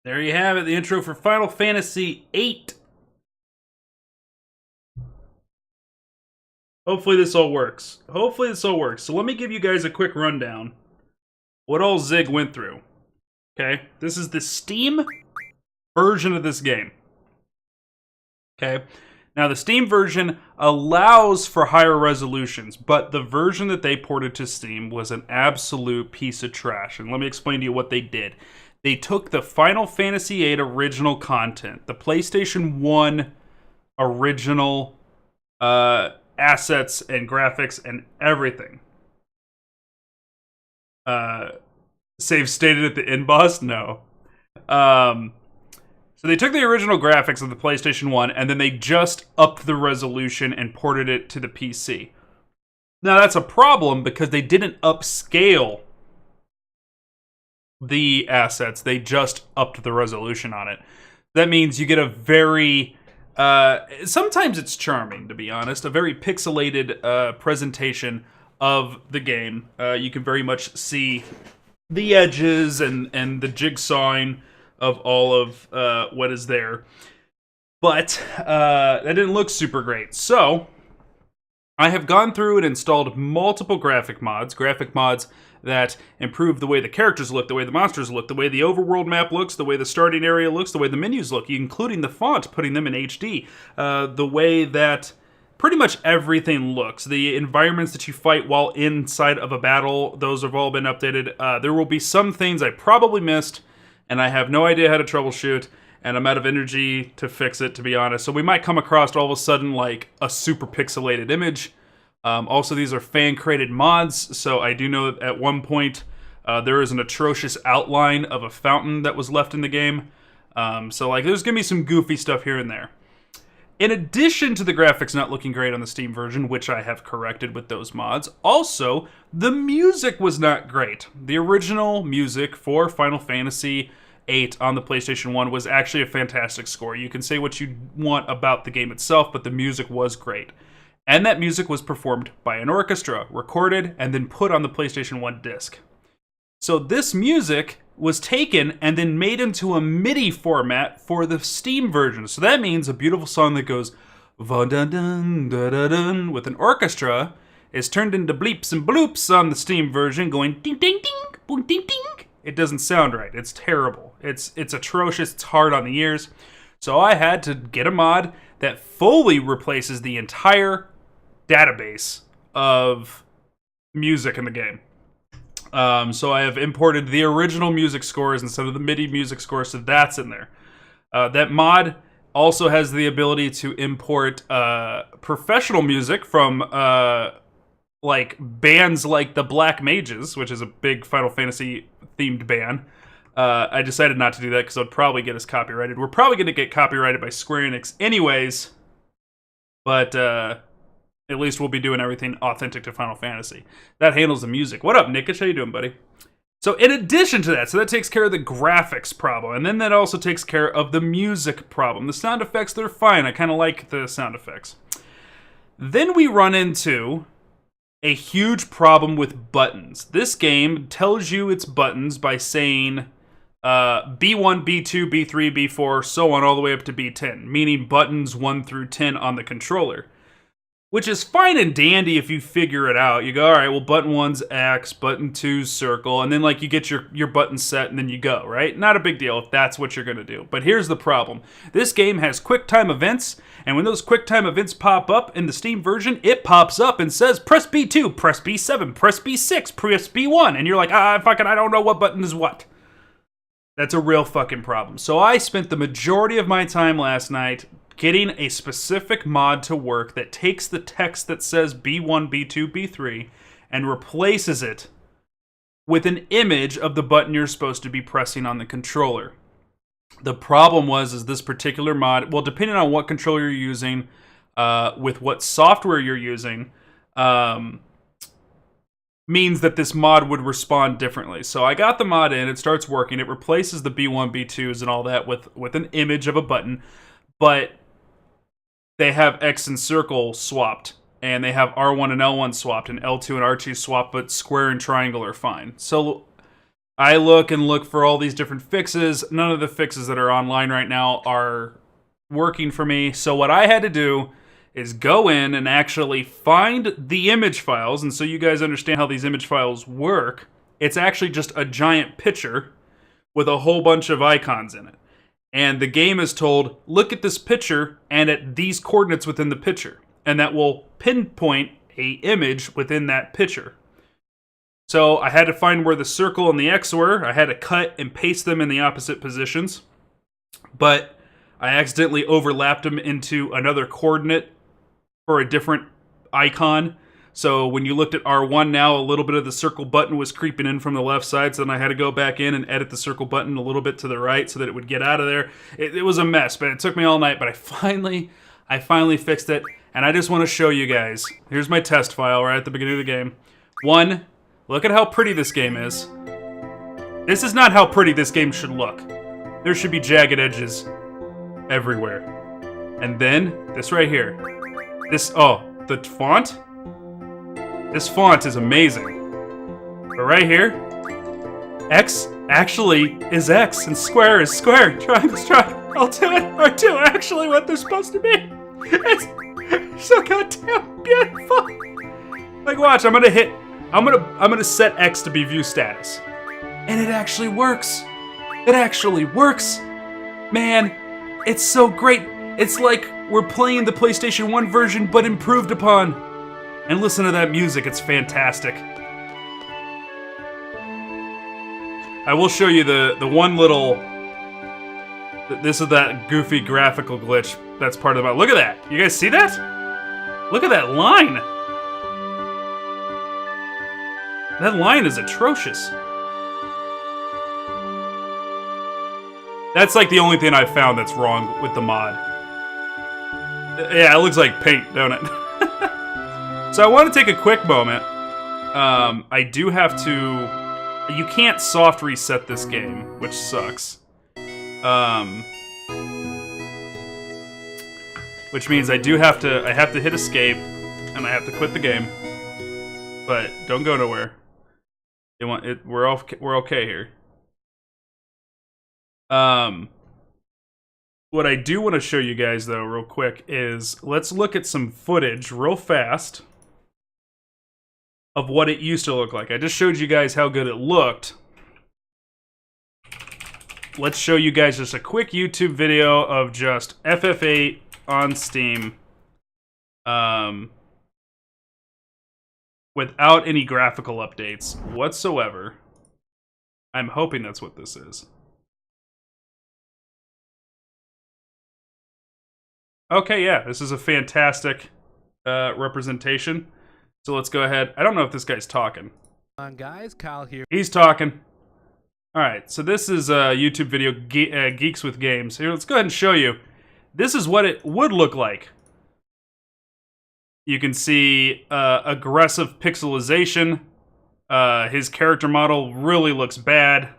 There you have it, the intro for Final Fantasy VIII. Hopefully this all works. So let me give you guys a quick rundown. What all Zig went through. Okay? This is the Steam version of this game. Okay? Now the Steam version allows for higher resolutions, but the version that they ported to Steam was an absolute piece of trash. And let me explain to you what they did. They took the Final Fantasy VIII original content, the PlayStation 1 original assets and graphics and everything. Save stated at the end boss? No. So they took the original graphics of the PlayStation 1 and then they just upped the resolution and ported it to the PC. Now that's a problem because they didn't upscale the assets, they just upped the resolution on it. That means you get a very, sometimes it's charming, to be honest, a very pixelated presentation of the game. You can very much see the edges and the jigsawing of all of what is there. But that didn't look super great. So I have gone through and installed multiple graphic mods that improve the way the characters look, the way the monsters look, the way the overworld map looks, the way the starting area looks, the way the menus look, including the font, putting them in HD, the way that pretty much everything looks. The environments that you fight while inside of a battle, those have all been updated. There will be some things I probably missed, and I have no idea how to troubleshoot, and I'm out of energy to fix it, to be honest. So we might come across all of a sudden like a super pixelated image. Also, these are fan-created mods, so I do know that at one point there is an atrocious outline of a fountain that was left in the game. So like, there's gonna be some goofy stuff here and there. In addition to the graphics not looking great on the Steam version, which I have corrected with those mods, also, the music was not great. The original music for Final Fantasy VIII on the PlayStation 1 was actually a fantastic score. You can say what you want about the game itself, but the music was great. And that music was performed by an orchestra, recorded, and then put on the PlayStation 1 disc. So this music was taken and then made into a MIDI format for the Steam version. So that means a beautiful song that goes va-dun-dun-da-da-dun with an orchestra is turned into bleeps and bloops on the Steam version, going ding ding ding, boom ding ding. It doesn't sound right. It's terrible. It's atrocious. It's hard on the ears. So I had to get a mod that fully replaces the entire database of music in the game. So I have imported the original music scores instead of the MIDI music scores, so that's in there. That mod also has the ability to import professional music from like bands like the Black Mages, which is a big Final Fantasy themed band. I decided not to do that because it would probably get us copyrighted. We're probably going to get copyrighted by Square Enix anyways, but at least we'll be doing everything authentic to Final Fantasy. That handles the music. What up, Nikish? How you doing, buddy? So in addition to that, so that takes care of the graphics problem, and then that also takes care of the music problem. The sound effects, they're fine. I kind of like the sound effects. Then we run into a huge problem with buttons. This game tells you its buttons by saying B1, B2, B3, B4, so on, all the way up to B10, meaning buttons 1 through 10 on the controller. Which is fine and dandy if you figure it out. You go, all right, well, button 1's X, button 2's circle, and then like you get your button set and then you go, right? Not a big deal if that's what you're going to do. But here's the problem. This game has QuickTime events, and when those QuickTime events pop up in the Steam version, it pops up and says, press B2, press B7, press B6, press B1, and you're like, I don't know what button is what. That's a real fucking problem. So I spent the majority of my time last night getting a specific mod to work that takes the text that says B1, B2, B3 and replaces it with an image of the button you're supposed to be pressing on the controller. The problem is this particular mod, well, depending on what controller you're using, with what software you're using, means that this mod would respond differently. So I got the mod in, it starts working, it replaces the B1, B2s and all that with an image of a button, but they have X and circle swapped and they have R1 and L1 swapped, and L2 and R2 swapped, but square and triangle are fine. So I look and look for all these different fixes. None of the fixes that are online right now are working for me. So what I had to do is go in and actually find the image files. And so you guys understand how these image files work. It's actually just a giant picture with a whole bunch of icons in it. And the game is told, look at this picture and at these coordinates within the picture. And that will pinpoint a image within that picture. So I had to find where the circle and the X were. I had to cut and paste them in the opposite positions. But I accidentally overlapped them into another coordinate for a different icon. So when you looked at R1 now, a little bit of the circle button was creeping in from the left side. So then I had to go back in and edit the circle button a little bit to the right so that it would get out of there. It was a mess, but it took me all night. But I finally fixed it. And I just want to show you guys. Here's my test file right at the beginning of the game. 1, look at how pretty this game is. This is not how pretty this game should look. There should be jagged edges everywhere. And then, this right here. The font? This font is amazing. But right here, X actually is X, and square is square. Triangle's triangle. L2 and R2 are actually what they're supposed to be. It's so goddamn beautiful. Like, watch, I'm gonna set X to be view status. And it actually works. It actually works. Man, it's so great. It's like we're playing the PlayStation 1 version, but improved upon. And listen to that music, it's fantastic. I will show you the one little... This is that goofy graphical glitch that's part of the... Look at that! You guys see that? Look at that line! That line is atrocious. That's like the only thing I've found that's wrong with the mod. Yeah, it looks like paint, don't it? So I want to take a quick moment. I do have to... You can't soft reset this game, which sucks. Which means I have to hit escape, and I have to quit the game. But don't go nowhere. We're okay here. What I do want to show you guys, though, real quick, is let's look at some footage real fast of what it used to look like. I just showed you guys how good it looked. Let's show you guys just a quick YouTube video of just FF8 on Steam. Without any graphical updates whatsoever. I'm hoping that's what this is. Okay, yeah, this is a fantastic representation. So let's go ahead. I don't know if this guy's talking. On guys, Kyle here. He's talking. All right, so this is a YouTube video, Geeks with Games. Here, let's go ahead and show you. This is what it would look like. You can see aggressive pixelization. His character model really looks bad.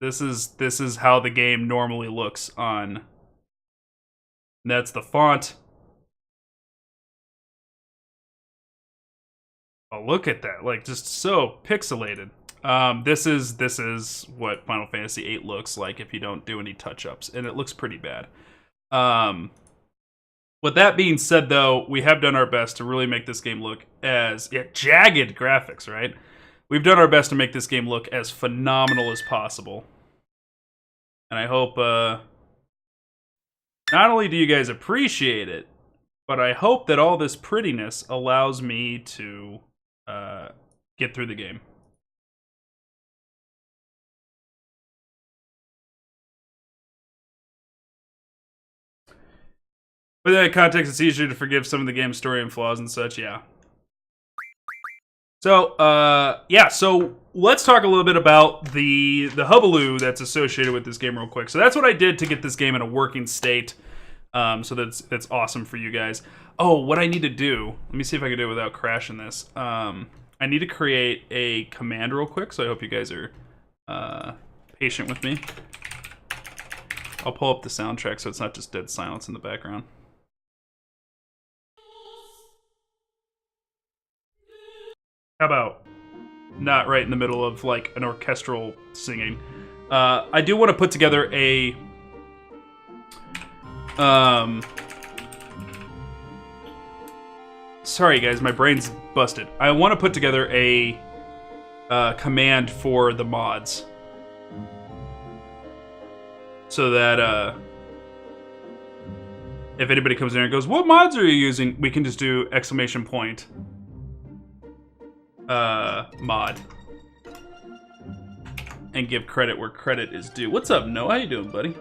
This is how the game normally looks on. That's the font. Oh, look at that! Like, just so pixelated. This is what Final Fantasy VIII looks like if you don't do any touch-ups, and it looks pretty bad. With that being said, though, we have done our best to really make this game look as jagged graphics, right? We've done our best to make this game look as phenomenal as possible. And I hope, not only do you guys appreciate it, but I hope that all this prettiness allows me to get through the game. With that context, it's easier to forgive some of the game's story and flaws and such, yeah. So, so let's talk a little bit about the hullabaloo that's associated with this game real quick. So that's what I did to get this game in a working state, so that's awesome for you guys. Oh, what I need to do, let me see if I can do it without crashing this. I need to create a command real quick, so I hope you guys are patient with me. I'll pull up the soundtrack so it's not just dead silence in the background. How about not right in the middle of like an orchestral singing? I do want to put together a sorry guys, my brain's busted. I want to put together a command for the mods so that if anybody comes in and goes, "What mods are you using?" we can just do exclamation point mod and give credit where credit is due. What's up, Noah? How you doing, buddy?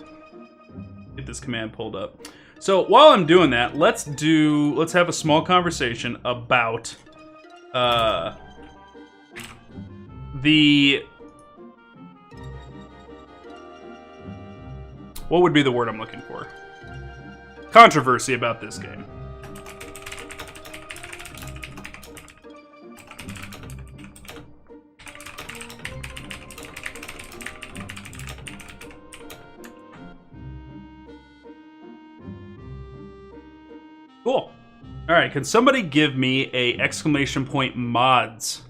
Get this command pulled up. So while I'm doing that, let's have a small conversation about what would be the word I'm looking for? Controversy about this game. Cool. All right, can somebody give me a exclamation point mods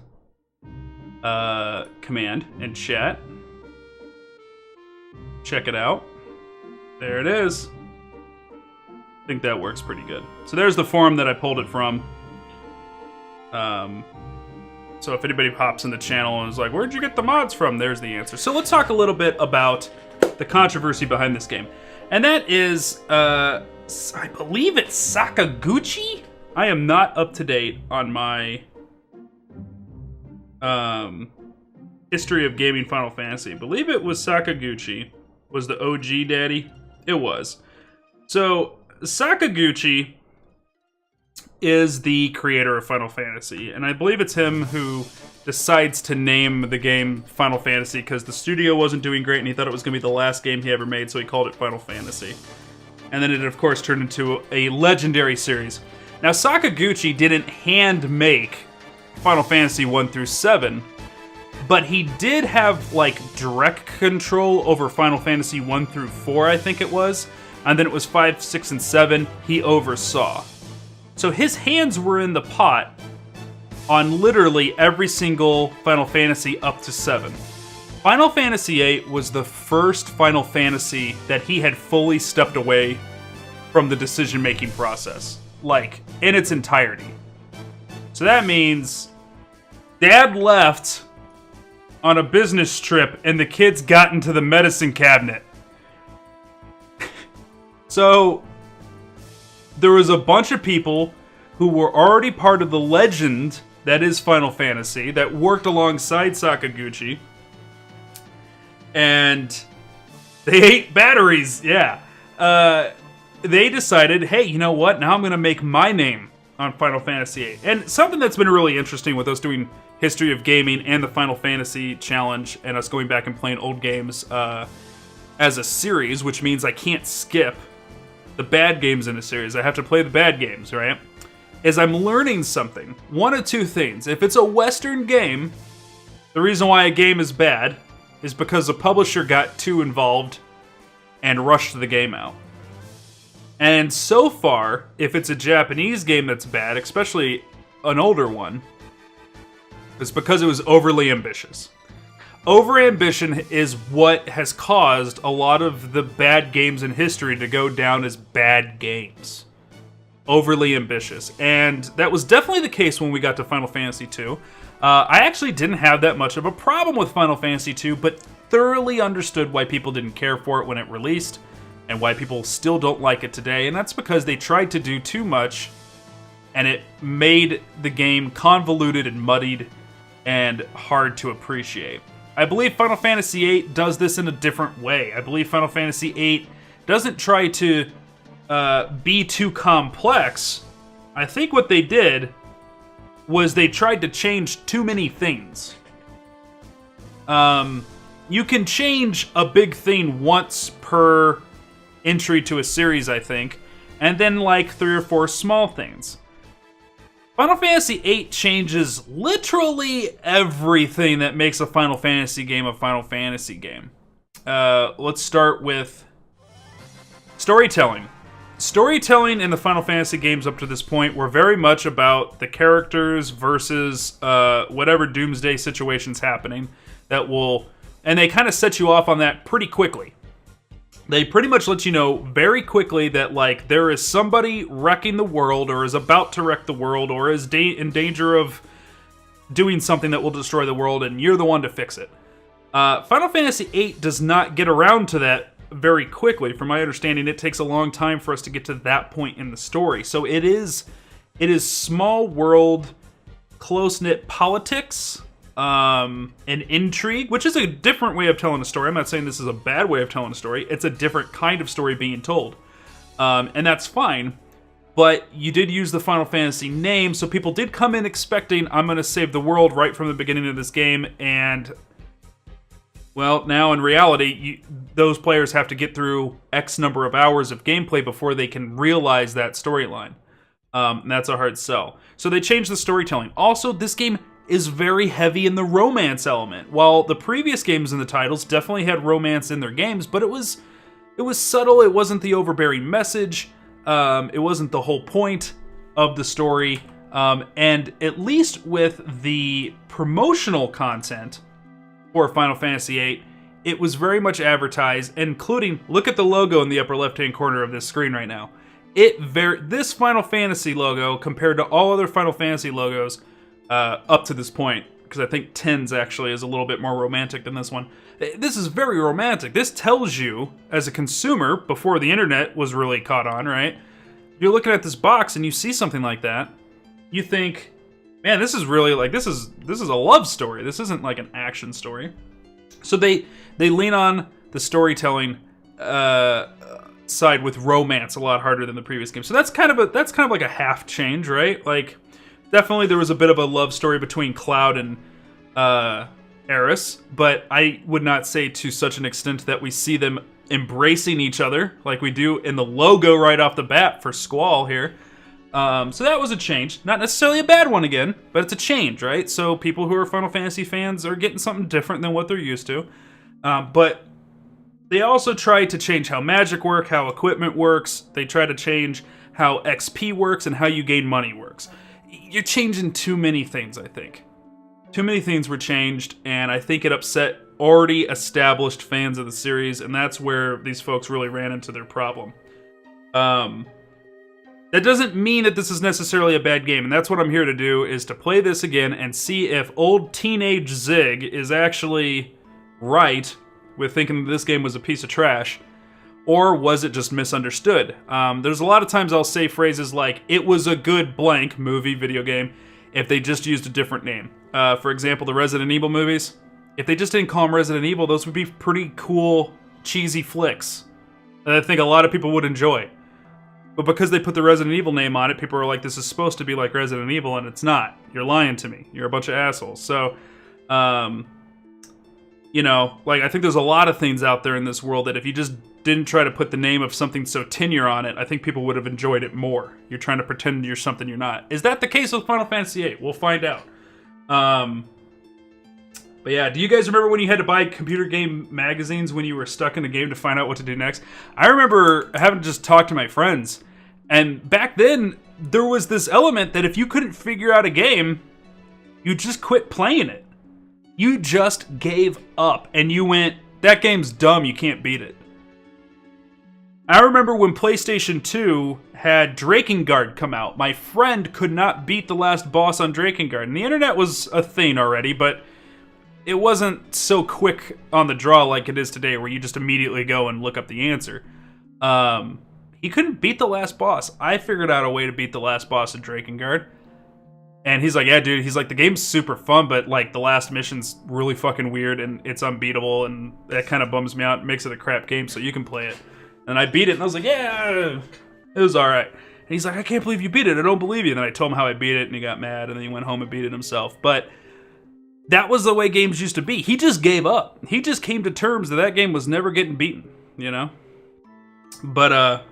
command in chat? Check it out. There it is. I think that works pretty good. So there's the forum that I pulled it from. So if anybody pops in the channel and is like, "Where'd you get the mods from?" There's the answer. So let's talk a little bit about the controversy behind this game. And that is, I believe it's Sakaguchi? I am not up to date on my history of gaming Final Fantasy. I believe it was Sakaguchi. Was the OG daddy? It was. So, Sakaguchi is the creator of Final Fantasy, and I believe it's him who decides to name the game Final Fantasy because the studio wasn't doing great and he thought it was going to be the last game he ever made, so he called it Final Fantasy. And then it, of course, turned into a legendary series. Now, Sakaguchi didn't hand make Final Fantasy 1 through 7, but he did have, like, direct control over Final Fantasy 1 through 4, I think it was. And then it was 5, 6, and 7 he oversaw. So his hands were in the pot on literally every single Final Fantasy up to 7. Final Fantasy VIII was the first Final Fantasy that he had fully stepped away from the decision-making process, like, in its entirety. So that means Dad left on a business trip and the kids got into the medicine cabinet. So there was a bunch of people who were already part of the legend that is Final Fantasy that worked alongside Sakaguchi. And they ate batteries, yeah. They decided, hey, you know what? Now I'm going to make my name on Final Fantasy VIII. And something that's been really interesting with us doing History of Gaming and the Final Fantasy Challenge and us going back and playing old games as a series, which means I can't skip the bad games in a series. I have to play the bad games, right? Is I'm learning something. One of two things. If it's a Western game, the reason why a game is bad is because the publisher got too involved and rushed the game out. And so far, if it's a Japanese game that's bad, especially an older one, it's because it was overly ambitious. Overambition is what has caused a lot of the bad games in history to go down as bad games. Overly ambitious. And that was definitely the case when we got to Final Fantasy II. I actually didn't have that much of a problem with Final Fantasy II, but thoroughly understood why people didn't care for it when it released, and why people still don't like it today, and that's because they tried to do too much, and it made the game convoluted and muddied and hard to appreciate. I believe Final Fantasy VIII does this in a different way. I believe Final Fantasy VIII doesn't try to be too complex. I think what they did was they tried to change too many things. You can change a big thing once per entry to a series, I think, and then like 3 or 4 small things. Final Fantasy VIII changes literally everything that makes a Final Fantasy game a Final Fantasy game. Let's start with storytelling. storytelling in the Final Fantasy games up to this point were very much about the characters versus whatever doomsday situation's happening and they kind of set you off on that pretty quickly. They pretty much let you know very quickly that, like, there is somebody wrecking the world or is about to wreck the world or is in danger of doing something that will destroy the world, and you're the one to fix it. Final Fantasy VIII does not get around to that very quickly. From my understanding, it takes a long time for us to get to that point in the story. So it is small world, close-knit politics, and intrigue, which is a different way of telling a story. I'm not saying this is a bad way of telling a story. It's a different kind of story being told. And that's fine. But you did use the Final Fantasy name, so people did come in expecting, I'm going to save the world right from the beginning of this game, and, well, now in reality, those players have to get through X number of hours of gameplay before they can realize that storyline. And that's a hard sell. So they changed the storytelling. Also, this game is very heavy in the romance element. While the previous games in the titles definitely had romance in their games, but it was subtle. It wasn't the overbearing message. It wasn't the whole point of the story. And at least with the promotional content for Final Fantasy VIII, it was very much advertised, including, look at the logo in the upper left-hand corner of this screen right now. This Final Fantasy logo, compared to all other Final Fantasy logos, up to this point, because I think 10's actually is a little bit more romantic than this one. This is very romantic. This tells you, as a consumer, before the internet was really caught on, right? You're looking at this box and you see something like that, you think, man, this is really like, this is a love story. This isn't like an action story. So they lean on the storytelling side with romance a lot harder than the previous game. So that's kind of like a half change, right? Like, definitely there was a bit of a love story between Cloud and Aeris, but I would not say to such an extent that we see them embracing each other like we do in the logo right off the bat for Squall here. So that was a change. Not necessarily a bad one again, but it's a change, right? So people who are Final Fantasy fans are getting something different than what they're used to. But they also tried to change how magic works, how equipment works. They try to change how XP works and how you gain money works. You're changing too many things, I think. Too many things were changed, and I think it upset already established fans of the series, and that's where these folks really ran into their problem. That doesn't mean that this is necessarily a bad game, and that's what I'm here to do, is to play this again and see if old teenage Zig is actually right with thinking that this game was a piece of trash, or was it just misunderstood? There's a lot of times I'll say phrases like, it was a good blank movie, video game, if they just used a different name. For example, the Resident Evil movies. If they just didn't call them Resident Evil, those would be pretty cool, cheesy flicks that I think a lot of people would enjoy. But because they put the Resident Evil name on it, people are like, this is supposed to be like Resident Evil, and it's not. You're lying to me. You're a bunch of assholes. So, you know, like, I think there's a lot of things out there in this world that if you just didn't try to put the name of something so tenure on it, I think people would have enjoyed it more. You're trying to pretend you're something you're not. Is that the case with Final Fantasy VIII? We'll find out. But yeah, do you guys remember when you had to buy computer game magazines when you were stuck in a game to find out what to do next? I remember having to just talk to my friends. And back then, there was this element that if you couldn't figure out a game, you just quit playing it. You just gave up. And you went, that game's dumb, you can't beat it. I remember when PlayStation 2 had Drakengard come out. My friend could not beat the last boss on Drakengard. And the internet was a thing already, but it wasn't so quick on the draw like it is today, where you just immediately go and look up the answer. He couldn't beat the last boss. I figured out a way to beat the last boss in Drakengard. And he's like, yeah, dude, he's like, the game's super fun, but like the last mission's really fucking weird and it's unbeatable, and that kind of bums me out. It makes it a crap game, so you can play it. And I beat it, and I was like, yeah, it was alright. And he's like, I can't believe you beat it, I don't believe you. And then I told him how I beat it, and he got mad, and then he went home and beat it himself. But that was the way games used to be. He just gave up. He just came to terms that game was never getting beaten, you know? But,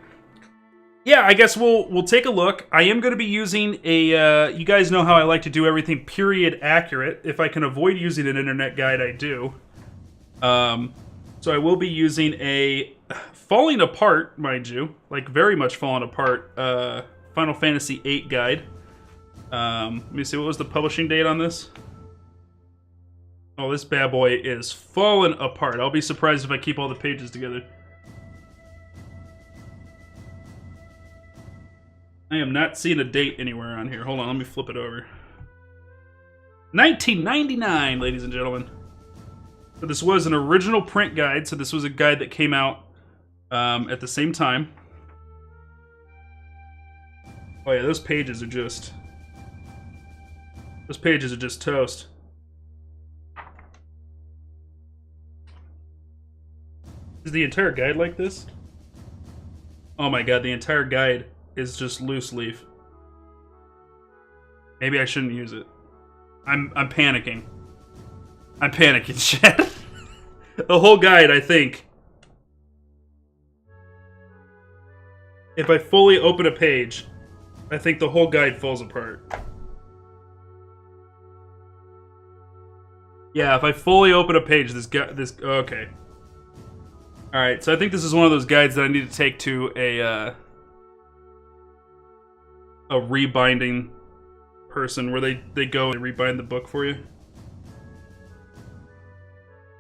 yeah, I guess we'll take a look. I am going to be using a, you guys know how I like to do everything period accurate. If I can avoid using an internet guide, I do. So I will be using a falling apart, mind you, like very much falling apart, Final Fantasy VIII guide. Let me see, what was the publishing date on this? Oh, this bad boy is falling apart. I'll be surprised if I keep all the pages together. I am not seeing a date anywhere on here. Hold on, let me flip it over. 1999, ladies and gentlemen. But this was an original print guide, so this was a guide that came out at the same time. Oh yeah, those pages are just... Those pages are just toast. Is the entire guide like this? Oh my god, the entire guide is just loose leaf. Maybe I shouldn't use it. I'm panicking. I'm panicking, shit. The whole guide, I think. If I fully open a page, I think the whole guide falls apart. Yeah, if I fully open a page, okay. Alright, so I think this is one of those guides that I need to take to a rebinding person where they go and rebind the book for you.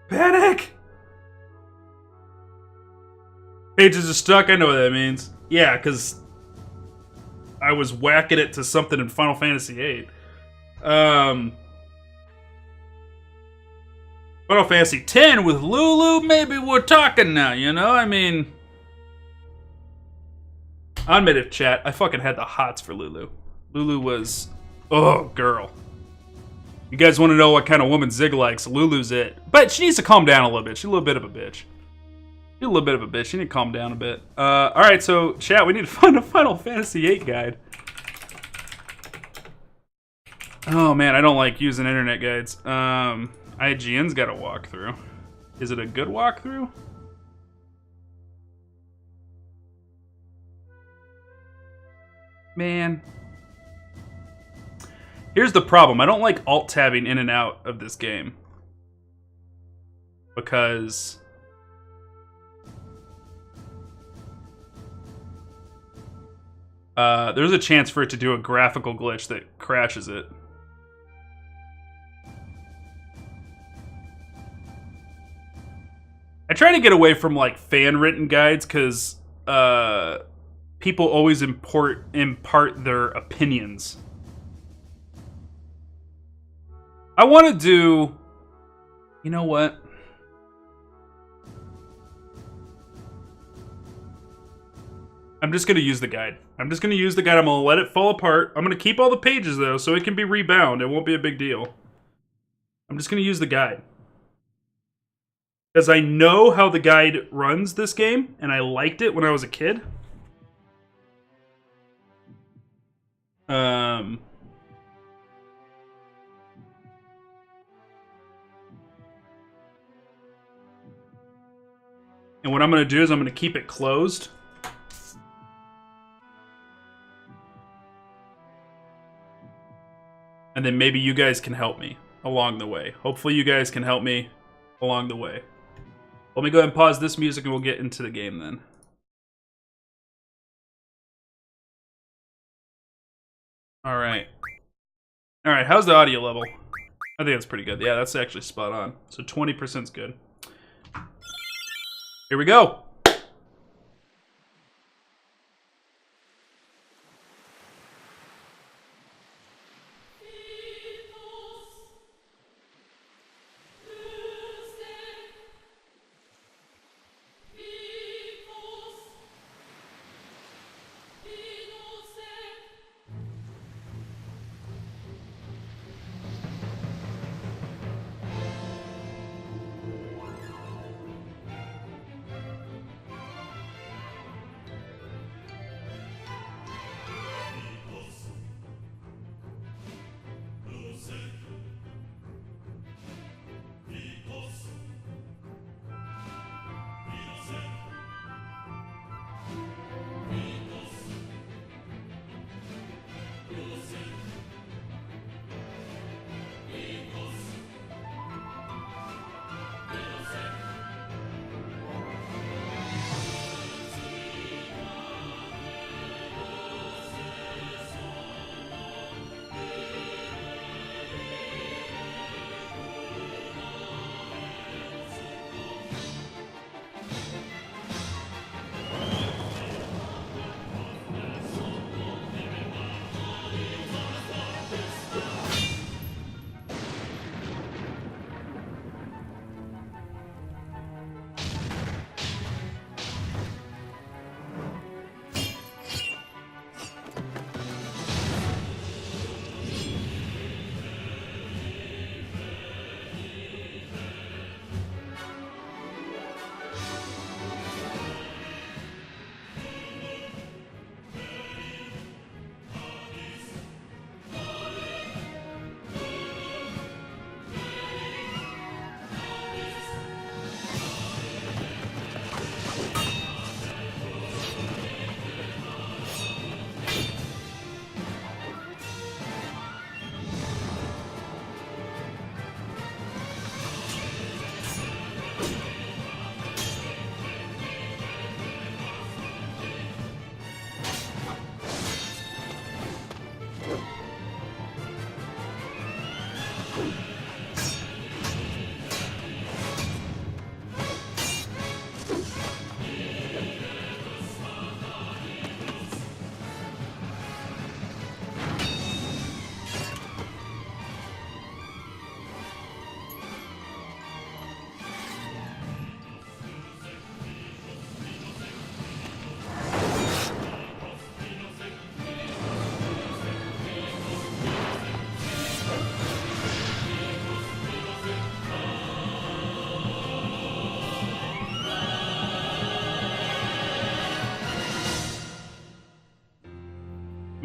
Panic! Pages are stuck, I know what that means. Yeah, because I was whacking it to something in Final Fantasy VIII. Final Fantasy X with Lulu, maybe we're talking now, you know? I mean... I'll admit it, chat, I fucking had the hots for Lulu. Lulu was... Oh, girl. You guys want to know what kind of woman Zig likes? Lulu's it. But she needs to calm down a little bit. She's a little bit of a bitch. She's a little bit of a bitch. She need to calm down a bit. Alright, so, chat, we need to find a Final Fantasy VIII guide. Oh, man, I don't like using internet guides. IGN's got a walkthrough. Is it a good walkthrough? Man. Here's the problem. I don't like alt-tabbing in and out of this game. Because... there's a chance for it to do a graphical glitch that crashes it. I try to get away from, like, fan-written guides, because, people always impart their opinions. I want to do... You know what? I'm just going to use the guide. I'm just going to use the guide. I'm going to let it fall apart. I'm going to keep all the pages, though, so it can be rebound. It won't be a big deal. I'm just going to use the guide. Because I know how the guide runs this game, and I liked it when I was a kid. And what I'm going to do is I'm going to keep it closed. And then maybe you guys can help me along the way. Hopefully you guys can help me along the way. Let me go ahead and pause this music and we'll get into the game then. Alright. Alright, how's the audio level? I think that's pretty good. Yeah, that's actually spot on. So 20% is good. Here we go!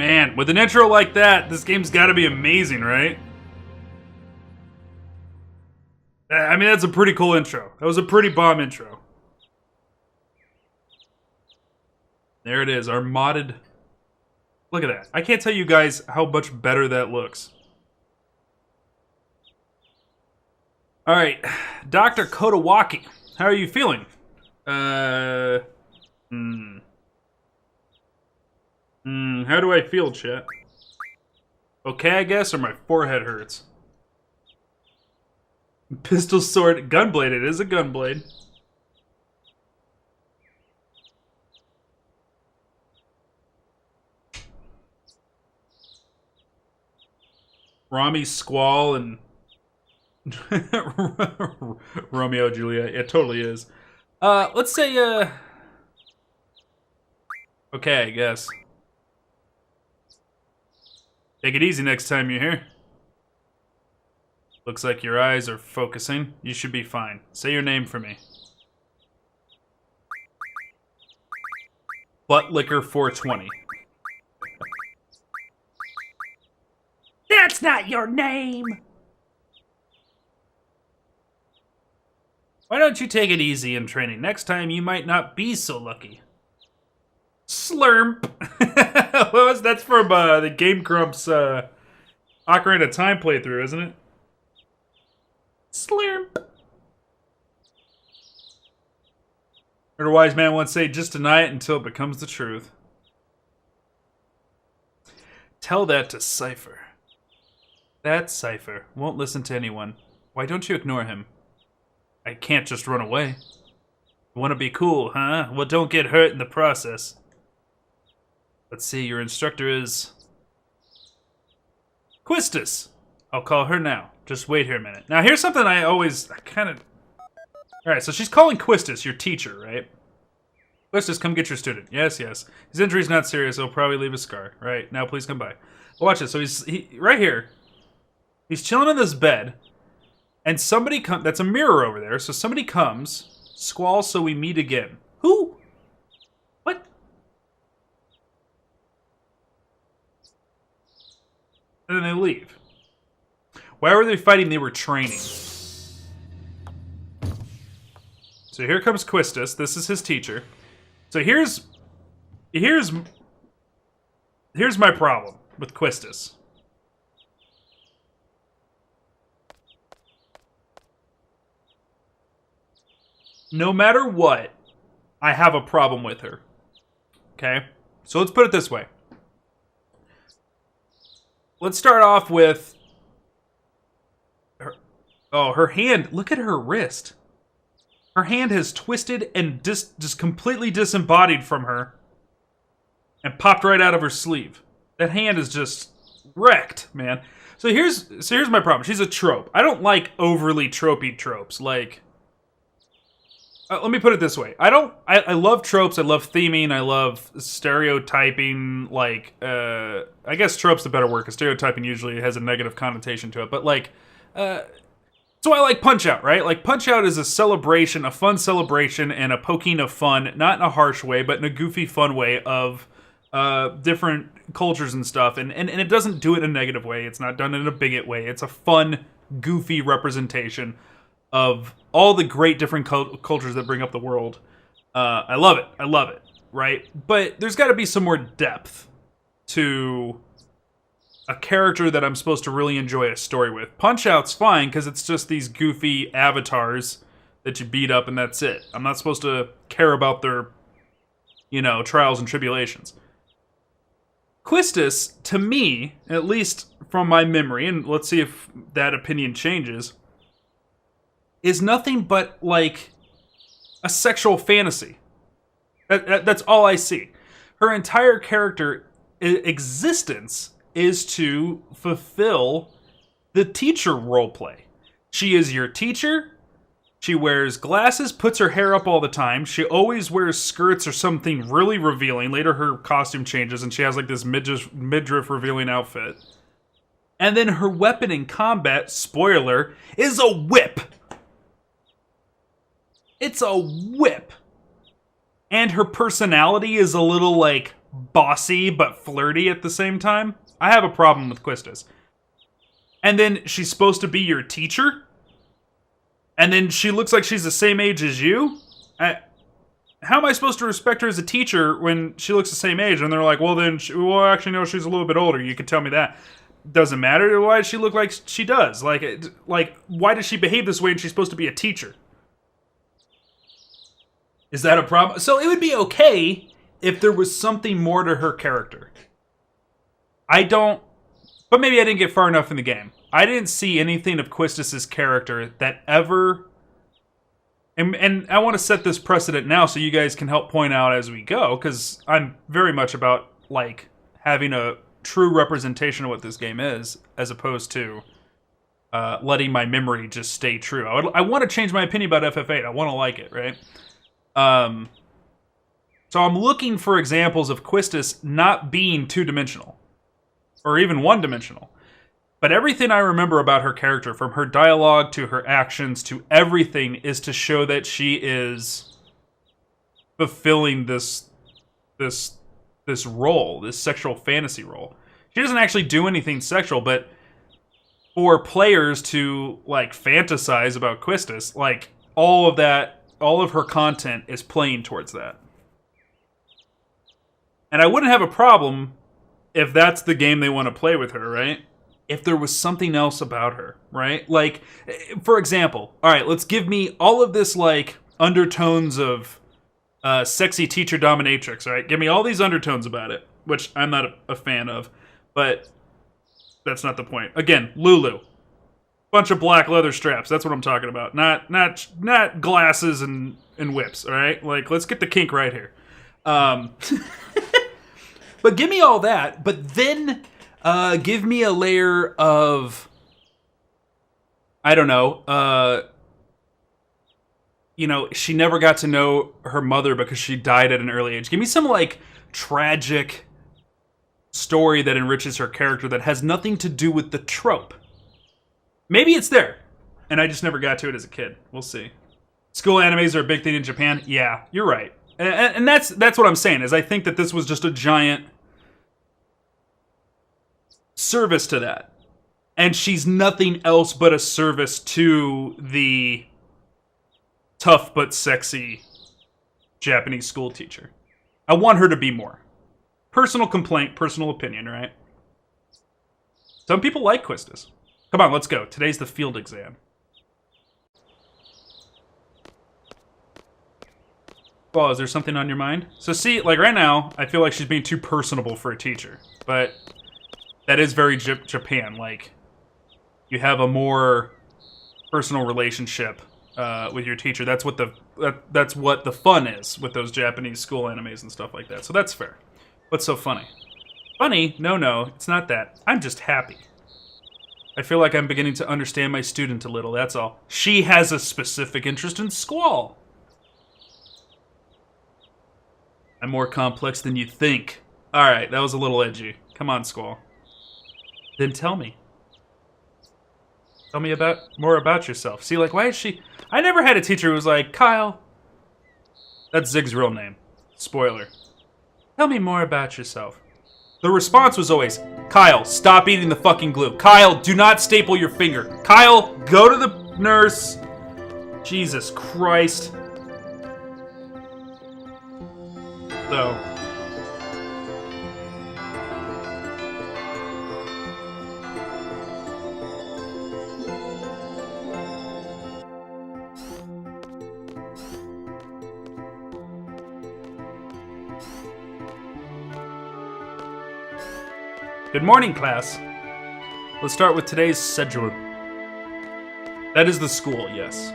Man, with an intro like that, this game's gotta be amazing, right? I mean, that's a pretty cool intro. That was a pretty bomb intro. There it is, our modded... Look at that. I can't tell you guys how much better that looks. Alright, Dr. Kodawaki, how are you feeling? How do I feel, chat? Okay, I guess, or my forehead hurts? Pistol, sword, gunblade. It is a gunblade. Rami, Squall, and... Romeo, Juliet. It totally is. Let's say, okay, I guess. Take it easy next time you're here. Looks like your eyes are focusing. You should be fine. Say your name for me. Buttlicker 420. That's not your name! Why don't you take it easy in training? Next time you might not be so lucky. Slurp! What was that's from the Game Grumps Ocarina of Time playthrough, isn't it? Slurp! Heard a wise man once say, just deny it until it becomes the truth. Tell that to Cypher. That Cypher won't listen to anyone. Why don't you ignore him? I can't just run away. You want to be cool, huh? Well, don't get hurt in the process. Let's see, your instructor is... Quistis! I'll call her now. Just wait here a minute. Now, here's something I kind of... Alright, so she's calling Quistis, your teacher, right? Quistis, come get your student. Yes, yes. His injury's not serious, he'll probably leave a scar. Right, now please come by. Watch it, so he's right here. He's chilling on this bed. And somebody comes... That's a mirror over there, so somebody comes. Squall, so we meet again. Who? What? And then they leave. Why were they fighting? They were training. So here comes Quistis. This is his teacher. So here's my problem with Quistis. No matter what, I have a problem with her. Okay? So let's put it this way. Let's start off with her hand. Look at her wrist. Her hand has twisted and just completely disembodied from her and popped right out of her sleeve. That hand is just wrecked, man. So here's my problem. She's a trope. I don't like overly tropey tropes. Like, let me put it this way. I love tropes. I love theming. I love stereotyping. Like, I guess trope's the better word, because stereotyping usually has a negative connotation to it. But, like, so I like Punch-Out, right? Like, Punch-Out is a celebration, a fun celebration, and a poking of fun, not in a harsh way, but in a goofy, fun way of different cultures and stuff. And it doesn't do it in a negative way. It's not done in a bigot way. It's a fun, goofy representation of all the great different cultures that bring up the world. I love it. I love it, right? But there's got to be some more depth to a character that I'm supposed to really enjoy a story with. Punch-Out's fine, because it's just these goofy avatars that you beat up and that's it. I'm not supposed to care about their, trials and tribulations. Quistis, to me, at least from my memory, and let's see if that opinion changes, is nothing but, like, a sexual fantasy. That's all I see. Her entire character existence is to fulfill the teacher roleplay. She is your teacher. She wears glasses, puts her hair up all the time. She always wears skirts or something really revealing. Later, her costume changes, and she has, like, this midriff revealing outfit. And then her weapon in combat, spoiler, is a whip. It's a whip. And her personality is a little, like, bossy but flirty at the same time. I have a problem with Quistis. And then she's supposed to be your teacher? And then she looks like she's the same age as you? How am I supposed to respect her as a teacher when she looks the same age? And they're like, well, then, actually, no, she's a little bit older. You can tell me that. Doesn't matter. Why does she look like she does? Like, why does she behave this way and she's supposed to be a teacher? Is that a problem? So it would be okay if there was something more to her character. But maybe I didn't get far enough in the game. I didn't see anything of Quistis' character that ever... And I want to set this precedent now so you guys can help point out as we go, because I'm very much about, like, having a true representation of what this game is, as opposed to letting my memory just stay true. I want to change my opinion about FF8. I want to like it, right? So I'm looking for examples of Quistis not being two-dimensional. Or even one-dimensional. But everything I remember about her character, from her dialogue to her actions to everything, is to show that she is fulfilling this role, this sexual fantasy role. She doesn't actually do anything sexual, but for players to, like, fantasize about Quistis, like, all of her content is playing towards that. And I wouldn't have a problem if that's the game they want to play with her, right? If there was something else about her, right? Like, for example, all right, let's give me all of this, like, undertones of sexy teacher dominatrix, right? Give me all these undertones about it, which I'm not a fan of, but that's not the point. Again, Lulu. Bunch of black leather straps, that's what I'm talking about. Not glasses and whips, all right? Like, let's get the kink right here. But give me all that, but then give me a layer of, I don't know, she never got to know her mother because she died at an early age. Give me some, like, tragic story that enriches her character that has nothing to do with the trope. Maybe it's there, and I just never got to it as a kid. We'll see. School animes are a big thing in Japan? Yeah, you're right. And that's what I'm saying, is I think that this was just a giant service to that. And she's nothing else but a service to the tough but sexy Japanese school teacher. I want her to be more. Personal complaint, personal opinion, right? Some people like Quistis. Come on, let's go. Today's the field exam. Well, is there something on your mind? So see, like right now, I feel like she's being too personable for a teacher. But that is very Japan. Like, you have a more personal relationship with your teacher. That's what the fun is with those Japanese school animes and stuff like that. So that's fair. What's so funny? Funny? No, it's not that. I'm just happy. I feel like I'm beginning to understand my student a little, that's all. She has a specific interest in Squall. I'm more complex than you think. Alright, that was a little edgy. Come on, Squall. Then tell me. Tell me more about yourself. See, like, why is she... I never had a teacher who was like, Kyle. That's Zig's real name. Spoiler. Tell me more about yourself. The response was always, Kyle, stop eating the fucking glue. Kyle, do not staple your finger. Kyle, go to the nurse. Jesus Christ. So... Good morning, class. Let's start with today's schedule. That is the school, yes.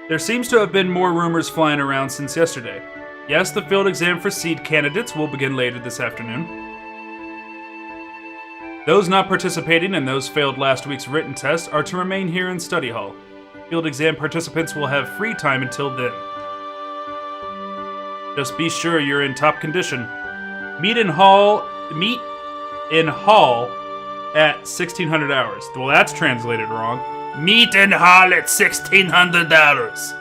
There seems to have been more rumors flying around since yesterday. Yes, the field exam for seed candidates will begin later this afternoon. Those not participating and those failed last week's written test are to remain here in study hall. Field exam participants will have free time until then. Just be sure you're in top condition. Meet in hall at 1600 hours. Well, that's translated wrong. Meet in hall at 1600 hours.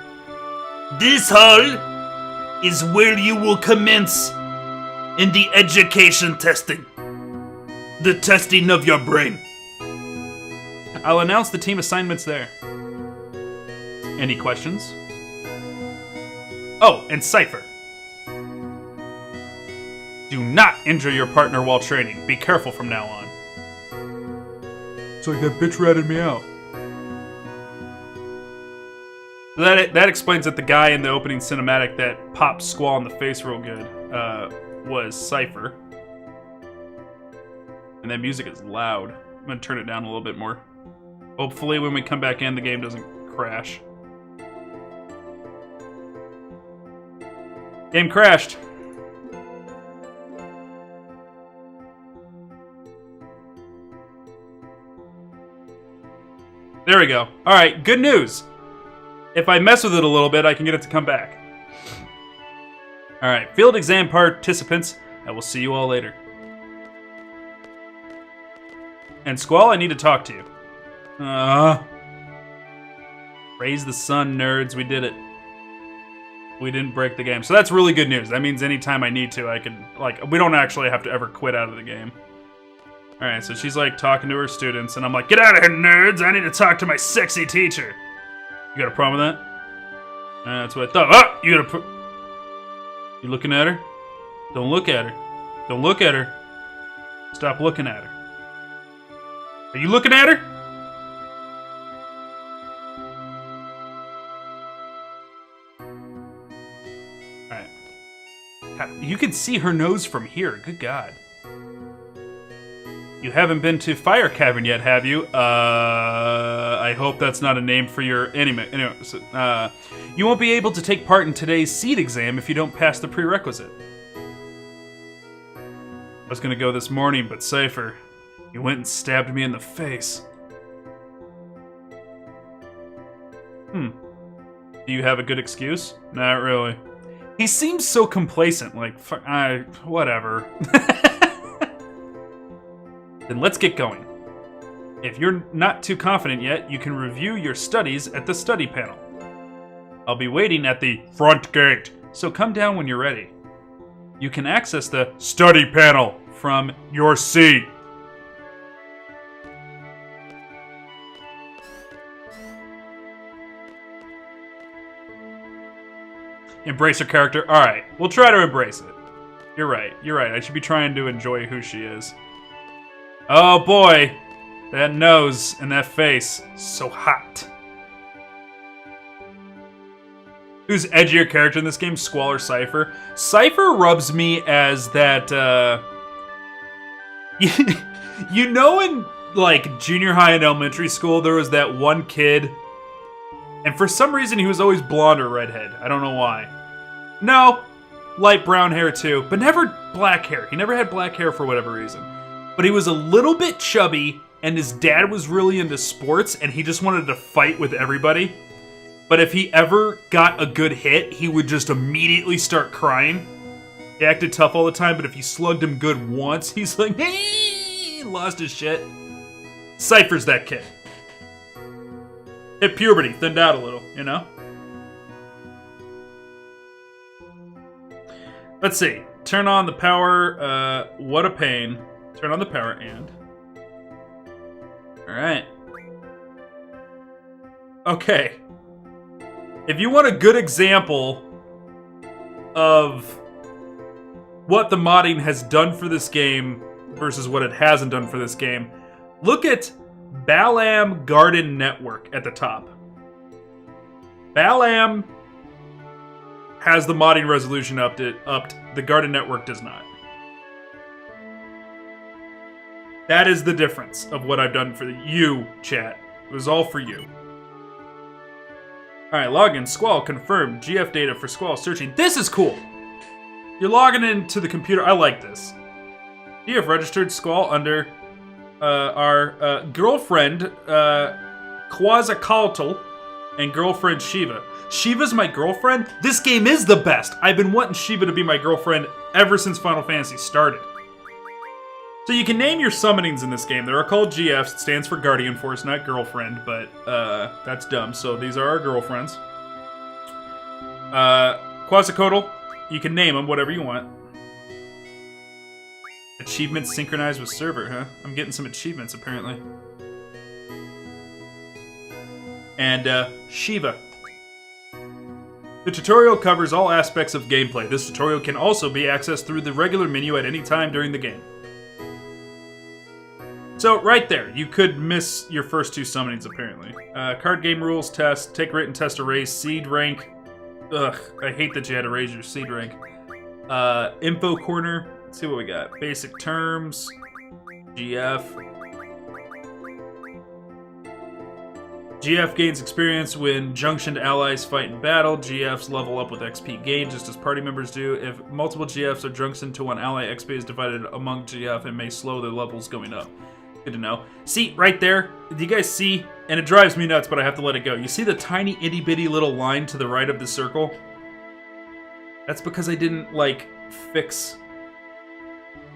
This hall is where you will commence In the education testing. The testing of your brain. I'll announce the team assignments there. Any questions? Oh, and Cypher. Do not injure your partner while training. Be careful from now on. It's like that bitch ratted me out. That explains that the guy in the opening cinematic that popped Squall in the face real good was Cypher. And that music is loud. I'm gonna turn it down a little bit more. Hopefully when we come back in, the game doesn't crash. Game crashed. There we go. Alright, good news. If I mess with it a little bit, I can get it to come back. Alright, field exam participants, I will see you all later. And Squall, I need to talk to you. Raise the sun, nerds. We did it. We didn't break the game. So that's really good news. That means anytime I need to, I can, like, we don't actually have to ever quit out of the game. Alright, so she's, like, talking to her students, and I'm like, get out of here, nerds! I need to talk to my sexy teacher! You got a problem with that? That's what I thought. Oh! You got a You looking at her? Don't look at her. Don't look at her. Stop looking at her. Are you looking at her? Alright. You can see her nose from here. Good God. You haven't been to Fire Cavern yet, have you? I hope that's not a name for your anime. Anyway, so, you won't be able to take part in today's seed exam if you don't pass the prerequisite. I was gonna go this morning, but Cypher, you went and stabbed me in the face. Do you have a good excuse? Not really. He seems so complacent, like, whatever. Then let's get going. If you're not too confident yet, you can review your studies at the study panel. I'll be waiting at the front gate, so come down when you're ready. You can access the study panel from your seat. Embrace her character. Alright, we'll try to embrace it. You're right. I should be trying to enjoy who she is. Oh boy, that nose and that face, so hot. Who's edgier character in this game, Squall or Cypher? Cypher rubs me as that, you know in, like, junior high and elementary school, there was that one kid, and for some reason he was always blonde or redhead. I don't know why. No, light brown hair too, but never black hair. He never had black hair for whatever reason. But he was a little bit chubby, and his dad was really into sports, and he just wanted to fight with everybody. But if he ever got a good hit, he would just immediately start crying. He acted tough all the time, but if you slugged him good once, he's like, hey, lost his shit. Cypher's that kid. Hit puberty, thinned out a little, you know? Let's see. Turn on the power, what a pain. Turn on the power and... Alright. Okay. If you want a good example of what the modding has done for this game versus what it hasn't done for this game, look at Balam Garden Network at the top. Balam has the modding resolution upped. The Garden Network does not. That is the difference of what I've done for you, chat. It was all for you. Alright, login. Squall confirmed. GF data for Squall searching. This is cool! You're logging into the computer. I like this. You have registered Squall under our girlfriend, Quetzalcoatl, and girlfriend Shiva. Shiva's my girlfriend? This game is the best! I've been wanting Shiva to be my girlfriend ever since Final Fantasy started. So you can name your summonings in this game. They're called GFs. It stands for Guardian Force, not Girlfriend, but that's dumb. So these are our girlfriends. Quetzalcoatl, you can name them whatever you want. Achievements synchronized with server, huh? I'm getting some achievements, apparently. And, Shiva. The tutorial covers all aspects of gameplay. This tutorial can also be accessed through the regular menu at any time during the game. So, right there, you could miss your first 2 summonings, apparently. Card game rules test, take written test to raise seed rank. Ugh, I hate that you had to raise your seed rank. Info corner, let's see what we got. Basic terms, GF. GF gains experience when junctioned allies fight in battle. GFs level up with XP gained, just as party members do. If multiple GFs are junctioned to one ally, XP is divided among GF and may slow their levels going up. Good to know. See, right there, do you guys see? And it drives me nuts, but I have to let it go. You see the tiny itty-bitty little line to the right of the circle? That's because I didn't, like, fix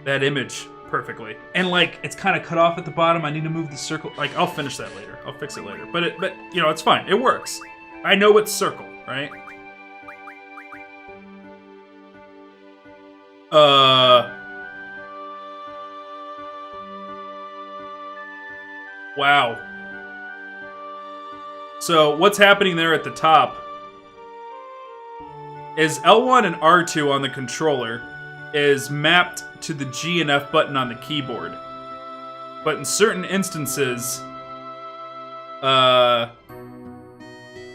that image perfectly. And, like, it's kind of cut off at the bottom. I need to move the circle. Like, I'll finish that later. I'll fix it later. But you know, it's fine. It works. I know it's circle, right? Wow. So, what's happening there at the top is L1 and R2 on the controller is mapped to the G and F button on the keyboard. But in certain instances,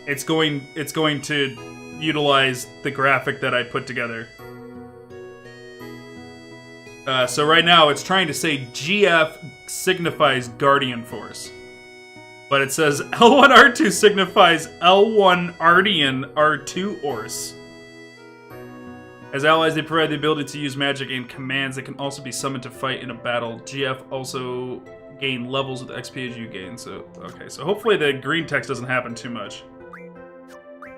it's going to utilize the graphic that I put together. So right now, it's trying to say GF signifies Guardian Force. But it says L1R2 signifies L1 Ardian R2 Ors. As allies, they provide the ability to use magic and commands that can also be summoned to fight in a battle. GF also gain levels with XP as you gain. So, okay, so hopefully the green text doesn't happen too much.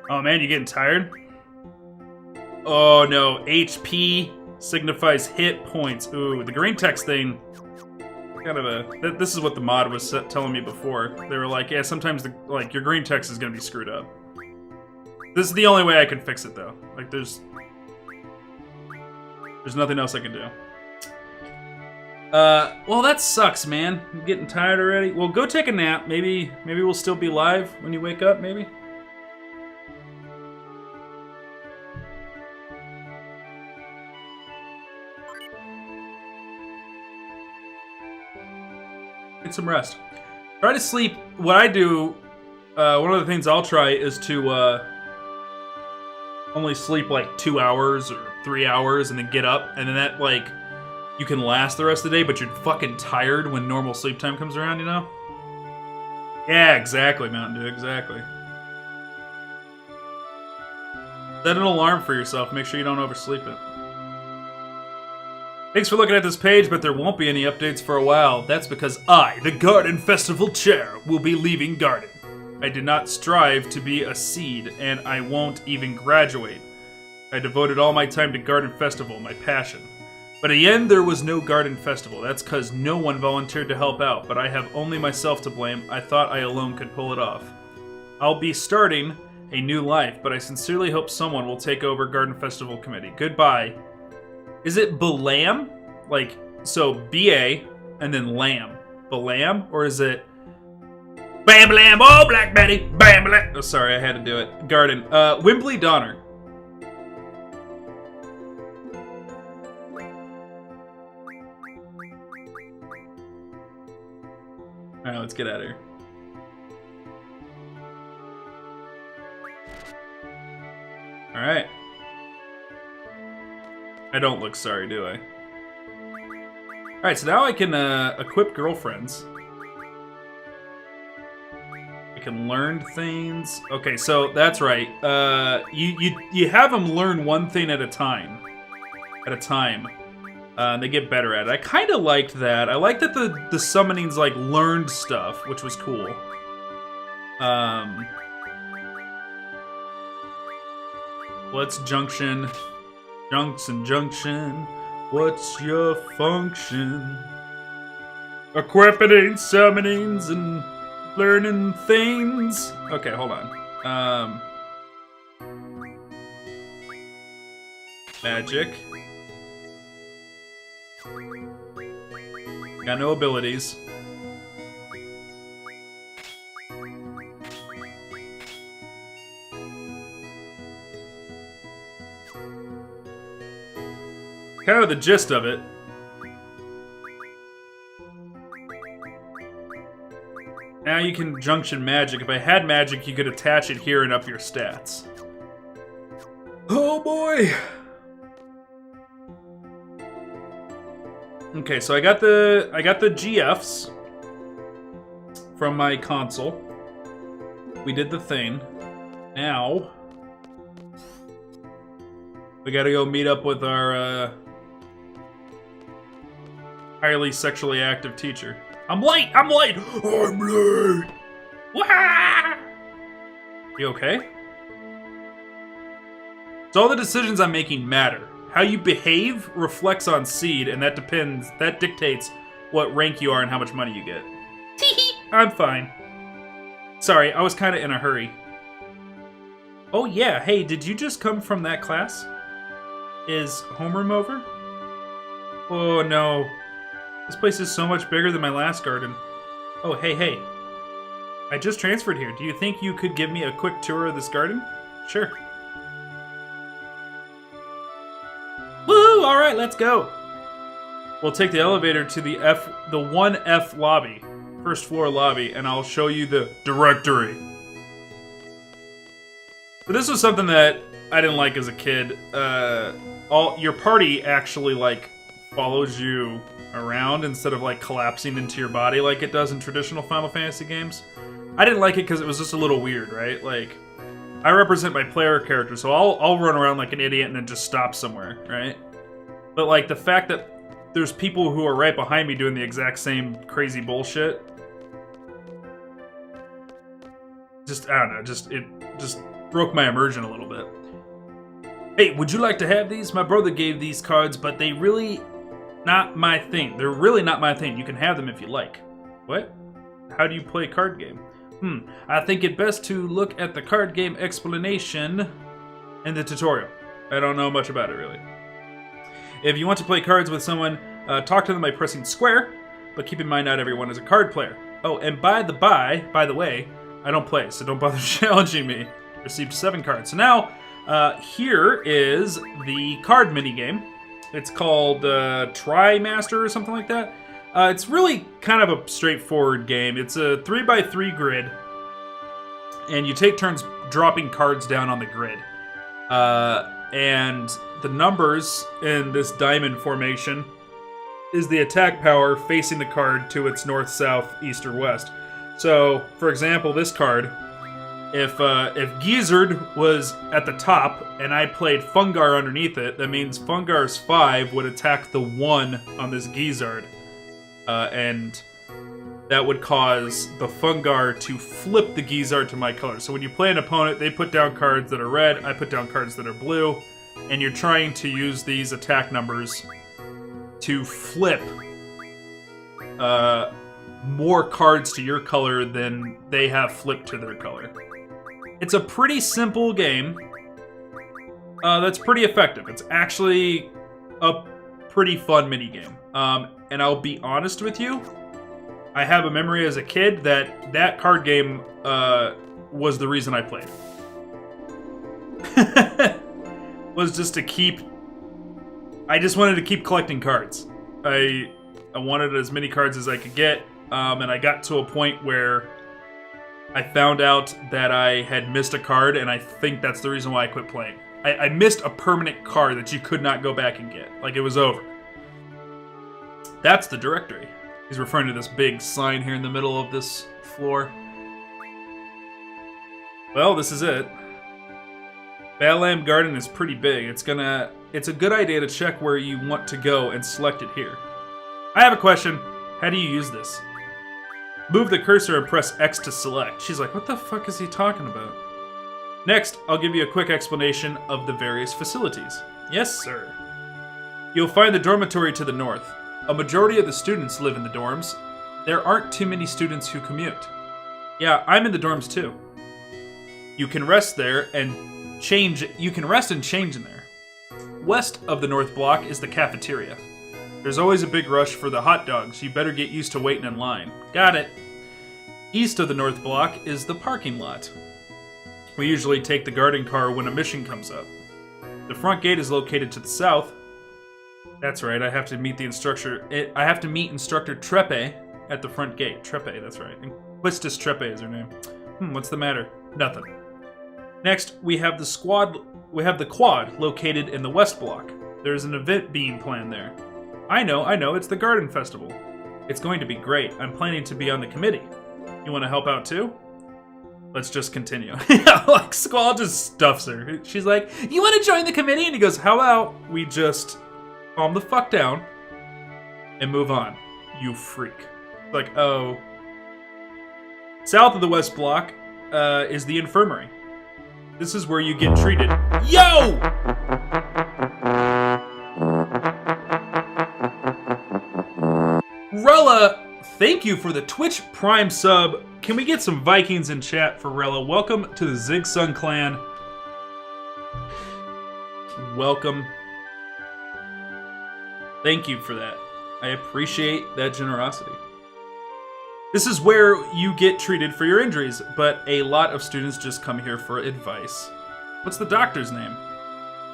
Oh man, you getting tired? Oh no, HP signifies hit points. Ooh, the green text thing, kind of a... This is what the mod was telling me before. They were like, yeah, sometimes your green text is gonna be screwed up. This is the only way I can fix it though. Like, there's nothing else I can do. Well, that sucks, man. I'm getting tired already. Well, go take a nap. Maybe we'll still be live when you wake up, maybe? Get some rest. Try to sleep. What I do, one of the things I'll try is to, only sleep like 2 hours or 3 hours and then get up, and then that, like, you can last the rest of the day, but you're fucking tired when normal sleep time comes around, you know? Yeah, exactly, Mountain Dew, exactly. Set an alarm for yourself, make sure you don't oversleep it. Thanks for looking at this page, but there won't be any updates for a while. That's because I, the Garden Festival Chair, will be leaving Garden. I did not strive to be a seed, and I won't even graduate. I devoted all my time to Garden Festival, my passion. But in the end, there was no Garden Festival. That's because no one volunteered to help out, but I have only myself to blame. I thought I alone could pull it off. I'll be starting a new life, but I sincerely hope someone will take over Garden Festival Committee. Goodbye. Is it Balam? Like, so B-A, and then Lamb. Balam? Or is it... Bam Lamb, oh Black Betty, Bam Lamb. Oh, sorry, I had to do it. Garden. Wimbley Donner. Alright, let's get out of here. Alright. I don't look sorry, do I? Alright, so now I can equip girlfriends. I can learn things. Okay, so that's right. You have them learn one thing at a time. They get better at it. I kind of liked that. I liked that the summonings, like, learned stuff, which was cool. Let's junction. Junction. What's your function? Equipping summonings and learning things. Okay, hold on. Got no abilities. Kind of the gist of it. Now you can junction magic. If I had magic, you could attach it here and up your stats. Oh boy! Okay, so I got the GFs from my console. We did the thing. Now we gotta go meet up with our highly sexually active teacher. I'm late! I'm late! I'm late! Wah! You okay? So all the decisions I'm making matter. How you behave reflects on seed, and that dictates what rank you are and how much money you get. I'm fine. Sorry, I was kind of in a hurry. Oh yeah, hey, did you just come from that class? Is homeroom over? Oh no. This place is so much bigger than my last garden. Oh, hey. I just transferred here. Do you think you could give me a quick tour of this garden? Sure. Woo! Alright, let's go. We'll take the elevator to the 1F lobby. First floor lobby, and I'll show you the directory. But this was something that I didn't like as a kid. Your party actually, like, follows you around instead of like collapsing into your body like it does in traditional Final Fantasy games. I didn't like it because it was just a little weird, right? Like, I represent my player character, so I'll run around like an idiot and then just stop somewhere, right? But like the fact that there's people who are right behind me doing the exact same crazy bullshit, I don't know, it just broke my immersion a little bit. Hey, would you like to have these? My brother gave these cards, but they really not my thing. They're really not my thing. You can have them if you like. What? How do you play a card game? I think it best to look at the card game explanation in the tutorial. I don't know much about it, really. If you want to play cards with someone, talk to them by pressing square, but keep in mind not everyone is a card player. Oh, and by the way, I don't play, so don't bother challenging me. Received 7 cards. So now, here is the card minigame. It's called Trimaster or something like that. It's really kind of a straightforward game. It's a 3x3 grid, and you take turns dropping cards down on the grid. And the numbers in this diamond formation is the attack power facing the card to its north, south, east, or west. So, for example, this card, if Gizzard was at the top and I played Fungar underneath it, that means Fungar's 5 would attack the 1 on this Gizzard. And that would cause the Fungar to flip the Gizzard to my color. So when you play an opponent, they put down cards that are red, I put down cards that are blue, and you're trying to use these attack numbers to flip more cards to your color than they have flipped to their color. It's a pretty simple game that's pretty effective. It's actually a pretty fun minigame. And I'll be honest with you, I have a memory as a kid that card game was the reason I played. Was just to keep... I just wanted to keep collecting cards. I wanted as many cards as I could get, and I got to a point where I found out that I had missed a card, and I think that's the reason why I quit playing. I missed a permanent card that you could not go back and get. Like, it was over. That's the directory. He's referring to this big sign here in the middle of this floor. Well, this is it. Balam Garden is pretty big. It's a good idea to check where you want to go and select it here. I have a question. How do you use this? Move the cursor and press X to select. She's like, what the fuck is he talking about? Next, I'll give you a quick explanation of the various facilities. Yes, sir. You'll find the dormitory to the north. A majority of the students live in the dorms. There aren't too many students who commute. Yeah, I'm in the dorms too. You can rest there and change. You can rest and change in there. West of the north block is the cafeteria. There's always a big rush for the hot dogs. You better get used to waiting in line. Got it. East of the North Block is the parking lot. We usually take the guarding car when a mission comes up. The front gate is located to the south. That's right, I have to meet Instructor Treppe at the front gate. Treppe, that's right. Inquistus Treppe is her name. What's the matter? Nothing. Next, we have the quad located in the west block. There's an event being planned there. I know, it's the Garden Festival. It's going to be great. I'm planning to be on the committee. You want to help out too? Let's just continue. Like, Squall just stuffs her. She's like, you want to join the committee? And he goes, how about we just calm the fuck down and move on, you freak. Like, oh. South of the west block is the infirmary. This is where you get treated. Yo! Rella, thank you for the Twitch Prime sub. Can we get some Vikings in chat for Rella? Welcome to the Zig Sun clan. Welcome. Thank you for that. I appreciate that generosity. This is where you get treated for your injuries, but a lot of students just come here for advice. What's the doctor's name?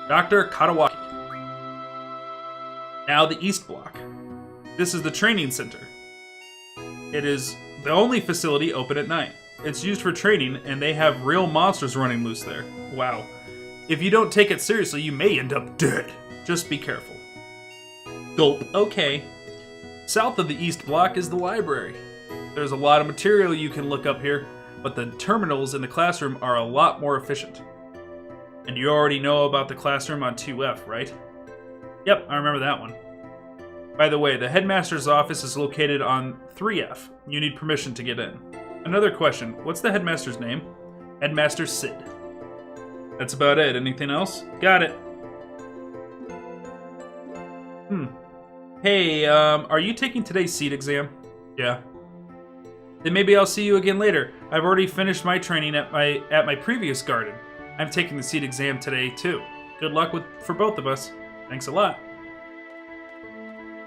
Dr. Katawaki. Now the East Block. This is the training center. It is the only facility open at night. It's used for training, and they have real monsters running loose there. Wow. If you don't take it seriously, you may end up dead. Just be careful. Gulp. Okay. South of the East Block is the library. There's a lot of material you can look up here, but the terminals in the classroom are a lot more efficient. And you already know about the classroom on 2F, right? Yep, I remember that one. By the way, the headmaster's office is located on 3F. You need permission to get in. Another question, what's the headmaster's name? Headmaster Sid. That's about it. Anything else? Got it. Hey, are you taking today's seat exam? Yeah. Then maybe I'll see you again later. I've already finished my training at my previous garden. I'm taking the seat exam today too. Good luck for both of us. Thanks a lot.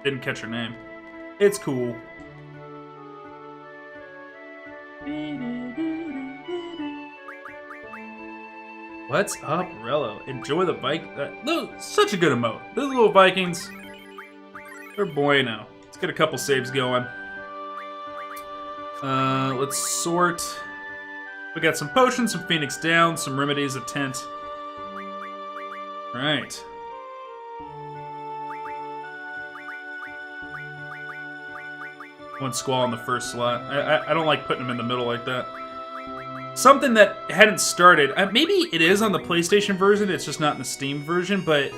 Didn't catch her name. It's cool. What's up, Rello? Enjoy the bike. Such a good emote. Those little Vikings, they're bueno. Let's get a couple saves going. Let's sort. We got some potions, some Phoenix Down, some remedies, a tent. Right. One Squall in the first slot. I don't like putting them in the middle like that. Something that hadn't started. Maybe it is on the PlayStation version. It's just not in the Steam version. But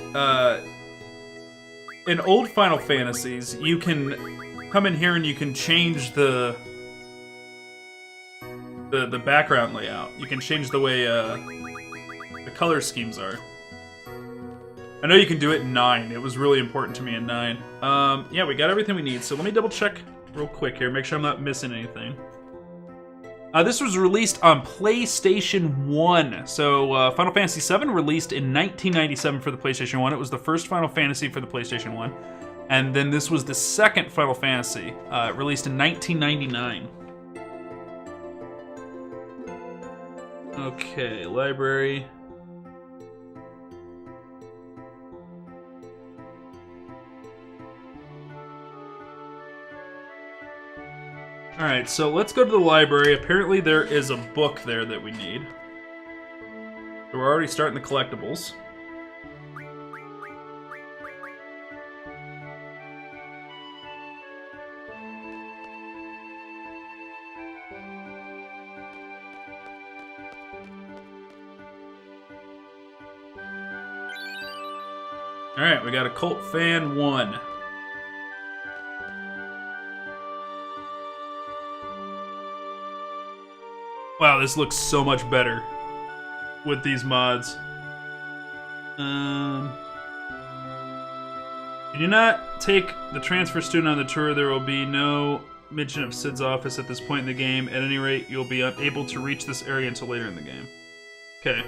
in old Final Fantasies, you can come in here and you can change the background layout. You can change the way the color schemes are. I know you can do it in 9. It was really important to me in 9. Yeah, we got everything we need. So let me double check real quick here, make sure I'm not missing anything. This was released on PlayStation 1. So Final Fantasy VII released in 1997 for the PlayStation 1. It was the first Final Fantasy for the PlayStation 1. And then this was the second Final Fantasy, released in 1999. Okay, library. Alright, so let's go to the library. Apparently there is a book there that we need. So we're already starting the collectibles. Alright, we got a Cult Fan 1. Wow, this looks so much better with these mods. If you do not take the transfer student on the tour, there will be no mention of Sid's office at this point in the game. At any rate, you'll be unable to reach this area until later in the game. Okay.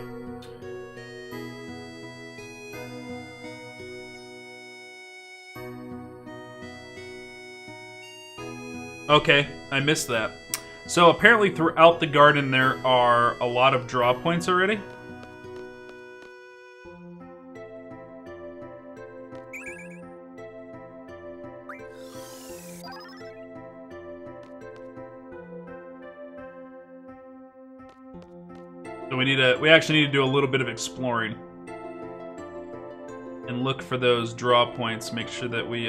Okay, I missed that. So apparently throughout the garden there are a lot of draw points already. So we actually need to do a little bit of exploring. And look for those draw points, make sure that we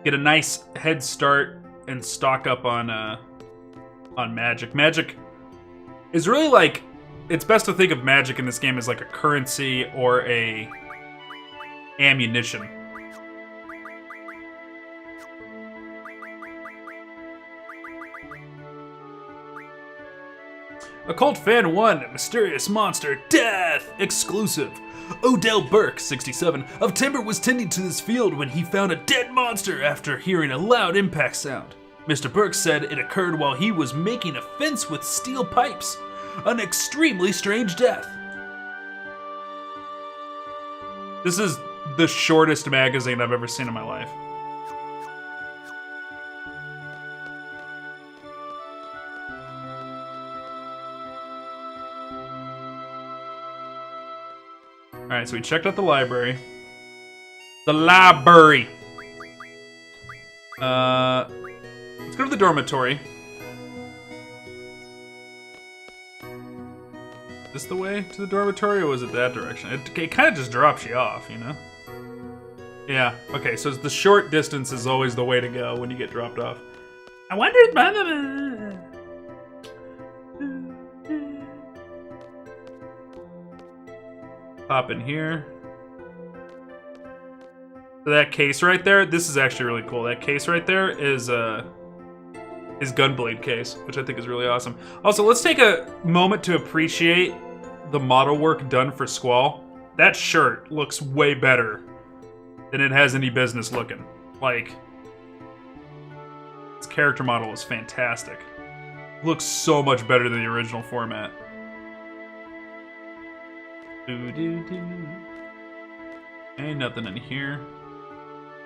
get a nice head start and stock up on magic. Magic is really like, it's best to think of magic in this game as like a currency or a ammunition. Occult Fan 1, Mysterious Monster, Death! Exclusive. Odell Burke, 67, of Timber was tending to this field when he found a dead monster after hearing a loud impact sound. Mr. Burke said it occurred while he was making a fence with steel pipes. An extremely strange death. This is the shortest magazine I've ever seen in my life. Alright, so we checked out the library. The library! Let's go to the dormitory. Is this the way to the dormitory, or was it that direction? It kind of just drops you off, you know? Yeah, okay, so the short distance is always the way to go when you get dropped off. I wonder if pop in here. So that case right there, this is actually really cool. That case right there is Gunblade case, which I think is really awesome. Also, let's take a moment to appreciate the model work done for Squall. That shirt looks way better than it has any business looking. Like, its character model is fantastic. Looks so much better than the original format. Ain't nothing in here.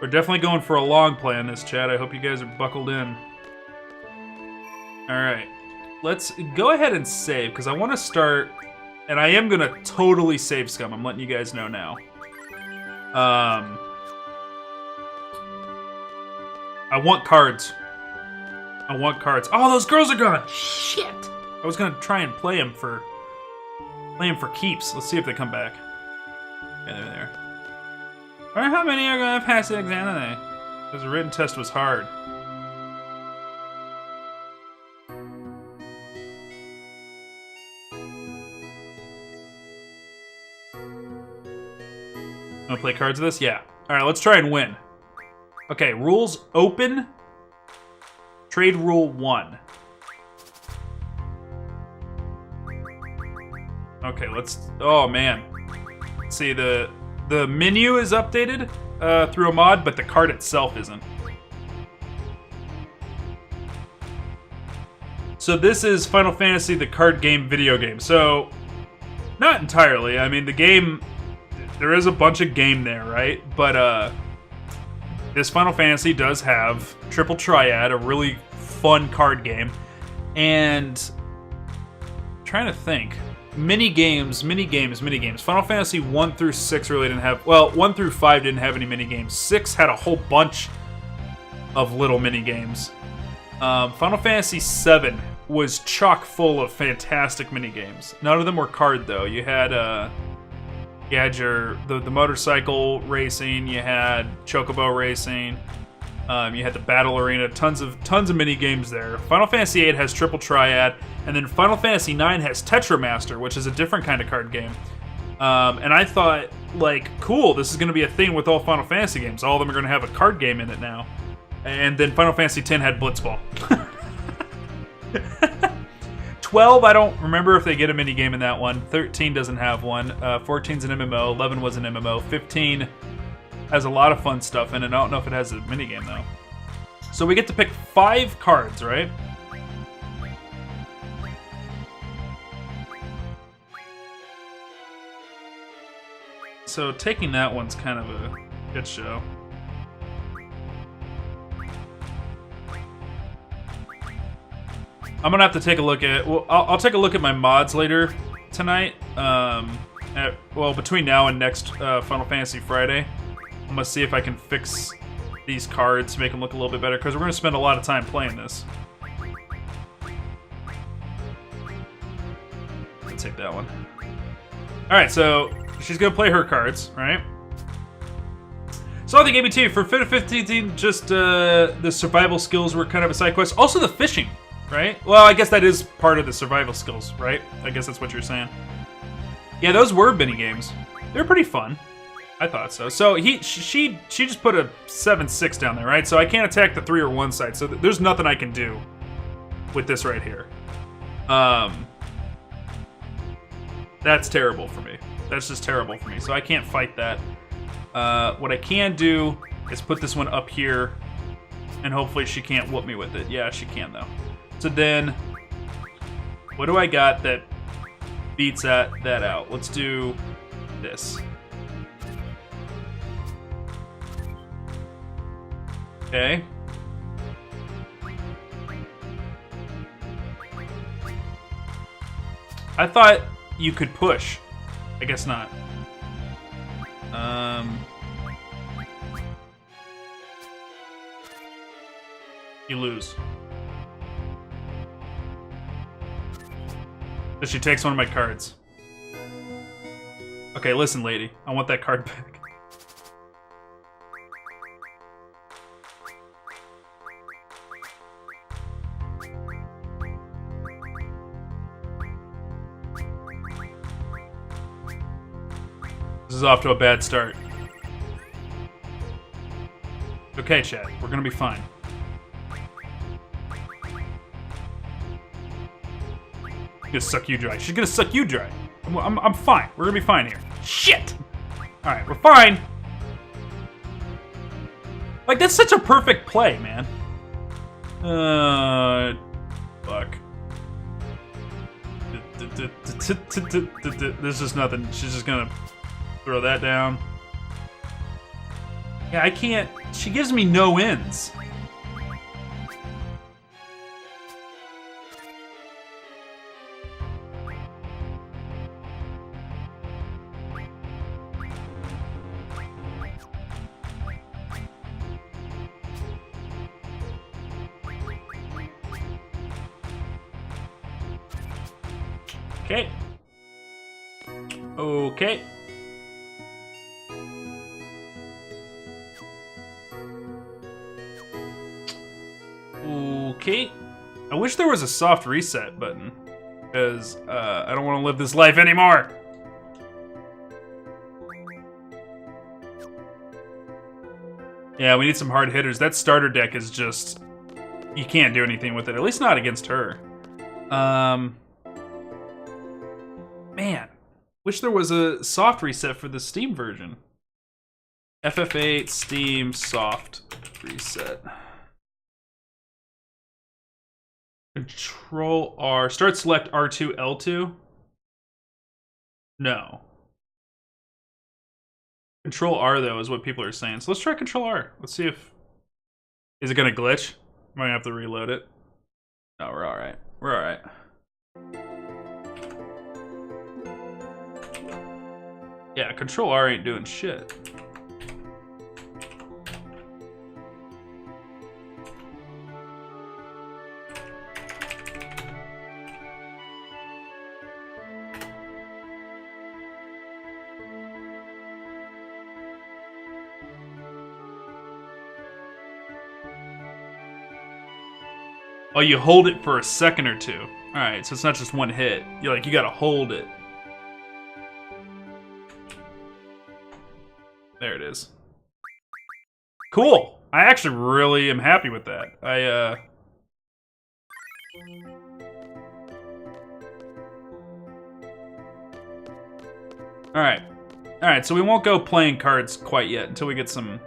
We're definitely going for a long play in this, chat. I hope you guys are buckled in. Alright. Let's go ahead and save, because I want to start... And I am going to totally save scum. I'm letting you guys know now. I want cards. I want cards. Oh, those girls are gone! Shit! I was going to try and play them for keeps. Let's see if they come back. Yeah, they're there. Or how many are going to pass the exam today? Because the written test was hard. Want to play cards with this? Yeah. Alright, let's try and win. Okay, rules open. Trade rule 1. Okay, let's... Oh, man. See, the menu is updated through a mod, but the card itself isn't. So this is Final Fantasy, the card game, video game. So, not entirely. I mean, the game... There is a bunch of game there, right? But, this Final Fantasy does have Triple Triad, a really fun card game. And... I'm trying to think... Mini games. Final Fantasy 1 through 6 really didn't have... Well, 1 through 5 didn't have any mini games. 6 had a whole bunch of little mini games. Final Fantasy 7 was chock full of fantastic mini games. None of them were card, though. You had the motorcycle racing. You had Chocobo racing. You had the battle arena. Tons of mini games there. Final Fantasy 8 has Triple Triad. And then Final Fantasy 9 has Tetramaster, which is a different kind of card game. And I thought, like, cool, this is going to be a thing with all Final Fantasy games. All of them are going to have a card game in it now. And then Final Fantasy X had Blitzball. 12, I don't remember if they get a mini game in that one. 13 doesn't have one. 14's an MMO. 11 was an MMO. 15 has a lot of fun stuff in it. I don't know if it has a mini game, though. So we get to pick 5 cards, right? So taking that one's kind of a shit show. I'm gonna have to take a look at. Well, I'll take a look at my mods later tonight. Between now and next Final Fantasy Friday, I'm gonna see if I can fix these cards, make them look a little bit better, because we're gonna spend a lot of time playing this. I'll take that one. All right, so she's gonna play her cards, right? So I think ABT for Fit 15, just the survival skills were kind of a side quest. Also the fishing, right? Well, I guess that is part of the survival skills, right? I guess that's what you're saying. Yeah, those were mini games. They're pretty fun. I thought so. So she just put a 7-6 down there, right? So I can't attack the 3 or 1 side. So there's nothing I can do with this right here. That's terrible for me. That's just terrible for me. So I can't fight that. What I can do is put this one up here, and hopefully she can't whoop me with it. Yeah, she can though. So then, what do I got that beats that out? Let's do this. Okay. I thought you could push. I guess not. You lose. So she takes one of my cards. Okay, listen, lady. I want that card back. This is off to a bad start. Okay, chat. We're gonna be fine. She's gonna suck you dry. She's gonna suck you dry. I'm fine. We're gonna be fine here. Shit! Alright, we're fine. Like, that's such a perfect play, man. Fuck. There's just nothing. She's just gonna throw that down. Yeah, I can't. She gives me no ends. Okay. Okay. Okay. I wish there was a soft reset button, because I don't want to live this life anymore. Yeah, we need some hard hitters. That starter deck is just... You can't do anything with it, at least not against her. Man, wish there was a soft reset for the Steam version. FF8 Steam soft reset. Control R. Start select R2, L2? No. Control R, though, is what people are saying. So let's try Control R. Let's see if... Is it going to glitch? Am I going to have to reload it? No, we're alright. We're alright. Yeah, Control R ain't doing shit. Oh, you hold it for a second or two. Alright, so it's not just one hit. You gotta hold it. There it is. Cool! I actually really am happy with that. Alright. Alright, so we won't go playing cards quite yet until we get some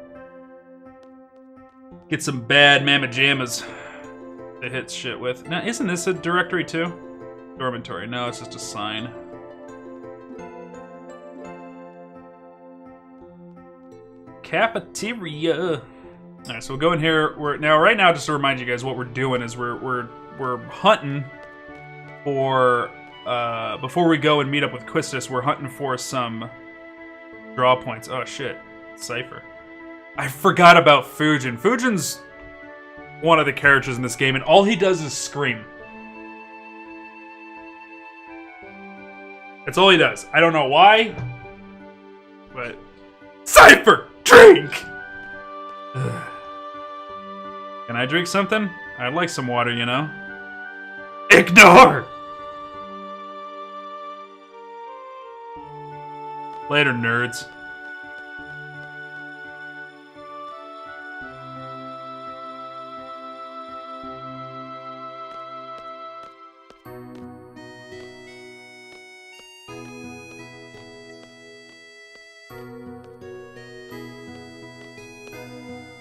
bad mamma jammas to hit shit with. Now, isn't this a directory too? Dormitory. No, it's just a sign. Cafeteria. Alright, so we'll go in here. Right now, just to remind you guys, what we're doing is we're hunting for before we go and meet up with Quistis, we're hunting for some draw points. Oh shit, Cypher. I forgot about Fujin. Fujin's one of the characters in this game, and all he does is scream. That's all he does. I don't know why, but Cypher, drink! Can I drink something? I'd like some water, you know. Ignore! Later, nerds.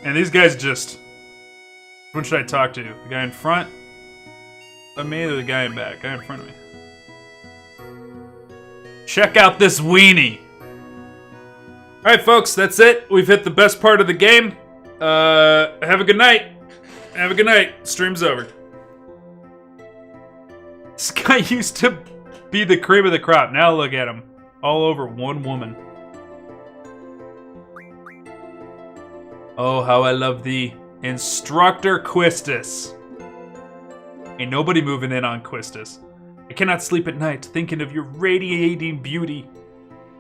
And these guys just... Which should I talk to? The guy in front of me or the guy in back? Guy in front of me. Check out this weenie! Alright folks, that's it. We've hit the best part of the game. Have a good night. Have a good night. Stream's over. This guy used to be the cream of the crop. Now look at him. All over one woman. Oh, how I love thee. Instructor Quistis. Ain't nobody moving in on Quistis. I cannot sleep at night thinking of your radiating beauty.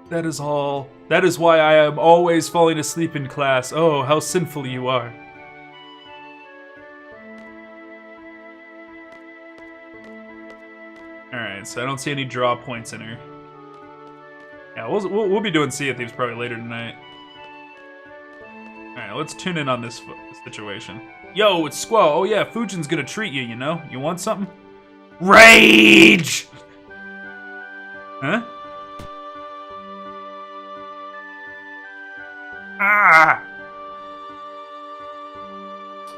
That is all. That is why I am always falling asleep in class. Oh, how sinful you are. Alright, so I don't see any draw points in her. Yeah, we'll be doing Sea of Thieves probably later tonight. Alright, let's tune in on this situation. Yo, it's Squall. Oh yeah, Fujin's gonna treat you, you know? You want something? Rage! Huh? Ah!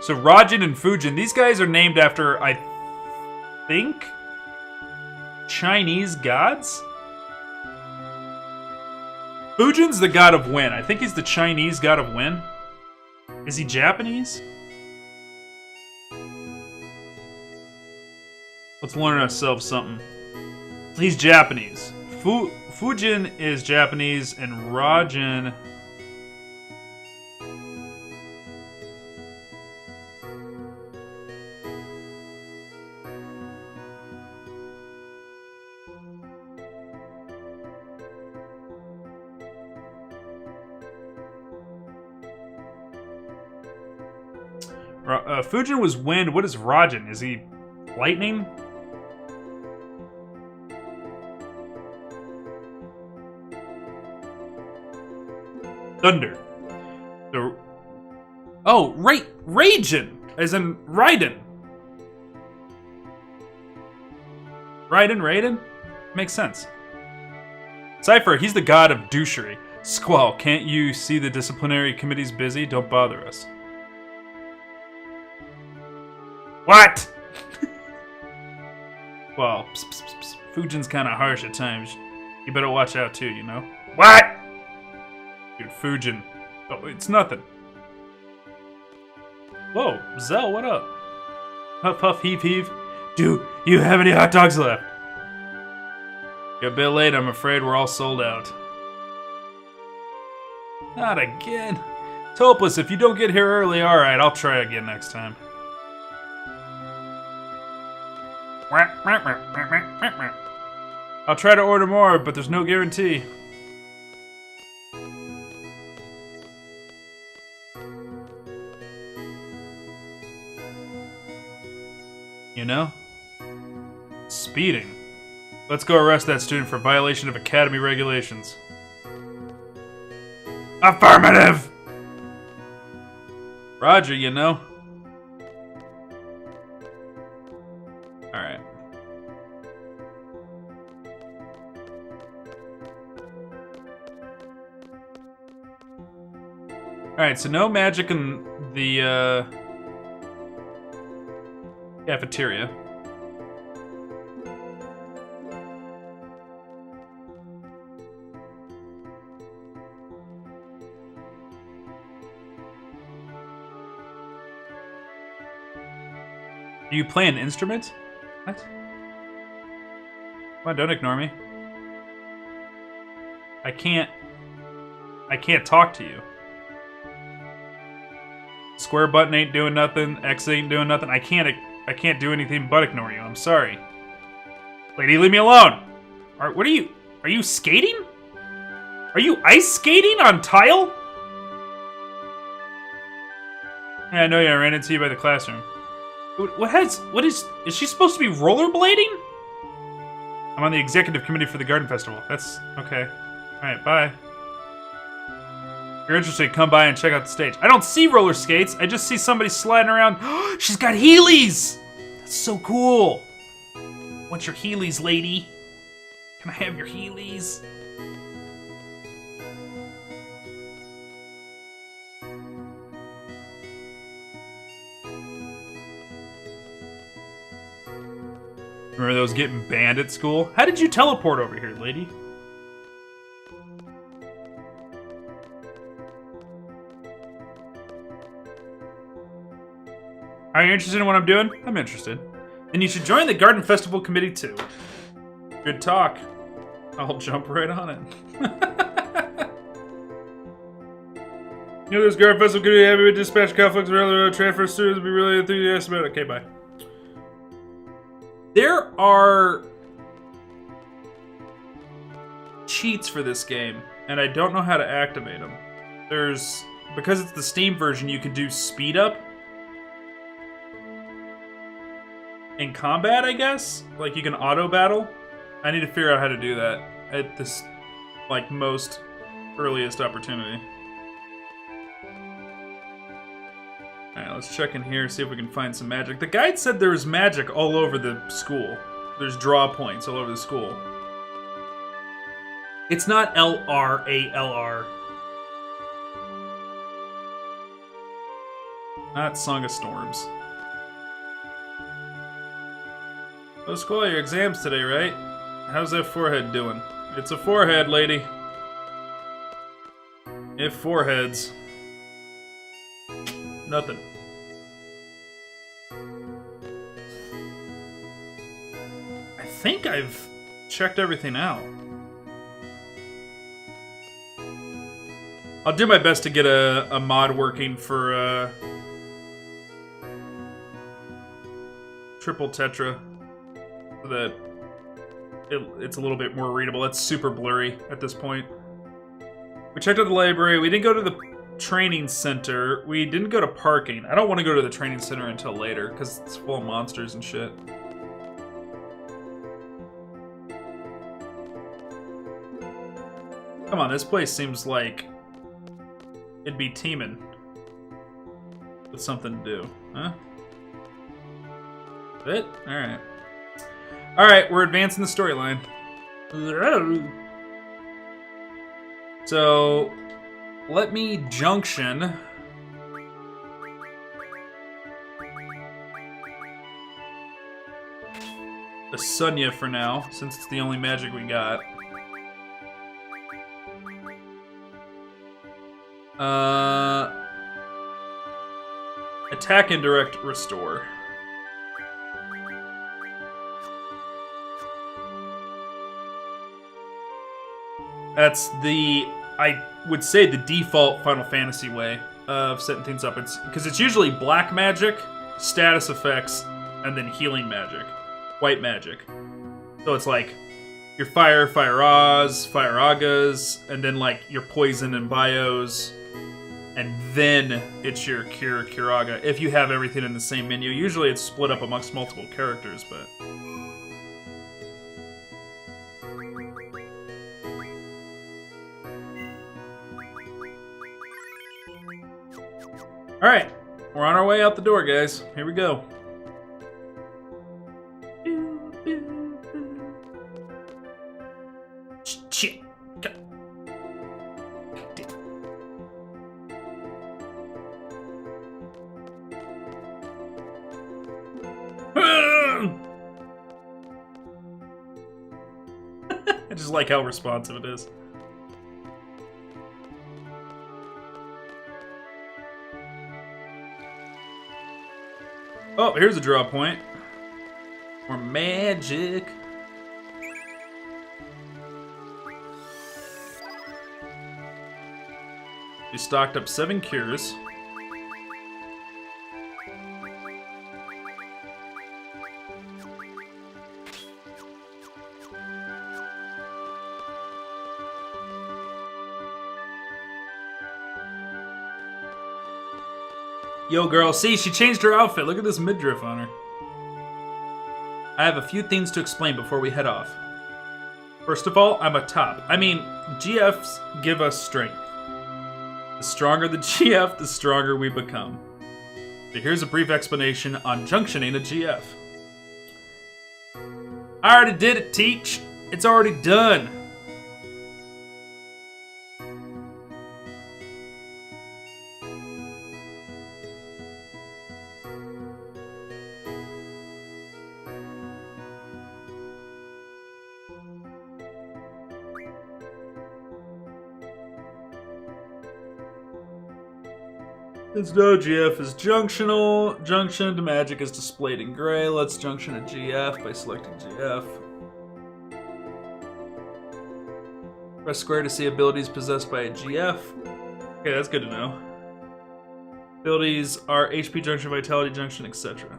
So Rajin and Fujin, these guys are named after, I think, Chinese gods? Fujin's the god of wind. I think he's the Chinese god of wind. Is he Japanese? Let's learn ourselves something. He's Japanese. Fujin is Japanese, and Rajin... Fujin was wind. What is Rajin? Is he lightning? Thunder. Oh, Raijin, as in Raiden. Raiden? Makes sense. Cypher, he's the god of douchery. Squall, can't you see the disciplinary committee's busy? Don't bother us. What? Well, Fujin's kind of harsh at times. You better watch out too, you know? What? Dude, Fujin. Oh, it's nothing. Whoa, Zell, what up? Huff, huff, heave, heave. Do you have any hot dogs left? You're a bit late, I'm afraid we're all sold out. Not again. It's hopeless. If you don't get here early, alright, I'll try again next time. I'll try to order more, but there's no guarantee. You know? Speeding. Let's go arrest that student for violation of academy regulations. Affirmative! Roger, you know. Alright. Alright, so no magic in the, cafeteria. Do you play an instrument? What? Come on, don't ignore me. I can't talk to you. Square button ain't doing nothing. X ain't doing nothing. I can't do anything but ignore you. I'm sorry. Lady, leave me alone. What are you? Are you skating? Are you ice skating on tile? Yeah, I know you. I ran into you by the classroom. Is she supposed to be rollerblading? I'm on the executive committee for the garden festival. That's okay. Alright, bye. If you're interested, come by and check out the stage. I don't see roller skates. I just see somebody sliding around. She's got Heelys! That's so cool. Want your Heelys, lady? Can I have your Heelys? Remember those getting banned at school? How did you teleport over here, lady? Are you interested in what I'm doing? I'm interested. Then you should join the Garden Festival Committee too. Good talk. I'll jump right on it. You know, this Garden Festival Committee happy with dispatch conflicts with railroad transfer students will be really enthusiastic about it. Okay, bye. There are cheats for this game, and I don't know how to activate them. Because it's the Steam version, you can do speed up in combat, I guess? Like, you can auto battle? I need to figure out how to do that at this, like, most earliest opportunity. Alright, let's check in here, see if we can find some magic. The guide said there was magic all over the school. There's draw points all over the school. It's not LRALR. Not Song of Storms. Oh, school, your exams today, right? How's that forehead doing? It's a forehead, lady. If foreheads. Nothing. I think I've checked everything out. I'll do my best to get a mod working for Triple Tetra so that it's a little bit more readable. It's super blurry at this point. We checked out the library. We didn't go to the training center. We didn't go to parking. I don't want to go to the training center until later because it's full of monsters and shit. Come on, this place seems like it'd be teeming with something to do, huh? It? Alright. Alright, we're advancing the storyline. So, let me junction the Sunya for now, since it's the only magic we got. Attack and direct restore. That's I would say the default Final Fantasy way of setting things up. It's because it's usually black magic, status effects, and then healing magic, white magic. So it's like your fire, Fire-Ahs, Fire-Agas, and then like your poison and bios, and then it's your Cure, Curaga. If you have everything in the same menu, usually it's split up amongst multiple characters, but. Alright, we're on our way out the door, guys. Here we go. Shit. I just like how responsive it is. Oh, here's a draw point. More magic. We stocked up 7 cures. Yo, girl, see, she changed her outfit. Look at this midriff on her. I have a few things to explain before we head off. First of all, I'm a top. I mean, GFs give us strength. The stronger the GF, the stronger we become. So here's a brief explanation on junctioning a GF. I already did it, Teach. It's already done. Since no GF is junctional, junction to magic is displayed in gray. Let's junction a GF by selecting GF. Press square to see abilities possessed by a GF. Okay, that's good to know. Abilities are HP junction, vitality junction, etc.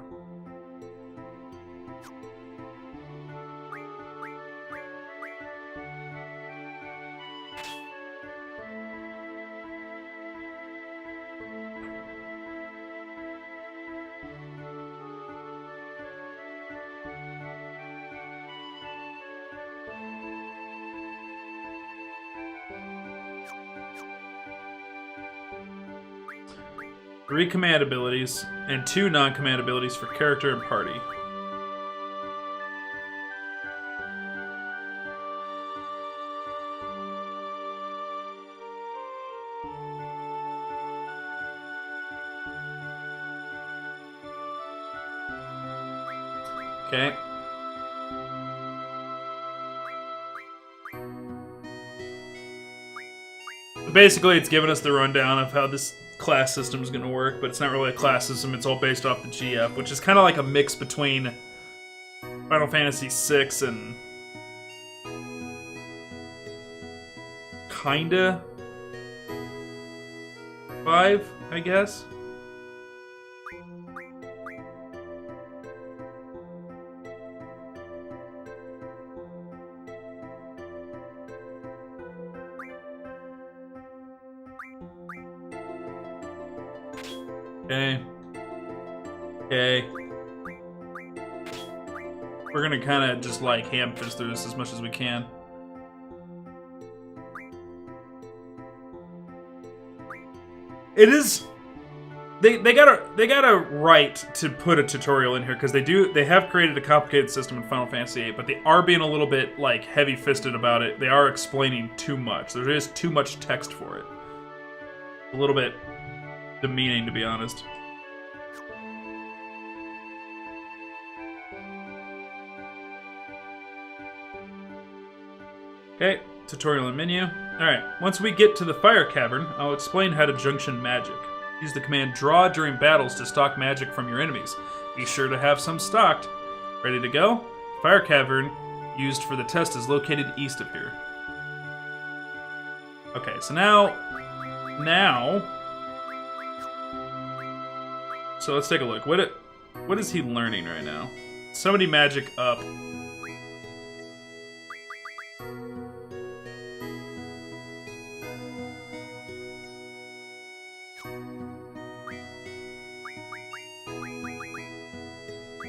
Three command abilities, and 2 non-command abilities for character and party. Okay. Basically, it's giving us the rundown of how this class system is going to work, but it's not really a class system. It's all based off the GF, which is kind of like a mix between Final Fantasy VI and kinda V, I guess. Okay. Okay. We're gonna kind of just like ham fist through this as much as we can. It is. They got a right to put a tutorial in here because they have created a complicated system in Final Fantasy VIII, but they are being a little bit like heavy-fisted about it. They are explaining too much. There is too much text for it. A little bit demeaning, to be honest. Okay, tutorial and menu. Alright, once we get to the fire cavern, I'll explain how to junction magic. Use the command draw during battles to stock magic from your enemies. Be sure to have some stocked. Ready to go? Fire cavern used for the test is located east of here. Okay, so now... So let's take a look. What is he learning right now? Somebody magic up.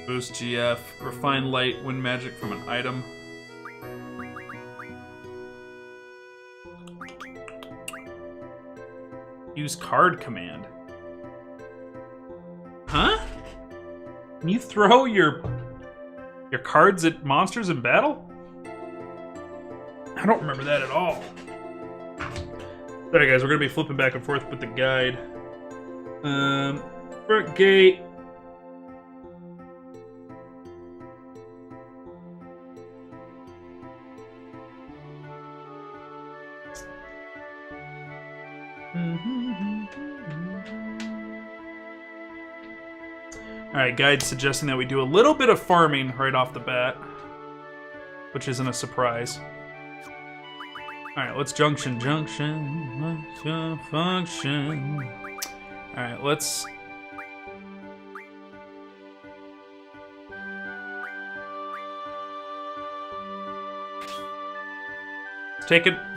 Boost GF. Refine light when magic from an item. Use card command. Huh? Can you throw your cards at monsters in battle? I don't remember that at all. Alright guys, we're gonna be flipping back and forth with the guide. Front gate. Alright, guide suggesting that we do a little bit of farming right off the bat, which isn't a surprise. Alright, let's junction. Function. Alright, let's...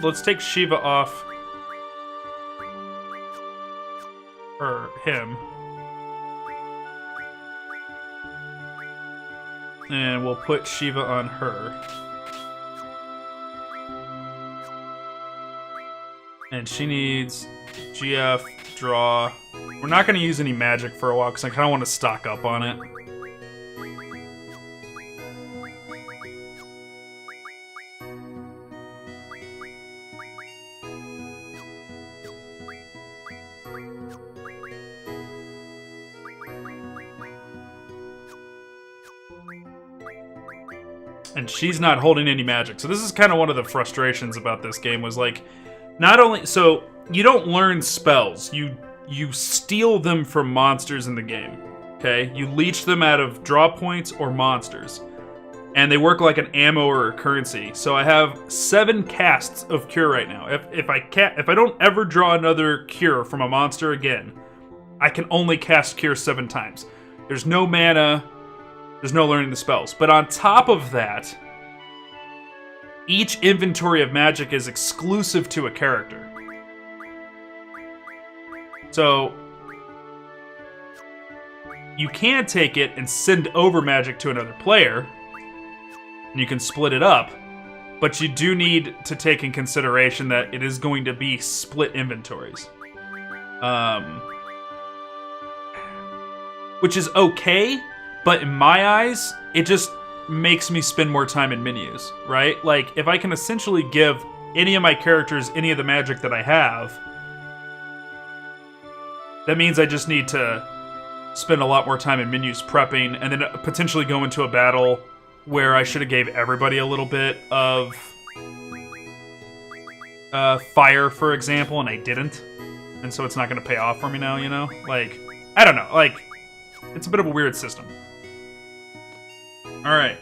Let's take Shiva off. Or him. And we'll put Shiva on her. And she needs GF, draw. We're not going to use any magic for a while because I kind of want to stock up on it. And she's not holding any magic. So this is kind of one of the frustrations about this game was like, not only, so you don't learn spells, you steal them from monsters in the game, okay? You leech them out of draw points or monsters. And they work like an ammo or a currency. So I have 7 casts of cure right now. If I don't ever draw another cure from a monster again, I can only cast cure 7 times. There's no mana, there's no learning the spells. But on top of that, each inventory of magic is exclusive to a character. So you can take it and send over magic to another player, and you can split it up, but you do need to take in consideration that it is going to be split inventories. Which is okay, but in my eyes, it just makes me spend more time in menus, right? Like, if I can essentially give any of my characters any of the magic that I have, that means I just need to spend a lot more time in menus prepping, and then potentially go into a battle where I should have gave everybody a little bit of fire, for example, and I didn't. And so it's not going to pay off for me now, you know? Like, I don't know. Like, it's a bit of a weird system. Alright.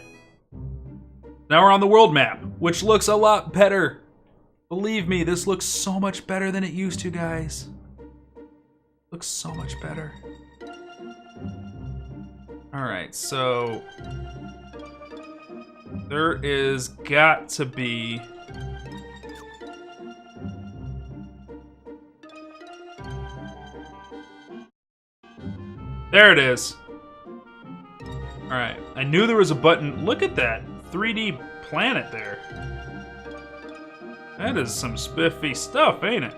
Now we're on the world map, which looks a lot better. Believe me, this looks so much better than it used to, guys. Looks so much better. Alright, so there is got to be there it is. Alright, I knew there was a button. Look at that 3D planet there. That is some spiffy stuff, ain't it?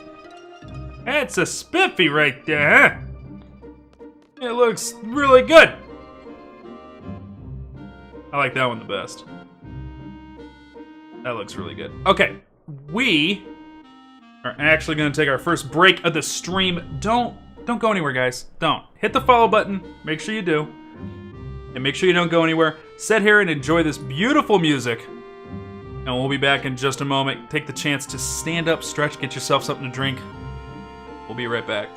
That's a spiffy right there, huh? It looks really good. I like that one the best. That looks really good. Okay, we are actually going to take our first break of the stream. Don't go anywhere, guys. Don't. Hit the follow button. Make sure you do. And make sure you don't go anywhere. Sit here and enjoy this beautiful music. And we'll be back in just a moment. Take the chance to stand up, stretch, get yourself something to drink. We'll be right back.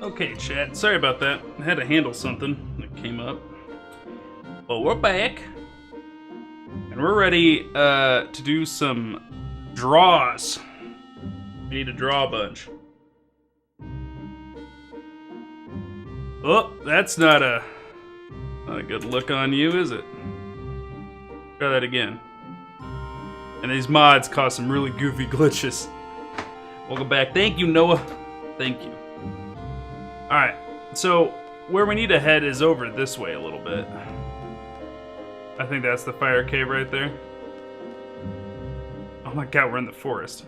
Okay, chat. Sorry about that. I had to handle something that came up. But we're back. And we're ready to do some draws. We need to draw a bunch. Oh, that's not a good look on you, is it? Try that again. And these mods cause some really goofy glitches. Welcome back. Thank you, Noah. Thank you. Alright, so where we need to head is over this way a little bit. I think that's the fire cave right there. Oh my god, we're in the forest.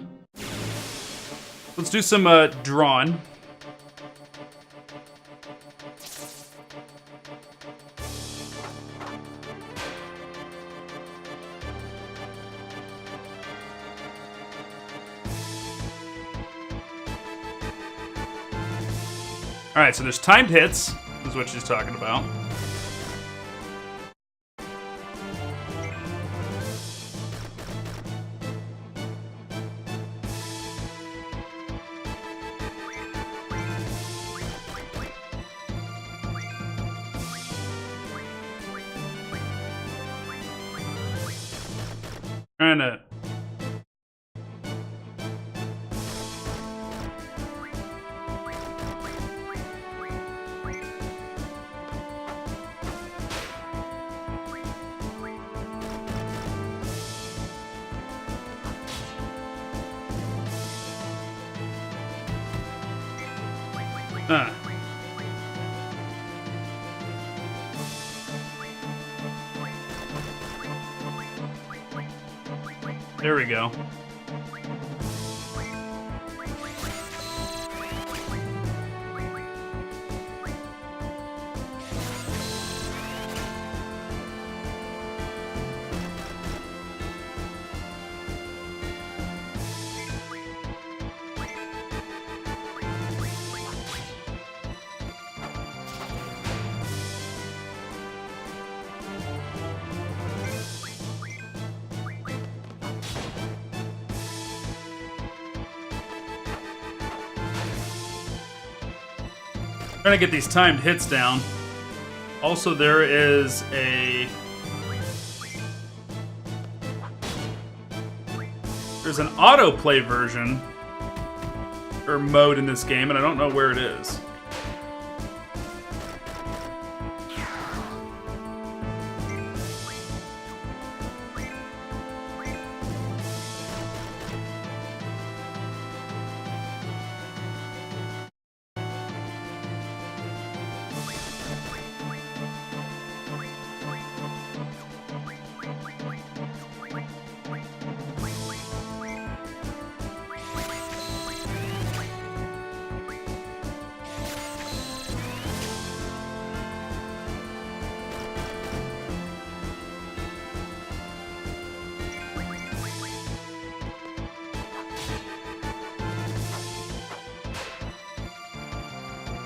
Let's do some drawing. Alright, so there's timed hits, is what she's talking about. Trying to... There we go. Trying to get these timed hits down. Also, there is there's an autoplay version or mode in this game, and I don't know where it is.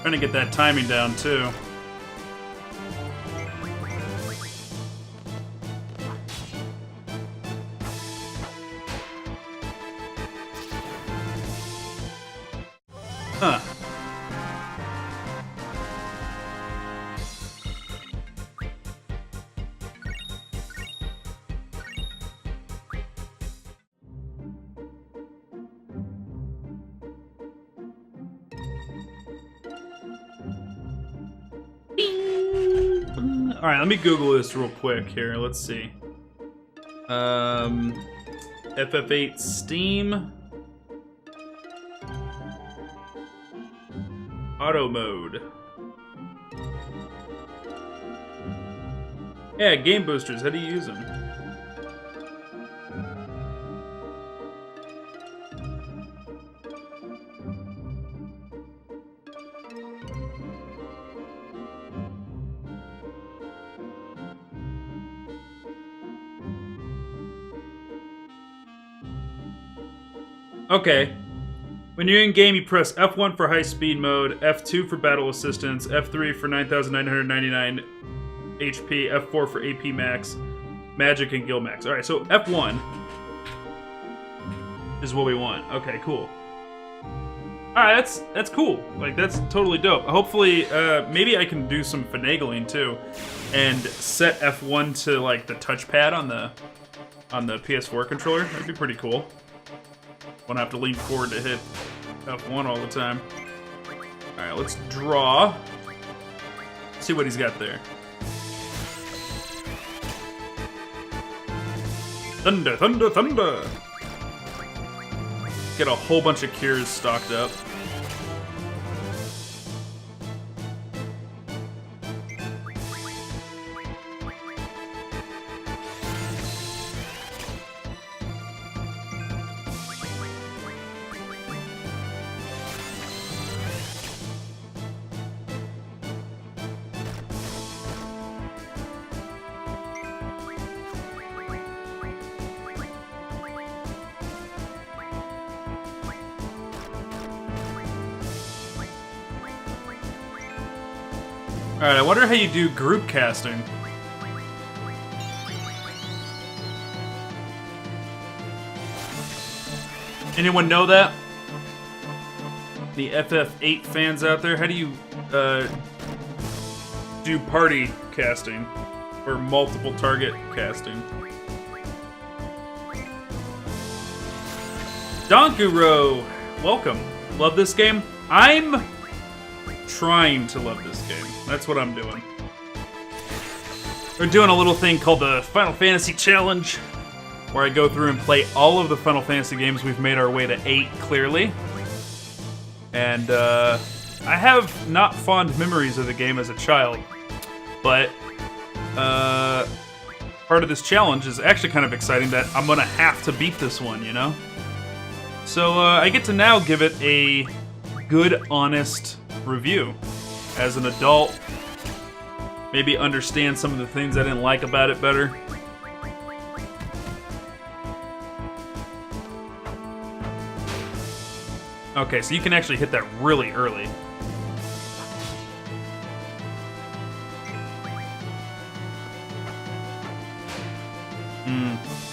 Trying to get that timing down too. Huh. Alright, let me Google this real quick here. Let's see. FF8 Steam. Auto mode. Yeah, game boosters. How do you use them? Okay. When you're in game, you press F1 for high speed mode, F2 for battle assistance, F3 for 9,999 HP, F4 for AP max, magic, and guild max. Alright, so F1 is what we want. Okay, cool. Alright, that's cool. Like, that's totally dope. Hopefully, maybe I can do some finagling, too. And set F1 to, like, the touchpad on the PS4 controller. That'd be pretty cool. Won't have to lean forward to hit F1 all the time. Alright, let's draw. See what he's got there. Thunder, thunder, thunder! Get a whole bunch of cures stocked up. Alright, I wonder how you do group casting. Anyone know that? The FF8 fans out there, how do you do party casting? Or multiple target casting? Donkuro, welcome. Love this game? I'm trying to love this game. That's what I'm doing. We're doing a little thing called the Final Fantasy Challenge, where I go through and play all of the Final Fantasy games. We've made our way to 8, clearly. And, I have not fond memories of the game as a child, but, part of this challenge is actually kind of exciting that I'm gonna have to beat this one, you know? So, I get to now give it a good, honest review. As an adult, maybe understand some of the things I didn't like about it better. Okay, so you can actually hit that really early.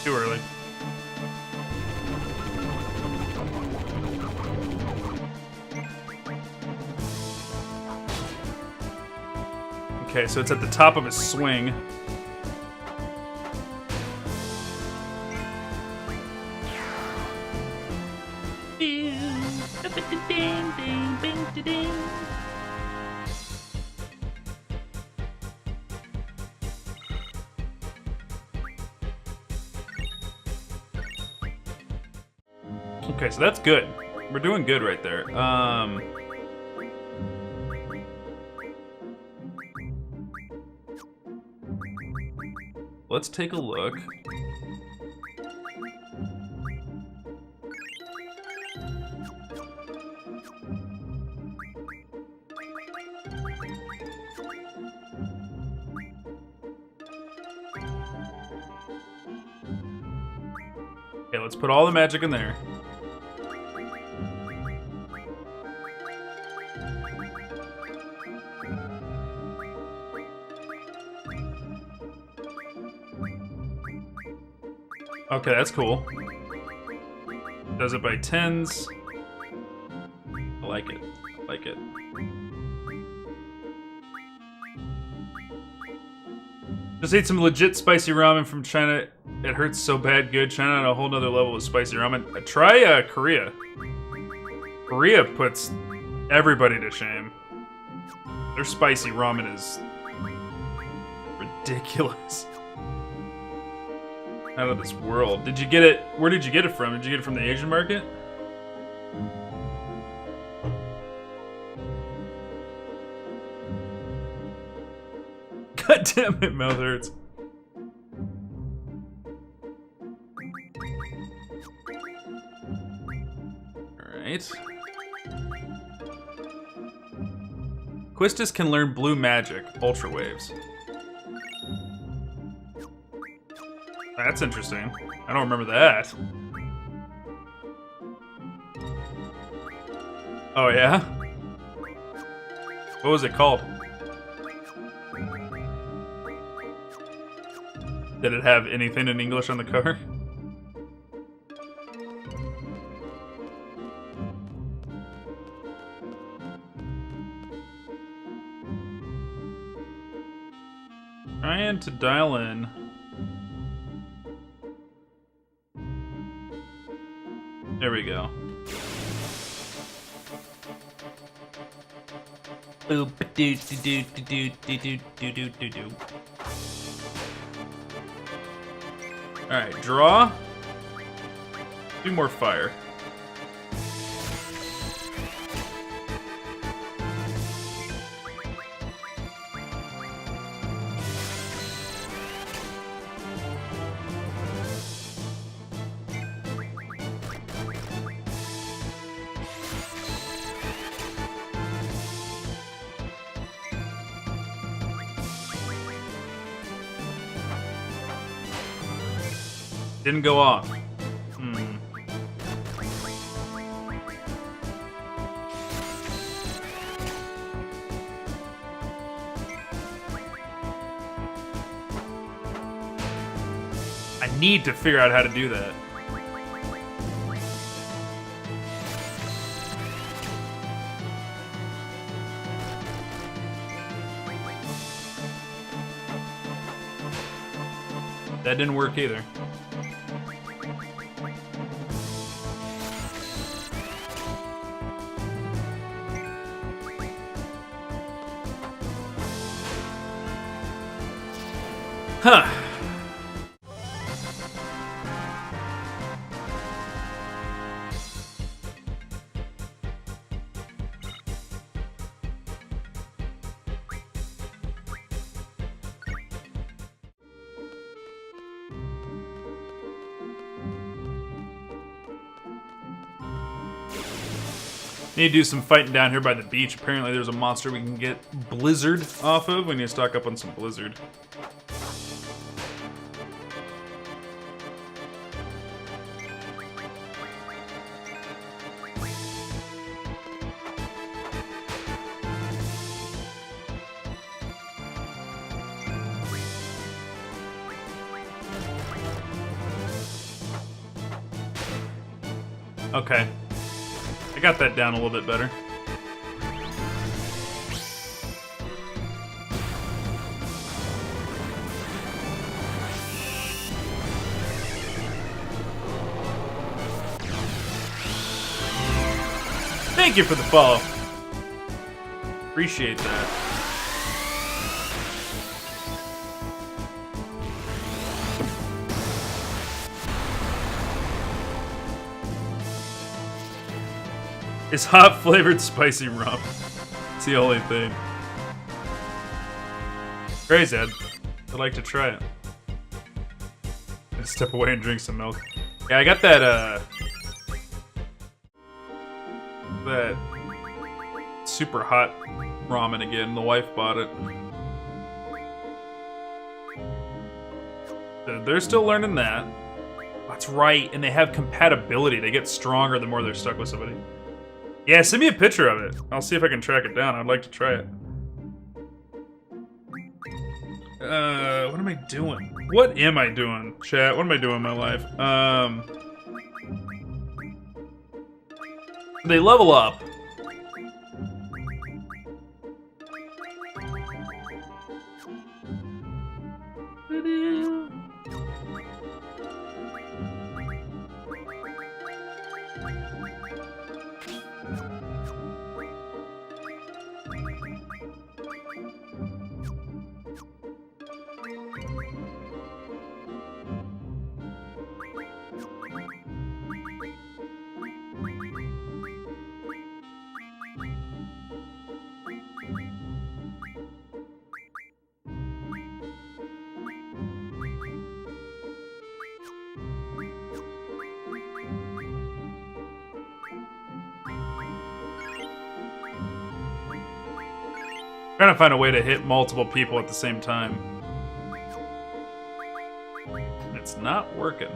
Too early. Okay, so it's at the top of his swing. Okay, so that's good. We're doing good right there. Let's take a look. Okay, let's put all the magic in there. Okay, that's cool. Does it by tens. I like it. I like it. Just ate some legit spicy ramen from China. It hurts so bad good. China on a whole nother level with spicy ramen. Try Korea. Korea puts everybody to shame. Their spicy ramen is ridiculous. Out of this world. Did you get it? Where did you get it from? Did you get it from the Asian market? God damn it, mouth hurts. Alright. Quistis can learn blue magic, ultra waves. That's interesting. I don't remember that. Oh, yeah? What was it called? Did it have anything in English on the cover? Trying to dial in. There we go. Boop doo doo doo doo doo doo doo doo doo doo. Alright, draw. Do more fire. Didn't go off. I need to figure out how to do that. That didn't work either. Huh. Need to do some fighting down here by the beach. Apparently there's a monster we can get Blizzard off of. We need to stock up on some Blizzard. Okay. I got that down a little bit better. Thank you for the follow. Appreciate that. It's hot flavored spicy rum. It's the only thing. Crazy, I'd like to try it. I'd step away and drink some milk. Yeah, I got that that super hot ramen again. The wife bought it. They're still learning that. That's right, and they have compatibility. They get stronger the more they're stuck with somebody. Yeah, send me a picture of it. I'll see if I can track it down. I'd like to try it. What am I doing? What am I doing, chat? What am I doing in my life? They level up. Trying to find a way to hit multiple people at the same time. It's not working.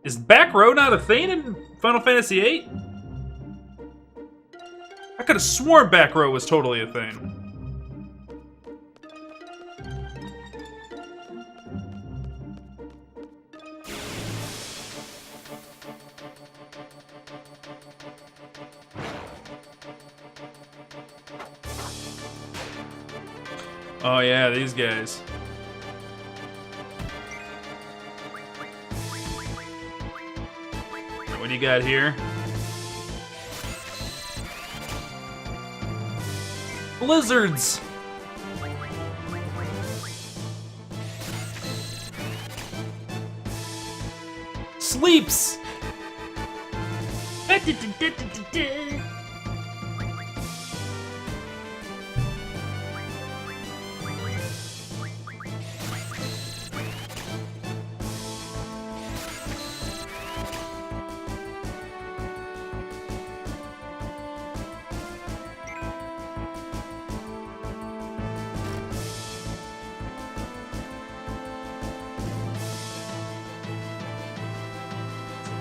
Is back row not a thing in Final Fantasy VIII? I could have sworn back row was totally a thing. Oh yeah, these guys. What do you got here? Blizzards! Sleeps!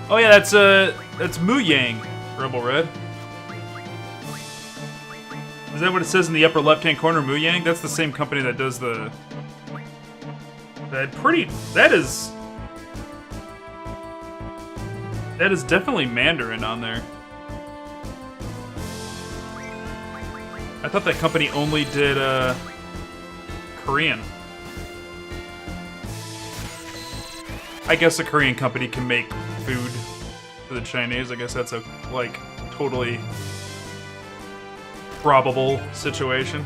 Oh yeah, that's Mu Yang, Rebel Red. Is that what it says in the upper left-hand corner, Mu Yang? That's the same company that does the... That is definitely Mandarin on there. I thought that company only did, Korean. I guess a Korean company can make food for the Chinese. I guess that's a, like, totally probable situation.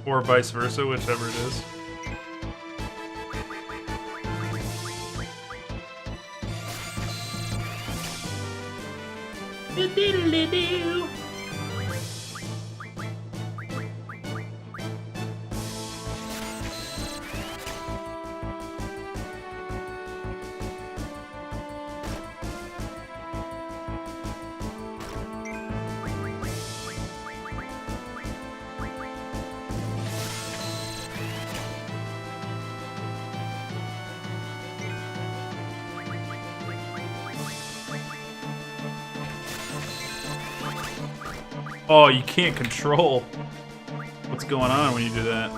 Or vice versa, whichever it is. Oh, you can't control what's going on when you do that.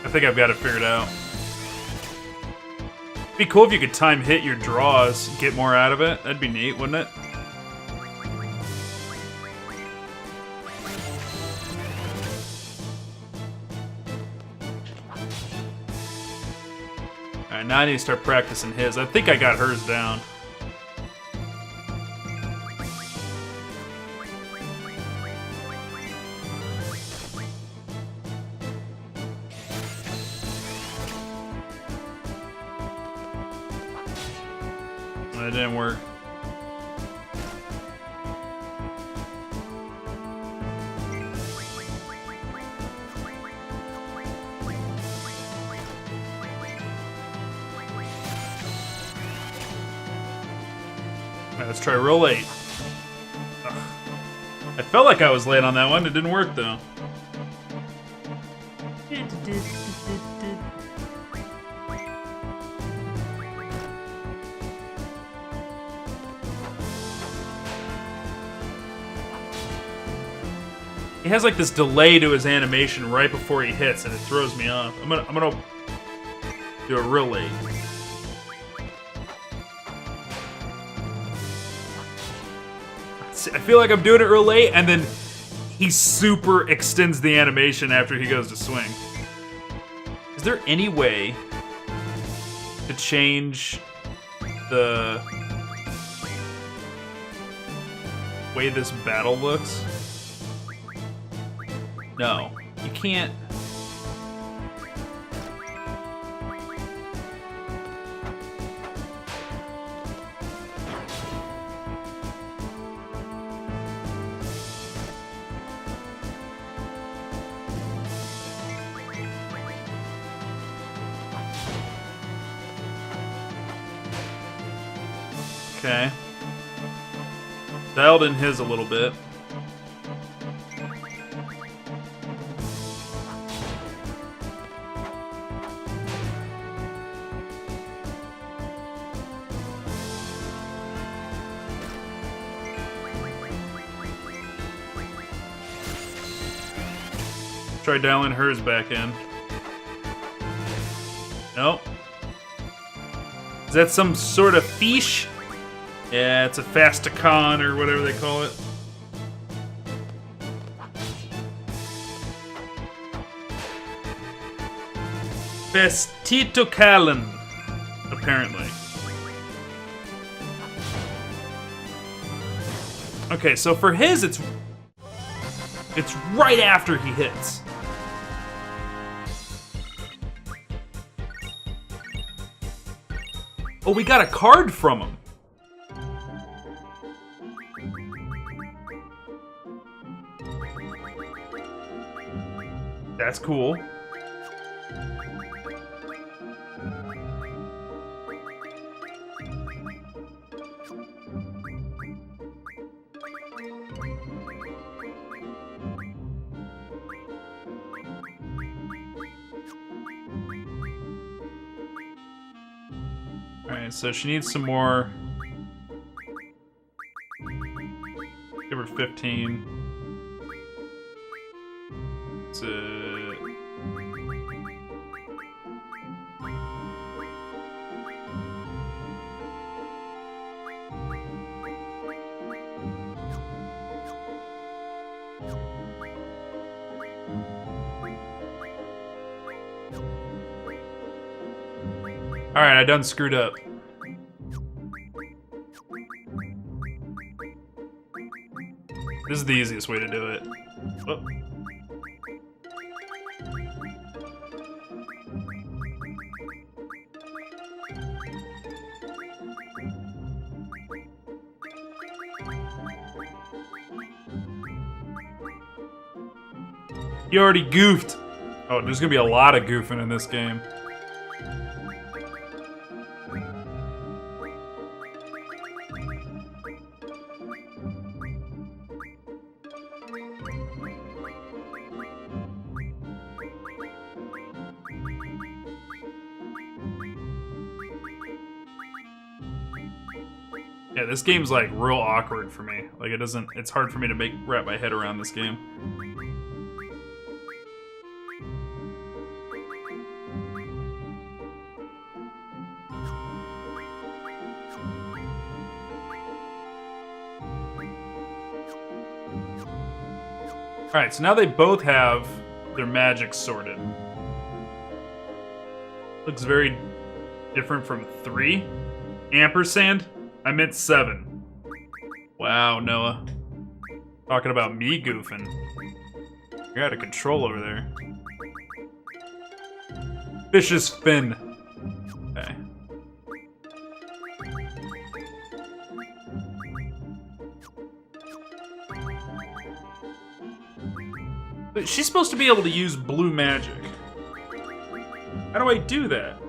I think I've got it figured out. It'd be cool if you could time hit your draws, get more out of it. That'd be neat, wouldn't it? Alright, now I need to start practicing his. I think I got hers down. That didn't work. Alright, let's try roll 8. Ugh. I felt like I was late on that one. It didn't work though. He has like this delay to his animation right before he hits, and it throws me off. I'm gonna do a real late. I feel like I'm doing it real late, and then he super extends the animation after he goes to swing. Is there any way to change the way this battle looks? No, you can't. Okay. Dialed in his a little bit. Try dialing hers back in. Nope. Is that some sort of fish? Yeah, it's a fasticon or whatever they call it. Festitocallan, apparently. Okay, so for his, it's right after he hits. Oh, we got a card from him. That's cool. Alright, so she needs some more. Give her 15. Alright, I done screwed up. This is the easiest way to do it. Oh. You already goofed. Oh, there's gonna be a lot of goofing in this game. Yeah, this game's like real awkward for me. Like it's hard for me to wrap my head around this game. Alright, so now they both have their magic sorted. Looks very different from 3. Ampersand? I meant 7. Wow, Noah. Talking about me goofing. You're out of control over there. Fish's fin. Okay. But she's supposed to be able to use blue magic. How do I do that?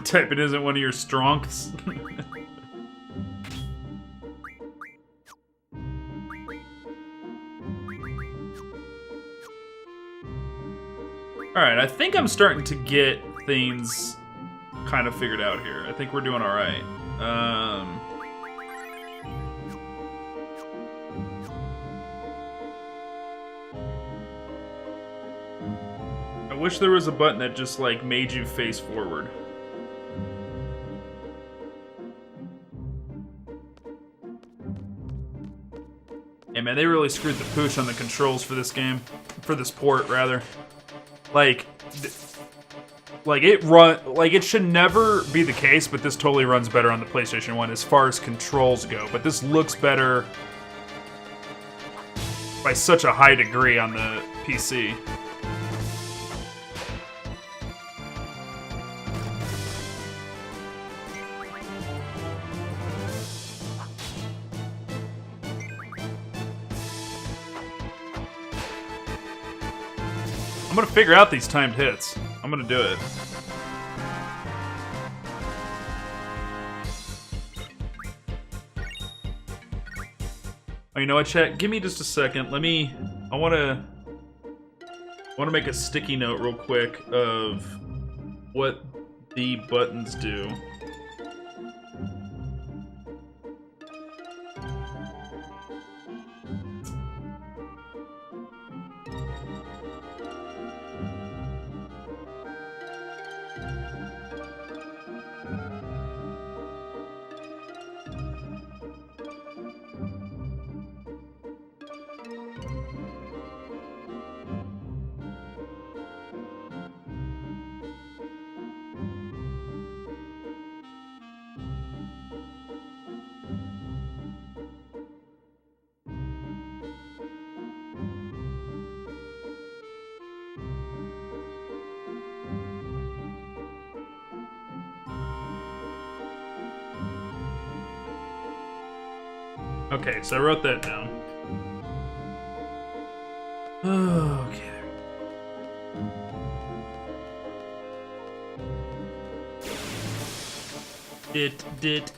Typing isn't one of your strengths. Alright, I think I'm starting to get things kind of figured out here. I think we're doing alright. I wish there was a button that just, like, made you face forward. Yeah, man, they really screwed the pooch on the controls for this game. For this port, rather. Like it should never be the case, but this totally runs better on the PlayStation 1 as far as controls go. But this looks better by such a high degree on the PC. I'm gonna figure out these timed hits. I'm gonna do it. Oh, you know what, chat? Give me just a second. I wanna... want to make a sticky note real quick of what the buttons do. Okay, so I wrote that down. Okay. Dit.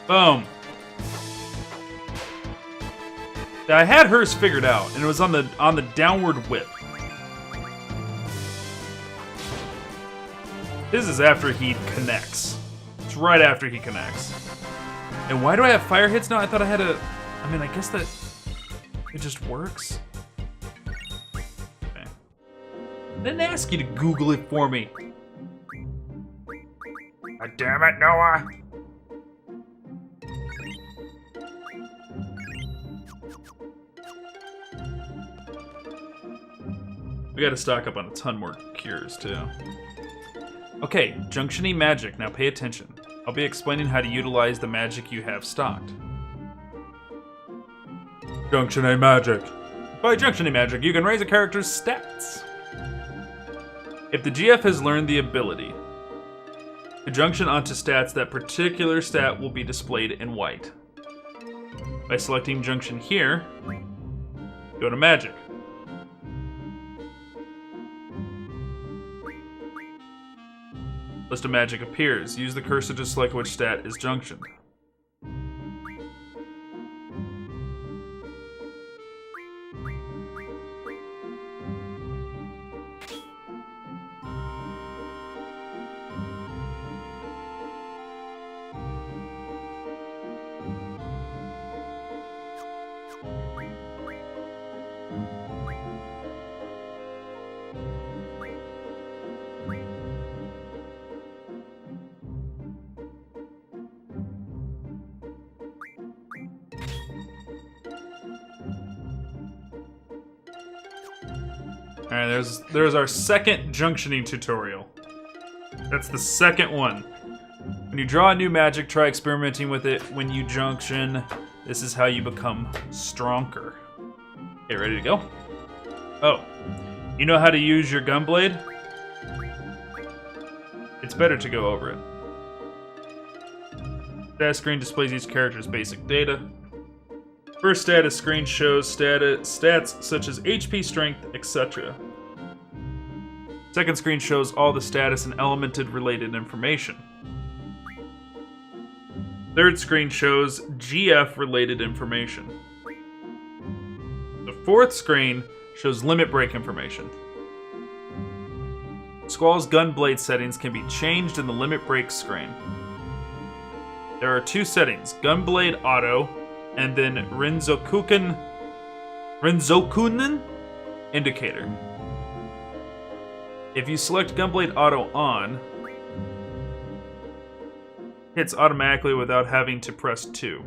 Boom. I had hers figured out, and it was on the downward whip. This is after he connects. It's right after he connects. And why do I have fire hits now? I thought I had a... I mean, I guess that... it just works. Okay. I didn't ask you to Google it for me. God damn it, Noah! We gotta stock up on a ton more cures, too. Okay, Junction-y magic. Now pay attention. I'll be explaining how to utilize the magic you have stocked. Junction-y magic. By Junction-y magic, you can raise a character's stats. If the GF has learned the ability to junction onto stats, that particular stat will be displayed in white. By selecting Junction here, go to Magic. List of magic appears. Use the cursor to select which stat is junctioned. Alright, there's our second junctioning tutorial. That's the second one. When you draw a new magic, try experimenting with it when you junction. This is how you become stronger. Okay, ready to go? Oh, you know how to use your gunblade? It's better to go over it. Status screen displays each character's basic data. First status screen shows stats such as HP, strength, etc. Second screen shows all the status and elemented related information. Third screen shows GF related information. The fourth screen shows limit break information. Squall's gunblade settings can be changed in the limit break screen. There are two settings, Gunblade Auto and then Renzokunen Indicator. If you select Gunblade Auto on, hits automatically without having to press 2.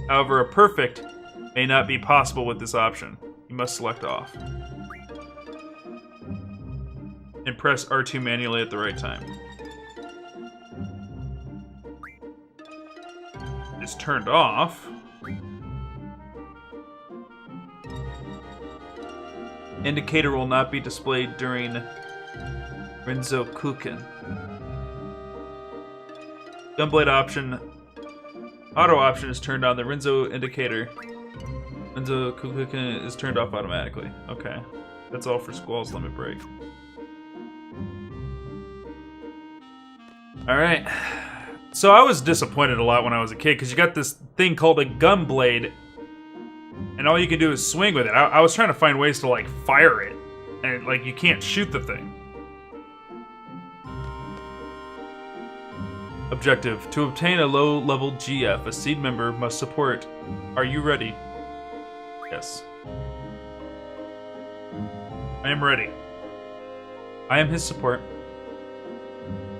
However, a perfect may not be possible with this option. You must select off. And press R2 manually at the right time. It's turned off. Indicator will not be displayed during Renzokunen. Gunblade option, auto option is turned on. The Renzo indicator, Renzokunen is turned off automatically. Okay, that's all for Squall's limit break. Alright. So I was disappointed a lot when I was a kid, because you got this thing called a gun blade, and all you can do is swing with it. I was trying to find ways to, like, fire it, and, like, you can't shoot the thing. Objective. To obtain a low-level GF, a seed member must support. Are you ready? Yes. I am ready. I am his support.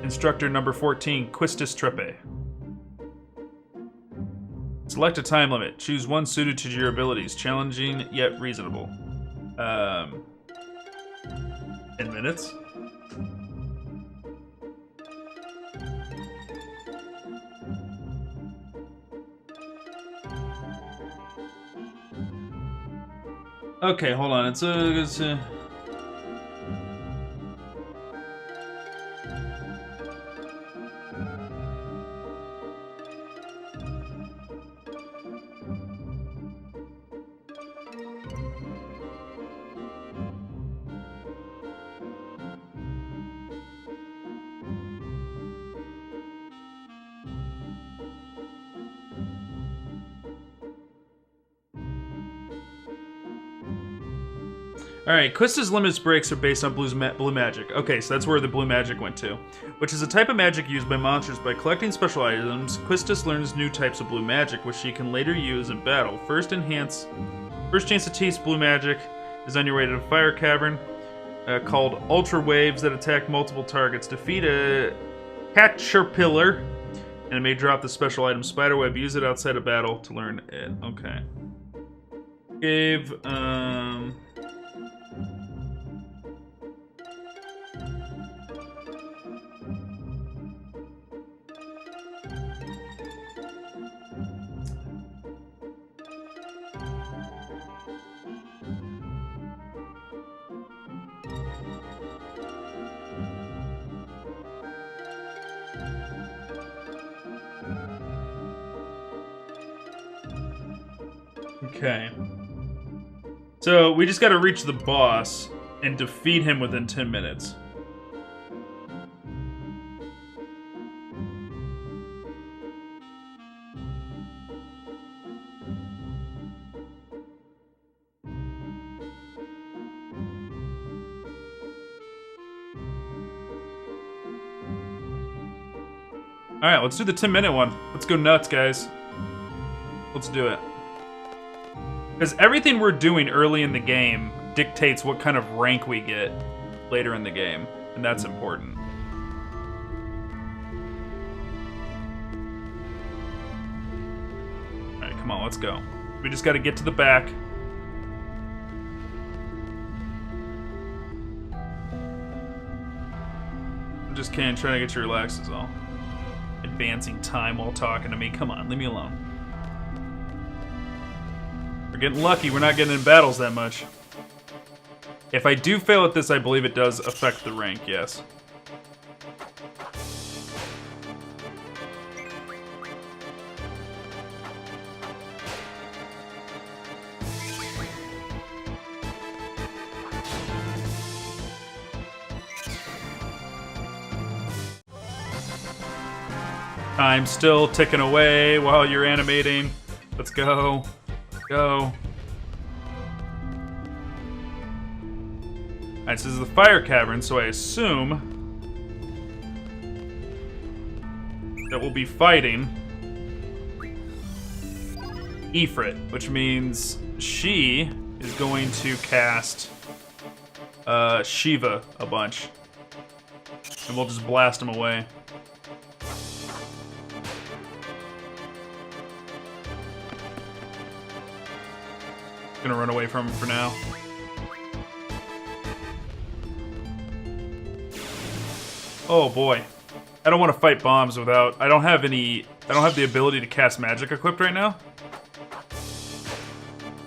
Instructor number 14, Quistis Trepe. Select a time limit. Choose one suited to your abilities. Challenging, yet reasonable. 10 minutes? Okay, hold on. It's Alright, Quistis limits breaks are based on blue magic. Okay, so that's where the blue magic went to. Which is a type of magic used by monsters. By collecting special items, Quistis learns new types of blue magic, which she can later use in battle. First chance to taste blue magic is on your way to the fire cavern, called Ultra Waves, that attack multiple targets. Defeat a Caterpillar, and it may drop the special item Spiderweb. Use it outside of battle to learn it. Okay. Okay. So, we just gotta reach the boss and defeat him within 10 minutes. Alright, let's do the 10-minute one. Let's go nuts, guys. Let's do it. Because everything we're doing early in the game dictates what kind of rank we get later in the game, and that's important. Alright, come on, let's go. We just gotta get to the back. I'm just trying to get you relaxed is all. Advancing time while talking to me. Come on, leave me alone. We're getting lucky. We're not getting in battles that much. If I do fail at this, I believe it does affect the rank, yes. Time still ticking away while you're animating. Let's go. Go. Alright, so this is the fire cavern, so I assume that we'll be fighting Ifrit, which means she is going to cast Shiva a bunch. And we'll just blast him away. Gonna run away from him for now. Oh boy. I don't want to fight bombs without... I don't have the ability to cast magic equipped right now.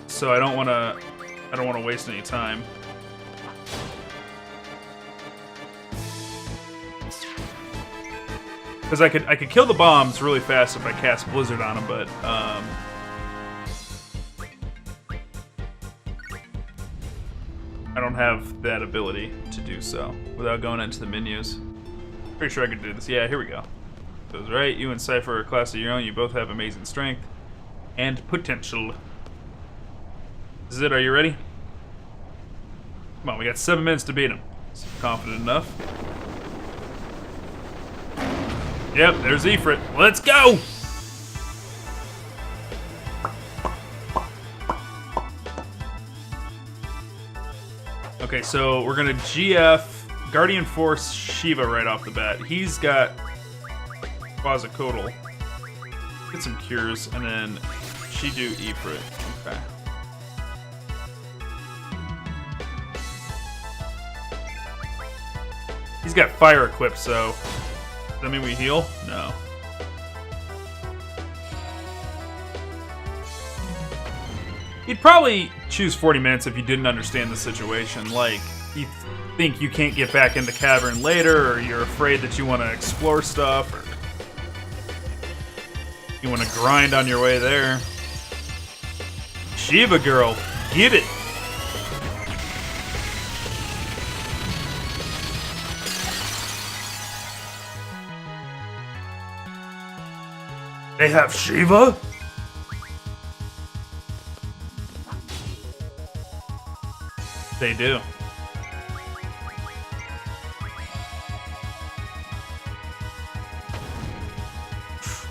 So I don't want to waste any time. Because I could kill the bombs really fast if I cast Blizzard on them, but I don't have that ability to do so without going into the menus. Pretty sure I could do this. Yeah, here we go. That's right. You and Cypher are a class of your own. You both have amazing strength and potential. This is it. Are you ready? Come on, we got 7 minutes to beat him. So confident enough. Yep, there's Ifrit. Let's go! Okay, so we're gonna GF Guardian Force Shiva right off the bat. He's got Quasicodal. Get some cures, and then Shidu Ifrit. Okay. He's got fire equipped, so does that mean we heal? No. You'd probably choose 40 minutes if you didn't understand the situation. Like, you think you can't get back in the cavern later, or you're afraid that you want to explore stuff, or you want to grind on your way there. Shiva girl, get it! They have Shiva? They do.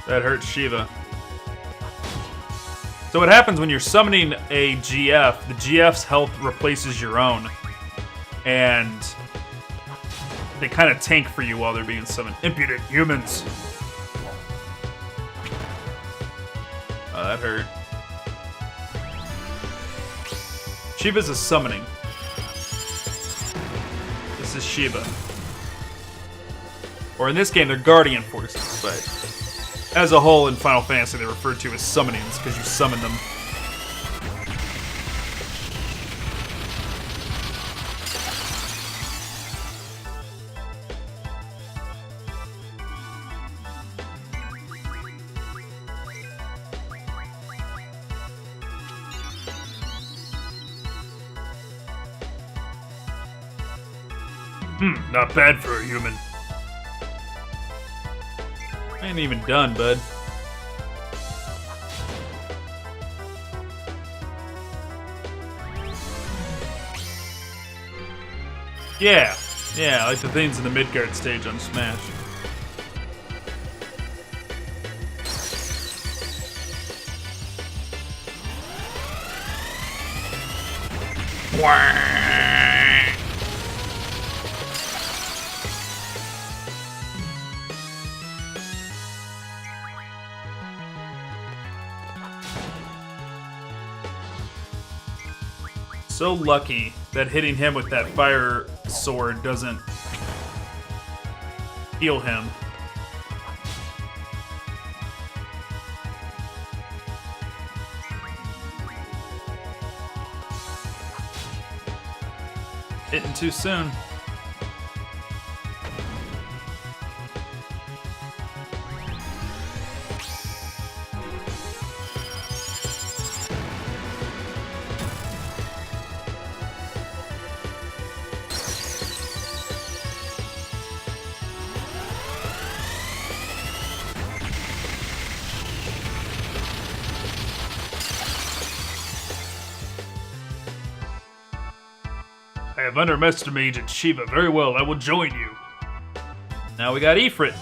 That hurts Shiva. So what happens when you're summoning a GF, the GF's health replaces your own. And they kind of tank for you while they're being summoned. Impudent humans. Oh, that hurt. Shiva's a summoning. This is Shiva. Or in this game, they're Guardian Forces, but as a whole in Final Fantasy, they're referred to as summonings because you summon them. Not bad for a human. I ain't even done, bud. Yeah, like the things in the Midgard stage on Smash. Wah! So lucky that hitting him with that fire sword doesn't heal him. Hitting too soon. I have underestimated Shiva very well. I will join you. Now we got Ifrit.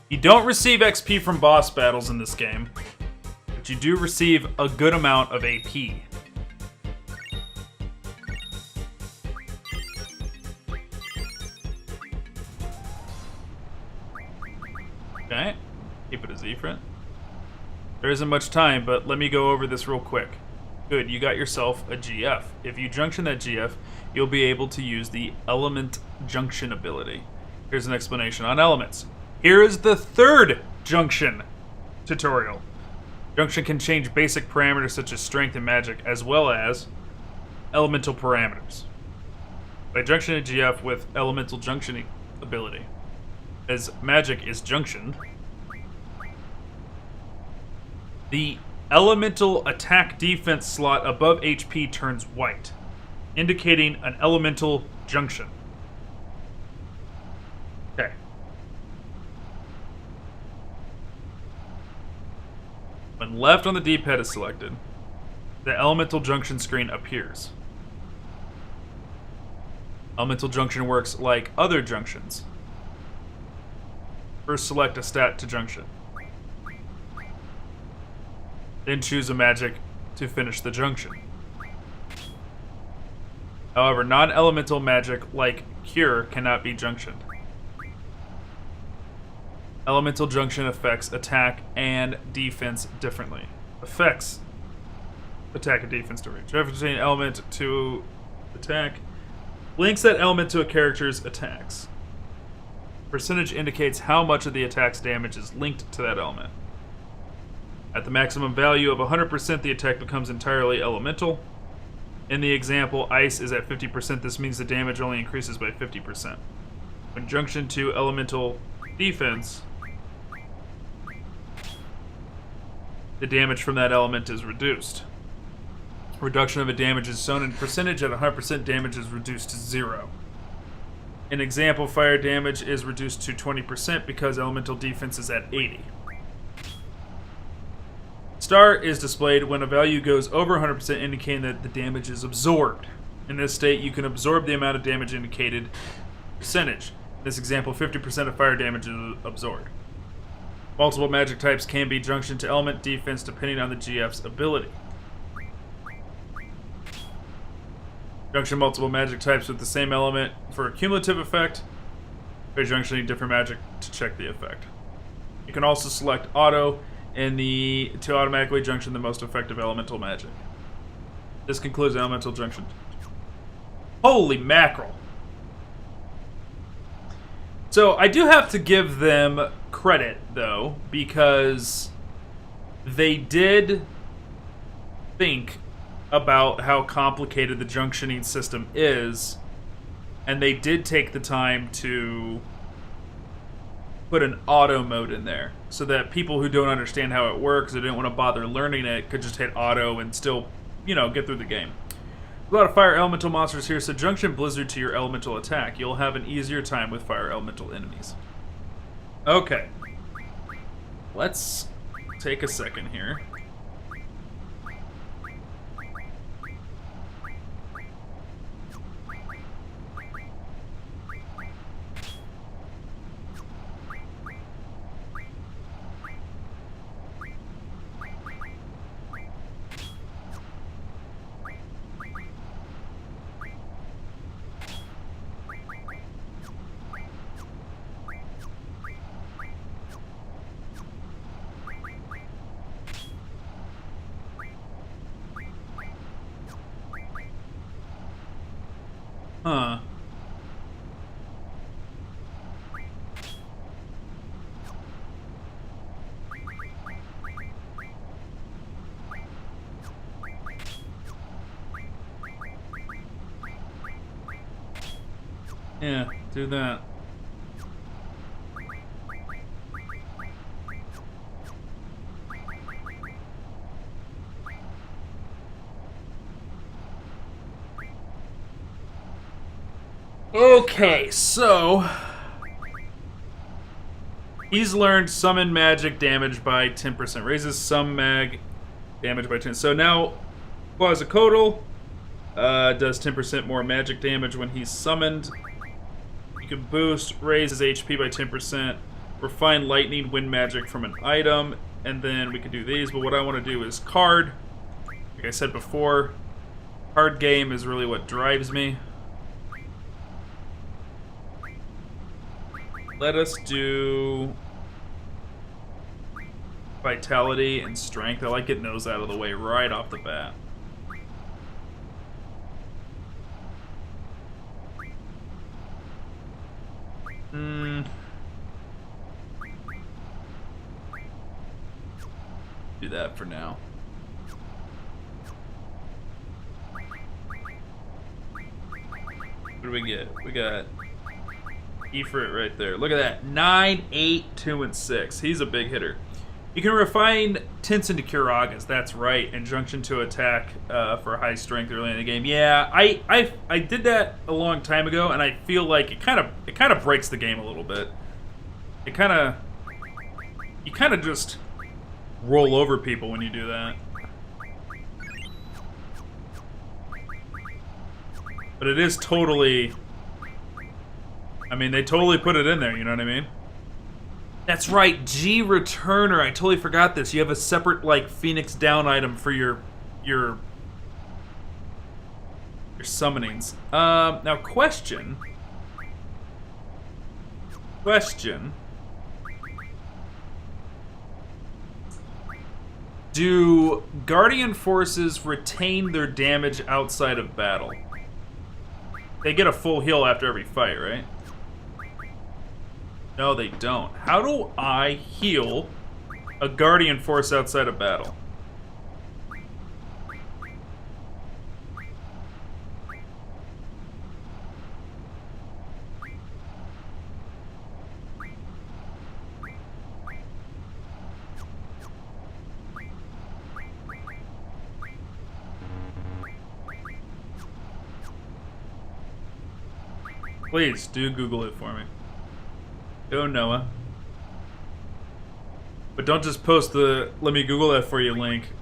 You don't receive XP from boss battles in this game, but you do receive a good amount of AP. Okay, keep it as Ifrit. There isn't much time, but let me go over this real quick. Good, you got yourself a GF. If you junction that GF, you'll be able to use the Element Junction ability. Here's an explanation on elements. Here is the third junction tutorial. Junction can change basic parameters such as strength and magic, as well as elemental parameters. By junctioning a GF with Elemental Junctioning ability, as magic is junctioned, the elemental attack defense slot above HP turns white. indicating an elemental junction. Okay. When left on the D-pad is selected, the elemental junction screen appears. Elemental junction works like other junctions. First select a stat to junction. Then choose a magic to finish the junction. However, non-elemental magic like Cure cannot be junctioned. Elemental junction affects attack and defense differently. Affects attack and defense differently. Referencing an element to attack links that element to a character's attacks. Percentage indicates how much of the attack's damage is linked to that element. At the maximum value of 100%, the attack becomes entirely elemental. In the example, ice is at 50%. This means the damage only increases by 50%. When junction to elemental defense, the damage from that element is reduced. Reduction of a damage is shown in percentage. At 100%, damage is reduced to 0. In example, fire damage is reduced to 20% because elemental defense is at 80. Star is displayed when a value goes over 100%, indicating that the damage is absorbed. In this state, you can absorb the amount of damage indicated percentage. In this example, 50% of fire damage is absorbed. Multiple magic types can be junctioned to element defense depending on the GF's ability. Junction multiple magic types with the same element for a cumulative effect. By junctioning different magic to check the effect. You can also select auto to automatically junction the most effective elemental magic. This concludes elemental junction. Holy mackerel. So I do have to give them credit, though, because they did think about how complicated the junctioning system is, and they did take the time to put an auto mode in there so that people who don't understand how it works or didn't want to bother learning it could just hit auto and still, get through the game. A lot of fire elemental monsters here, so junction blizzard to your elemental attack. You'll have an easier time with fire elemental enemies. Okay. Let's take a second here. Huh. Yeah, do that. Okay, so he's learned summon magic damage by 10%. Raises some mag damage by 10. So now Quetzalcoatl does 10% more magic damage when he's summoned. You can boost, raise his HP by 10%, refine lightning, wind magic from an item, and then we can do these. But what I want to do is card. Like I said before, card game is really what drives me. Let us do vitality and strength. I like getting those out of the way right off the bat. Do that for now. What do we get? We got Ifrit right there. Look at that. 9, 8, 2, and 6. He's a big hitter. You can refine tints into Kiragas. That's right. Injunction to attack for high strength early in the game. Yeah, I did that a long time ago, and I feel like it kind of breaks the game a little bit. You kind of just roll over people when you do that. But it is totally... I mean, they totally put it in there, you know what I mean? That's right, G Returner. I totally forgot this. You have a separate, like, Phoenix Down item for your summonings. Now, question. Do Guardian Forces retain their damage outside of battle? They get a full heal after every fight, right? No, they don't. How do I heal a Guardian Force outside of battle? Please, do Google it for me. Go, Noah. But don't just post the "let me Google that for you" link.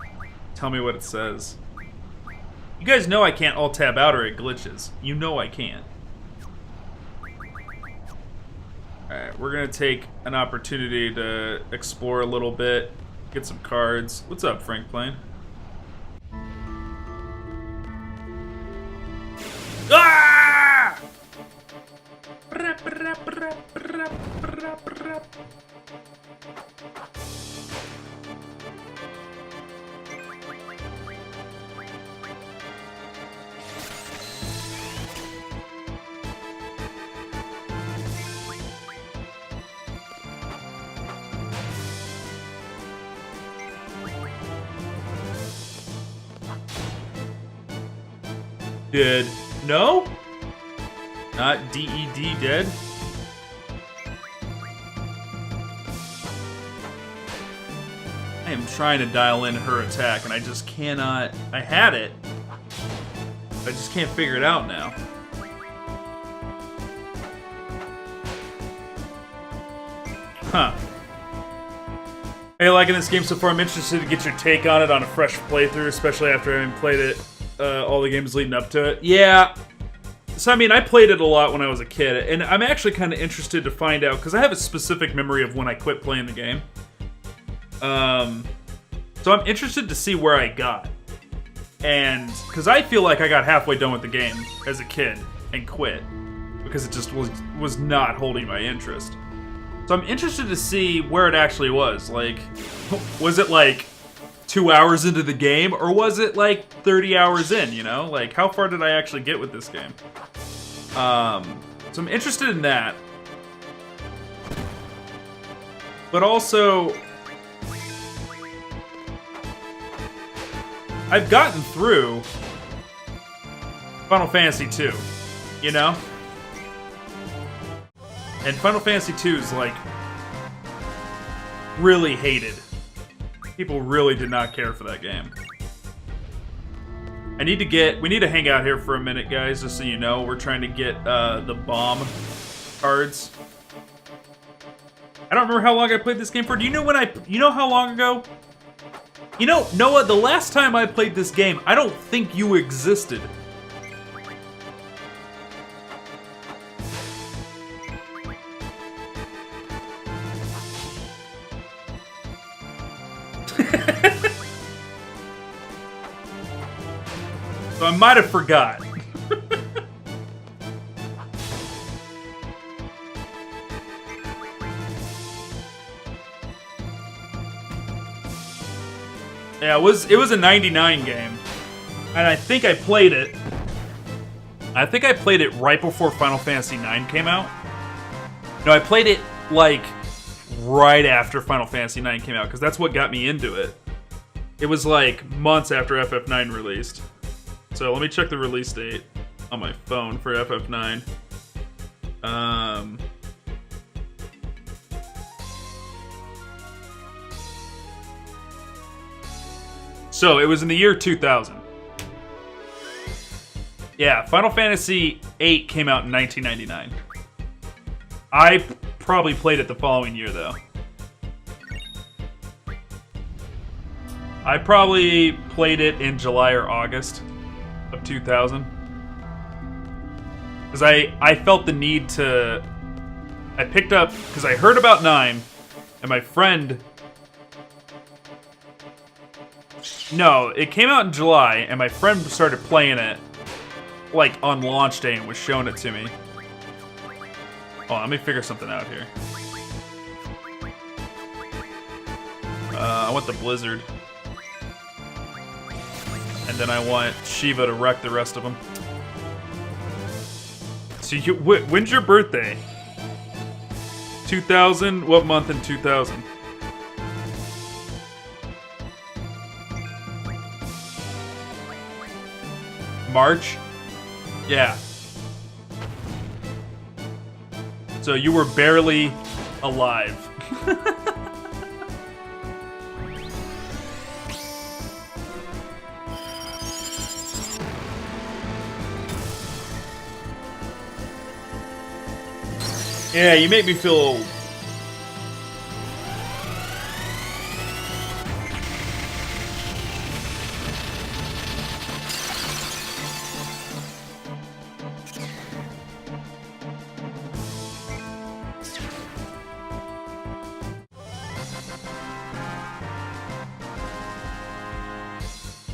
Tell me what it says. You guys know I can't alt-tab out or it glitches. You know I can't. Alright, we're gonna take an opportunity to explore a little bit. Get some cards. What's up, Frank Plane? Ah! Dead. No? Not D-E-D, dead? I am trying to dial in her attack, and I just cannot... I had it. I just can't figure it out now. Huh. Are you liking this game so far? I'm interested to get your take on it on a fresh playthrough, especially after having played it all the games leading up to it. Yeah. So, I mean, I played it a lot when I was a kid, and I'm actually kind of interested to find out, because I have a specific memory of when I quit playing the game. So I'm interested to see where I got. And, because I feel like I got halfway done with the game as a kid and quit, because it just was not holding my interest. So I'm interested to see where it actually was. Like, was it like 2 hours into the game, or was it like 30 hours in, you know? Like, how far did I actually get with this game? So I'm interested in that. But also, I've gotten through Final Fantasy II, you know? And Final Fantasy II is like really hated. People really did not care for that game. We need to hang out here for a minute, guys, just so you know. We're trying to get the bomb cards. I don't remember how long I played this game for. Do you know how long ago? You know, Noah, the last time I played this game, I don't think you existed. So I might have forgot. Yeah, it was a 99 game. And I think I played it. I think I played it right before Final Fantasy IX came out. No, I played it like right after Final Fantasy IX came out, because that's what got me into it. It was like months after FF9 released. So let me check the release date on my phone for FF9. So, it was in the year 2000. Yeah, Final Fantasy VIII came out in 1999. I probably played it the following year, though. I probably played it in July or August of 2000. Because I felt the need to... I picked up... Because I heard about 9, and my friend... No, it came out in July, and my friend started playing it, like, on launch day and was showing it to me. Hold on, let me figure something out here. I want the Blizzard. And then I want Shiva to wreck the rest of them. So when's your birthday? 2000? What month in 2000? March? Yeah. So you were barely alive. Yeah, you make me feel old.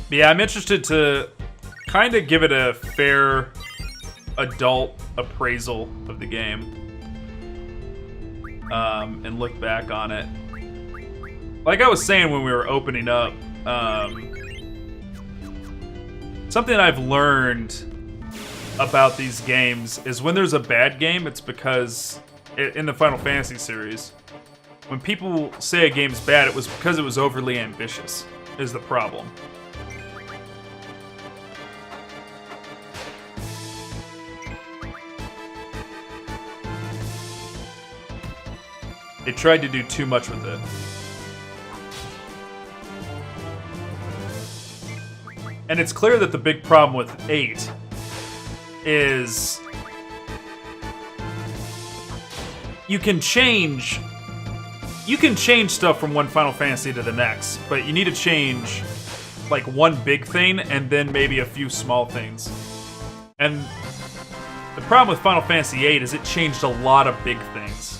But yeah, I'm interested to kind of give it a fair adult appraisal of the game. And look back on it. Like I was saying when we were opening up, something I've learned about these games is when there's a bad game, it's because, in the Final Fantasy series, when people say a game's bad, it was because it was overly ambitious, is the problem. They tried to do too much with it. And it's clear that the big problem with 8 is you can change stuff from one Final Fantasy to the next, but you need to change like one big thing and then maybe a few small things. And the problem with Final Fantasy VIII is it changed a lot of big things.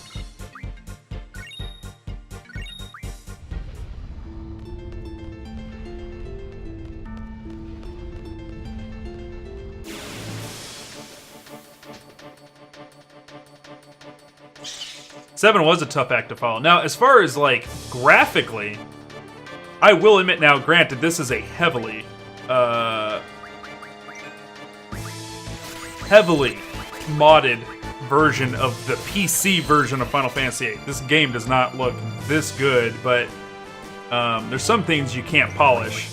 Seven was a tough act to follow. Now, as far as, like, graphically, I will admit now, granted, this is a heavily modded version of the PC version of Final Fantasy VIII. This game does not look this good, but there's some things you can't polish.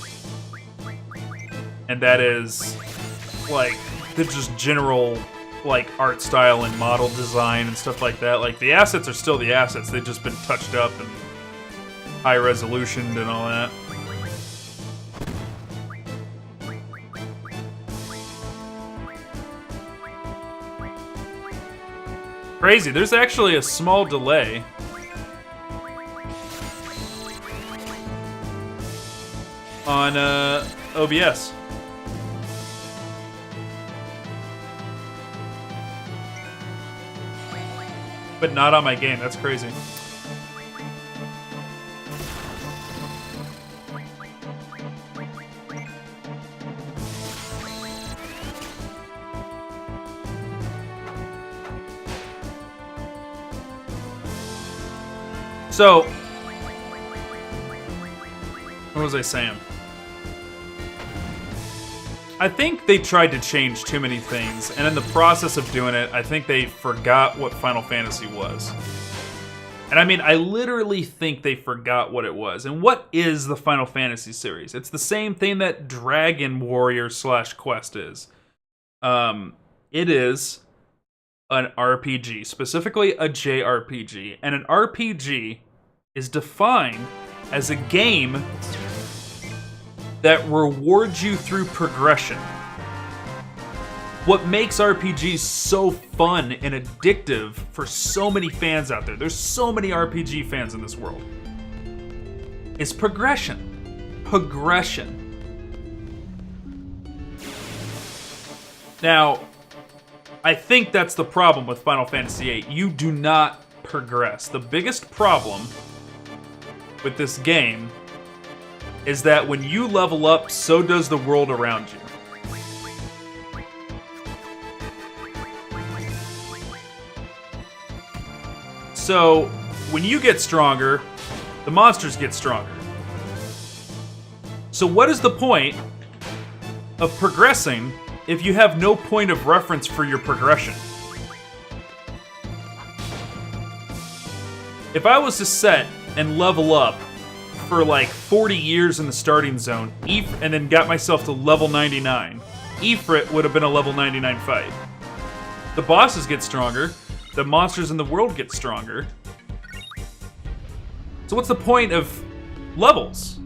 And that is, like, the just general... like art style and model design and stuff like that. Like the assets are still the assets. They've just been touched up and high resolutioned and all that. Crazy. There's actually a small delay. On OBS. But not on my game. That's crazy. So, what was I saying? I think they tried to change too many things, and in the process of doing it, I think they forgot what Final Fantasy was. And I mean, I literally think they forgot what it was. And what is the Final Fantasy series? It's the same thing that Dragon Warrior / Quest is. It is an RPG, specifically a JRPG. And an RPG is defined as a game that rewards you through progression. What makes RPGs so fun and addictive for so many fans out there, there's so many RPG fans in this world, is progression. Progression. Now, I think that's the problem with Final Fantasy VIII. You do not progress. The biggest problem with this game is that when you level up, so does the world around you. So, when you get stronger, the monsters get stronger. So what is the point of progressing if you have no point of reference for your progression? If I was to set and level up for like 40 years in the starting zone, and then got myself to level 99, Ifrit would have been a level 99 fight. The bosses get stronger, the monsters in the world get stronger. So what's the point of levels?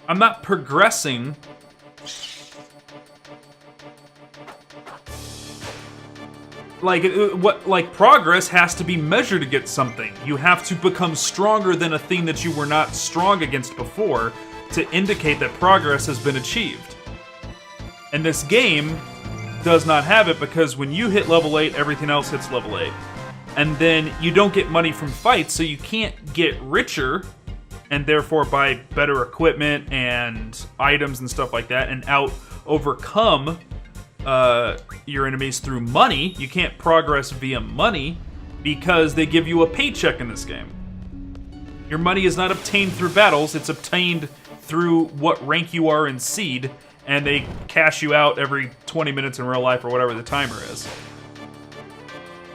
I'm not progressing. Like progress has to be measured against something. You have to become stronger than a thing that you were not strong against before to indicate that progress has been achieved. And this game does not have it, because when you hit level 8, everything else hits level 8. And then you don't get money from fights, so you can't get richer and therefore buy better equipment and items and stuff like that and overcome your enemies through money. You can't progress via money because they give you a paycheck in this game. Your money is not obtained through battles, it's obtained through what rank you are in Seed, and they cash you out every 20 minutes in real life or whatever the timer is.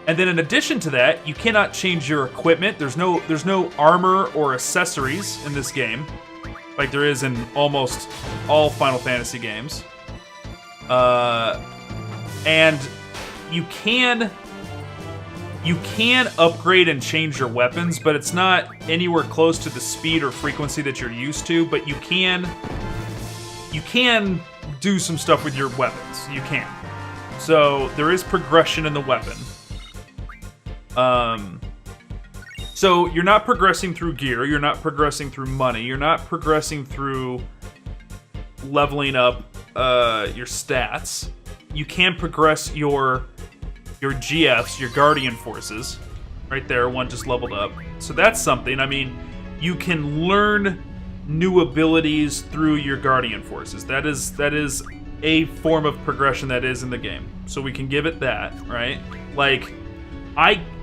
And then in addition to that, you cannot change your equipment. There's no armor or accessories in this game, like there is in almost all Final Fantasy games. And you can upgrade and change your weapons, but it's not anywhere close to the speed or frequency that you're used to. But you can do some stuff with your weapons. You can. So there is progression in the weapon. So you're not progressing through gear, you're not progressing through money, you're not progressing through leveling up your stats. You can progress your GFs, your Guardian Forces. Right there, one just leveled up. So that's something. I mean, you can learn new abilities through your Guardian Forces. That is a form of progression that is in the game. So we can give it that, right? Like,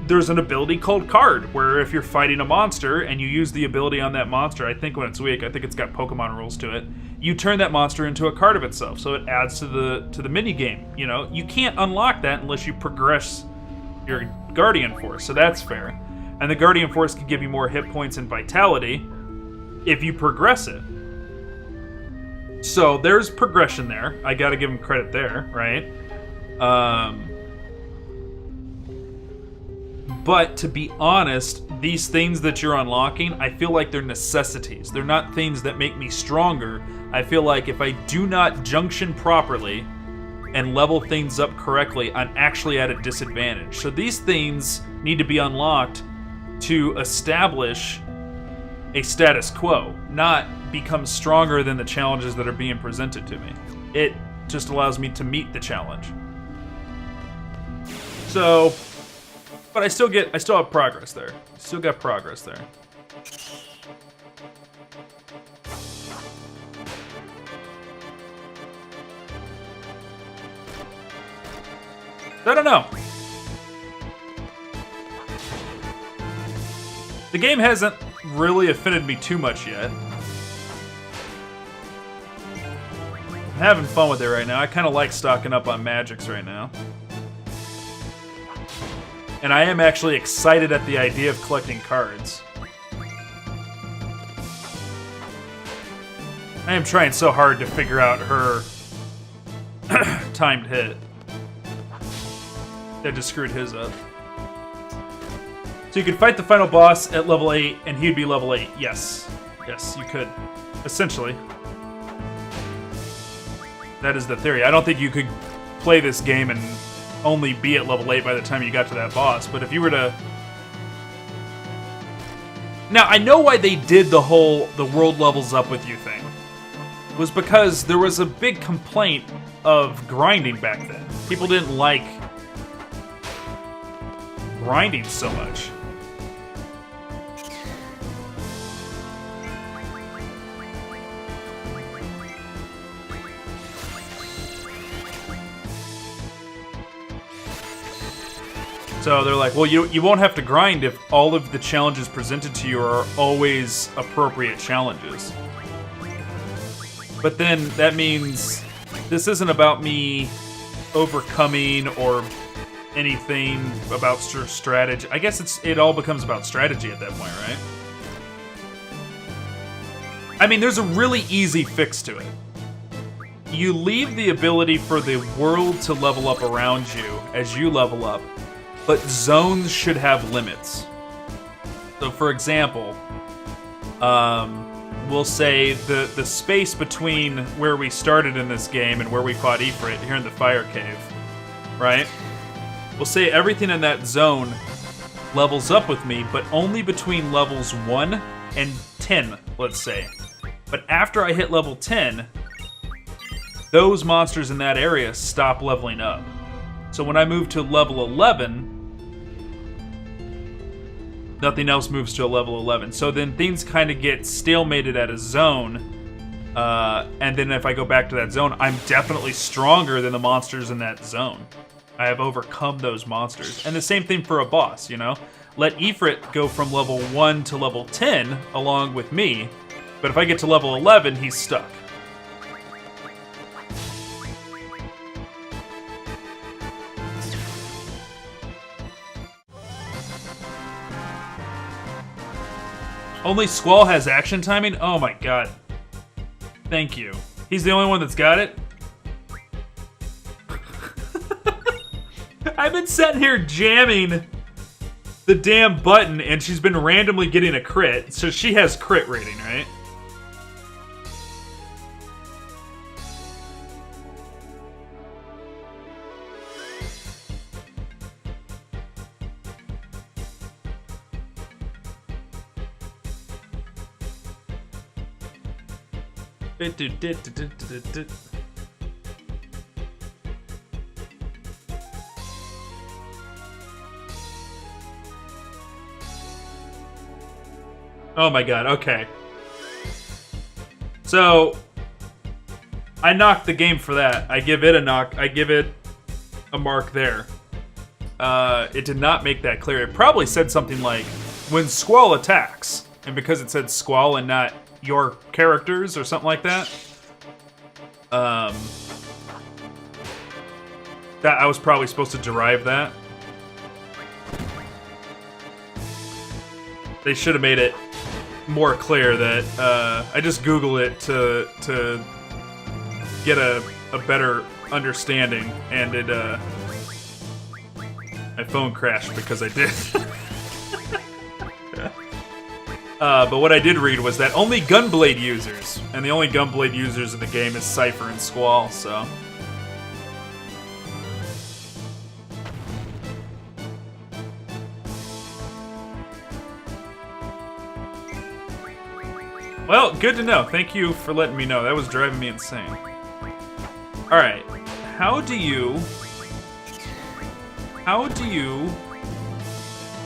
there's an ability called Card, where if you're fighting a monster and you use the ability on that monster, I think when it's weak, I think it's got Pokemon rules to it, you turn that monster into a card of itself, so it adds to the mini game. You know, you can't unlock that unless you progress your Guardian Force, so that's fair. And the Guardian Force can give you more hit points and vitality if you progress it. So there's progression there. I gotta give him credit there, right? But to be honest, these things that you're unlocking, I feel like they're necessities. They're not things that make me stronger. I feel like if I do not junction properly and level things up correctly, I'm actually at a disadvantage. So these things need to be unlocked to establish a status quo, not become stronger than the challenges that are being presented to me. It just allows me to meet the challenge. So, but I still have progress there. Still got progress there. I don't know. The game hasn't really offended me too much yet. I'm having fun with it right now. I kind of like stocking up on magics right now. And I am actually excited at the idea of collecting cards. I am trying so hard to figure out her timed hit. That just screwed his up. So you could fight the final boss at level 8, and he'd be level 8. Yes. Yes, you could. Essentially. That is the theory. I don't think you could play this game and only be at level 8 by the time you got to that boss, but if you were to... Now, I know why they did the world levels up with you thing. It was because there was a big complaint of grinding back then. People didn't like grinding so much. So they're like, well, you won't have to grind if all of the challenges presented to you are always appropriate challenges. But then that means this isn't about me overcoming or anything about strategy. I guess it all becomes about strategy at that point, right? I mean, there's a really easy fix to it. You leave the ability for the world to level up around you as you level up, but zones should have limits. So, for example, we'll say the space between where we started in this game and where we fought Ifrit here in the fire cave, right? We'll say everything in that zone levels up with me, but only between levels 1 and 10, let's say. But after I hit level 10, those monsters in that area stop leveling up. So when I move to level 11, nothing else moves to a level 11. So then things kind of get stalemated at a zone. And then if I go back to that zone, I'm definitely stronger than the monsters in that zone. I have overcome those monsters. And the same thing for a boss, you know? Let Ifrit go from level 1 to level 10 along with me. But if I get to level 11, he's stuck. Only Squall has action timing? Oh my god. Thank you. He's the only one that's got it? I've been sitting here jamming the damn button and she's been randomly getting a crit. So she has crit rating, right? Oh my god, okay. So, I knocked the game for that. I give it a knock. I give it a mark there. It did not make that clear. It probably said something like, when Squall attacks. And because it said Squall and not your characters or something like that. That I was probably supposed to derive that. They should have made it more clear that I just Googled it to get a better understanding, and it my phone crashed because I did. But what I did read was that only Gunblade users, and the only Gunblade users in the game is Cypher and Squall, so. Well, good to know. Thank you for letting me know. That was driving me insane. Alright, how do you...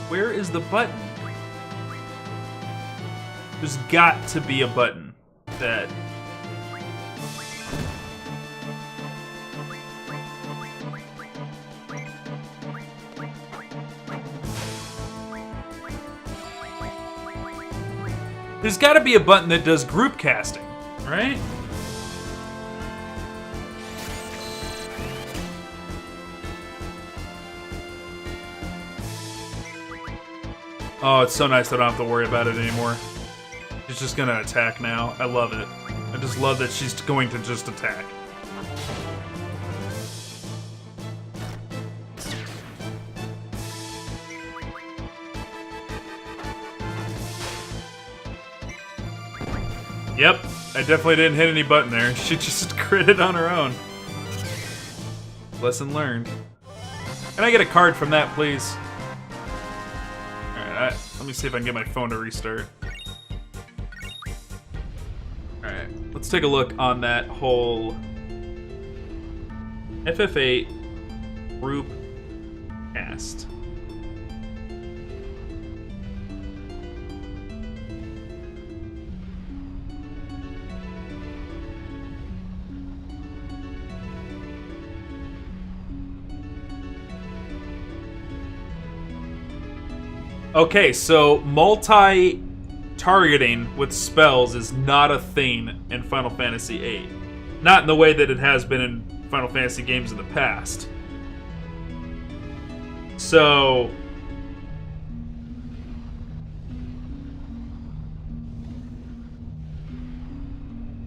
Where is the button? There's got to be a button that... There's got to be a button that does group casting, right? Oh, it's so nice that I don't have to worry about it anymore. She's just gonna attack now. I love it. I just love that she's going to just attack. Yep, I definitely didn't hit any button there. She just critted on her own. Lesson learned. Can I get a card from that, please? Alright, let me see if I can get my phone to restart. Alright, let's take a look on that whole FF8 group cast. Okay, so multi-targeting with spells is not a thing in Final Fantasy VIII. Not in the way that it has been in Final Fantasy games in the past. So...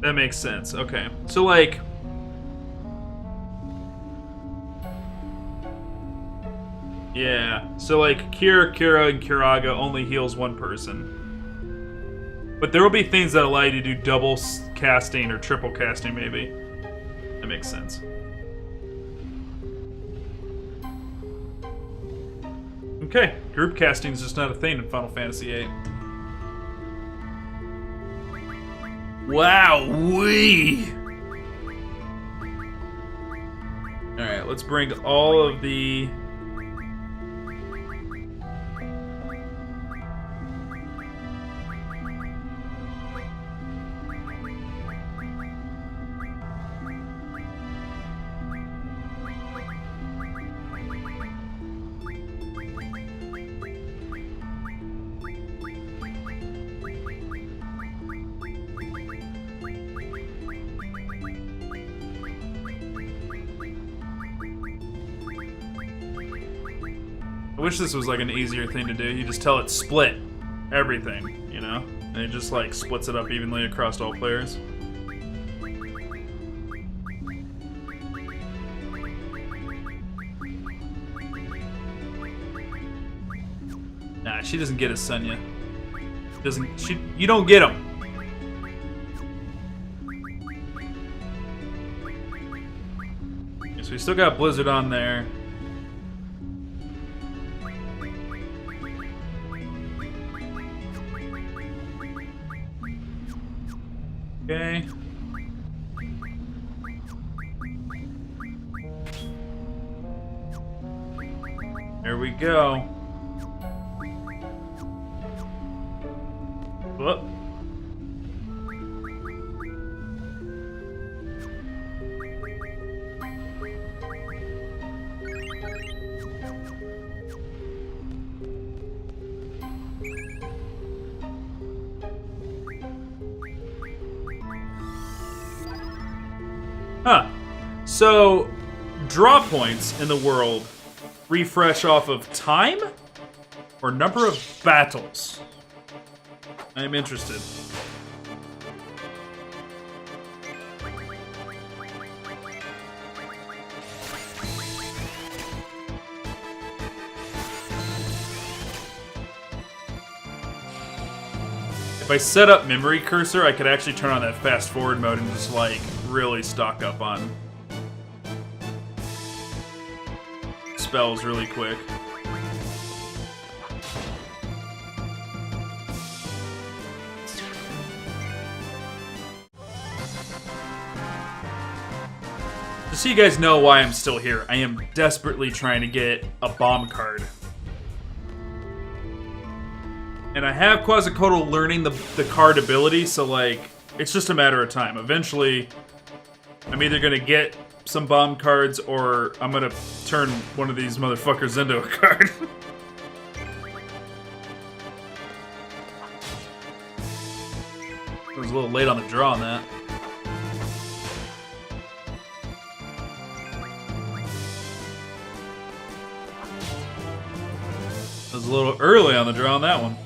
that makes sense. Okay. So, like... yeah, so like Kira, and Kiraga only heals one person. But there will be things that allow you to do double casting or triple casting, maybe. That makes sense. Okay, group casting is just not a thing in Final Fantasy VIII. Wow-wee! Alright, let's bring all of the... I wish this was like an easier thing to do. You just tell it split everything, you know? And it just like splits it up evenly across all players. Nah, she doesn't get a Sunya. You don't get him. Okay, so we still got Blizzard on there. Okay. There we go. Whoop. Huh. So, draw points in the world refresh off of time or number of battles? I'm interested. If I set up memory cursor, I could actually turn on that fast forward mode and just like really stock up on spells really quick. Just so you guys know why I'm still here, I am desperately trying to get a bomb card. And I have Quetzalcoatl learning the card ability, so like, it's just a matter of time. Eventually, I'm either gonna get some bomb cards or I'm gonna turn one of these motherfuckers into a card. I was a little late on the draw on that. I was a little early on the draw on that one.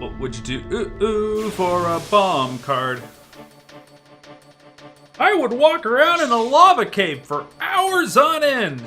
What would you do? Ooh, for a bomb card. I would walk around in a lava cave for hours on end.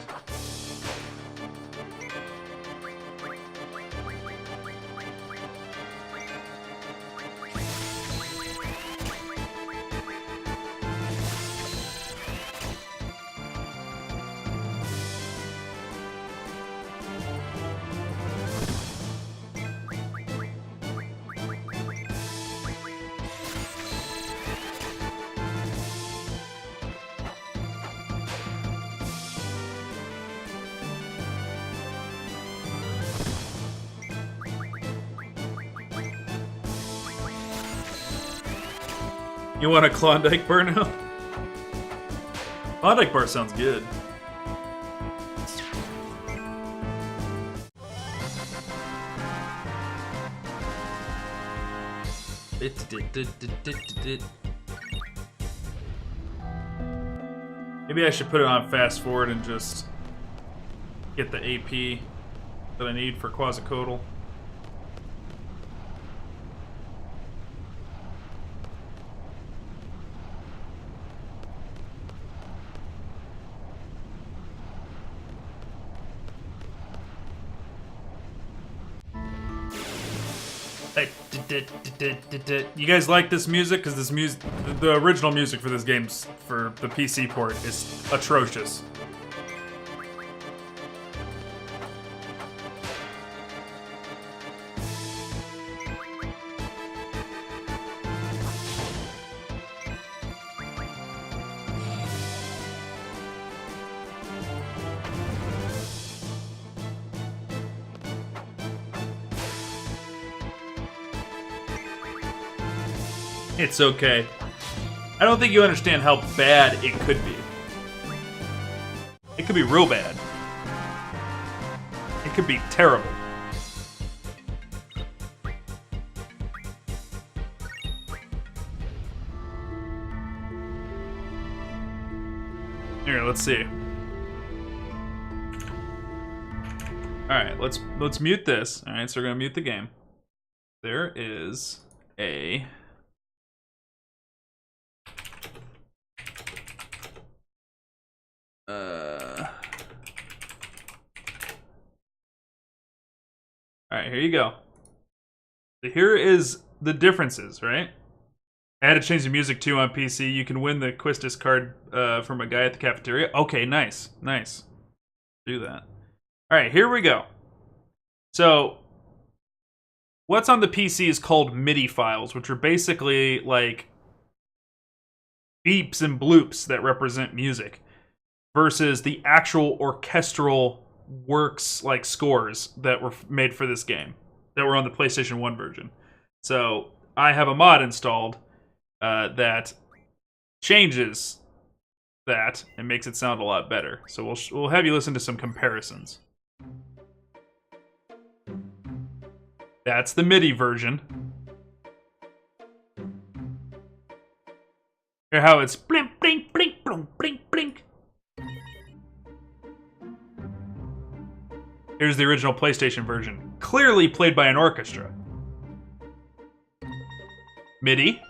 You want a Klondike bar now? Klondike bar sounds good. Maybe I should put it on fast forward and just get the AP that I need for Quasicodal. You guys like this music? Because this music, the original music for this game, for the PC port, is atrocious. It's okay. I don't think you understand how bad it could be. It could be real bad. It could be terrible. Here, let's see. Alright, let's mute this. Alright, so we're gonna mute the game. There is a Alright, here you go. So here is the differences, right? I had to change the music too on PC. You can win the Quistis card from a guy at the cafeteria. Okay, nice. Nice. Do that. Alright, here we go. So, what's on the PC is called MIDI files, which are basically like beeps and bloops that represent music, versus the actual orchestral works, like scores, that were made for this game, that were on the PlayStation 1 version. So I have a mod installed that changes that and makes it sound a lot better. So we'll have you listen to some comparisons. That's the MIDI version. Hear how it's blink, blink, blink, blink, blink, blink. Here's the original PlayStation version, clearly played by an orchestra. MIDI.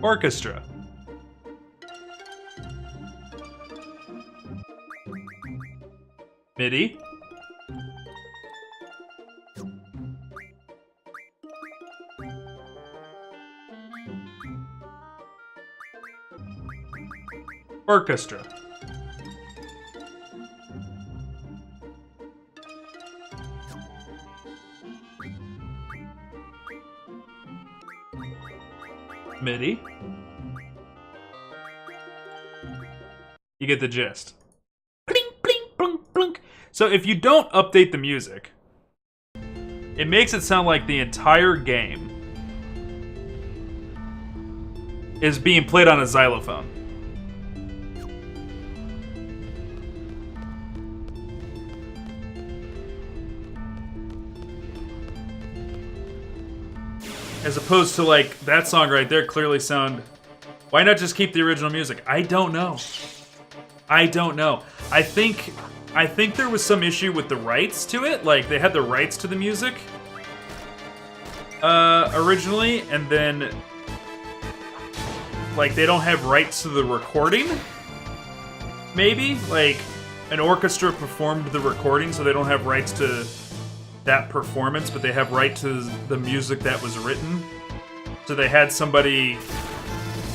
Orchestra. MIDI. Orchestra. MIDI. You get the gist. Blink, blink, blink, blink. So if you don't update the music, it makes it sound like the entire game is being played on a xylophone. As opposed to, like, that song right there clearly sound... Why not just keep the original music? I don't know. I don't know. I think there was some issue with the rights to it. Like, they had the rights to the music originally, and then like they don't have rights to the recording. Maybe like an orchestra performed the recording, so they don't have rights to that performance, but they have right to the music that was written. So they had somebody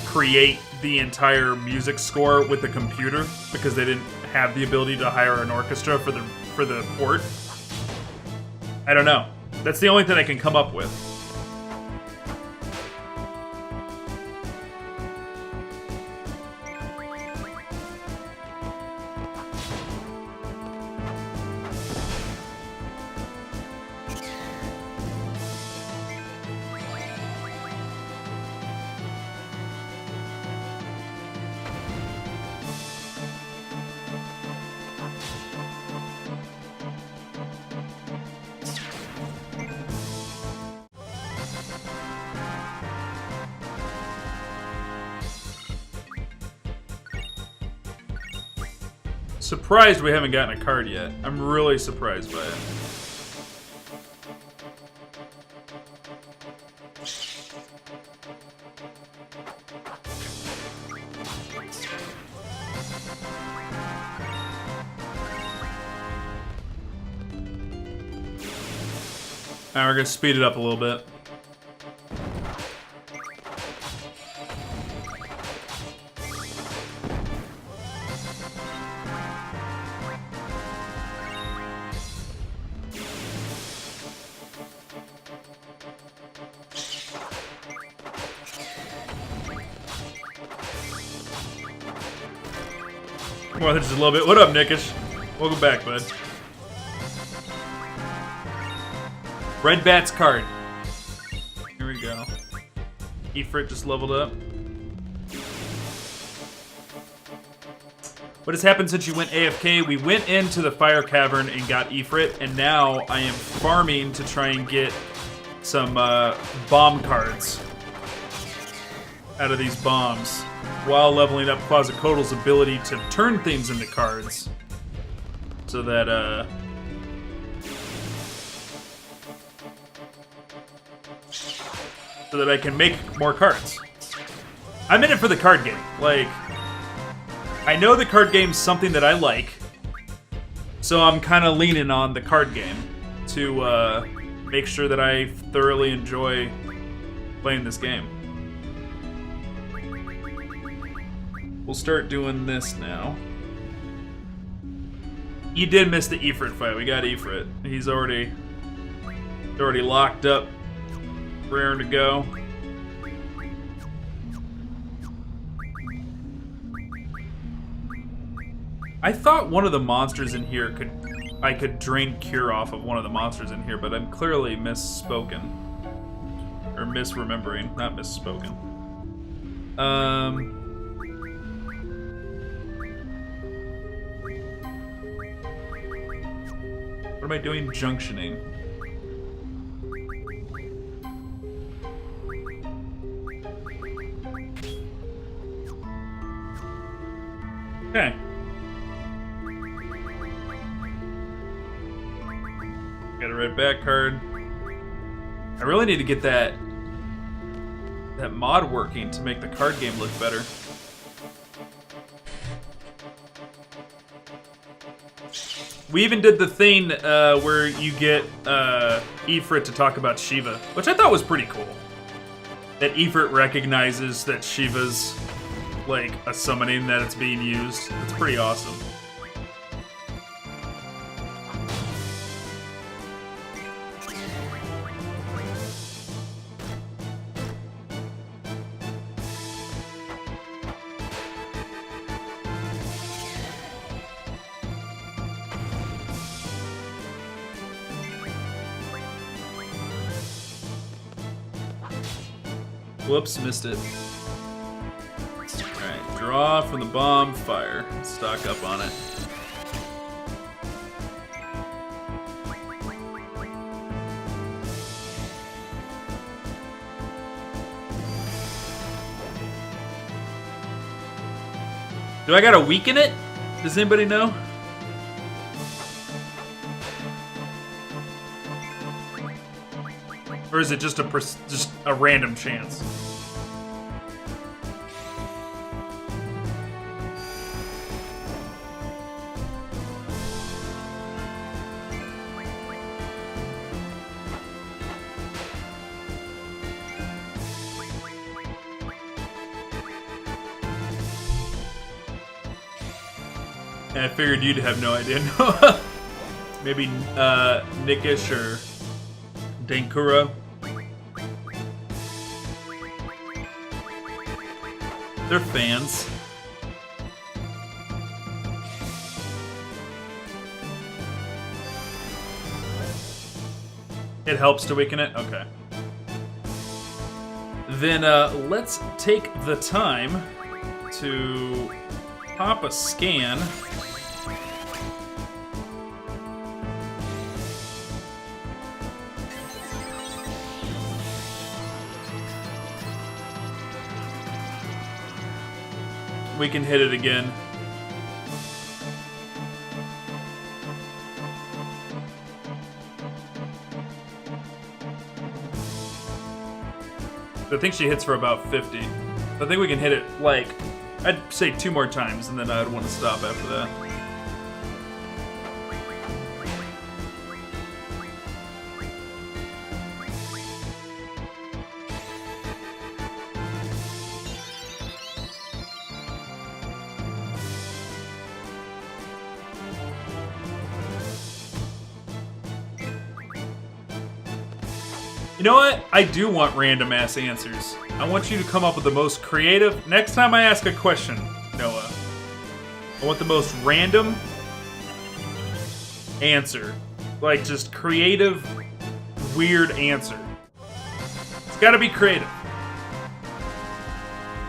create the entire music score with the computer because they didn't have the ability to hire an orchestra for the port. I don't know. That's the only thing I can come up with. Surprised we haven't gotten a card yet. I'm really surprised by it. Alright, we're gonna speed it up a little bit. More than just a little bit. What up, Nickish? Welcome back, bud. Red Bat's card. Here we go. Ifrit just leveled up. What has happened since you went AFK? We went into the Fire Cavern and got Ifrit, and now I am farming to try and get some bomb cards out of these bombs, while leveling up Quetzalcoatl's ability to turn things into cards, so that I can make more cards. I'm in it for the card game. Like, I know the card game's something that I like, so I'm kind of leaning on the card game to make sure that I thoroughly enjoy playing this game. We'll start doing this now. You did miss the Ifrit fight. We got Ifrit. He's already locked up, raring to go. I thought one of the monsters in here I could drain Cure off of one of the monsters in here, but I'm clearly misspoken. Or misremembering, not misspoken. What am I doing junctioning? Okay. Got a red back card. I really need to get that mod working to make the card game look better. We even did the thing where you get Ifrit to talk about Shiva, which I thought was pretty cool. That Ifrit recognizes that Shiva's like a summoning that it's being used. It's pretty awesome. Whoops, missed it. Alright, draw from the bomb, fire. Stock up on it. Do I gotta weaken it? Does anybody know? Or is it just just a random chance? And I figured you'd have no idea. Maybe Nickish or Dankuro. They're fans. It helps to weaken it? Okay. Then let's take the time to pop a scan. We can hit it again. I think she hits for about 50. I think we can hit it, like, I'd say 2 more times, and then I'd want to stop after that. You know what? I do want random ass answers. I want you to come up with the most creative. Next time I ask a question, Noah, I want the most random answer. Like, just creative, weird answer. It's gotta be creative.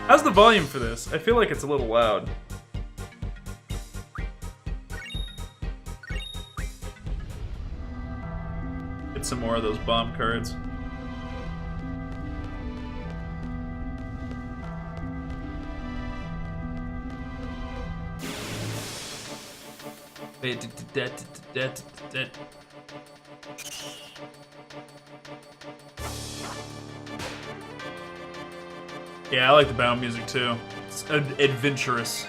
How's the volume for this? I feel like it's a little loud. Get some more of those bomb cards. Yeah, I like the battle music too. It's adventurous.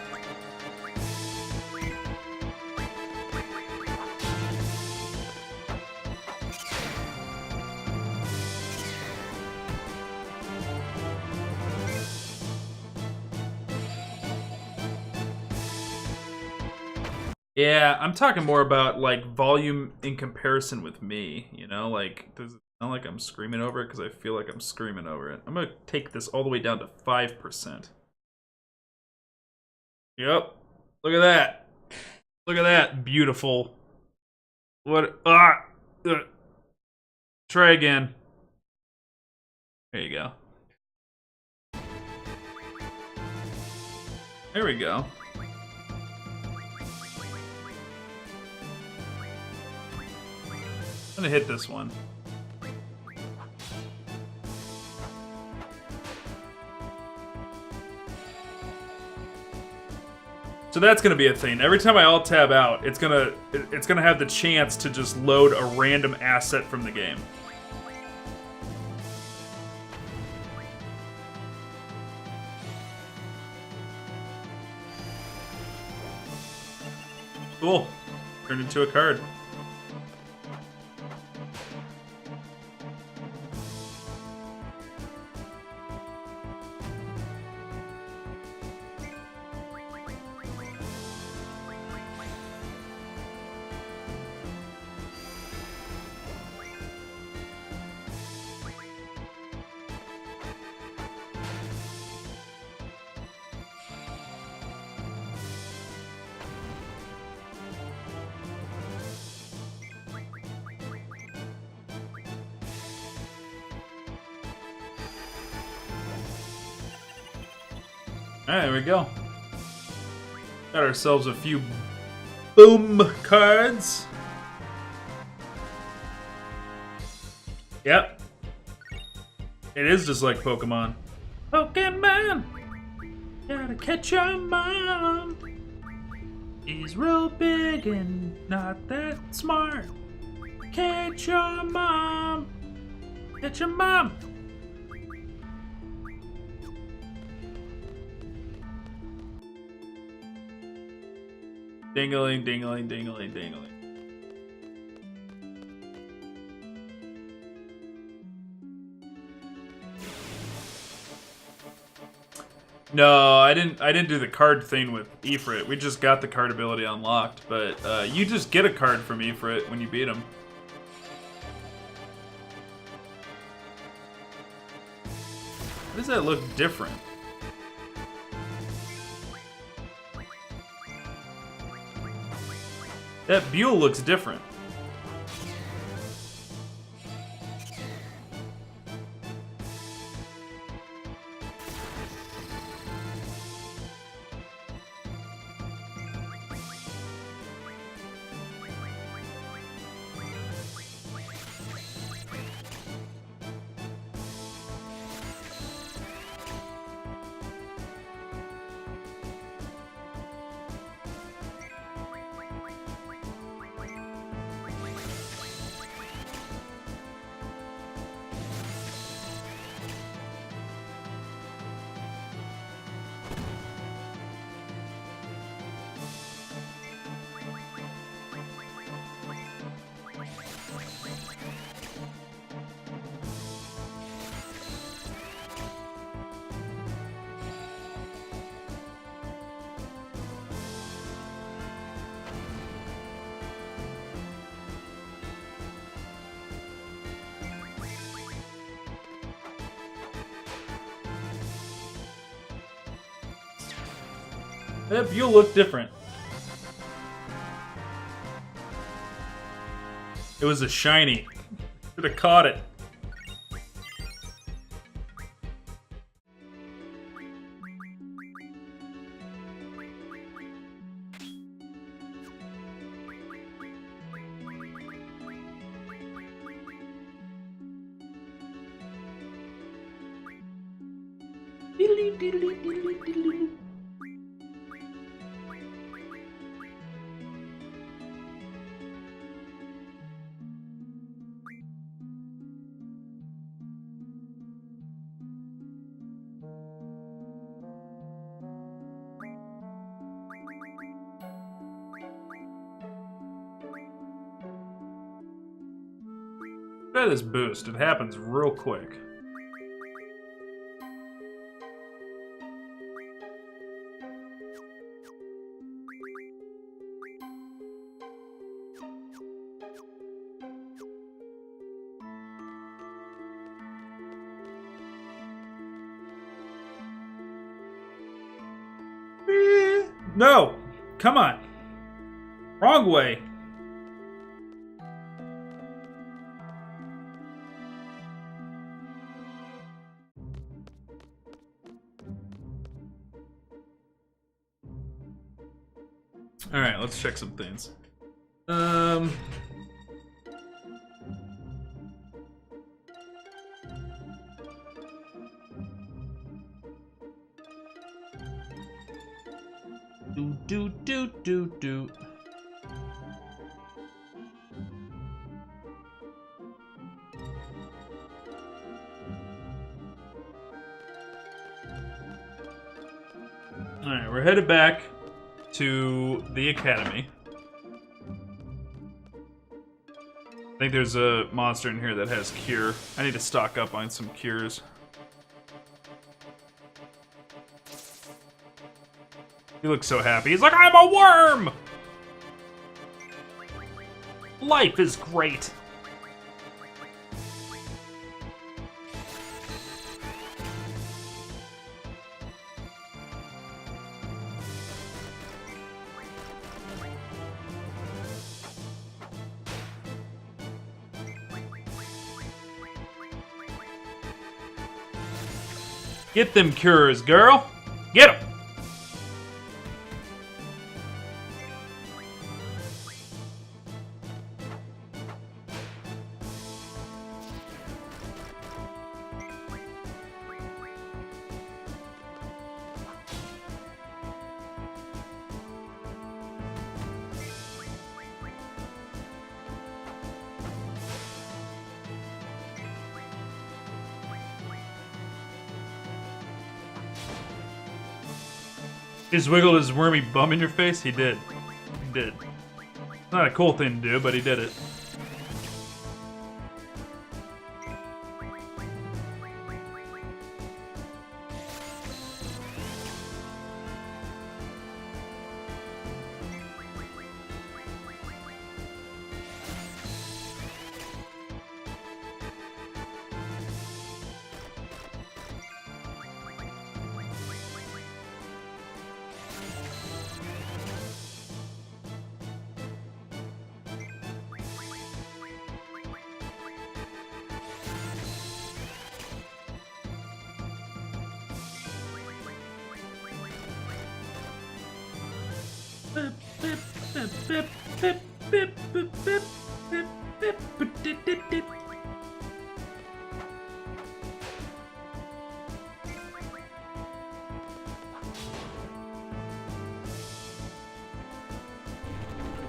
Yeah, I'm talking more about, like, volume in comparison with me, you know? Like, does it sound like I'm screaming over it? Because I feel like I'm screaming over it. I'm going to take this all the way down to 5%. Yep. Look at that. Look at that. Beautiful. What? Try again. There you go. There we go. I'm gonna hit this one. So that's gonna be a thing. Every time I alt tab out, it's gonna have the chance to just load a random asset from the game. Cool. Turned into a card. Alright, there we go. Got ourselves a few boom cards. Yep. It is just like Pokemon. Pokemon! Gotta catch your mom. He's real big and not that smart. Catch your mom. Get your mom! Dingling, dingling, dingling, dingling. No, I didn't do the card thing with Ifrit. We just got the card ability unlocked, but you just get a card from Ifrit when you beat him. How does that look different? That Buell looks different. That Buell looked different. It was a shiny. Should have caught it. Try this boost. It happens real quick. No! Come on! Wrong way! Alright, let's check some things. Do. Alright, we're headed back to the academy. I think there's a monster in here that has cure. I need to stock up on some cures. He looks so happy. He's like, I'm a worm! Life is great. Get them cures, girl. Get them. Just wiggled his wormy bum in your face? He did. He did. Not a cool thing to do, but he did it.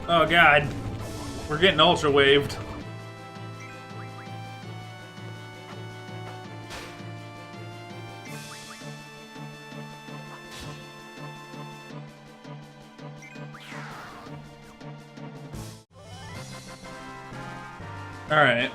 Oh god, we're getting ultra waved. All right.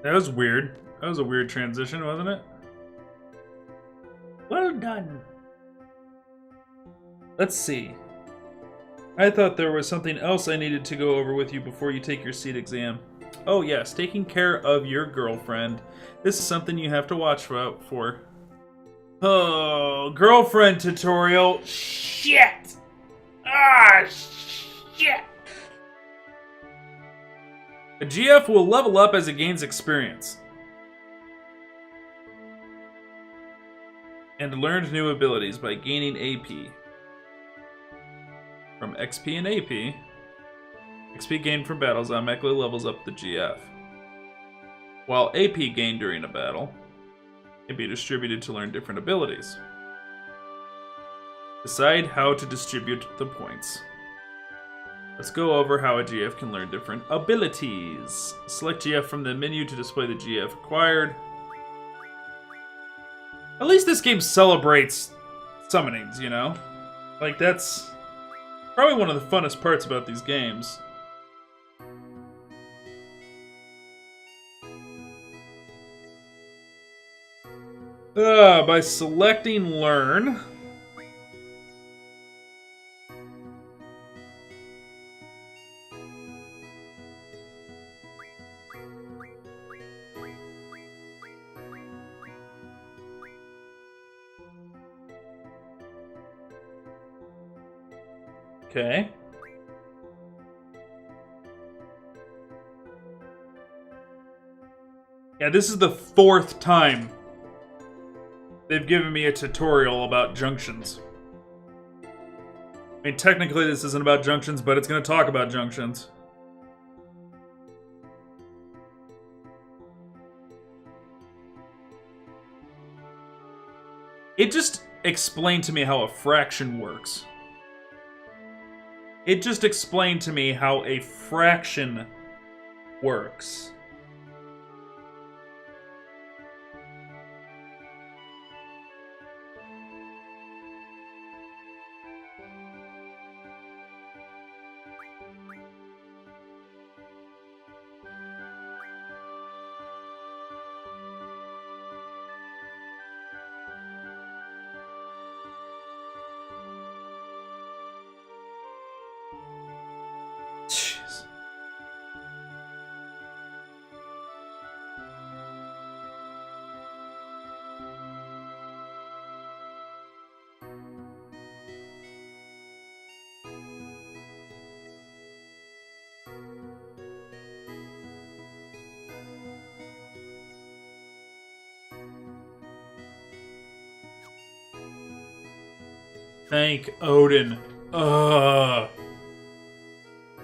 That was weird. That was a weird transition, wasn't it? Well done. Let's see. I thought there was something else I needed to go over with you before you take your seat exam. Oh yes, taking care of your girlfriend. This is something you have to watch out for. Oh, girlfriend tutorial. Shit! Ah, shit! A GF will level up as it gains experience. And learned new abilities by gaining AP. From XP and AP, XP gained from battles automatically levels up the GF. While AP gained during a battle can be distributed to learn different abilities. Decide how to distribute the points. Let's go over how a GF can learn different abilities. Select GF from the menu to display the GF acquired. At least this game celebrates summonings, you know? Like, that's probably one of the funnest parts about these games. By selecting Learn. Okay. Yeah, this is the 4th time they've given me a tutorial about junctions. I mean, technically this isn't about junctions, but it's going to talk about junctions. It just explained to me how a fraction works. It just explained to me how a fraction works. Jeez. Thank Odin. Ugh.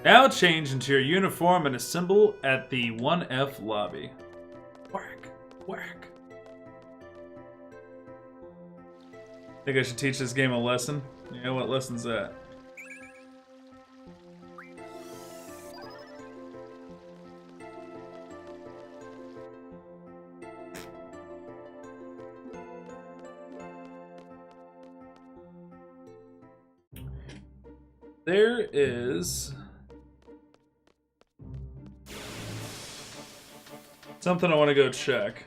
Now change into your uniform and assemble at the 1F lobby. Whack, whack. Think I should teach this game a lesson? Yeah, what lesson's that? There is something I want to go check.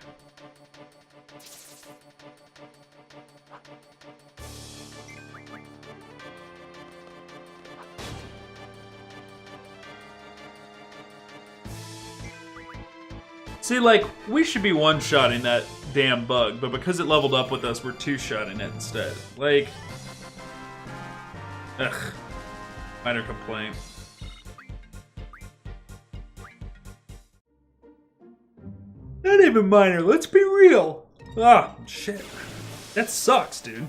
See, like, we should be one-shotting that damn bug, but because it leveled up with us, we're two-shotting it instead. Like, ugh. Minor complaint. Not even minor, let's be real. Ah, shit. That sucks, dude.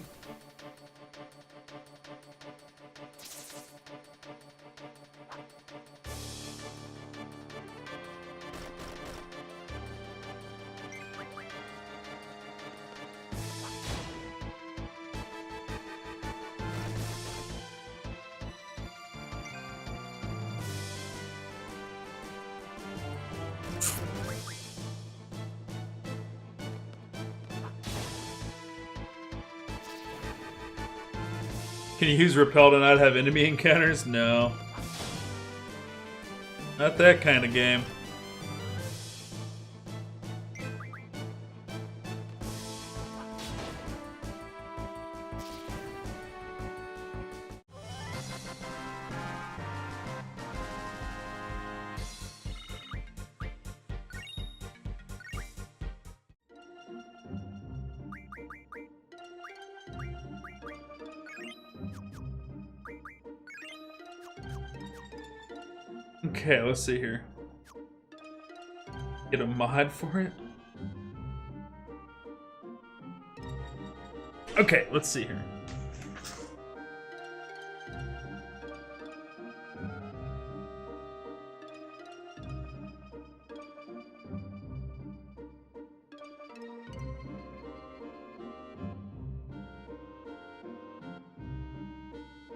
Can you use repel to not have enemy encounters? No. Not that kind of game. Okay, let's see here. Get a mod for it? Okay, let's see here.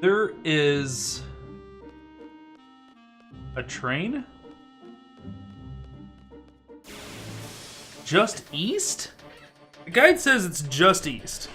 There is a train? Just east? The guide says it's just east.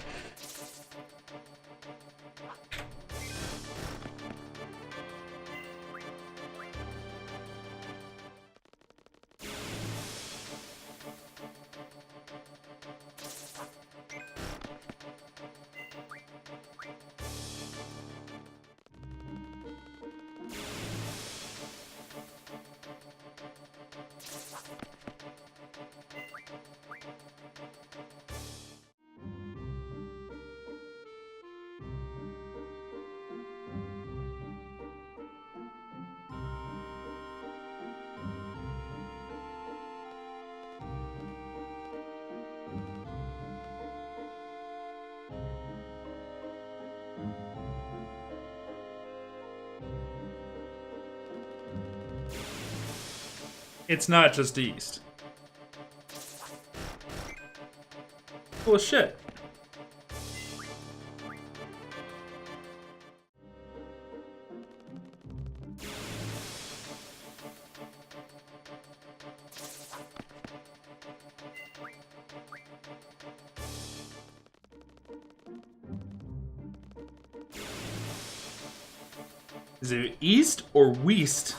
It's not just east. Full of shit. Is it east or west?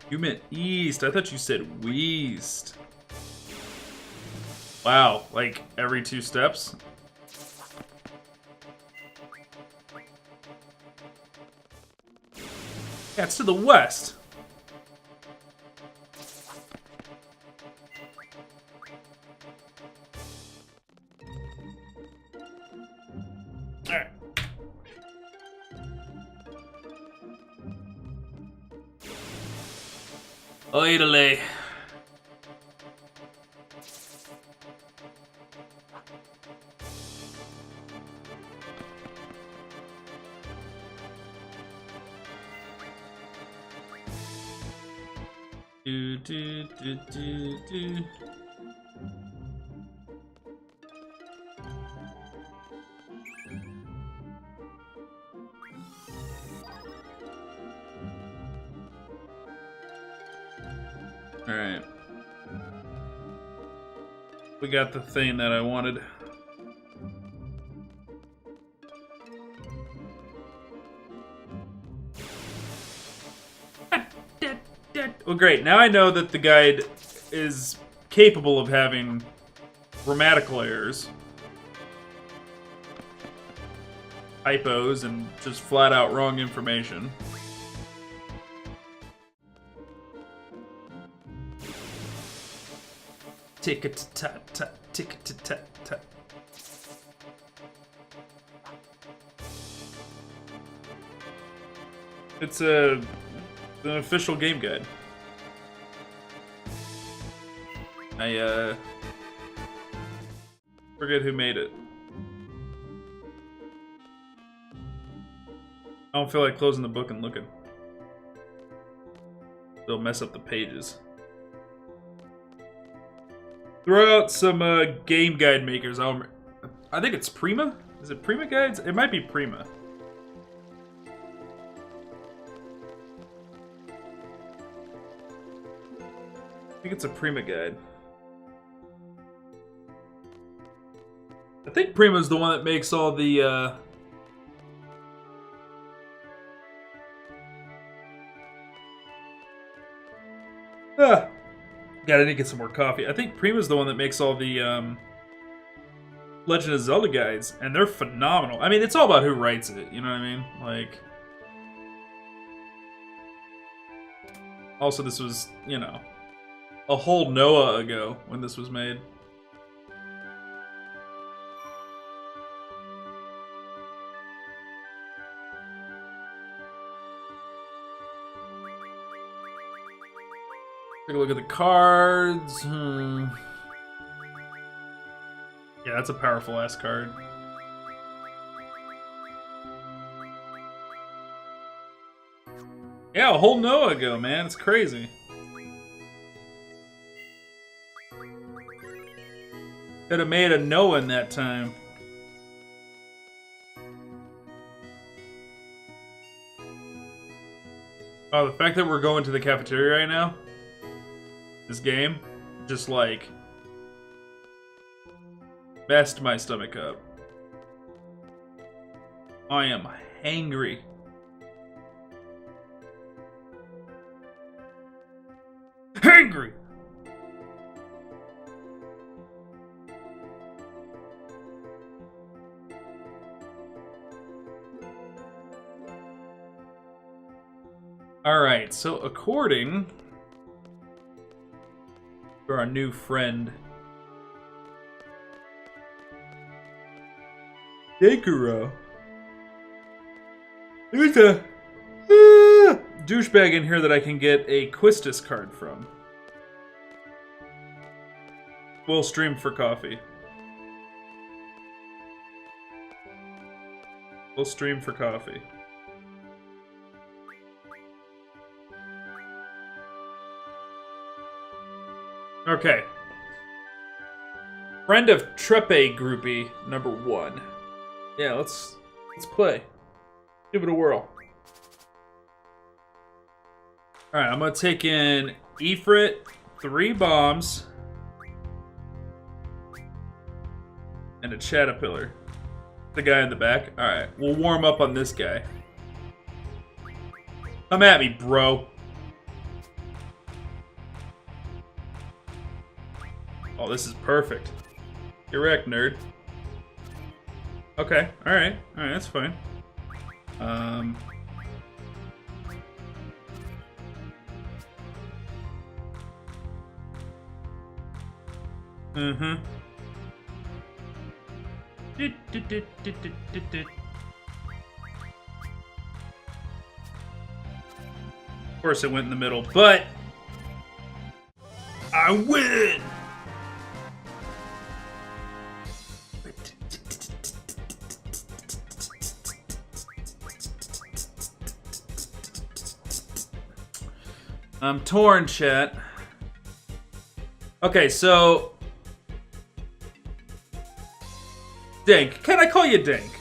You meant east. I thought you said west. Wow, like every 2 steps? Yeah, it's to the west. Alright. Italy. Do. Alright. We got the thing that I wanted. Well, great. Now I know that the guide is capable of having grammatical errors, typos, and just flat out wrong information. Tick-a-tat-tat, tick-a-tat-tat. It's an official game guide. I forget who made it. I don't feel like closing the book and looking. It'll mess up the pages. Throw out some game guide makers. I think it's Prima? Is it Prima Guides? It might be Prima. I think it's a Prima guide. I think Prima's the one that makes all the God, I need to get some more coffee. I think Prima's the one that makes all the Legend of Zelda guides, and they're phenomenal. I mean, it's all about who writes it, you know what I mean? Like, also this was, you know, a whole Noah ago when this was made. Take a look at the cards. Yeah, that's a powerful ass card. Yeah, a whole Noah ago, man. It's crazy. Could have made a Noah in that time. Oh, the fact that we're going to the cafeteria right now, this game, just like messed my stomach up. I am hangry. Hangry! Alright, so according to our new friend Dakuro, there's a douchebag in here that I can get a Quistis card from. We'll stream for coffee. We'll stream for coffee. Okay. Friend of Trepe groupie number 1. Yeah, let's play. Give it a whirl. Alright, I'm gonna take in Ifrit, 3 bombs, and a Caterpillar. The guy in the back. Alright, we'll warm up on this guy. Come at me, bro. Oh, this is perfect. You're wrecked, nerd. Okay, alright. Alright, that's fine. Of course it went in the middle, but I win! I'm torn, chat. Okay, so Dink. Can I call you Dink?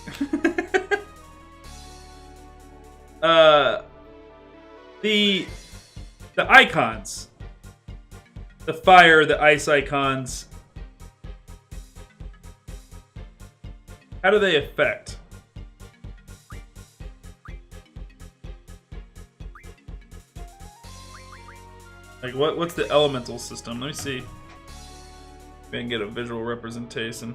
The icons the fire, the ice icons. How do they affect? Like what's the elemental system? Let me see. If I can get a visual representation.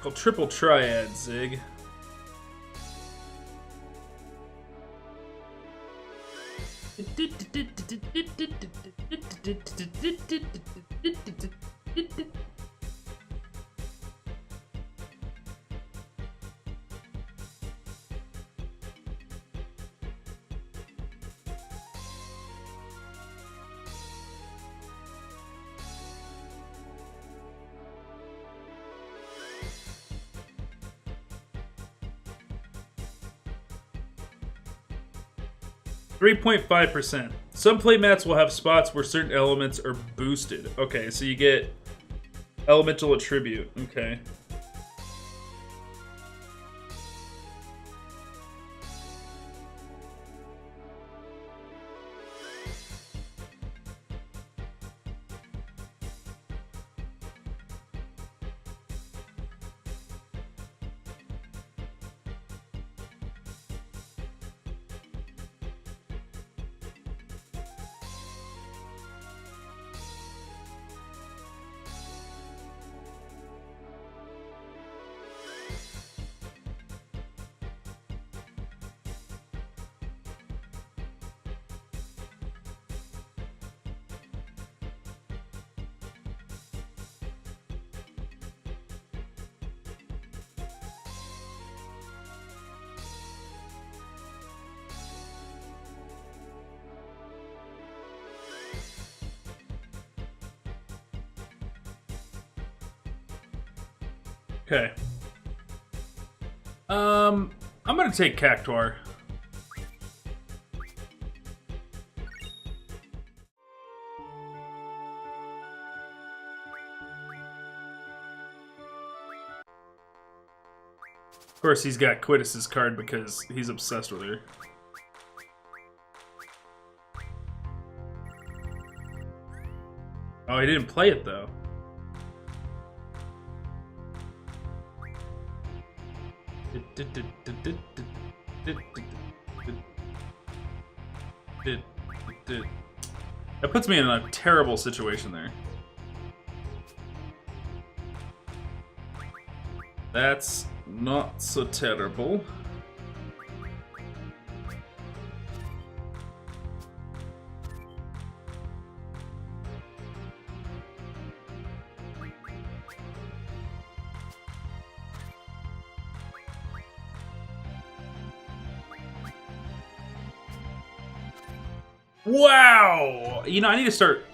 'Called Triple Triad, Zig. .5%. Some playmats will have spots where certain elements are boosted. Okay, so you get elemental attribute. Okay. Okay. I'm gonna take Cactuar. Of course, he's got Quidis's card because he's obsessed with her. Oh, he didn't play it though. That puts me in a terrible situation there. That's not so terrible. Wow! You know, I need to start...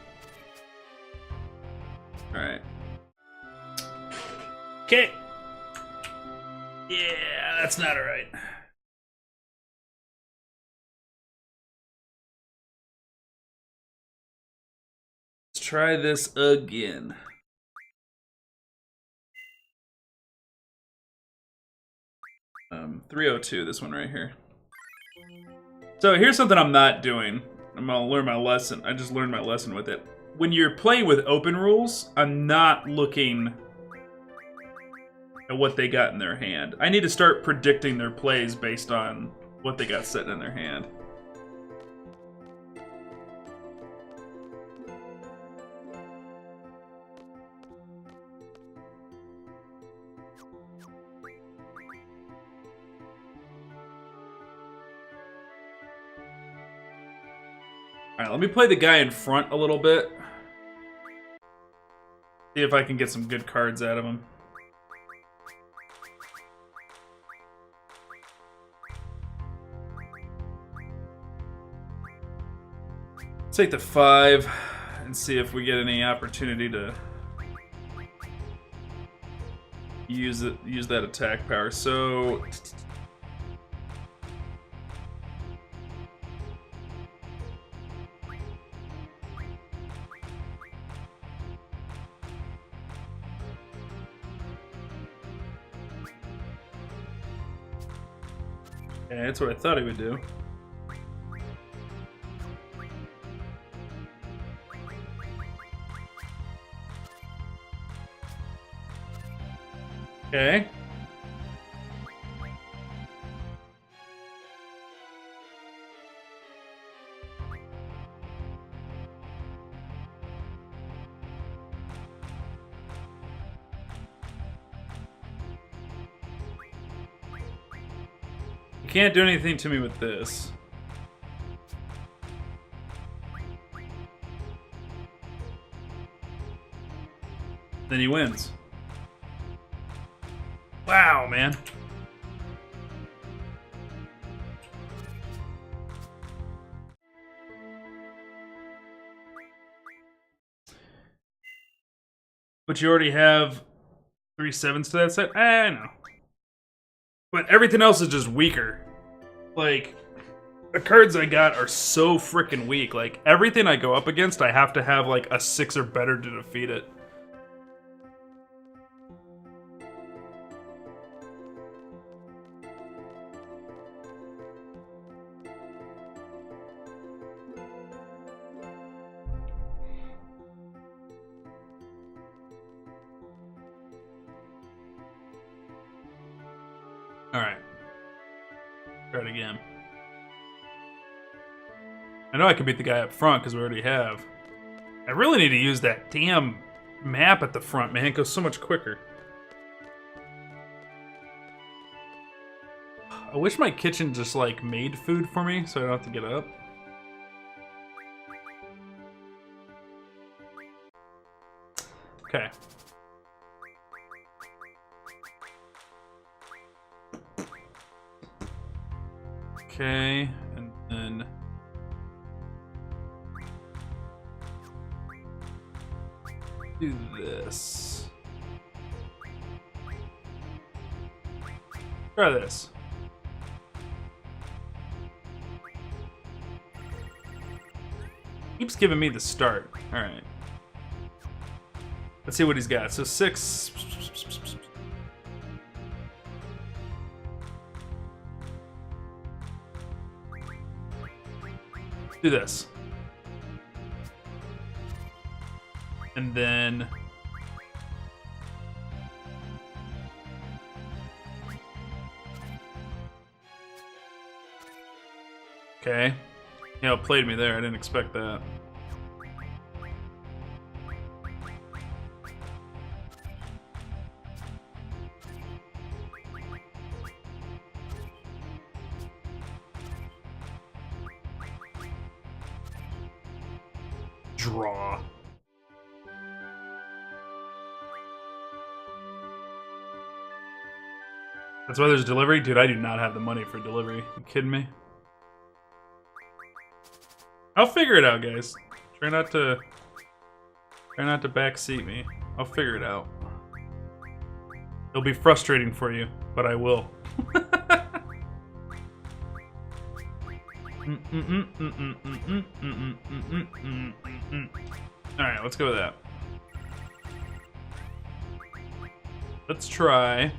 Alright. Okay. Yeah, that's not alright. Let's try this again. Um, 302, this one right here. So here's something I'm not doing. I'm gonna learn my lesson. I just learned my lesson with it. When you're playing with open rules, I'm not looking at what they got in their hand. I need to start predicting their plays based on what they got sitting in their hand. Alright, let me play the guy in front a little bit. See if I can get some good cards out of him. Take the 5 and see if we get any opportunity to use that attack power. So Yeah, that's what I thought he would do. Okay. You can't do anything to me with this. Then he wins. Wow, man. But you already have 3 7s to that set? I know. But everything else is just weaker. Like, the cards I got are so freaking weak. Like, everything I go up against, I have to have, like, a 6 or better to defeat it. Alright. Try it again. I know I can beat the guy up front because we already have. I really need to use that damn map at the front, man. It goes so much quicker. I wish my kitchen just, like, made food for me so I don't have to get up. Okay. Okay, and then... do this. Try this. Keeps giving me the start. Alright. Let's see what he's got. So 6... do this. And then... okay. Yeah, it played me there. I didn't expect that. Draw. That's why there's delivery? Dude, I do not have the money for delivery. You kidding me? I'll figure it out, guys. Try not to backseat me. I'll figure it out. It'll be frustrating for you, but I will. Alright, let's go with that. Let's try...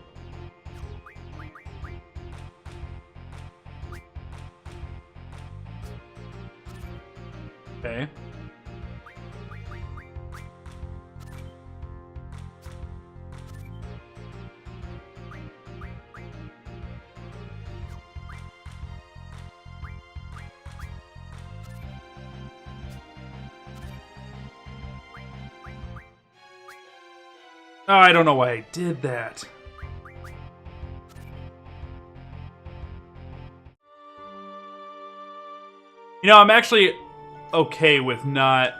okay. Oh, I don't know why I did that. You know, I'm actually okay with not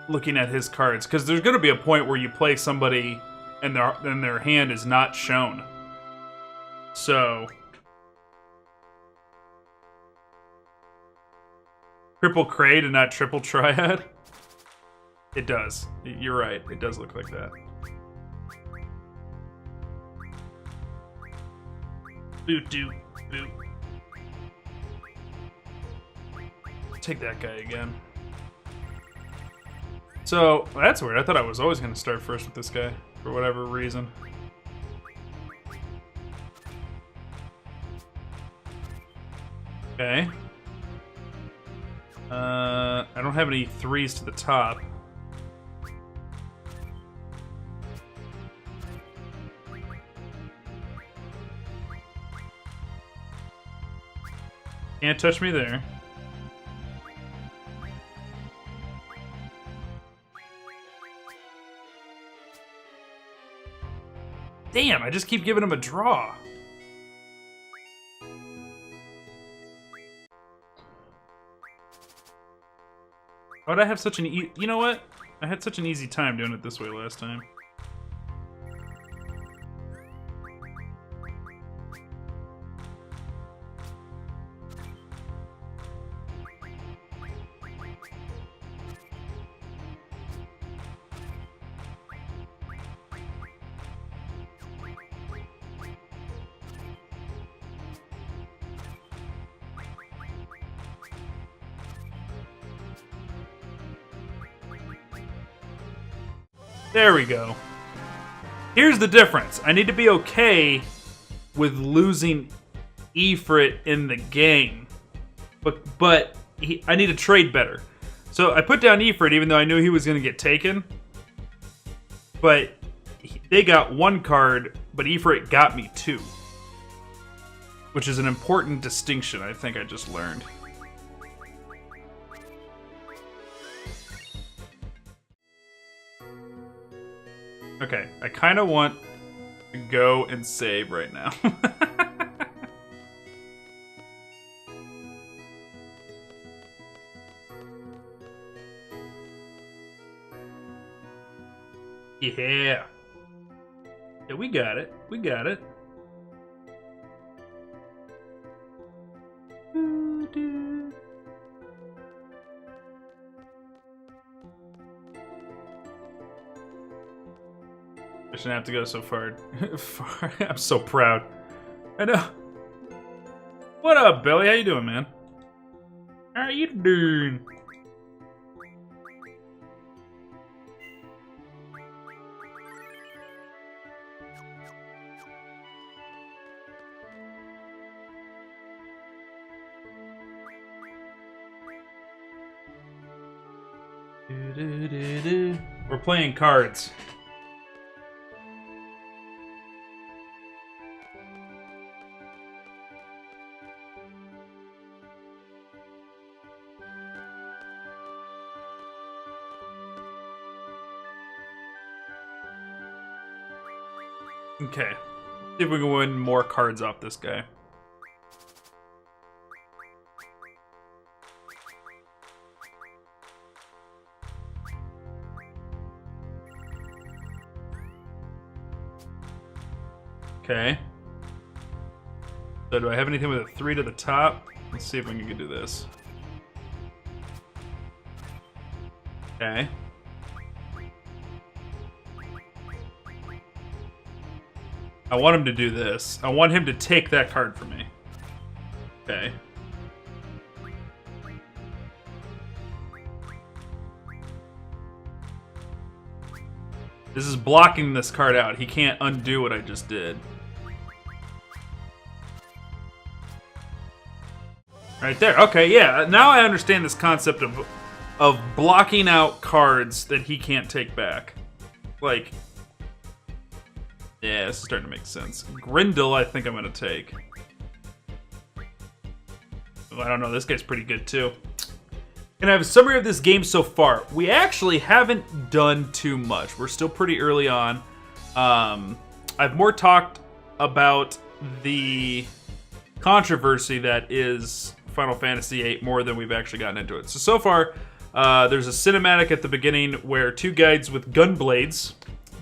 looking at his cards, because there's going to be a point where you play somebody and their hand is not shown. So... triple Kraid and not triple Triad? It does. You're right. It does look like that. Boot, doot, boot. Take that guy again. So, that's weird. I thought I was always going to start first with this guy, for whatever reason. Okay. I don't have any 3s to the top. Can't touch me there. Damn, I just keep giving him a draw. Why'd I have such an you know what? I had such an easy time doing it this way last time. There we go. Here's the difference. I need to be okay with losing Ifrit in the game. But I need to trade better. So I put down Ifrit even though I knew he was going to get taken. But they got 1 card, but Ifrit got me 2. Which is an important distinction I think I just learned. Okay, I kind of want to go and save right now. Yeah. Yeah, we got it. We got it. I shouldn't have to go so far. I'm so proud. I know. What up, Billy? How you doing, man? How you doing? We're playing cards. Okay. See if we can win more cards off this guy. Okay. So do I have anything with a 3 to the top? Let's see if we can do this. Okay. I want him to do this. I want him to take that card from me. Okay. This is blocking this card out. He can't undo what I just did. Right there. Okay, yeah. Now I understand this concept of blocking out cards that he can't take back. Like, yeah, this is starting to make sense. Grendel, I think I'm going to take. Well, I don't know. This guy's pretty good, too. And I have a summary of this game so far. We actually haven't done too much. We're still pretty early on. I've more talked about the controversy that is Final Fantasy VIII more than we've actually gotten into it. So far, there's a cinematic at the beginning where 2 guides with gun blades,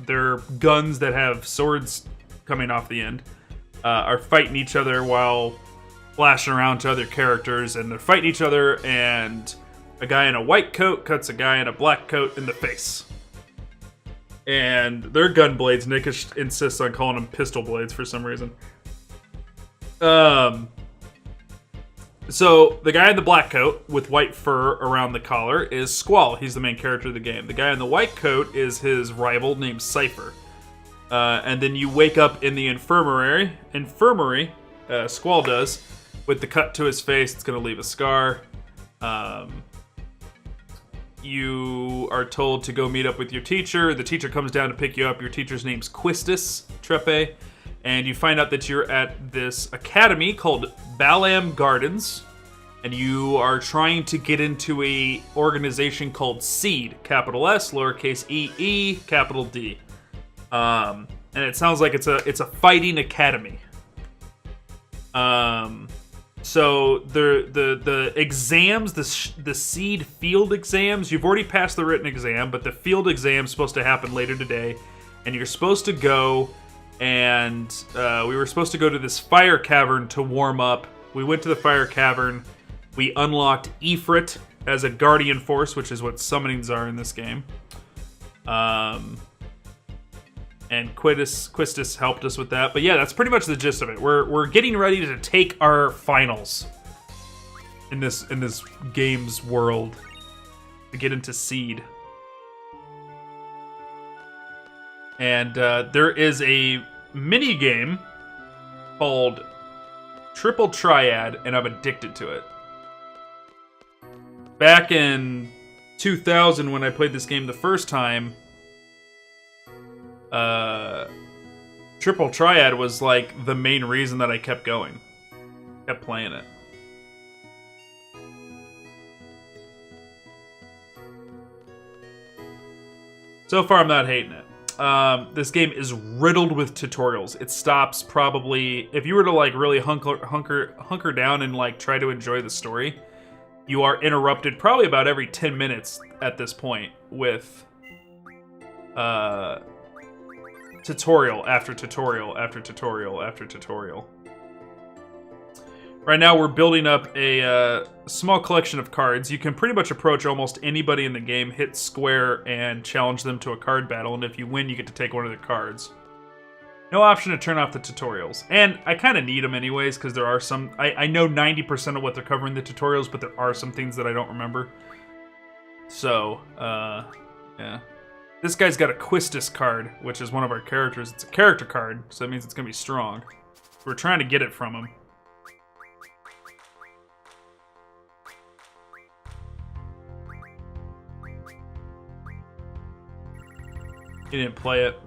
they're guns that have swords coming off the end, are fighting each other while flashing around to other characters, and they're fighting each other, and a guy in a white coat cuts a guy in a black coat in the face. And they're gun blades. Nick insists on calling them pistol blades for some reason. So the guy in the black coat with white fur around the collar is Squall. He's the main character of the game. The guy in the white coat is his rival named Cypher. And then you wake up in the infirmary, Squall does, With the cut to his face, it's going to leave a scar. You are told to go meet up with your teacher. The teacher comes down to pick you up. Your teacher's name's Quistis Treppe. And you find out that you're at this academy called Balam Gardens. And you are trying to get into a organization called SEED, capital S, lowercase e, capital D. And it sounds like it's a fighting academy. So the exams, the SEED field exams, you've already passed the written exam, but the field exam's supposed to happen later today, and you're supposed to go, and we were supposed to go to this fire cavern to warm up. We went to the fire cavern. We unlocked Ifrit as a guardian force, which is what summonings are in this game. And Quistis helped us with that. But yeah, that's pretty much the gist of it. We're getting ready to take our finals in this game's world to get into SEED. And there is a mini game called Triple Triad, and I'm addicted to it. Back in 2000, when I played this game the first time, Triple Triad was like the main reason that I kept going. Kept playing it. So far, I'm not hating it. This game is riddled with tutorials. It stops probably... If you were to like really hunker down and like try to enjoy the story, you are interrupted probably about every 10 minutes at this point with... tutorial after tutorial after tutorial after tutorial. Right now we're building up a small collection of cards. You can pretty much approach almost anybody in the game, hit square, and challenge them to a card battle, and if you win, you get to take one of their cards. No option to turn off the tutorials. And I kind of need them anyways, because there are some... I know 90% of what they're covering in the tutorials, but there are some things that I don't remember. So, yeah. This guy's got a Quistis card, which is one of our characters. It's a character card, so that means it's going to be strong. We're trying to get it from him. He didn't play it.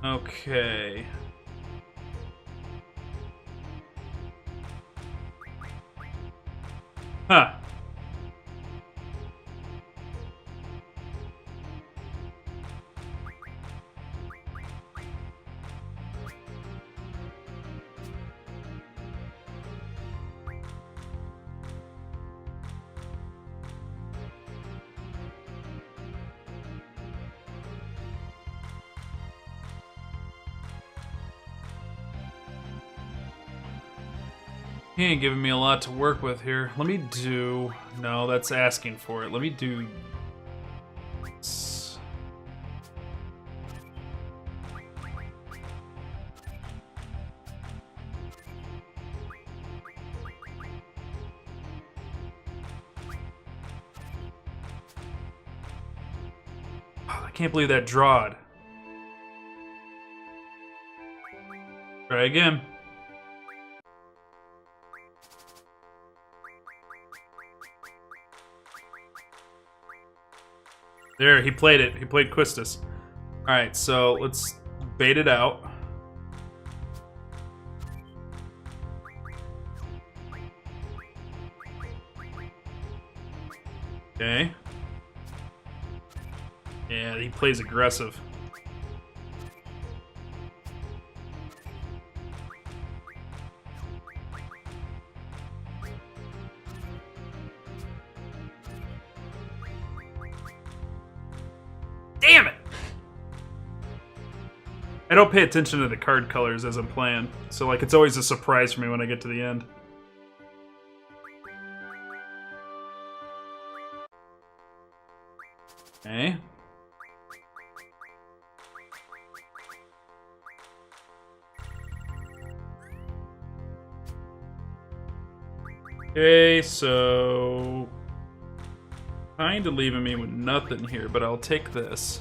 Okay. Huh. He ain't giving me a lot to work with here. Let me do... No, that's asking for it. Let me do... I can't believe that drawed. Try again. There, he played it. He played Quistis. Alright, so let's bait it out. Okay. Yeah, he plays aggressive. Damn it! I don't pay attention to the card colors as I'm playing, so like it's always a surprise for me when I get to the end. Okay. Okay, so... Kinda leaving me with nothing here, but I'll take this.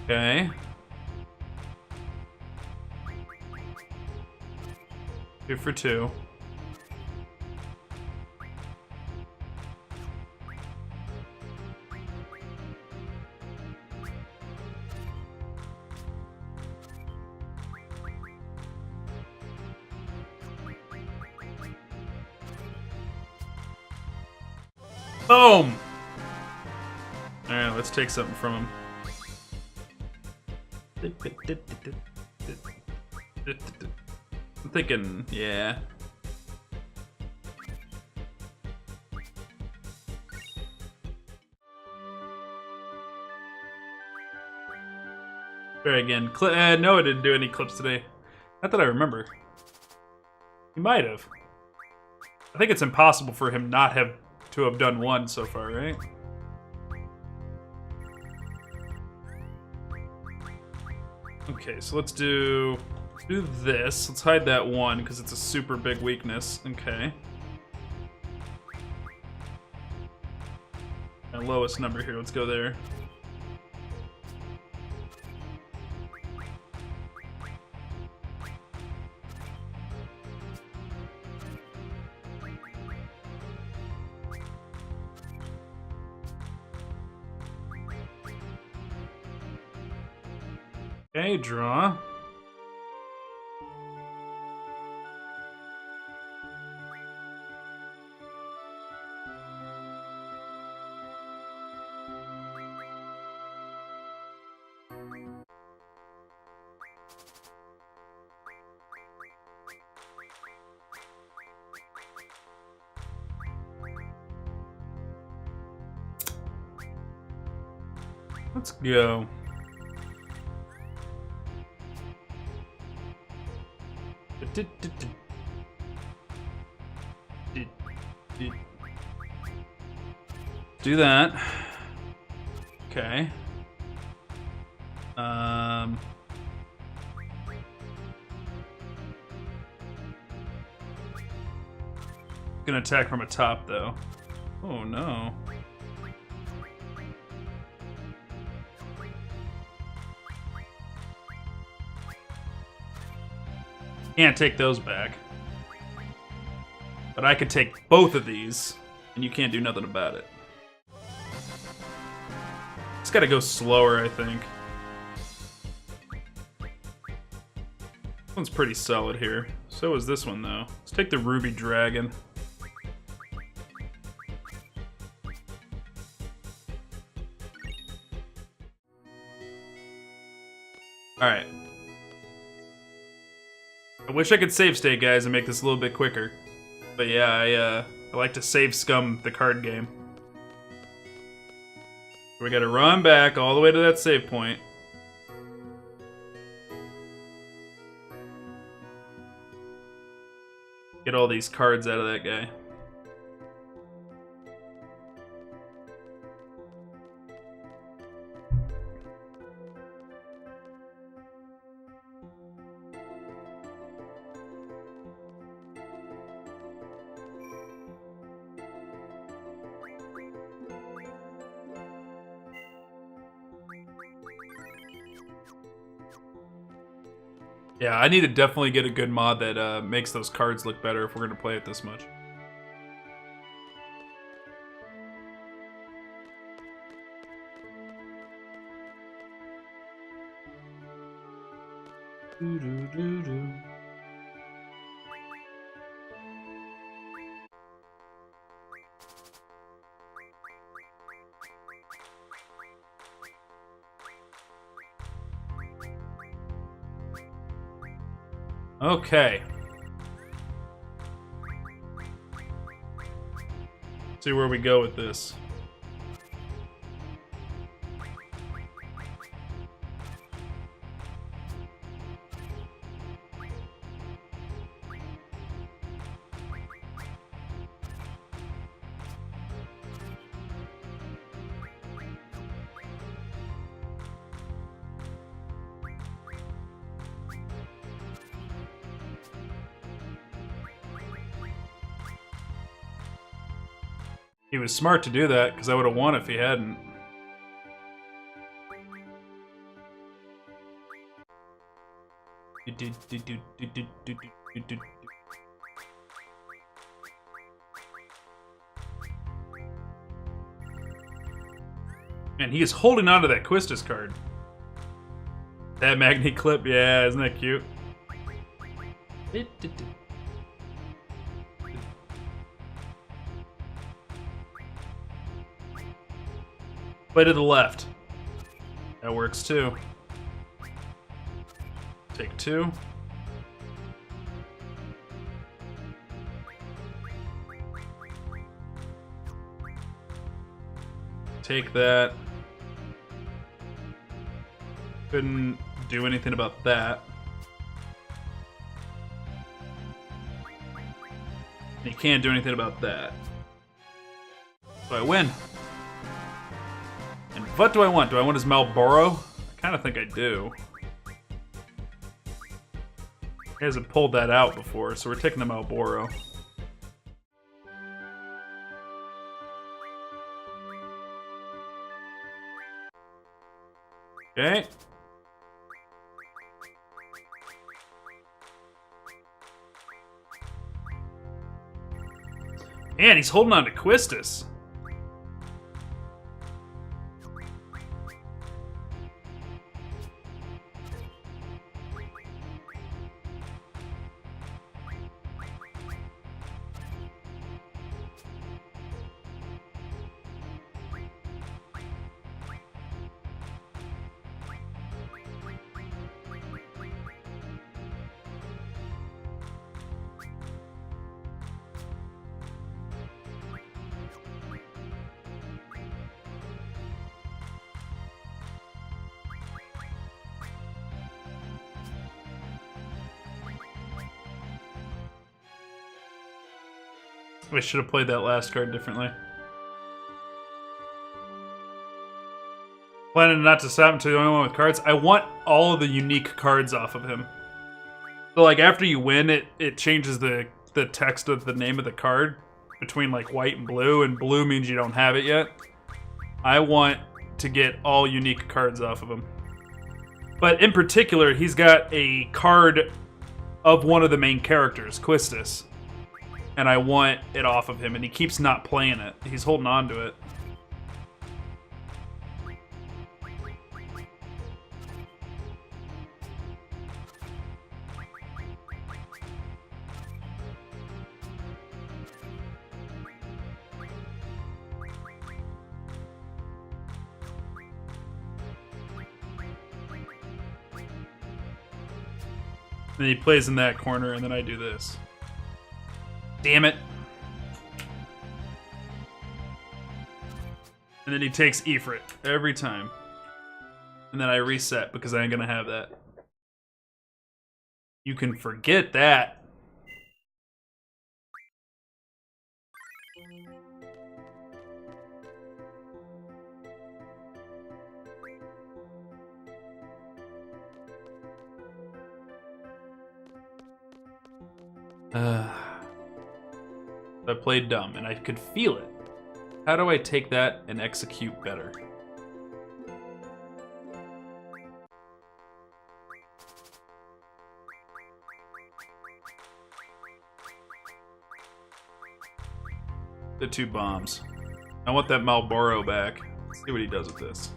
Okay. 2 for 2. Boom! Alright, let's take something from him. I'm thinking, yeah. Try again. No, I didn't do any clips today. Not that I remember. He might have. I think it's impossible for him not to have done one so far, right? Okay, so let's do this. Let's hide that one because it's a super big weakness. Okay. My lowest number here. Let's go there. Okay, draw. Let's go. Do that. Okay. Gonna attack from atop though. Oh no. Can't take those back. But I could take both of these, and you can't do nothing about it. It's gotta go slower, I think. This one's pretty solid here. So is this one, though. Let's take the Ruby Dragon. Alright. I wish I could save state, guys, and make this a little bit quicker. But yeah, I like to save scum the card game. We gotta run back all the way to that save point. Get all these cards out of that guy. Yeah, I need to definitely get a good mod that makes those cards look better if we're going to play it this much. Okay. See where we go with this. He was smart to do that, because I would have won if he hadn't. Man, he is holding on to that Quistis card. That magnet clip, yeah, isn't that cute? Play to the left. That works too. Take 2. Take that. Couldn't do anything about that. You can't do anything about that. So I win. And what do I want? Do I want his Malboro? I kind of think I do. He hasn't pulled that out before, so we're taking the Malboro. Okay. Man, he's holding on to Quistis. I should have played that last card differently. Planning not to stop until the only one with cards. I want all of the unique cards off of him. So like after you win, it changes the text of the name of the card between like white and blue means you don't have it yet. I want to get all unique cards off of him. But in particular, he's got a card of one of the main characters, Quistis. And I want it off of him, and he keeps not playing it. He's holding on to it. Then he plays in that corner, and then I do this. Damn it. And then he takes Ifrit every time. And then I reset because I ain't gonna have that. You can forget that. I played dumb, and I could feel it. How do I take that and execute better? The 2 bombs. I want that Malboro back. Let's see what he does with this.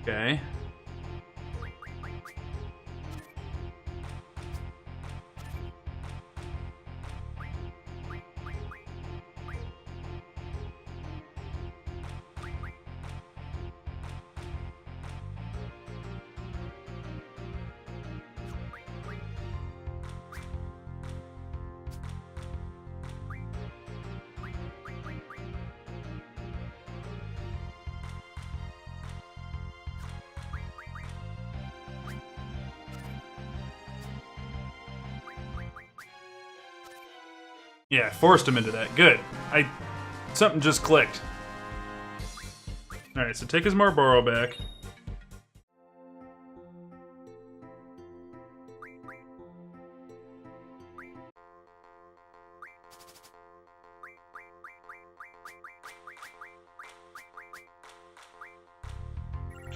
Okay. Yeah, forced him into that. Good. Something just clicked. Alright, so take his Marlboro back.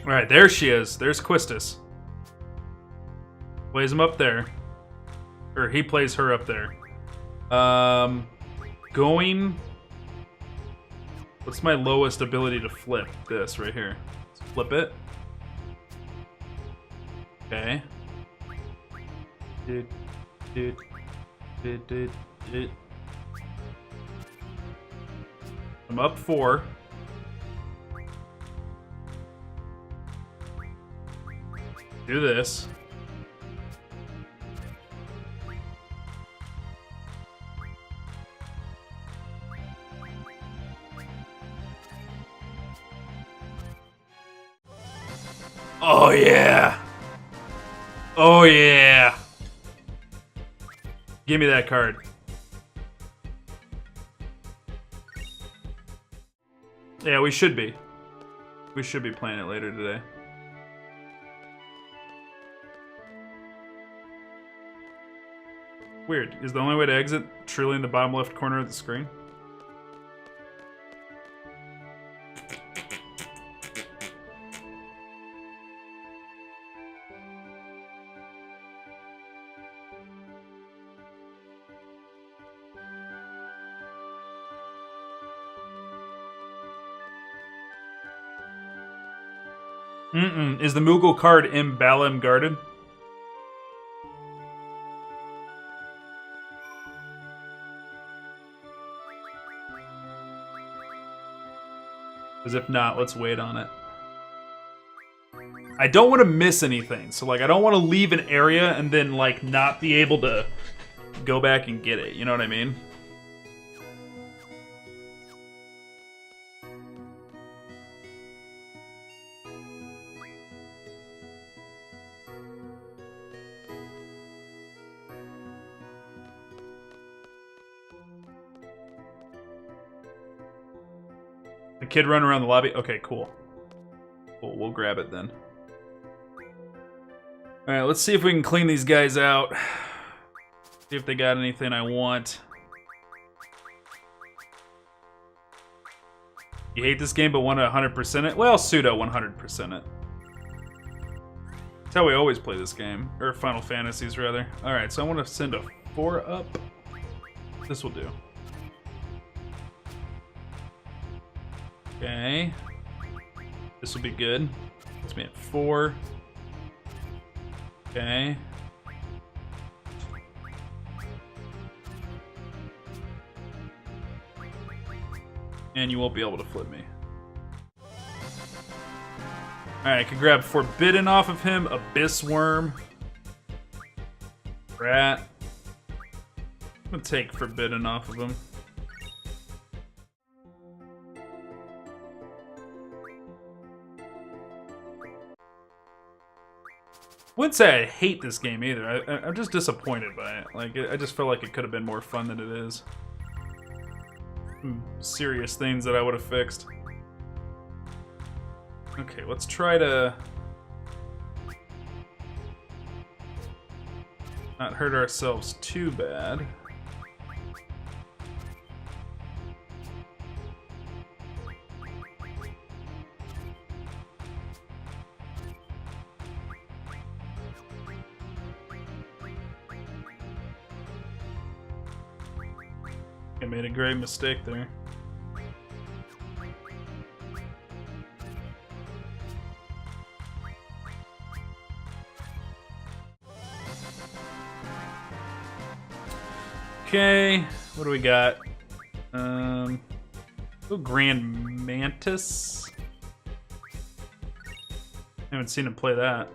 Alright, there she is. There's Quistis. Plays him up there. Or he plays her up there. Going What's my lowest ability to flip? This right here. Let's flip it. Okay. I'm up 4. Do this. Oh yeah! Oh yeah! Give me that card. Yeah, we should be. We should be playing it later today. Weird. Is the only way to exit truly in the bottom left corner of the screen? Is the Moogle card in Balam Garden? Because if not, let's wait on it. I don't want to miss anything. So, like, I don't want to leave an area and then, like, not be able to go back and get it. You know what I mean? The kid running around the lobby? Okay, cool. Cool, we'll grab it then. Alright, let's see if we can clean these guys out. See if they got anything I want. You hate this game but want to 100% it? Well, pseudo 100% it. That's how we always play this game. Or Final Fantasies, rather. Alright, so I want to send a 4 up. This will do. Okay. This will be good. Let's be at 4. Okay. And you won't be able to flip me. Alright, I can grab Forbidden off of him, Abyss Worm, Rat. I'm gonna take Forbidden off of him. Wouldn't say I hate this game either. I'm just disappointed by it. Like, I just feel like it could have been more fun than it is. Some serious things that I would have fixed. Okay, let's try to not hurt ourselves too bad. I made a great mistake there. Okay, what do we got? Oh, Grand Mantis. I haven't seen him play that.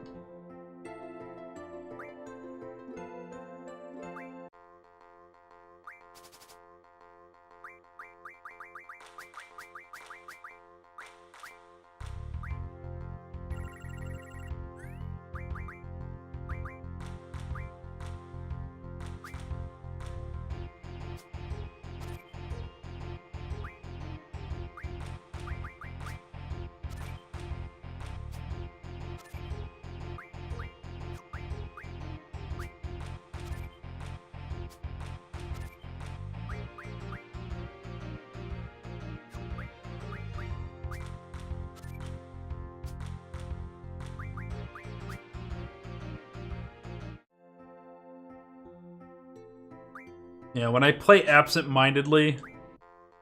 Yeah, when I play absent-mindedly,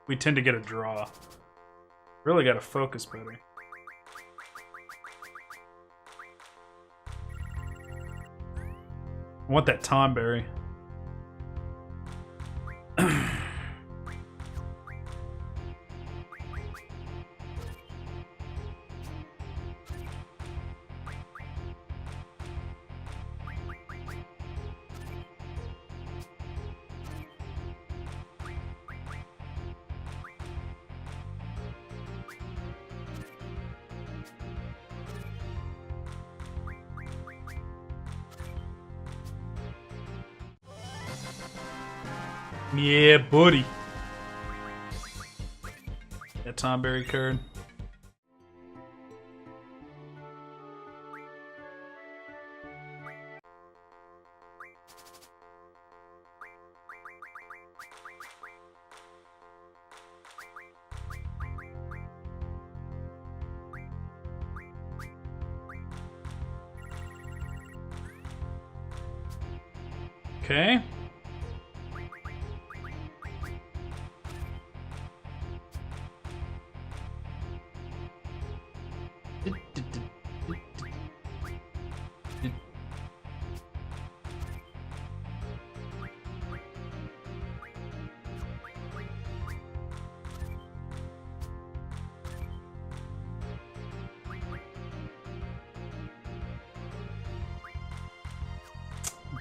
we tend to get a draw. Really gotta focus better. I want that Tomberry. Yeah, buddy. That Tomberry card. Okay.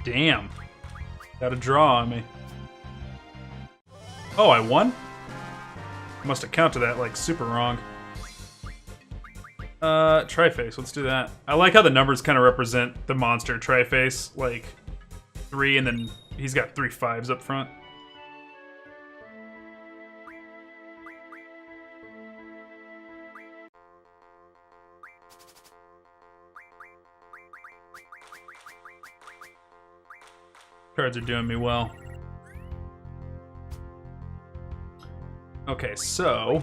Damn. Got a draw on me. Oh, I won? Must have counted that like super wrong. Triface, let's do that. I like how the numbers kind of represent the monster Triface, like 3 and then he's got 3 5s up front. Cards are doing me well. Okay, so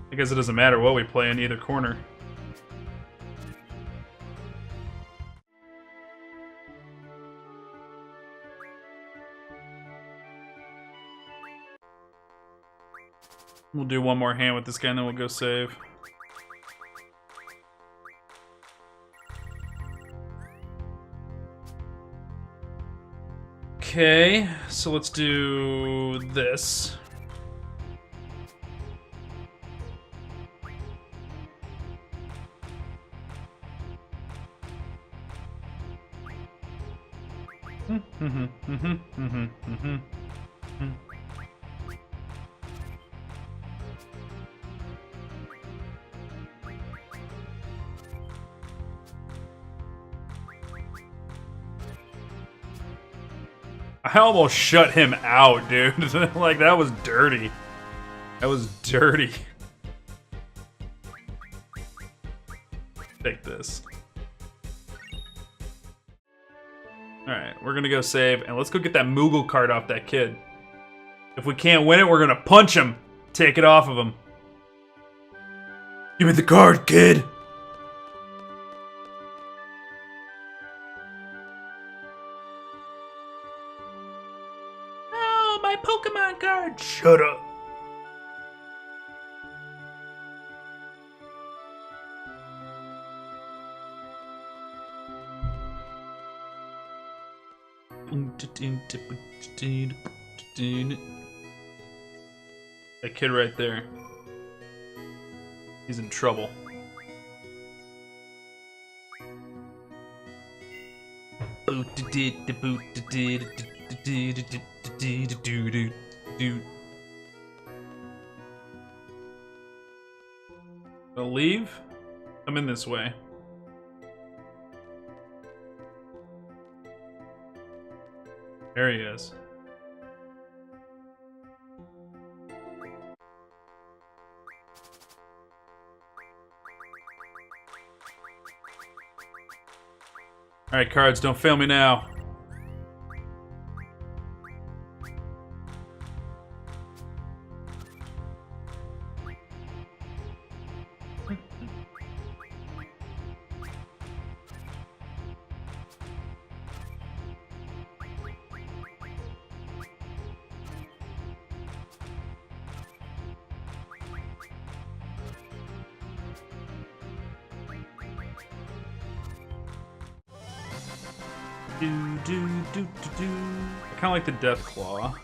I guess it doesn't matter what we play in either corner. We'll do one more hand with this guy and then we'll go save. Okay, so let's do this. I almost shut him out, dude. Like, that was dirty. That was dirty. Take this. Alright, we're gonna go save, and let's go get that Moogle card off that kid. If we can't win it, we're gonna punch him. Take it off of him. Give me the card, kid! Oh, my Pokemon card! Shut up. That kid right there. He's in trouble. I'll leave? Come in this way. There he is. Alright, cards, don't fail me now. I kind of like the Death Claw.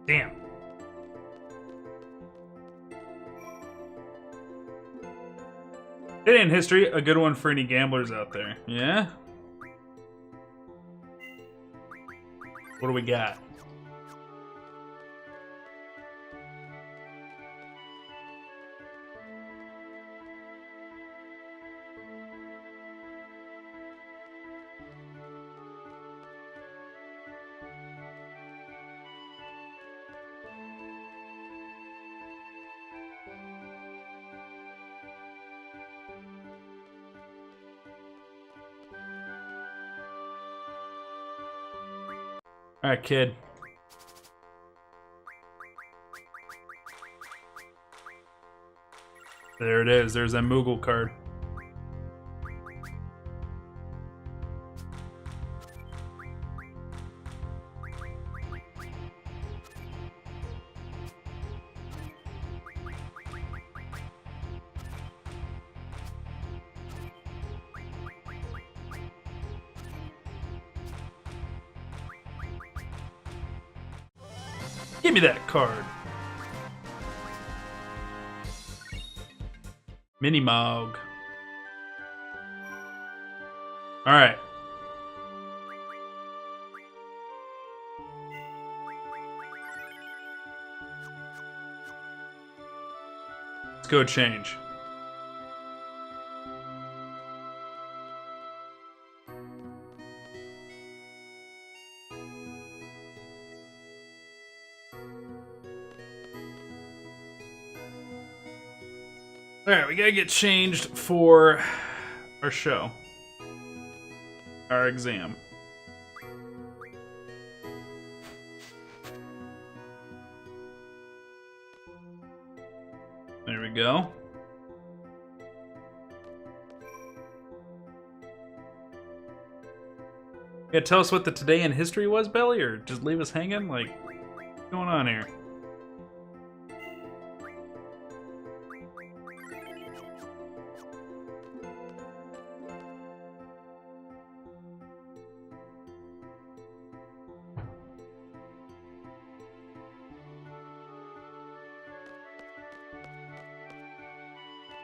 Damn. Today in history, a good one for any gamblers out there. Yeah? What do we got? Alright, kid. There it is. There's that Moogle card. Give me that card. Mini Mog. Alright. Let's go change. Alright, we gotta get changed for our show. Our exam. There we go. Yeah, tell us what the today in history was, Belly, or just leave us hanging? Like, what's going on here?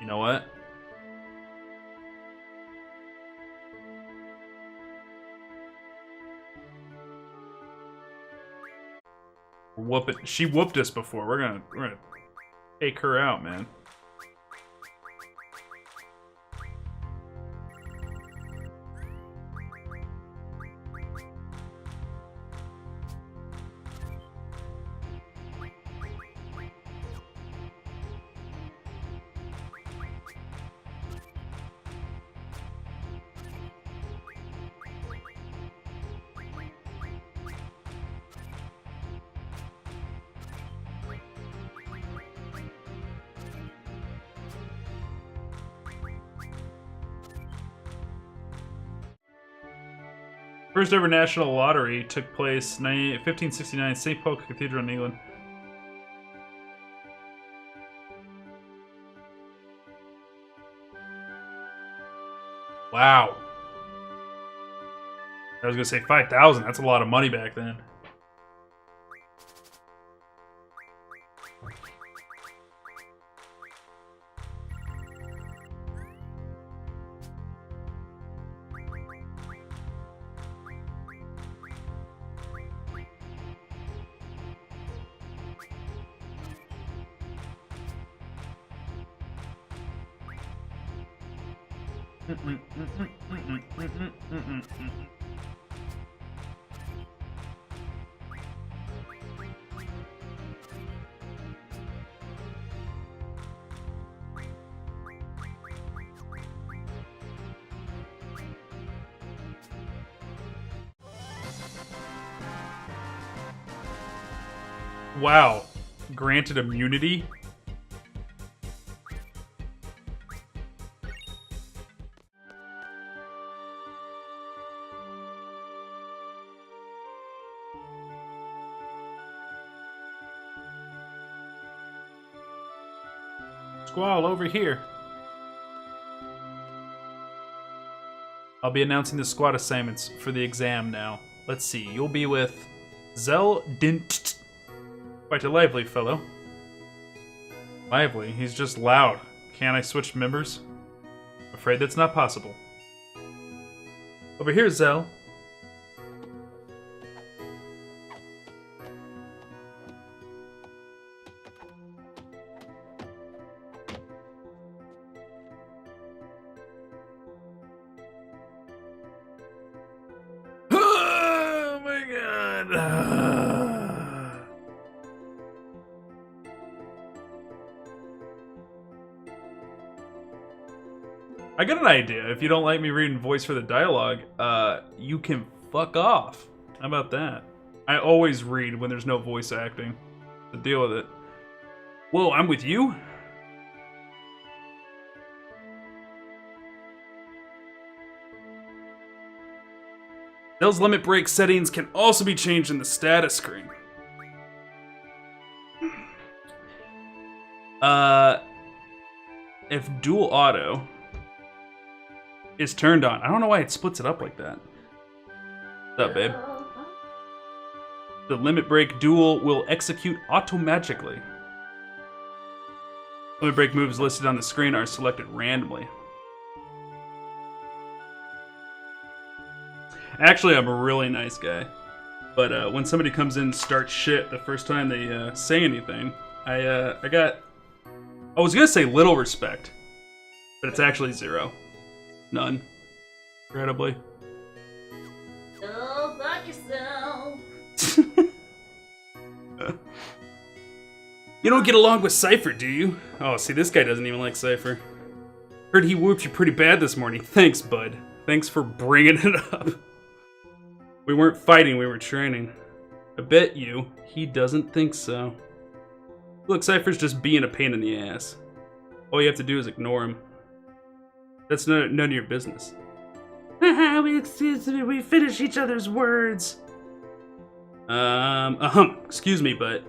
You know what? We're whooping. She whooped us before. We're gonna take her out, man. First ever national lottery took place 1569, St. Paul Cathedral in England. Wow. I was gonna say 5,000. That's a lot of money back then. Wow. Granted immunity? Squall, over here. I'll be announcing the squad assignments for the exam now. Let's see, you'll be with Zell Dint. Quite a lively fellow. Lively? He's just loud. Can't I switch members? Afraid that's not possible. Over here, Zell. Oh my god. I got an idea. If you don't like me reading voice for the dialogue, you can fuck off. How about that? I always read when there's no voice acting. To deal with it. Whoa, I'm with you? Those limit break settings can also be changed in the status screen. If dual auto is turned on, I don't know why it splits it up like that. What's up, babe? The limit break dual will execute automatically. Limit break moves listed on the screen are selected randomly. Actually, I'm a really nice guy. But when somebody comes in and starts shit the first time they say anything, I was gonna say little respect, but it's actually zero. None. Incredibly. Go fuck yourself. You don't get along with Cypher, do you? Oh, see, this guy doesn't even like Cypher. Heard he whooped you pretty bad this morning. Thanks, bud. Thanks for bringing it up. We weren't fighting, we were training. I bet you he doesn't think so. Look, Cypher's just being a pain in the ass. All you have to do is ignore him. That's none of your business. We finish each other's words. Excuse me, but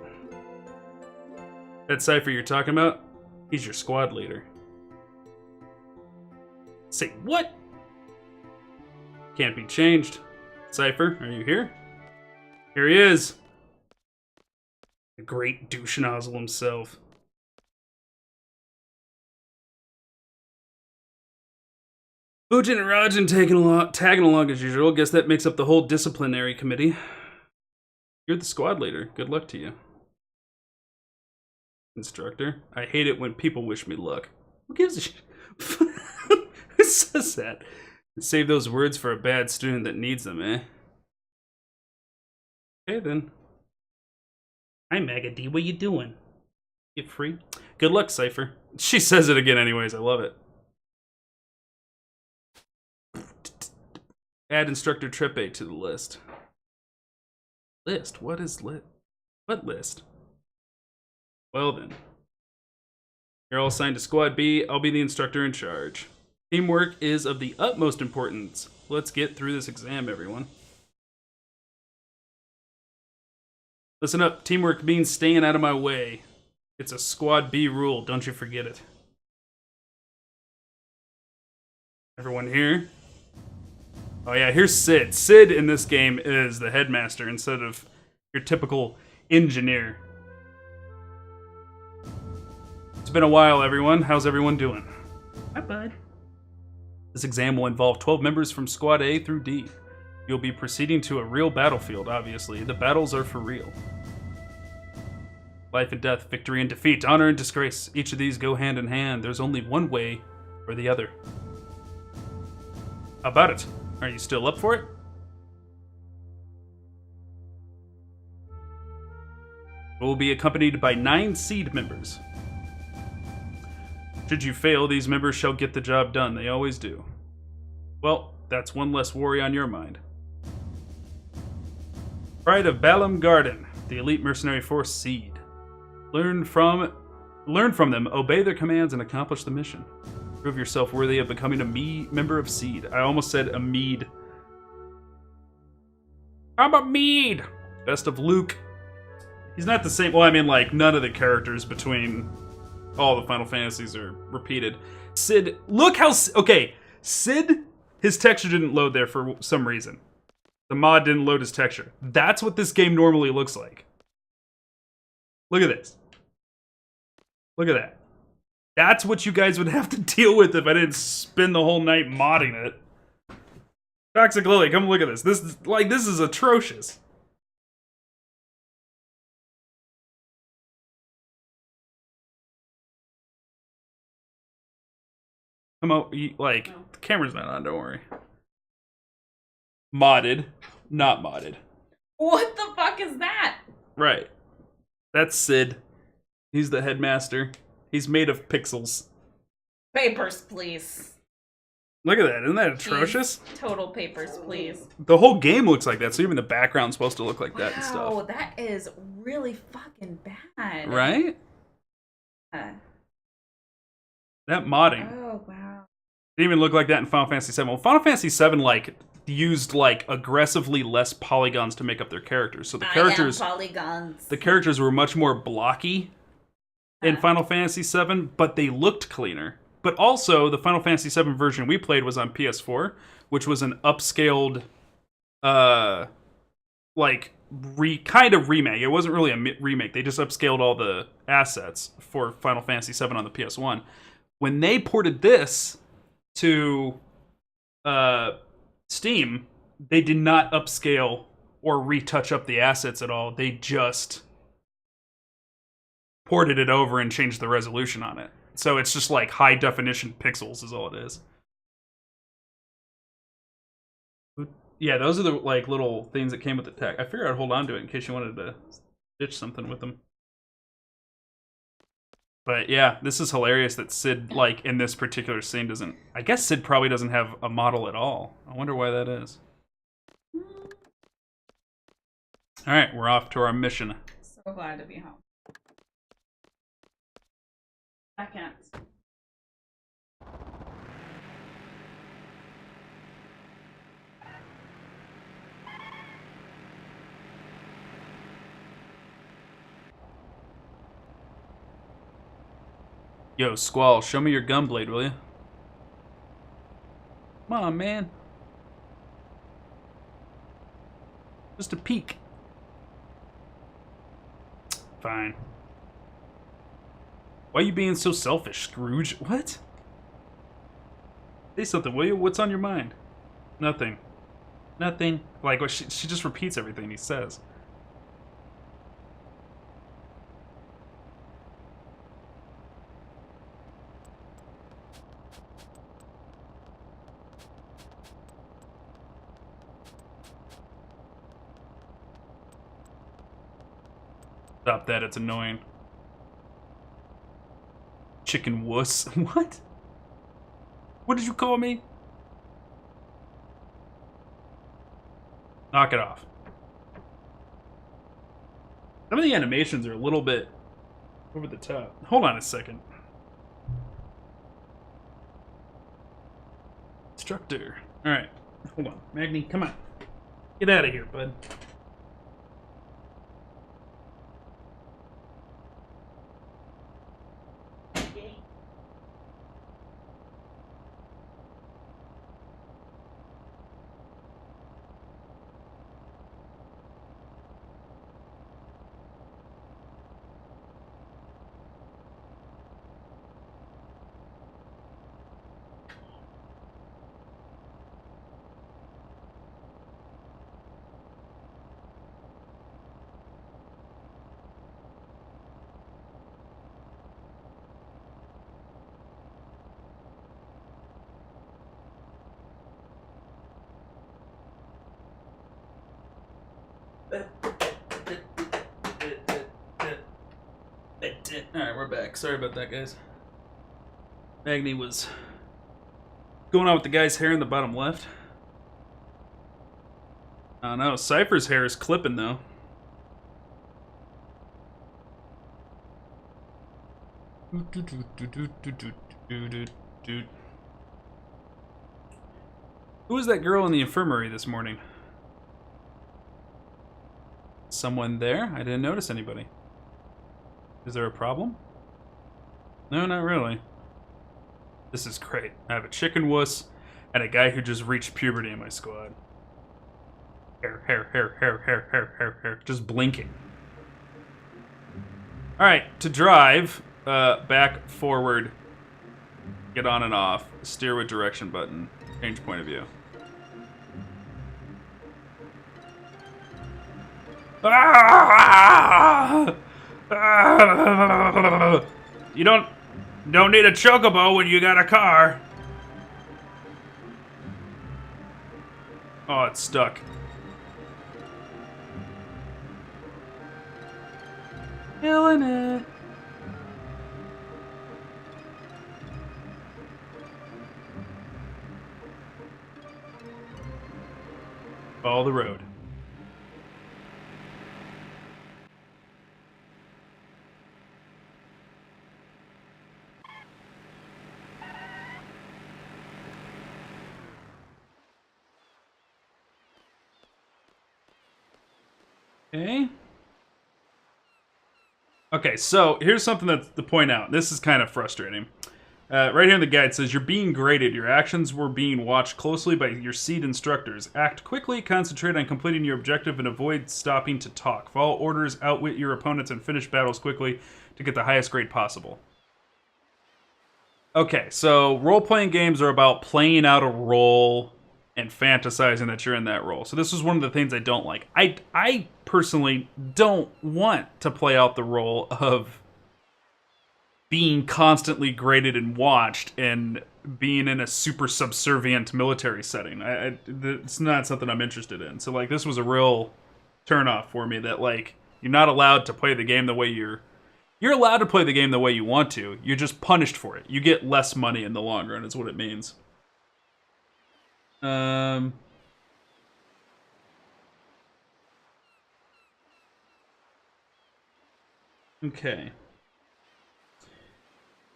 that Cypher you're talking about, he's your squad leader. Say what? Can't be changed. Cypher, are you here? Here he is. The great douche nozzle himself. Ujin and Rajan tagging along as usual. Guess that makes up the whole disciplinary committee. You're the squad leader. Good luck to you. Instructor, I hate it when people wish me luck. Who gives a shit? Who says that? Save those words for a bad student that needs them, eh? Okay, then. Hi, Magadi. What you doing? Get free? Good luck, Cypher. She says it again anyways. I love it. Add Instructor Trepe to the list. List? What is lit? What list? Well then. You're all assigned to Squad B. I'll be the instructor in charge. Teamwork is of the utmost importance. Let's get through this exam, everyone. Listen up. Teamwork means staying out of my way. It's a Squad B rule. Don't you forget it. Everyone here? Oh yeah, here's Sid. Sid in this game is the headmaster instead of your typical engineer. It's been a while, everyone. How's everyone doing? Hi, bud. This exam will involve 12 members from Squad A through D. You'll be proceeding to a real battlefield, obviously. The battles are for real. Life and death, victory and defeat, honor and disgrace. Each of these go hand in hand. There's only one way or the other. How about it? Are you still up for it? We'll be accompanied by 9 seed members. Should you fail, these members shall get the job done. They always do. Well, that's one less worry on your mind. Pride of Balam Garden. The elite mercenary force Seed. Learn from them, obey their commands, and accomplish the mission. Prove yourself worthy of becoming a member of Seed. I almost said a mead. I'm a mead! Best of Luke. He's not the same. Well, I mean, like, none of the characters between all the Final Fantasies are repeated. Cid, look how... Okay, Cid, his texture didn't load there for some reason. The mod didn't load his texture. That's what this game normally looks like. Look at this. Look at that. That's what you guys would have to deal with if I didn't spend the whole night modding it. Toxic Lily, come look at this. This is atrocious. Come on, like, the camera's not on, don't worry. Modded, not modded. What the fuck is that? Right. That's Cid. He's the headmaster. He's made of pixels. Papers, please. Look at that. Isn't that atrocious? Please. Total papers, please. The whole game looks like that, so even the background's supposed to look like that and stuff. Wow, that is really fucking bad. Right? Uh, That modding. oh, wow. Didn't even look like that in Final Fantasy VII. Well, Final Fantasy VII, like, used, like, aggressively less polygons to make up their characters. So the characters... polygons. The characters were much more blocky in Final Fantasy VII, but they looked cleaner. But also, the Final Fantasy VII version we played was on PS4, which was an upscaled, like, kind of remake. It wasn't really a remake. They just upscaled all the assets for Final Fantasy VII on the PS1. When they ported this to Steam, they did not upscale or retouch up the assets at all. They just ported it over and changed the resolution on it. So it's just like high definition pixels is all it is. Yeah, those are the like little things that came with the tech. I figured I'd hold on to it in case you wanted to ditch something with them. But yeah, this is hilarious that Cid, like, in this particular scene doesn't... I guess Cid probably doesn't have a model at all. I wonder why that is. Alright, we're off to our mission. So glad to be home. I can't. Yo, Squall, show me your gunblade, will you? Come on, man. Just a peek. Fine. Why are you being so selfish, Scrooge? What? Say something, will you? What's on your mind? Nothing. Nothing. Like, what she just repeats everything he says. Stop that, it's annoying. Chicken wuss. What? What did you call me? Knock it off. Some of the animations are a little bit over the top. Hold on a second. Instructor. Alright. Hold on. Magni, come on. Get out of here, bud. Alright, we're back. Sorry about that, guys. Magni was going on with the guy's hair in the bottom left. I don't know. Cypher's hair is clipping, though. Who was that girl in the infirmary this morning? Someone there? I didn't notice anybody. Is there a problem? No, not really. This is great. I have a chicken wuss and a guy who just reached puberty in my squad. Hair. Just blinking. Alright, to drive, back, forward, get on and off, steer with direction button, change point of view. You don't need a chocobo when you got a car. Oh, it's stuck. Killing it. Follow the road. Okay. Okay, so here's something that's to point out. This is kind of frustrating. Right here in the guide it says, you're being graded. Your actions were being watched closely by your seed instructors. Act quickly, concentrate on completing your objective, and avoid stopping to talk. Follow orders, outwit your opponents, and finish battles quickly to get the highest grade possible. Okay, so role-playing games are about playing out a role and fantasizing that you're in that role. So this is one of the things I don't like. I personally don't want to play out the role of being constantly graded and watched and being in a super subservient military setting. It's not something I'm interested in. So like this was a real turnoff for me that like you're not allowed to play the game the way you're allowed to play the game the way you want to. You're just punished for it. You get less money in the long run is what it means. Okay.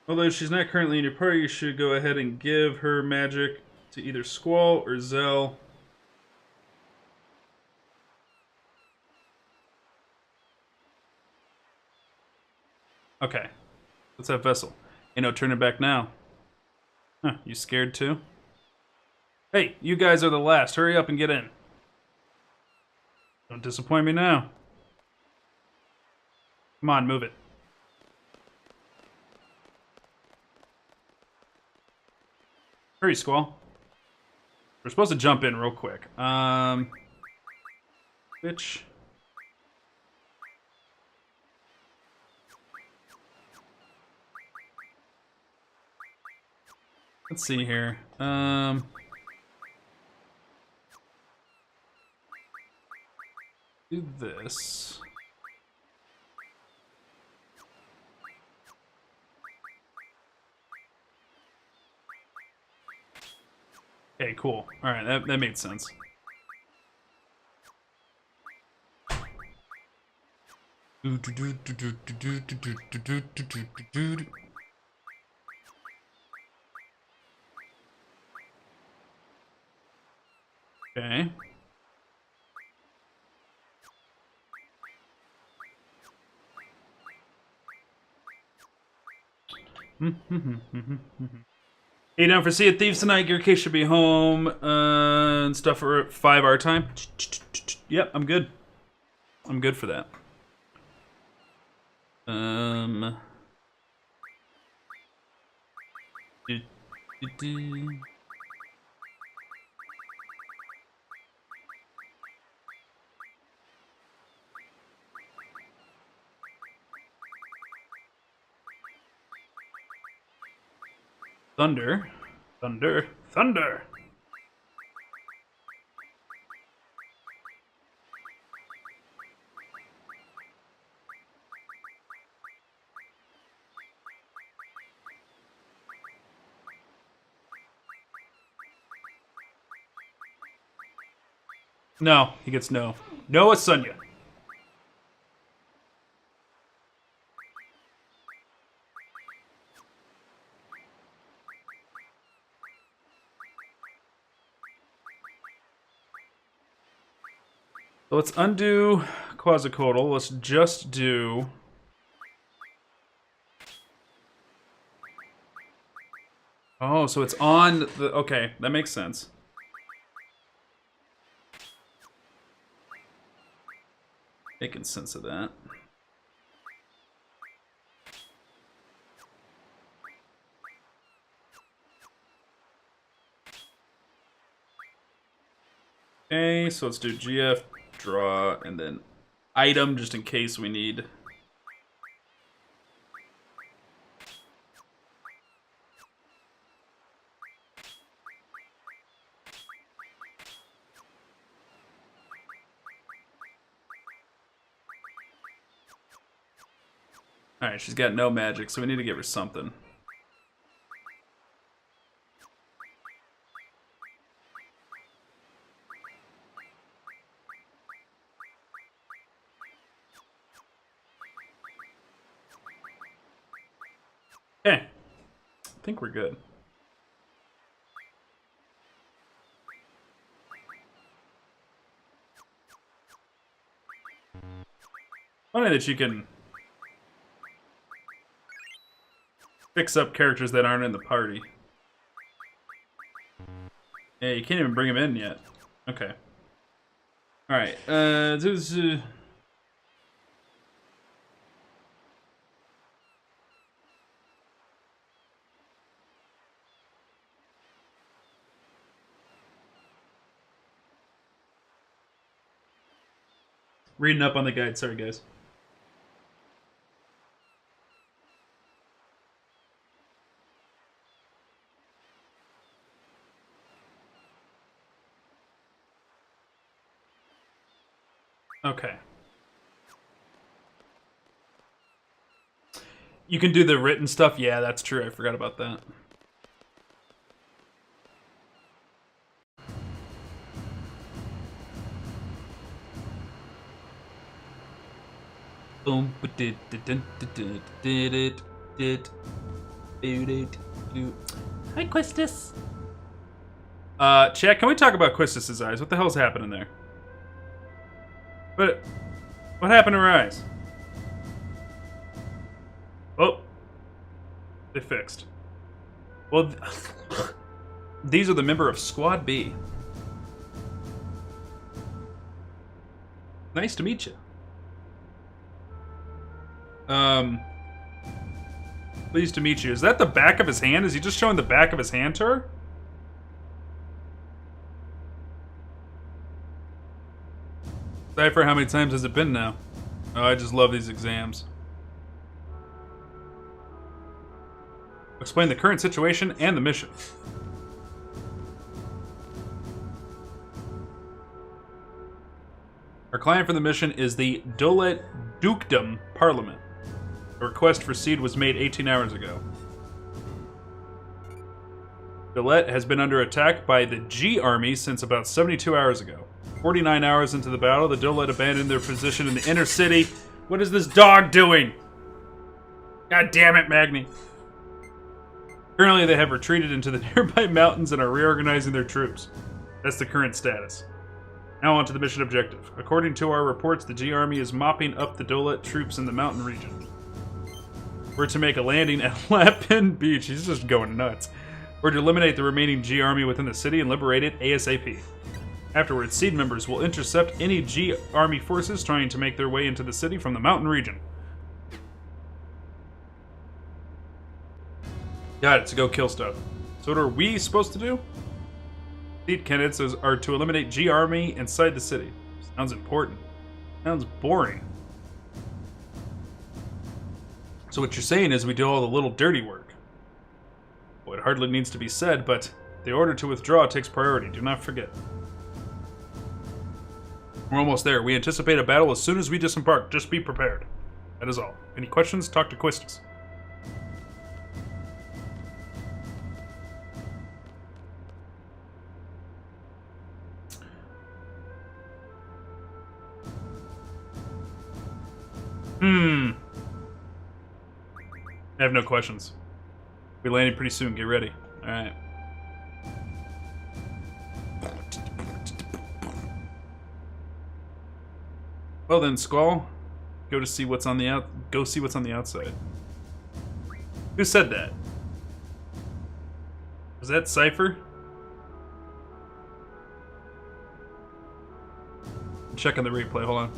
Although she's not currently in your party, you should go ahead and give her magic to either Squall or Zell. Okay. Let's have Vessel. Ain't no turning back now. Huh, you scared too? Hey, you guys are the last. Hurry up and get in. Don't disappoint me now. Come on, move it. Hurry, Squall. We're supposed to jump in real quick. Bitch. Let's see here. Do this. Okay, cool. All right, that made sense. Okay. Hey, down for Sea of Thieves tonight. Your case should be home and stuff for 5 our time. Yep, I'm good. I'm good for that. Thunder. Thunder. Thunder! No, he gets no. No Asunya. So let's undo Quasicodal. Let's just do... Oh, so it's on the... Okay, that makes sense. Making sense of that. Okay, so let's do GF, draw, and then item, just in case we need... Alright, she's got no magic, so we need to give her something. Okay. I think we're good. Funny that you can fix up characters that aren't in the party. Yeah, you can't even bring them in yet. Okay. Alright, reading up on the guide, sorry guys. Okay. You can do the written stuff? Yeah, that's true. I forgot about that. Boom. Hi, Quistis. Chat, can we talk about Quistis' eyes? What the hell's happening there? What happened to her eyes? Oh. They fixed. Well, these are the member of Squad B. Nice to meet you. Pleased to meet you. Is that the back of his hand? Is he just showing the back of his hand to her? Cypher, how many times has it been now? Oh, I just love these exams. Explain the current situation and the mission. Our client for the mission is the Dolet Dukedom Parliament. A request for seed was made 18 hours ago. Dolet has been under attack by the G Army since about 72 hours ago. 49 hours into the battle, the Dolet abandoned their position in the inner city. What is this dog doing? God damn it, Magni. Currently, they have retreated into the nearby mountains and are reorganizing their troops. That's the current status. Now on to the mission objective. According to our reports, the G Army is mopping up the Dolet troops in the mountain region. We're to make a landing at Lapin Beach. He's just going nuts. We're to eliminate the remaining G Army within the city and liberate it ASAP. Afterwards, seed members will intercept any G Army forces trying to make their way into the city from the mountain region. Got it, to go kill stuff. So what are we supposed to do? Seed candidates are to eliminate G Army inside the city. Sounds important. Sounds boring. So what you're saying is we do all the little dirty work. Well, it hardly needs to be said, but the order to withdraw takes priority. Do not forget. We're almost there. We anticipate a battle as soon as we disembark. Just be prepared. That is all. Any questions? Talk to Quistis. I have no questions. We're landing pretty soon. Get ready. Alright. Well then, Squall, go see what's on the outside. Who said that? Was that Cypher? I'm checking the replay. Hold on.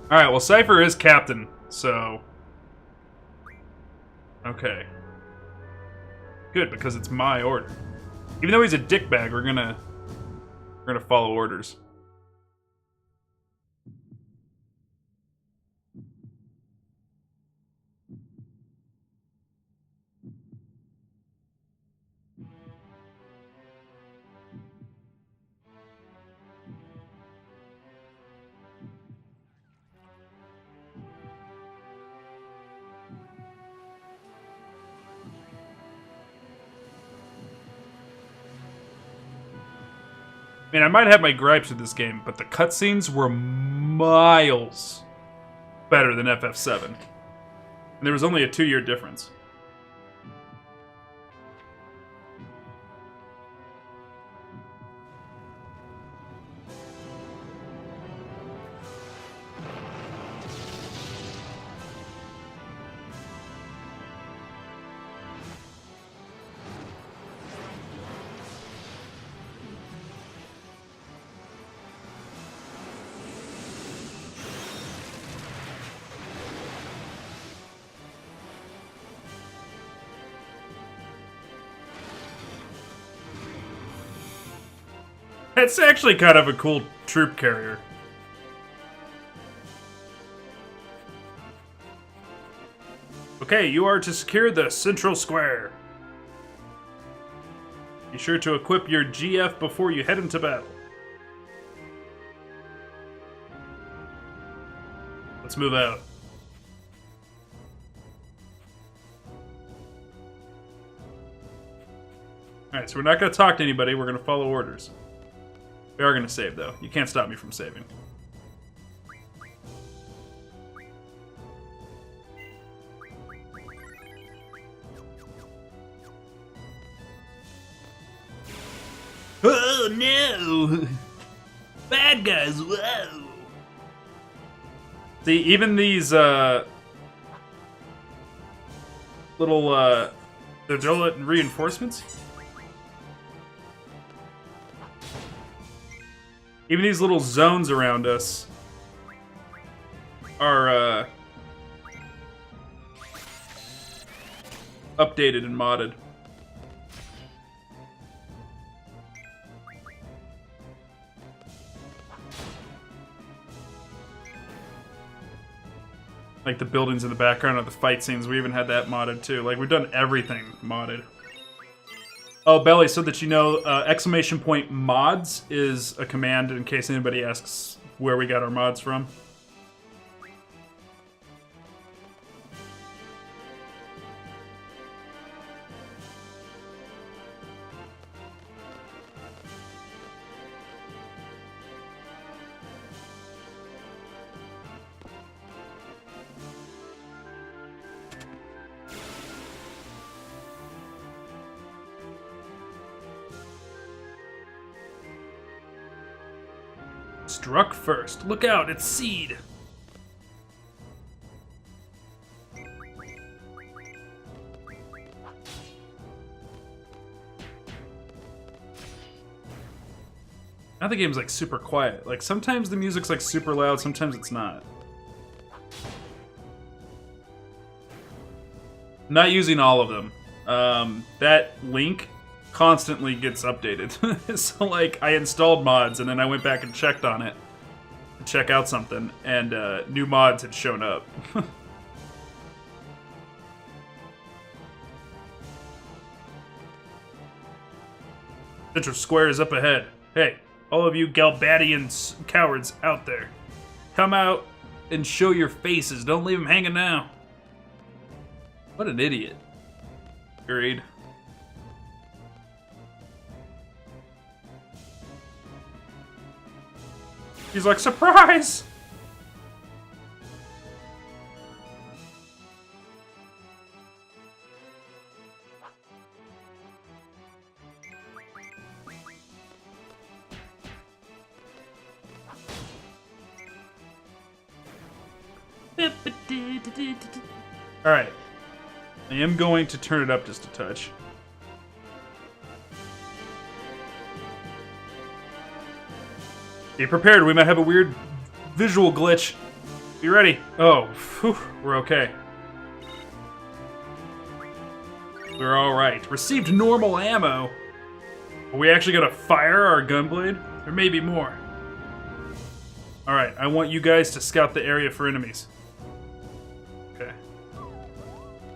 All right. Well, Cypher is captain, so okay. Good, because it's my order. Even though he's a dickbag, we're gonna follow orders. I mean, I might have my gripes with this game, but the cutscenes were miles better than FF7. And there was only a 2-year difference. It's actually kind of a cool troop carrier. Okay, you are to secure the central square. Be sure to equip your GF before you head into battle. Let's move out. Alright, so we're not going to talk to anybody, we're going to follow orders. We are going to save, though. You can't stop me from saving. Oh, no! Bad guys, whoa! See, even these, little, they're reinforcements? Even these little zones around us are updated and modded. Like the buildings in the background of the fight scenes, we even had that modded too. Like, we've done everything modded. Oh, Belly, so that you know, exclamation point mods is a command in case anybody asks where we got our mods from. Struck first. Look out, it's Seed. Now the game's like super quiet. Like sometimes the music's like super loud, sometimes it's not. Not using all of them. That link constantly gets updated. So like I installed mods and then I went back and checked on it to check out something, and new mods had shown up. Central Square is up ahead. Hey, all of you Galbadian cowards out there, come out and show your faces. Don't leave them hanging now. What an idiot. Agreed. He's like, surprise! Alright. I am going to turn it up just a touch. Be prepared, we might have a weird visual glitch. Be ready. Oh, whew, we're okay. We're alright. Received normal ammo. Are we actually gonna fire our gunblade? There may be more. Alright, I want you guys to scout the area for enemies. Okay.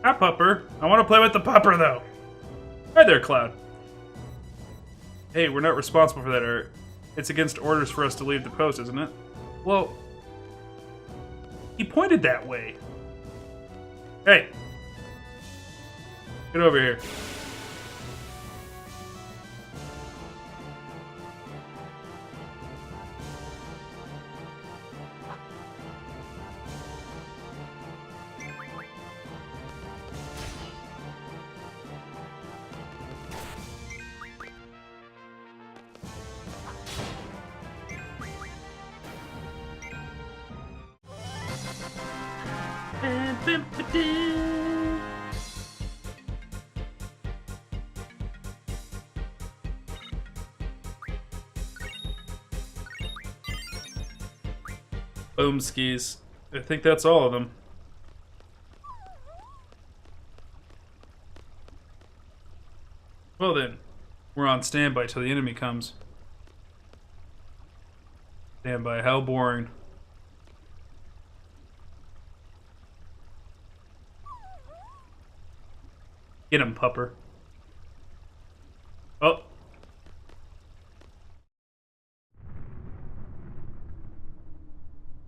Hi, Pupper. I want to play with the Pupper, though. Hi there, Cloud. Hey, we're not responsible for that, Art. It's against orders for us to leave the post, isn't it? Well, he pointed that way. Hey. Get over here. Boom skis. I think that's all of them. Well then, we're on standby till the enemy comes. Standby, how boring. Get him, Pupper. Oh.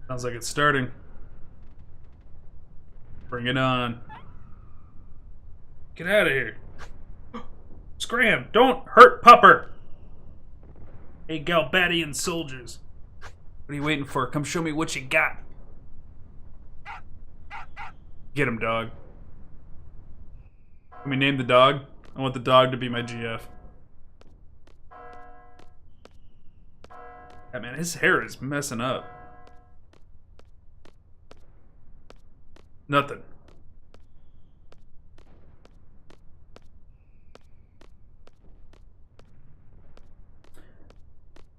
Sounds like it's starting. Bring it on. Get out of here. Scram! Don't hurt Pupper! Hey, Galbadian soldiers. What are you waiting for? Come show me what you got. Get him, dog. Let me name the dog. I want the dog to be my GF. Yeah, man, his hair is messing up. Nothing.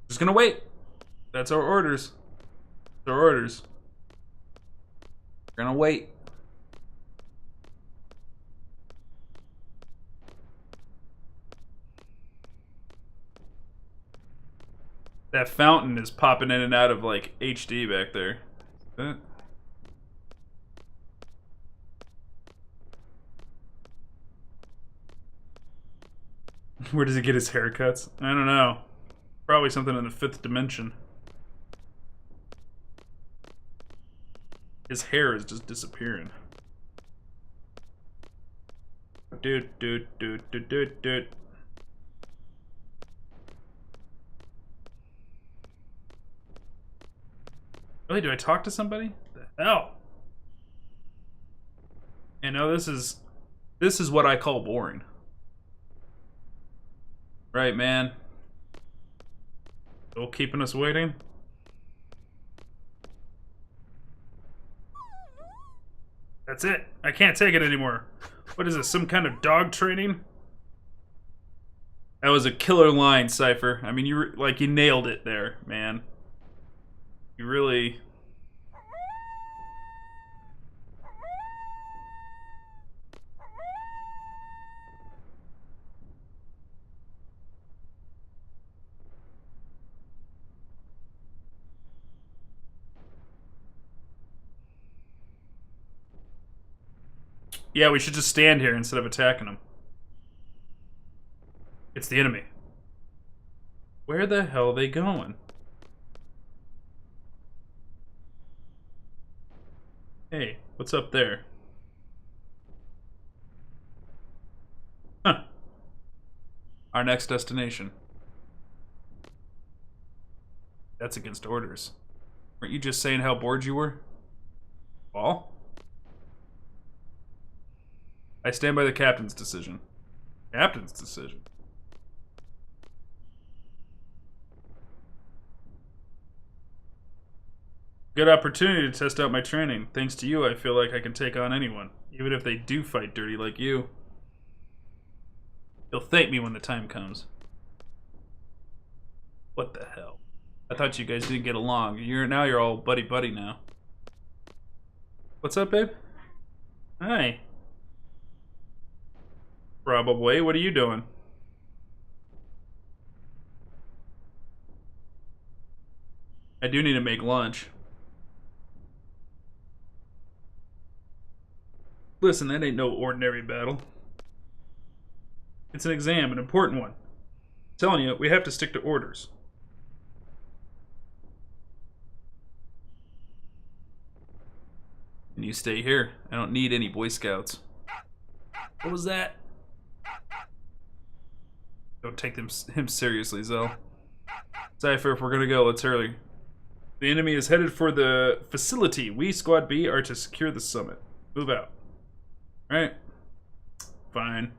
Just gonna wait. That's our orders. That's our orders. We're gonna wait. That fountain is popping in and out of like HD back there. Where does he get his haircuts? I don't know. Probably something in the 5th dimension. His hair is just disappearing. Dude. Really, do I talk to somebody? The hell? You know, this is what I call boring. Right, man? Still keeping us waiting? That's it. I can't take it anymore. What is this, some kind of dog training? That was a killer line, Cypher. I mean, you nailed it there, man. You really... Yeah, we should just stand here instead of attacking them. It's the enemy. Where the hell are they going? Hey, what's up there? Huh. Our next destination. That's against orders. Weren't you just saying how bored you were? Well? I stand by the captain's decision. Captain's decision? Good opportunity to test out my training. Thanks to you, I feel like I can take on anyone, even if they do fight dirty like you. You'll thank me when the time comes. What the hell? I thought you guys didn't get along. You're all buddy-buddy now. What's up, babe? Hi. Probably. What are you doing? I do need to make lunch. Listen, that ain't no ordinary battle. It's an exam, an important one. I'm telling you, we have to stick to orders. And you stay here. I don't need any Boy Scouts. What was that? Don't take him seriously, Zell. Cypher, if we're gonna go, let's hurry. The enemy is headed for the facility. We, Squad B, are to secure the summit. Move out. Right? Fine.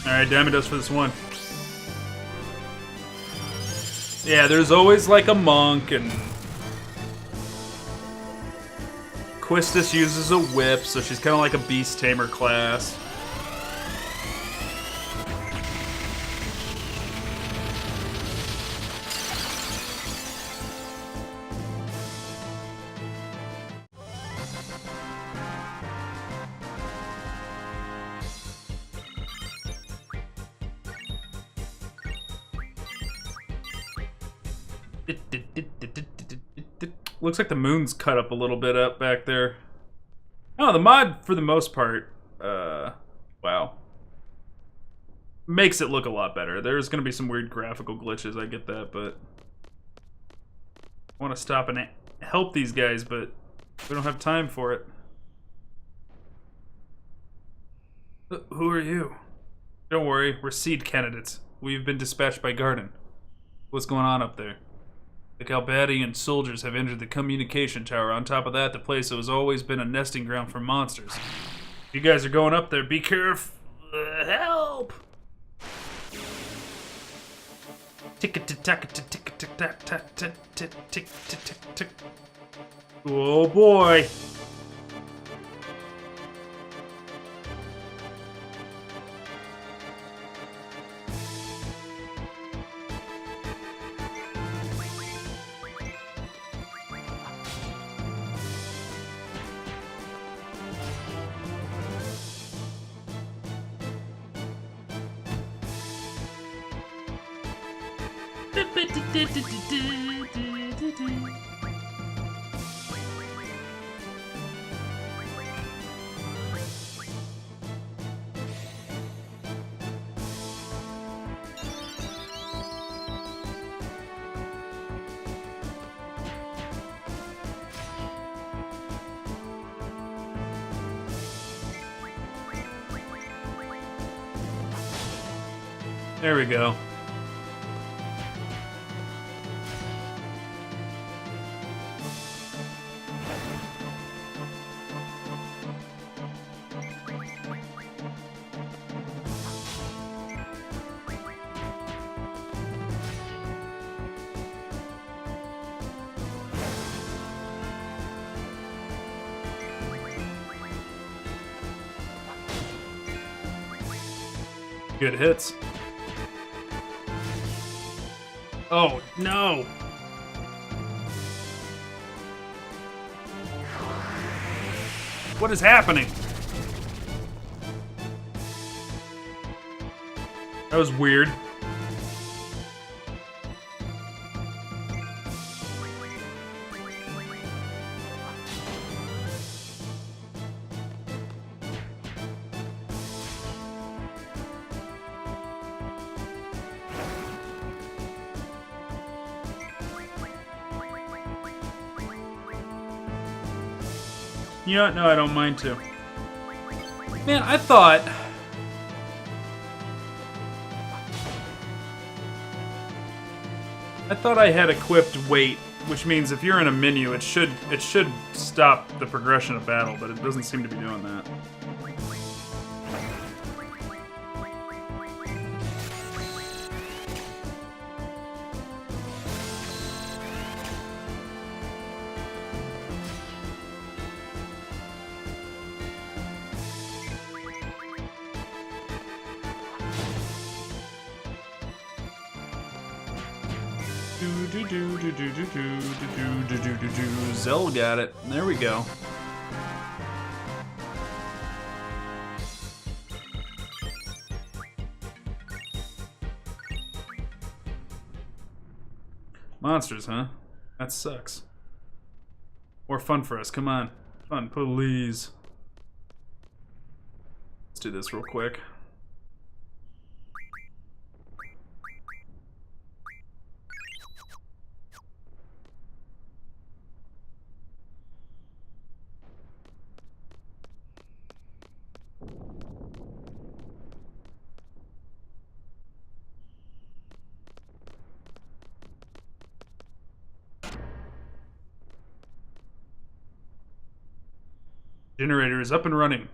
Alright, Diamond Dust for this one. Yeah, there's always like a monk, and Quistis uses a whip, so she's kind of like a beast tamer class. Looks like the moon's cut up a little bit up back there. Oh, the mod, for the most part, wow. Makes it look a lot better. There's gonna be some weird graphical glitches, I get that, but I want to stop and help these guys, but we don't have time for it. Who are you? Don't worry, we're seed candidates. We've been dispatched by Garden. What's going on up there? The Calbadian soldiers have entered the communication tower. On top of that, the place has always been a nesting ground for monsters. If you guys are going up there, be careful. Help! Oh boy! There we go. Good hits. Oh, no! What is happening? That was weird. You know what? No, I don't mind to. Man, I thought... I had equipped wait, which means if you're in a menu, it should stop the progression of battle, but it doesn't seem to be doing that. Zell got it. There we go. Monsters, huh? That sucks. More fun for us. Come on. Fun, please. Let's do this real quick. Generator is up and running.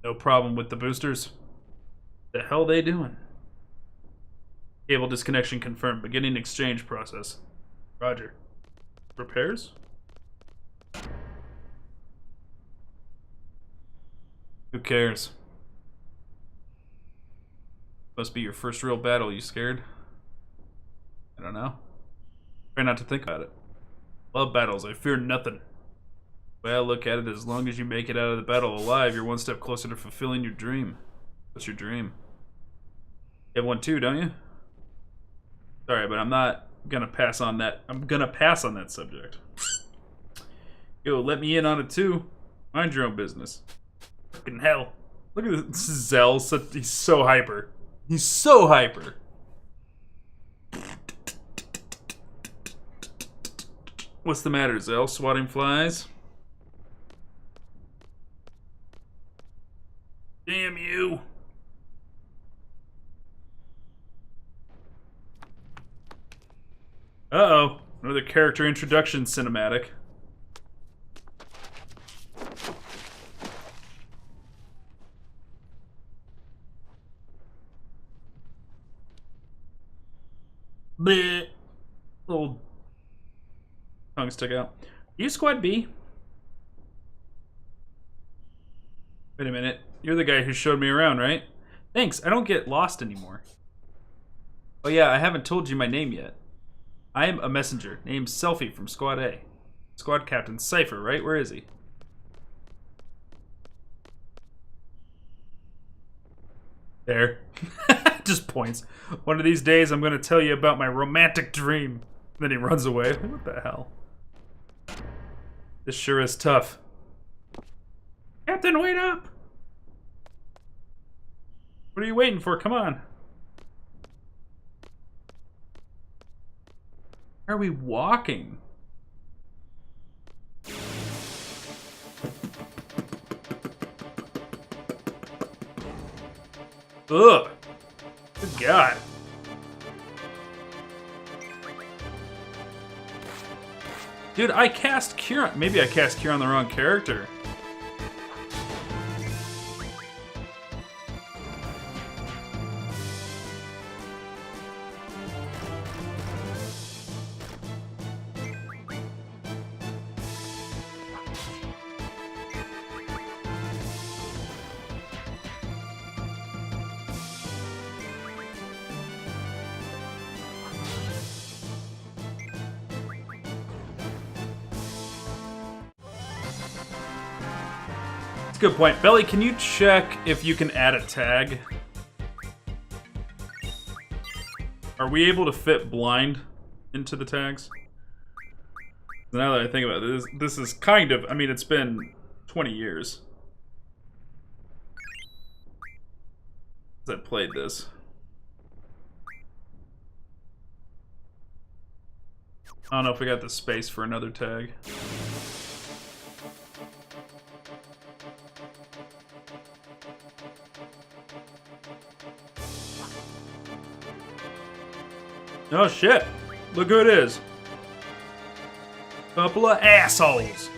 No problem with the boosters. The hell they doing? Cable disconnection confirmed. Beginning exchange process. Roger. Repairs? Who cares? Must be your first real battle. You scared? I don't know. Try not to think about it. Love battles. I fear nothing. Well, look at it. As long as you make it out of the battle alive, you're one step closer to fulfilling your dream. What's your dream? You have one too, don't you? Sorry, but I'm not gonna pass on that. I'm gonna pass on that subject. Yo, let me in on it too. Mind your own business. Fucking hell. Look at this Zell. He's so hyper. He's so hyper. What's the matter, Zell? Swatting flies? Damn you. Uh-oh. Another character introduction cinematic. Bleh. Little tongue stuck out. You Squad B? Wait a minute. You're the guy who showed me around, right? Thanks, I don't get lost anymore. Oh yeah, I haven't told you my name yet. I am a messenger named Selfie from Squad A. Squad Captain Cypher, right? Where is he? There. Just points. One of these days I'm gonna tell you about my romantic dream. Then he runs away. What the hell? This sure is tough. Captain, wait up! What are you waiting for? Come on. Where are we walking? Ugh. Good God. Dude, I cast Kieran. Maybe I cast Kieran the wrong character. That's a good point. Belly, can you check if you can add a tag? Are we able to fit blind into the tags? Now that I think about it, this is kind of, I mean, it's been 20 years since I played this. I don't know if we got the space for another tag. Oh shit! Look who it is. Couple of assholes.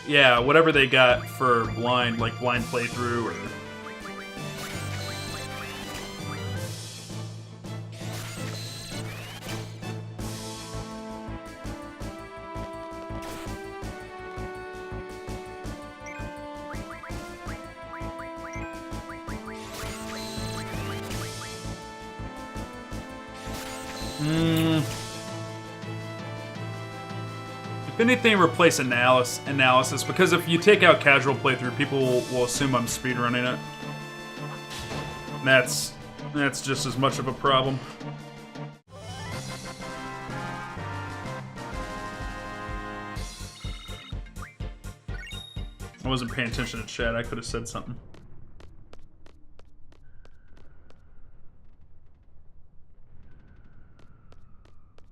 Yeah, whatever they got for blind, like blind playthrough or... If anything, replace analysis, because if you take out casual playthrough, people will assume I'm speedrunning it. And that's just as much of a problem. I wasn't paying attention to chat, I could have said something.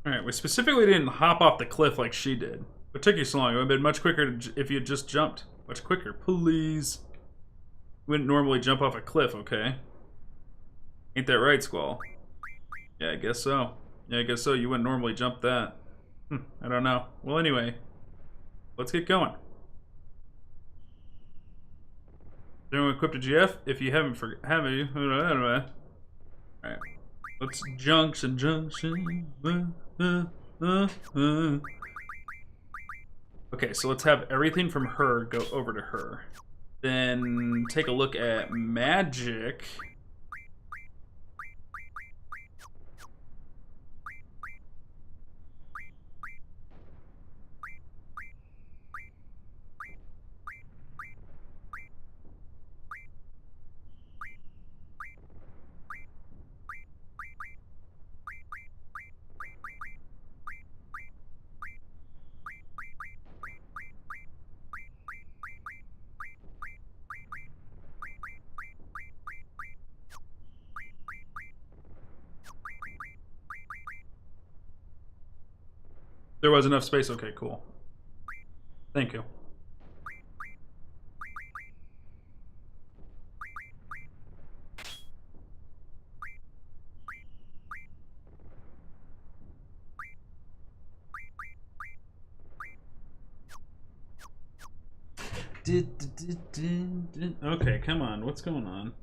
Alright, we specifically didn't hop off the cliff like she did. What took you so long? It would have been much quicker if you had just jumped. Much quicker, please. You wouldn't normally jump off a cliff, okay? Ain't that right, Squall? Yeah, I guess so. Yeah, I guess so. You wouldn't normally jump that. I don't know. Well, anyway. Let's get going. Anyone equipped a GF? If you haven't, have you? Alright. Let's junction. Okay, so let's have everything from her go over to her. Then take a look at magic. There was enough space? Okay, cool. Thank you. Okay, come on. What's going on?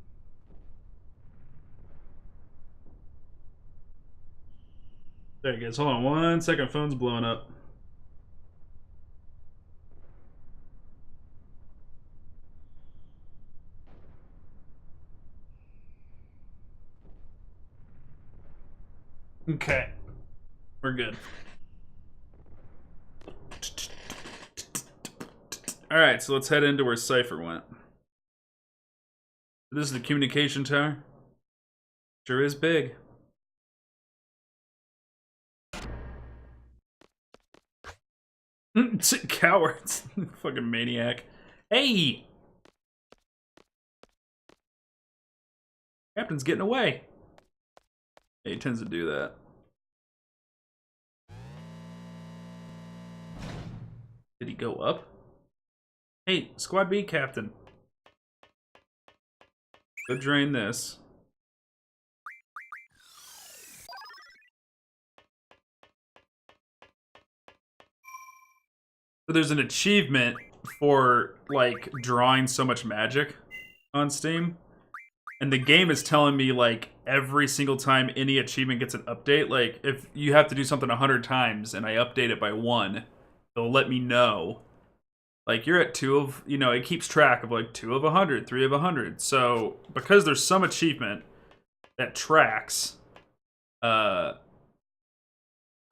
There you go. Hold on 1 second. Phone's blowing up. Okay. We're good. Alright, so let's head into where Cypher went. This is the communication tower. Sure is big. Cowards. Fucking maniac. Hey! Captain's getting away. Yeah, he tends to do that. Did he go up? Hey, Squad B Captain. Go drain this. So there's an achievement for, like, drawing so much magic on Steam. And the game is telling me, like, every single time any achievement gets an update, like, if you have to do something 100 times and I update it by 1, it'll let me know. Like, you're at 2 of, you know, it keeps track of, like, 2 of 100, 3 of 100. So, because there's some achievement that tracks a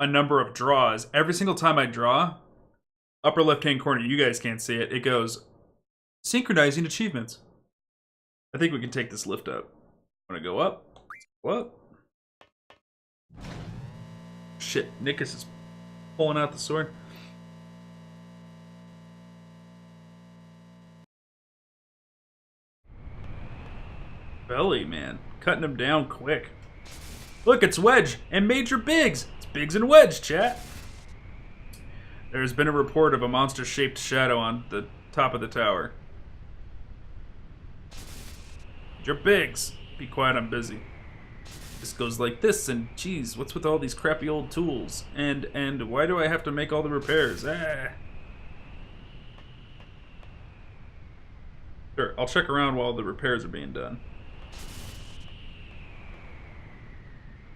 number of draws, every single time I draw, upper left-hand corner, you guys can't see it, it goes, synchronizing achievements. I think we can take this lift up. Want to go up? Go up. Shit, Nickus is pulling out the sword. Belly, man. Cutting him down quick. Look, it's Wedge and Major Biggs. It's Biggs and Wedge, chat. There's been a report of a monster-shaped shadow on the top of the tower. Major Biggs. Be quiet, I'm busy. This goes like this, and geez, what's with all these crappy old tools? And why do I have to make all the repairs? Sure, I'll check around while the repairs are being done.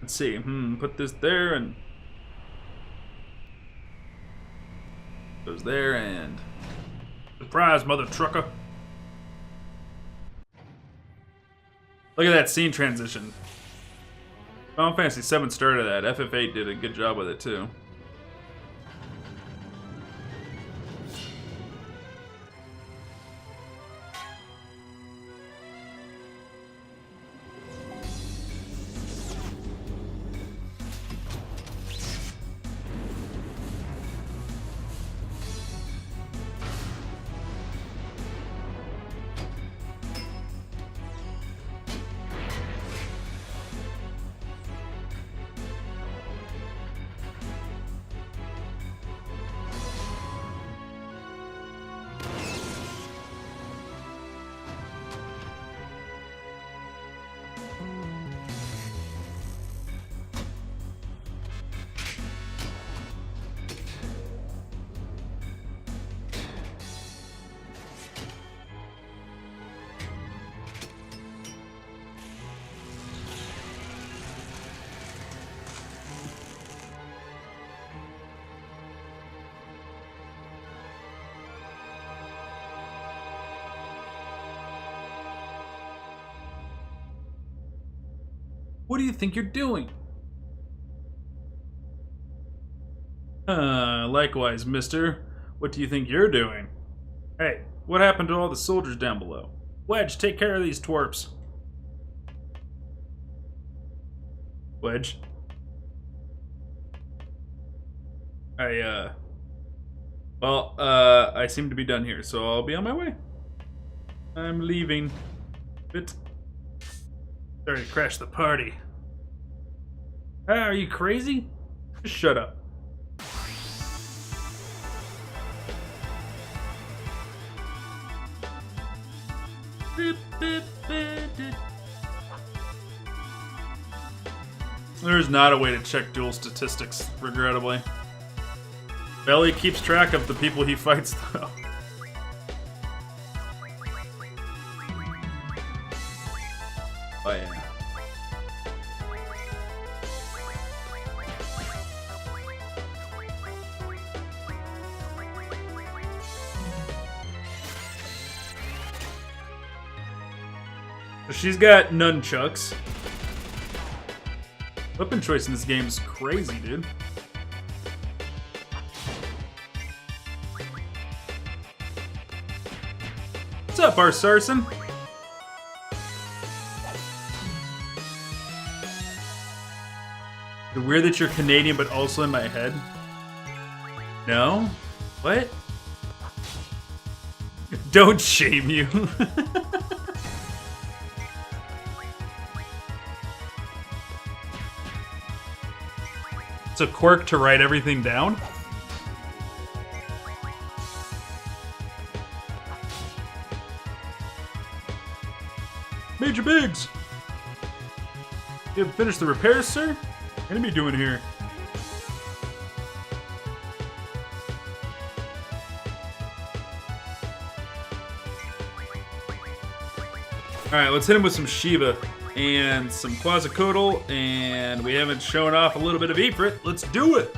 Let's see. Put this there and goes there and surprise, mother trucker. Look at that scene transition. Final Fantasy VII started that. FF8 did a good job with it too. What do you think you're doing? Likewise, mister. What do you think you're doing? Hey, what happened to all the soldiers down below? Wedge, take care of these twerps. Wedge? I seem to be done here, so I'll be on my way. I'm leaving. Bit. Sorry to crash the party. Ah, are you crazy? Just shut up. There's not a way to check duel statistics, regrettably. Belly keeps track of the people he fights, though. Oh, yeah. She's got nunchucks. Weapon choice in this game is crazy, dude. What's up, R. Sarson? Weird that you're Canadian, but also in my head. No? What? Don't shame you. It's a quirk to write everything down? Major Biggs! You have finished the repairs, sir? What are you doing here? Alright, let's hit him with some Shiva and some Quetzalcoatl, and we haven't shown off a little bit of Ifrit. Let's do it!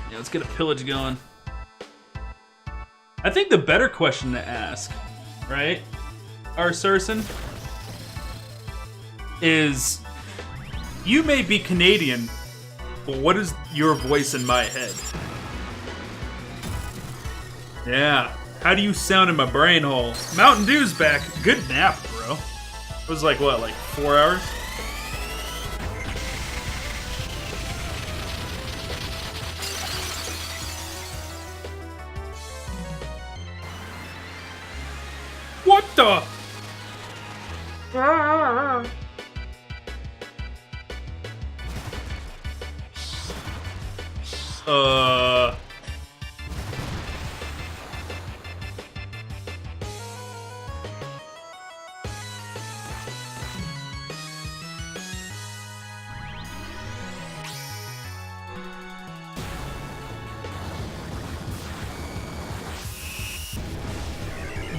Yeah, let's get a pillage going. I think the better question to ask, right, R. Sarson, is you may be Canadian, but what is your voice in my head? Yeah. How do you sound in my brain hole? Mountain Dew's back. Good nap, bro. It was like, what, like 4 hours? What the? Uh...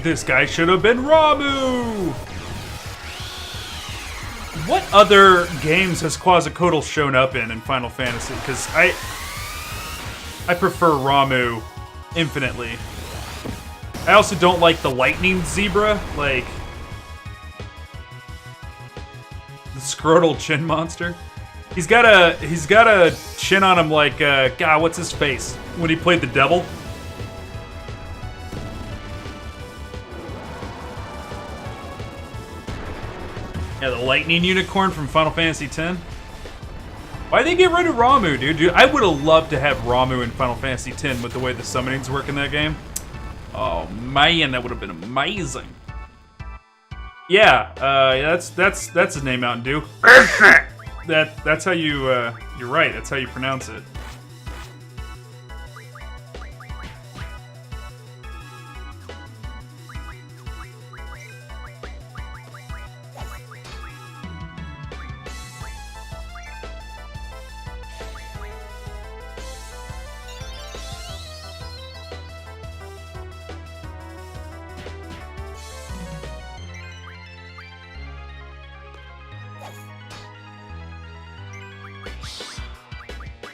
This guy should have been Ramu! What other games has Quetzalcoatl shown up in Final Fantasy? Because I prefer Ramu infinitely. I also don't like the lightning zebra, like the scrotal chin monster. He's got a chin on him like God, what's his face when he played the devil? Yeah, the lightning unicorn from Final Fantasy X. Why'd they get rid of Ramu, dude? I would have loved to have Ramu in Final Fantasy X with the way the summonings work in that game. Oh man, that would have been amazing. Yeah, that's his name, Mountain Dew. That's how you. You're right. That's how you pronounce it.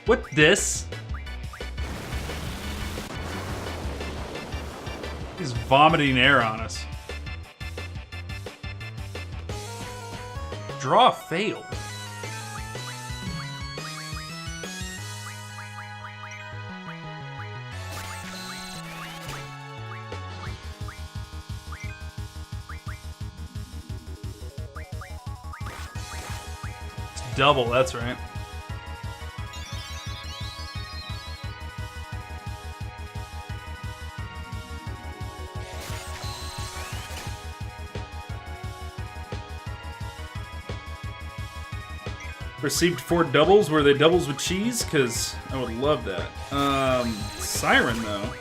What this? He's vomiting air on us. Draw failed. It's double, that's right. Received 4 doubles. Were they doubles with cheese? Because I would love that. Siren, though.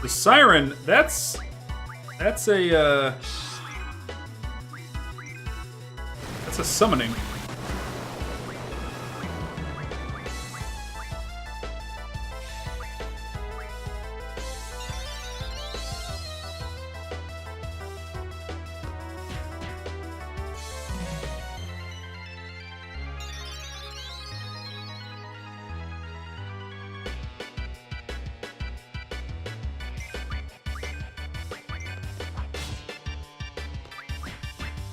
The Siren, that's a summoning.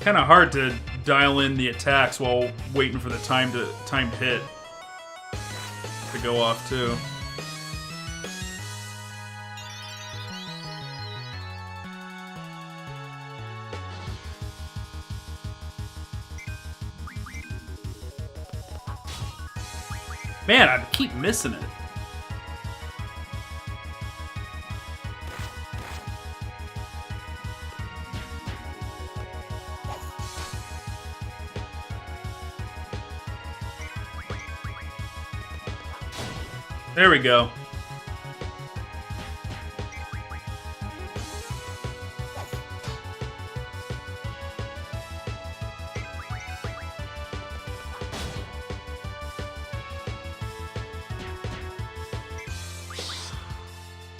Kind of hard to dial in the attacks while waiting for the timed hit to go off too. Man, I keep missing it. There we go.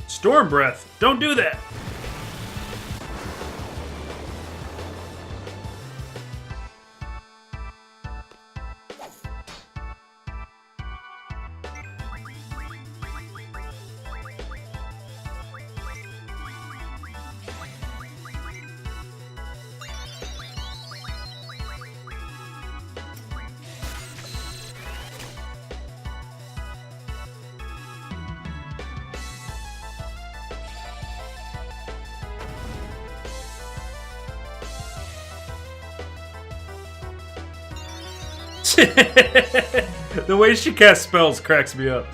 Storm Breath. Don't do that. The way she casts spells cracks me up.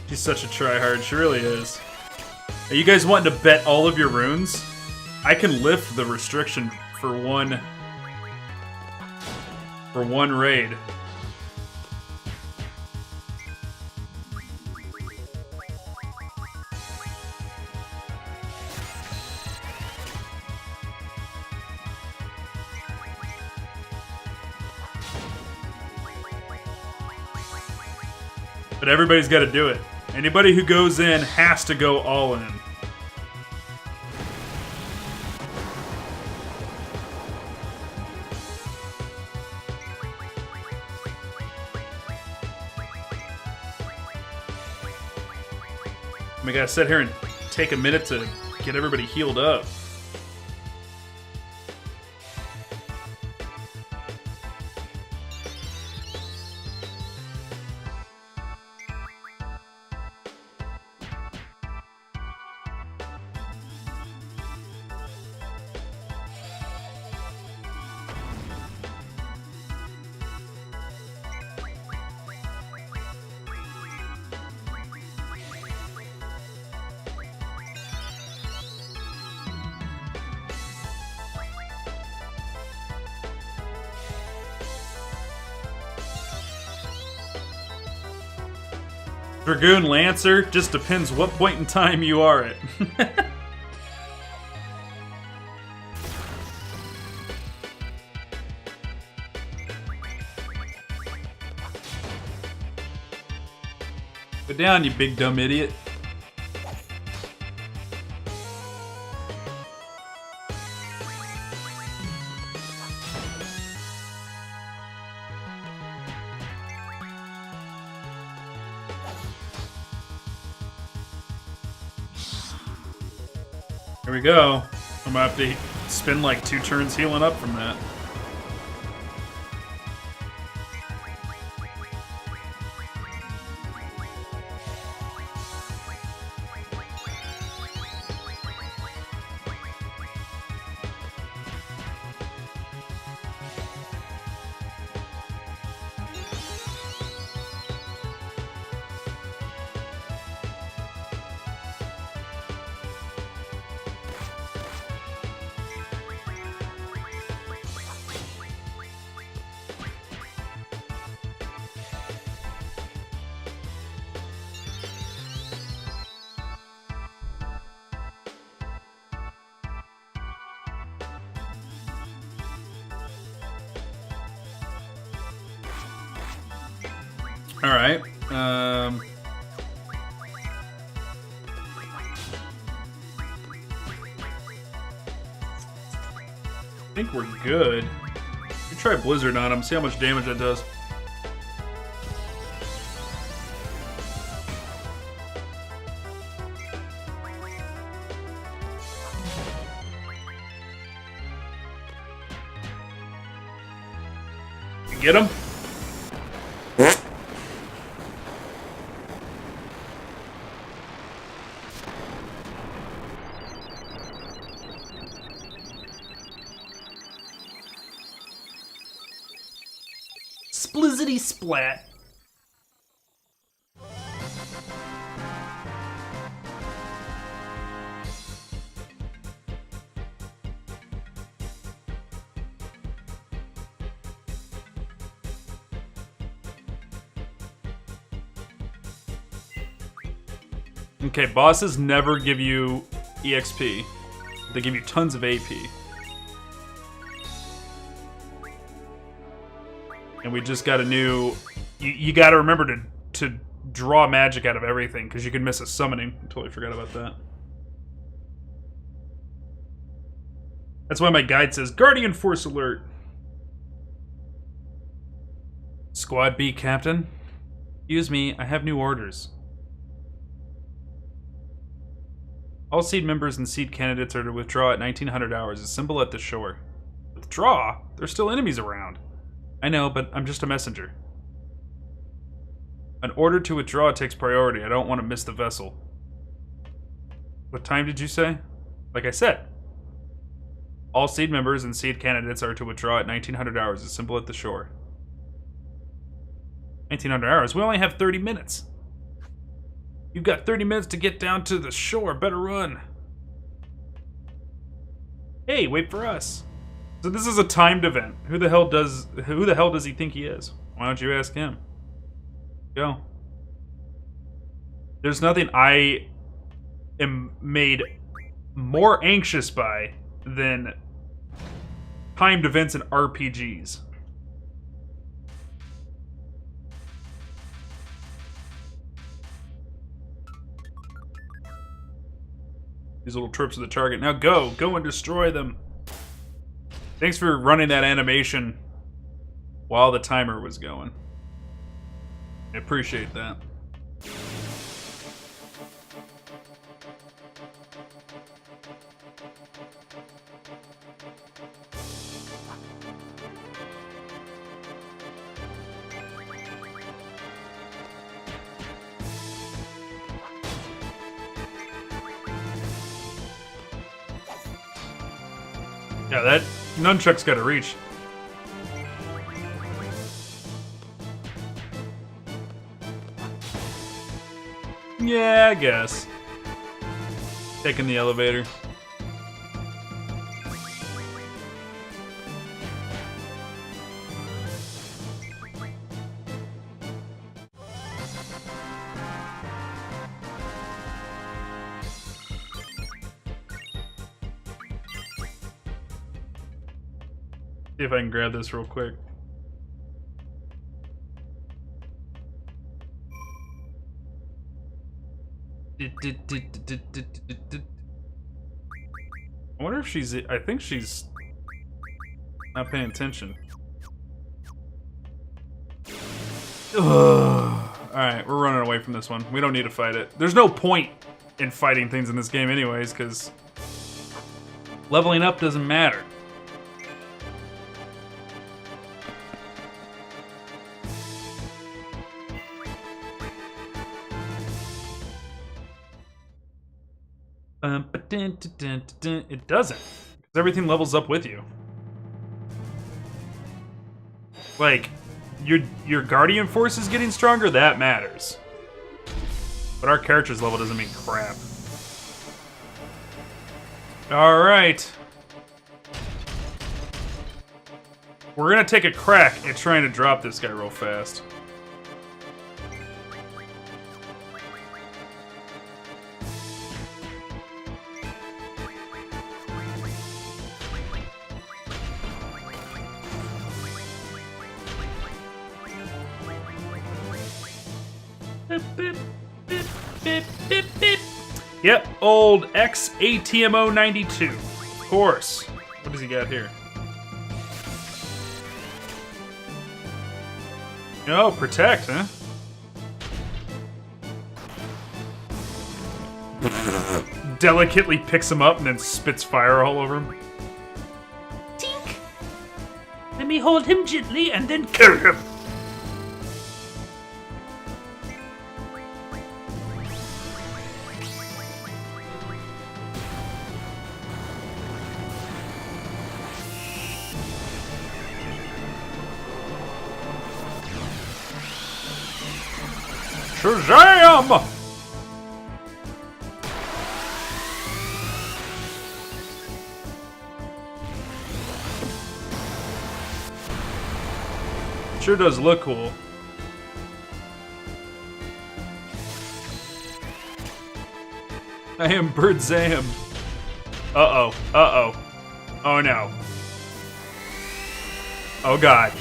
She's such a tryhard. She really is. Are you guys wanting to bet all of your runes? I can lift the restriction for one raid. But everybody's got to do it. Anybody who goes in has to go all in. We gotta sit here and take a minute to get everybody healed up. Dragoon Lancer, just depends what point in time you are at. Go down, you big dumb idiot. Here we go. I'm gonna have to spend like 2 turns healing up from that. All right. I think we're good. We try Blizzard on him, see how much damage that does. You get him? Splizzity splat. Okay, bosses never give you EXP. They give you tons of AP. And we just got a new... You got to remember to draw magic out of everything, because you can miss a summoning. I totally forgot about that. That's why my guide says, Guardian Force Alert. Squad B, Captain. Excuse me, I have new orders. All seed members and seed candidates are to withdraw at 1900 hours, assemble at the shore. Withdraw? There's still enemies around. I know, but I'm just a messenger. An order to withdraw takes priority. I don't want to miss the vessel. What time did you say? Like I said. All seed members and seed candidates are to withdraw at 1900 hours. Assemble at the shore. 1900 hours? We only have 30 minutes. You've got 30 minutes to get down to the shore. Better run. Hey, wait for us. So this is a timed event. Who the hell does he think he is? Why don't you ask him? Go. There's nothing I am made more anxious by than timed events in RPGs. These little trips to the target. Now go and destroy them. Thanks for running that animation while the timer was going. I appreciate that. Yeah, that nunchuck's gotta reach. Yeah, I guess. Taking the elevator. See if I can grab this real quick. I wonder if she's... I think she's not paying attention. Alright, we're running away from this one. We don't need to fight it. There's no point in fighting things in this game anyways, because leveling up doesn't matter. It doesn't, because everything levels up with you. Like, your Guardian Force is getting stronger, that matters. But our character's level doesn't mean crap. Alright. We're gonna take a crack at trying to drop this guy real fast. Yep, old XATMO 92. Of course. What does he got here? Oh, protect, huh? Delicately picks him up and then spits fire all over him. Tink! Let me hold him gently and then kill him. Shazam! Sure does look cool. I am Birdzam. Uh-oh. Uh-oh. Oh no. Oh god.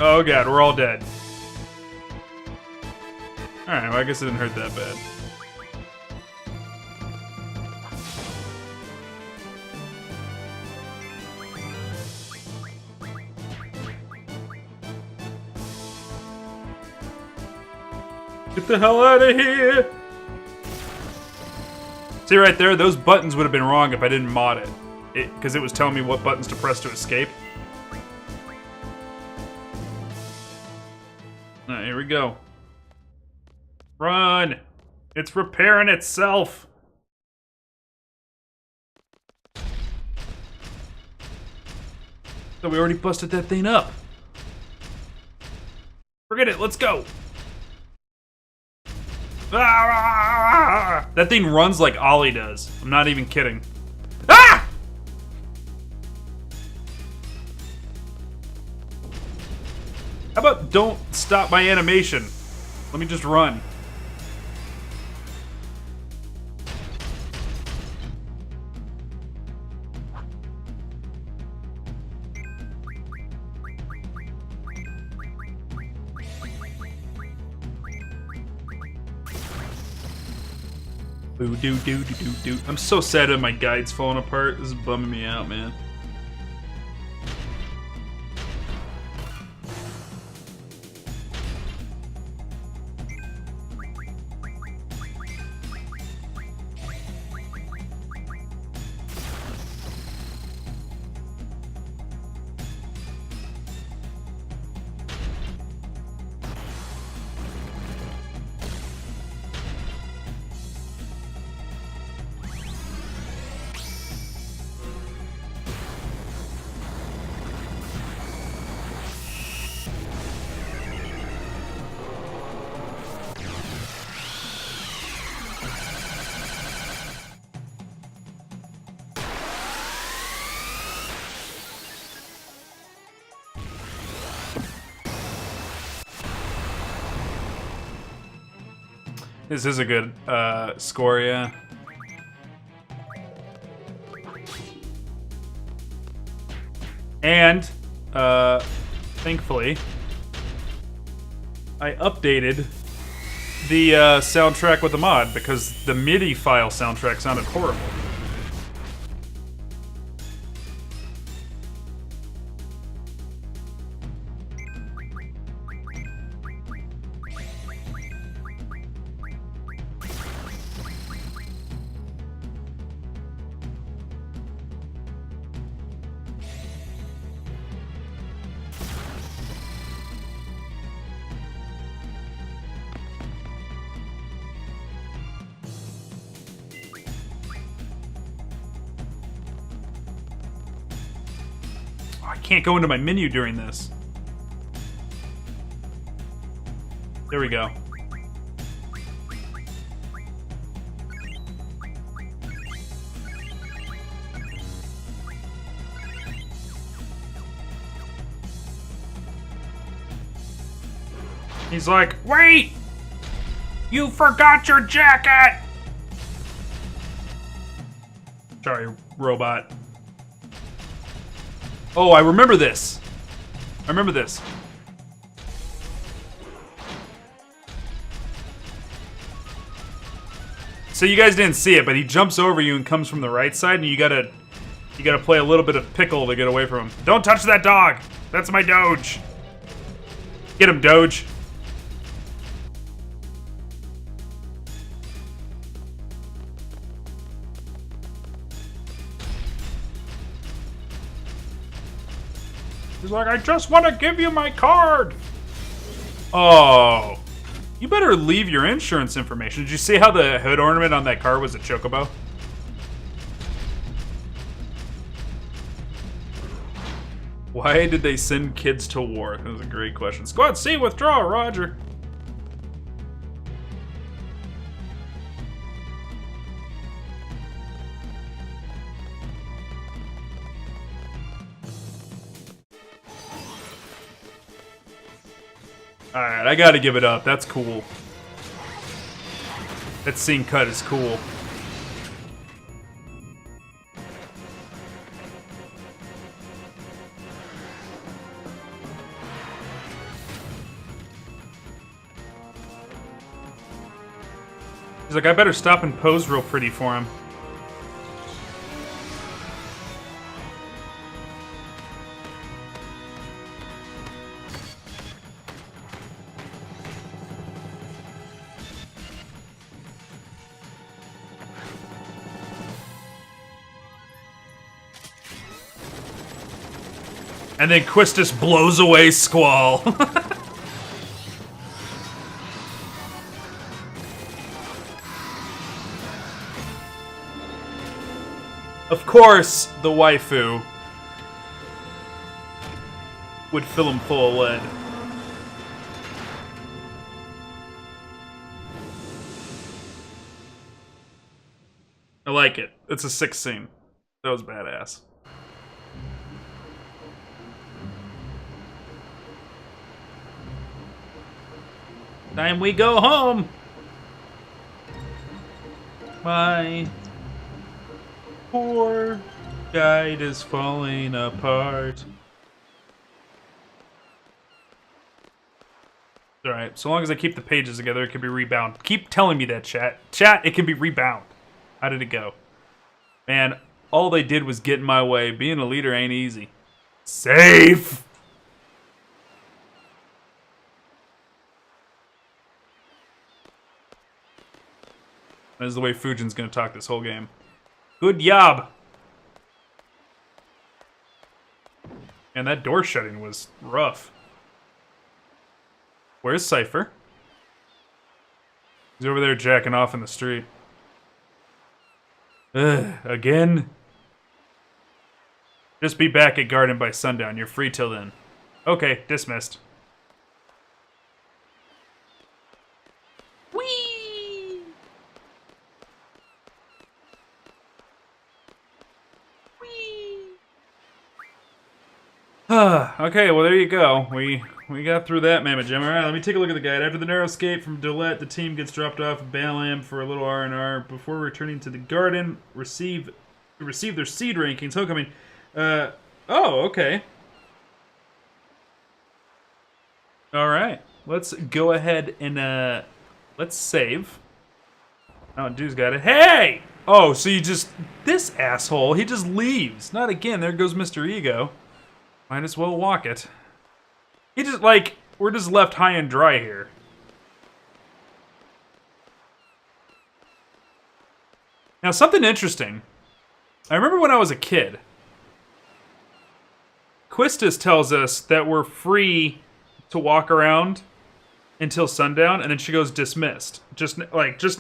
Oh god, we're all dead. Alright, well I guess it didn't hurt that bad. Get the hell out of here! See right there, those buttons would have been wrong if I didn't mod it. Because it was telling me what buttons to press to escape. Alright, here we go. Run! It's repairing itself! So we already busted that thing up. Forget it, let's go! Ah! That thing runs like Ollie does. I'm not even kidding. Ah! How about don't stop my animation? Let me just run. Boo doo doo doo doo doo. I'm so sad that my guide's falling apart. This is bumming me out, man. This is a good score, yeah. And, thankfully, I updated the soundtrack with the mod because the MIDI file soundtrack sounded horrible. I can't go into my menu during this. There we go. He's like, wait! You forgot your jacket! Sorry, robot. Oh, I remember this. I remember this. So you guys didn't see it, but he jumps over you and comes from the right side, and you gotta play a little bit of pickle to get away from him. Don't touch that dog! That's my Doge! Get him, Doge! He's like, I just want to give you my card! Oh. You better leave your insurance information. Did you see how the hood ornament on that car was a chocobo? Why did they send kids to war? That was a great question. Squad C, withdraw, Roger. Alright, I gotta give it up. That's cool. That scene cut is cool. He's like, I better stop and pose real pretty for him. And then Quistis blows away Squall. Of course, the waifu would fill him full of lead. I like it. It's a sick scene. That was badass. Time we go home! My poor guide is falling apart. Alright, so long as I keep the pages together, it can be rebound. Keep telling me that, chat. Chat, it can be rebound. How did it go? Man, all they did was get in my way. Being a leader ain't easy. Safe! That is the way Fujin's gonna talk this whole game. Good job! And that door shutting was rough. Where's Cypher? He's over there jacking off in the street. Ugh, again? Just be back at Garden by sundown. You're free till then. Okay, dismissed. Whee! Whee! Okay, well there you go. We got through that mammoth gem. Alright, let me take a look at the guide. After the narrow escape from Dillette, the team gets dropped off at Balam for a little R&R before returning to the garden, receive their seed rankings. Homecoming. Oh, okay. Alright. Let's go ahead and let's save. Oh, dude's got it. Hey! Oh, so you just this asshole, he just leaves. Not again, there goes Mr. Ego. Might as well walk it. He just, like, we're just left high and dry here. Now, something interesting. I remember when I was a kid, Quistis tells us that we're free to walk around until sundown, and then she goes dismissed. Just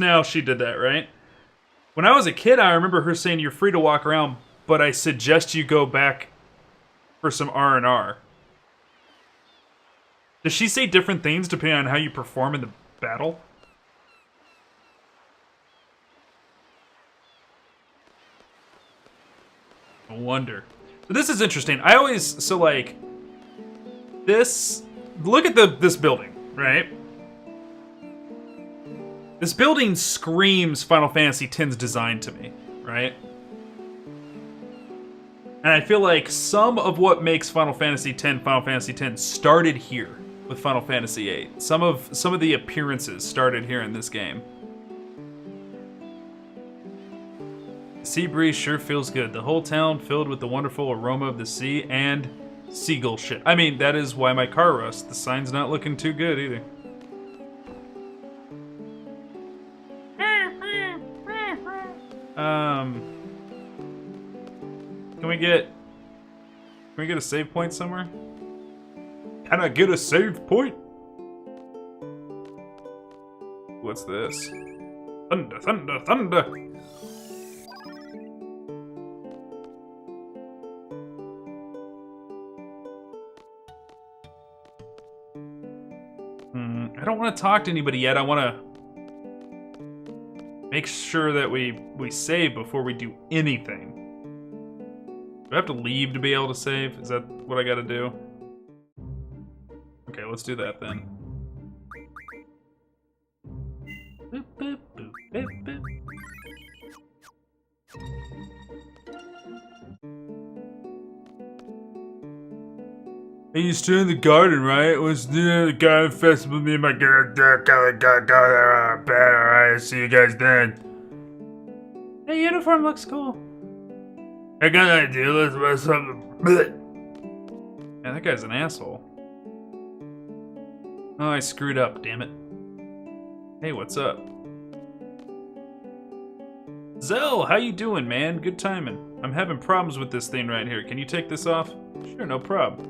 now she did that, right? When I was a kid, I remember her saying you're free to walk around, but I suggest you go back for some R&R. Does she say different things depending on how you perform in the battle? I wonder. So this is interesting. I always, so like, this, look at this building, right? This building screams Final Fantasy X's design to me, right? And I feel like some of what makes Final Fantasy X started here with Final Fantasy VIII. Some of the appearances started here in this game. Sea breeze sure feels good. The whole town filled with the wonderful aroma of the sea and seagull shit. I mean, that is why my car rusts. The sign's not looking too good either. Can we get a save point somewhere? Can I get a save point? What's this? Thunder, thunder, thunder! I don't want to talk to anybody yet. I want to make sure that we save before we do anything. Do I have to leave to be able to save? Is that what I gotta do? Okay, let's do that then. Boop, boop, boop, boop, boop. Hey, you still in the garden, right? Was the garden festival me and my girl alright, see you guys then. Hey, uniform looks cool. I got an idea, let's mess something. Man, that guy's an asshole. Oh, I screwed up, damn it. Hey, what's up? Zell, how you doing, man? Good timing. I'm having problems with this thing right here. Can you take this off? Sure, no prob.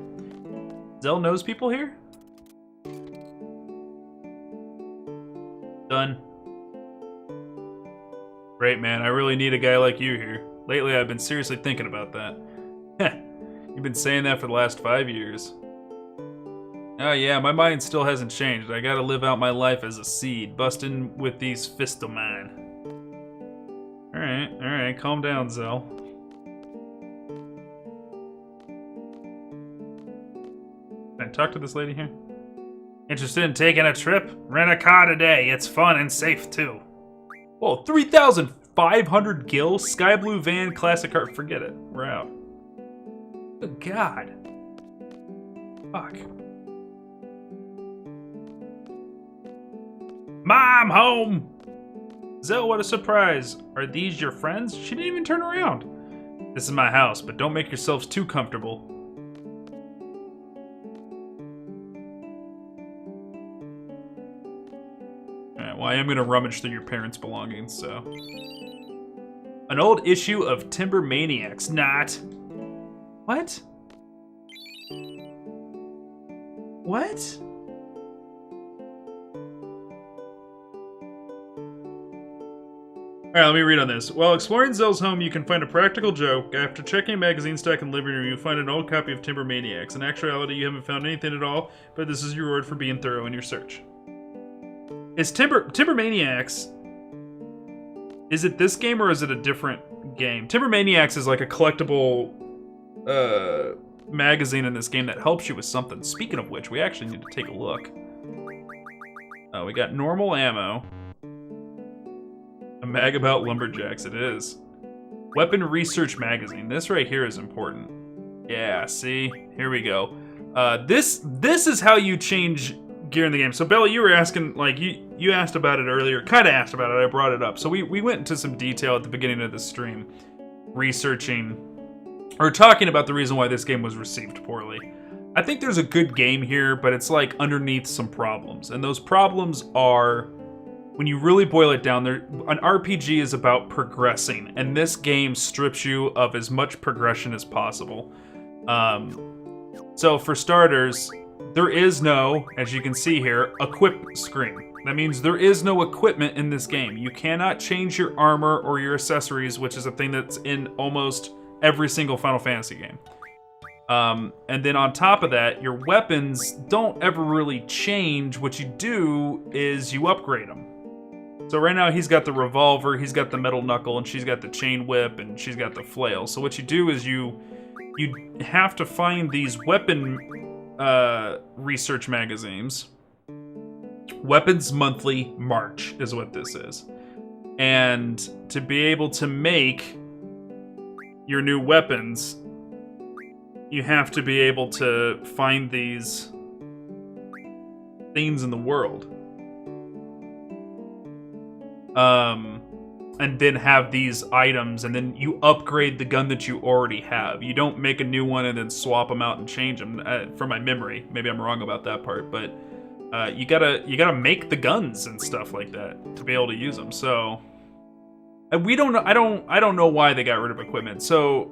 Zell knows people here? Done. Great, man. I really need a guy like you here. Lately, I've been seriously thinking about that. Heh, you've been saying that for the last 5 years. Oh yeah, my mind still hasn't changed. I gotta live out my life as a seed, busting with these fists of mine. Alright, calm down, Zell. Can I talk to this lady here? Interested in taking a trip? Rent a car today. It's fun and safe, too. Whoa, 3,500 gil? Sky blue van, classic car. Forget it. We're out. Good God. Fuck. Mom, home! Zell, what a surprise. Are these your friends? She didn't even turn around. This is my house, but don't make yourselves too comfortable. Alright, well, I am gonna rummage through your parents' belongings, so. An old issue of Timber Maniacs, not. What? What? Alright, let me read on this. While exploring Zell's home, you can find a practical joke. After checking a magazine stack in the living room, you find an old copy of Timber Maniacs. In actuality, you haven't found anything at all, but this is your reward for being thorough in your search. Is Timber Maniacs... Is it this game or is it a different game? Timber Maniacs is like a collectible magazine in this game that helps you with something. Speaking of which, we actually need to take a look. Oh, we got normal ammo. A mag about lumberjacks, it is. Weapon Research Magazine. This right here is important. Yeah, see? Here we go. This is how you change gear in the game. So, Bella, you were asking, like, you asked about it earlier. Kind of asked about it. I brought it up. So we went into some detail at the beginning of the stream. Researching, or talking about the reason why this game was received poorly. I think there's a good game here, but it's, like, underneath some problems. And those problems are... When you really boil it down, an RPG is about progressing, and this game strips you of as much progression as possible. So for starters, there is no, as you can see here, equip screen. That means there is no equipment in this game. You cannot change your armor or your accessories, which is a thing that's in almost every single Final Fantasy game. And then on top of that, your weapons don't ever really change. What you do is you upgrade them. So right now he's got the revolver, he's got the metal knuckle, and she's got the chain whip, and she's got the flail. So what you do is you have to find these weapon research magazines. Weapons Monthly March is what this is. And to be able to make your new weapons, you have to be able to find these things in the world. And then have these items, and then you upgrade the gun that you already have. You don't make a new one and then swap them out and change them. From my memory, maybe I'm wrong about that part, but you gotta make the guns and stuff like that to be able to use them. So we don't know. I don't know why they got rid of equipment. So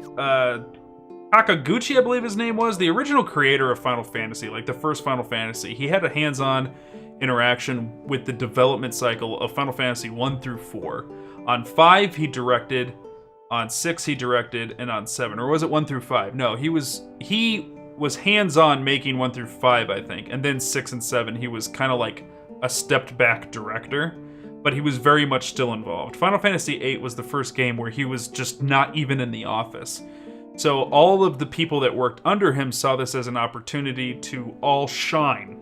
Takaguchi, I believe his name was, the original creator of Final Fantasy, like the first Final Fantasy. He had a hands-on interaction with the development cycle of Final Fantasy 1 through 4. On 5, he directed. On 6, he directed. And on 7, or was it 1 through 5? No, he was hands-on making 1 through 5, I think. And then 6 and 7, he was kind of like a stepped-back director. But he was very much still involved. Final Fantasy 8 was the first game where he was just not even in the office. So all of the people that worked under him saw this as an opportunity to all shine.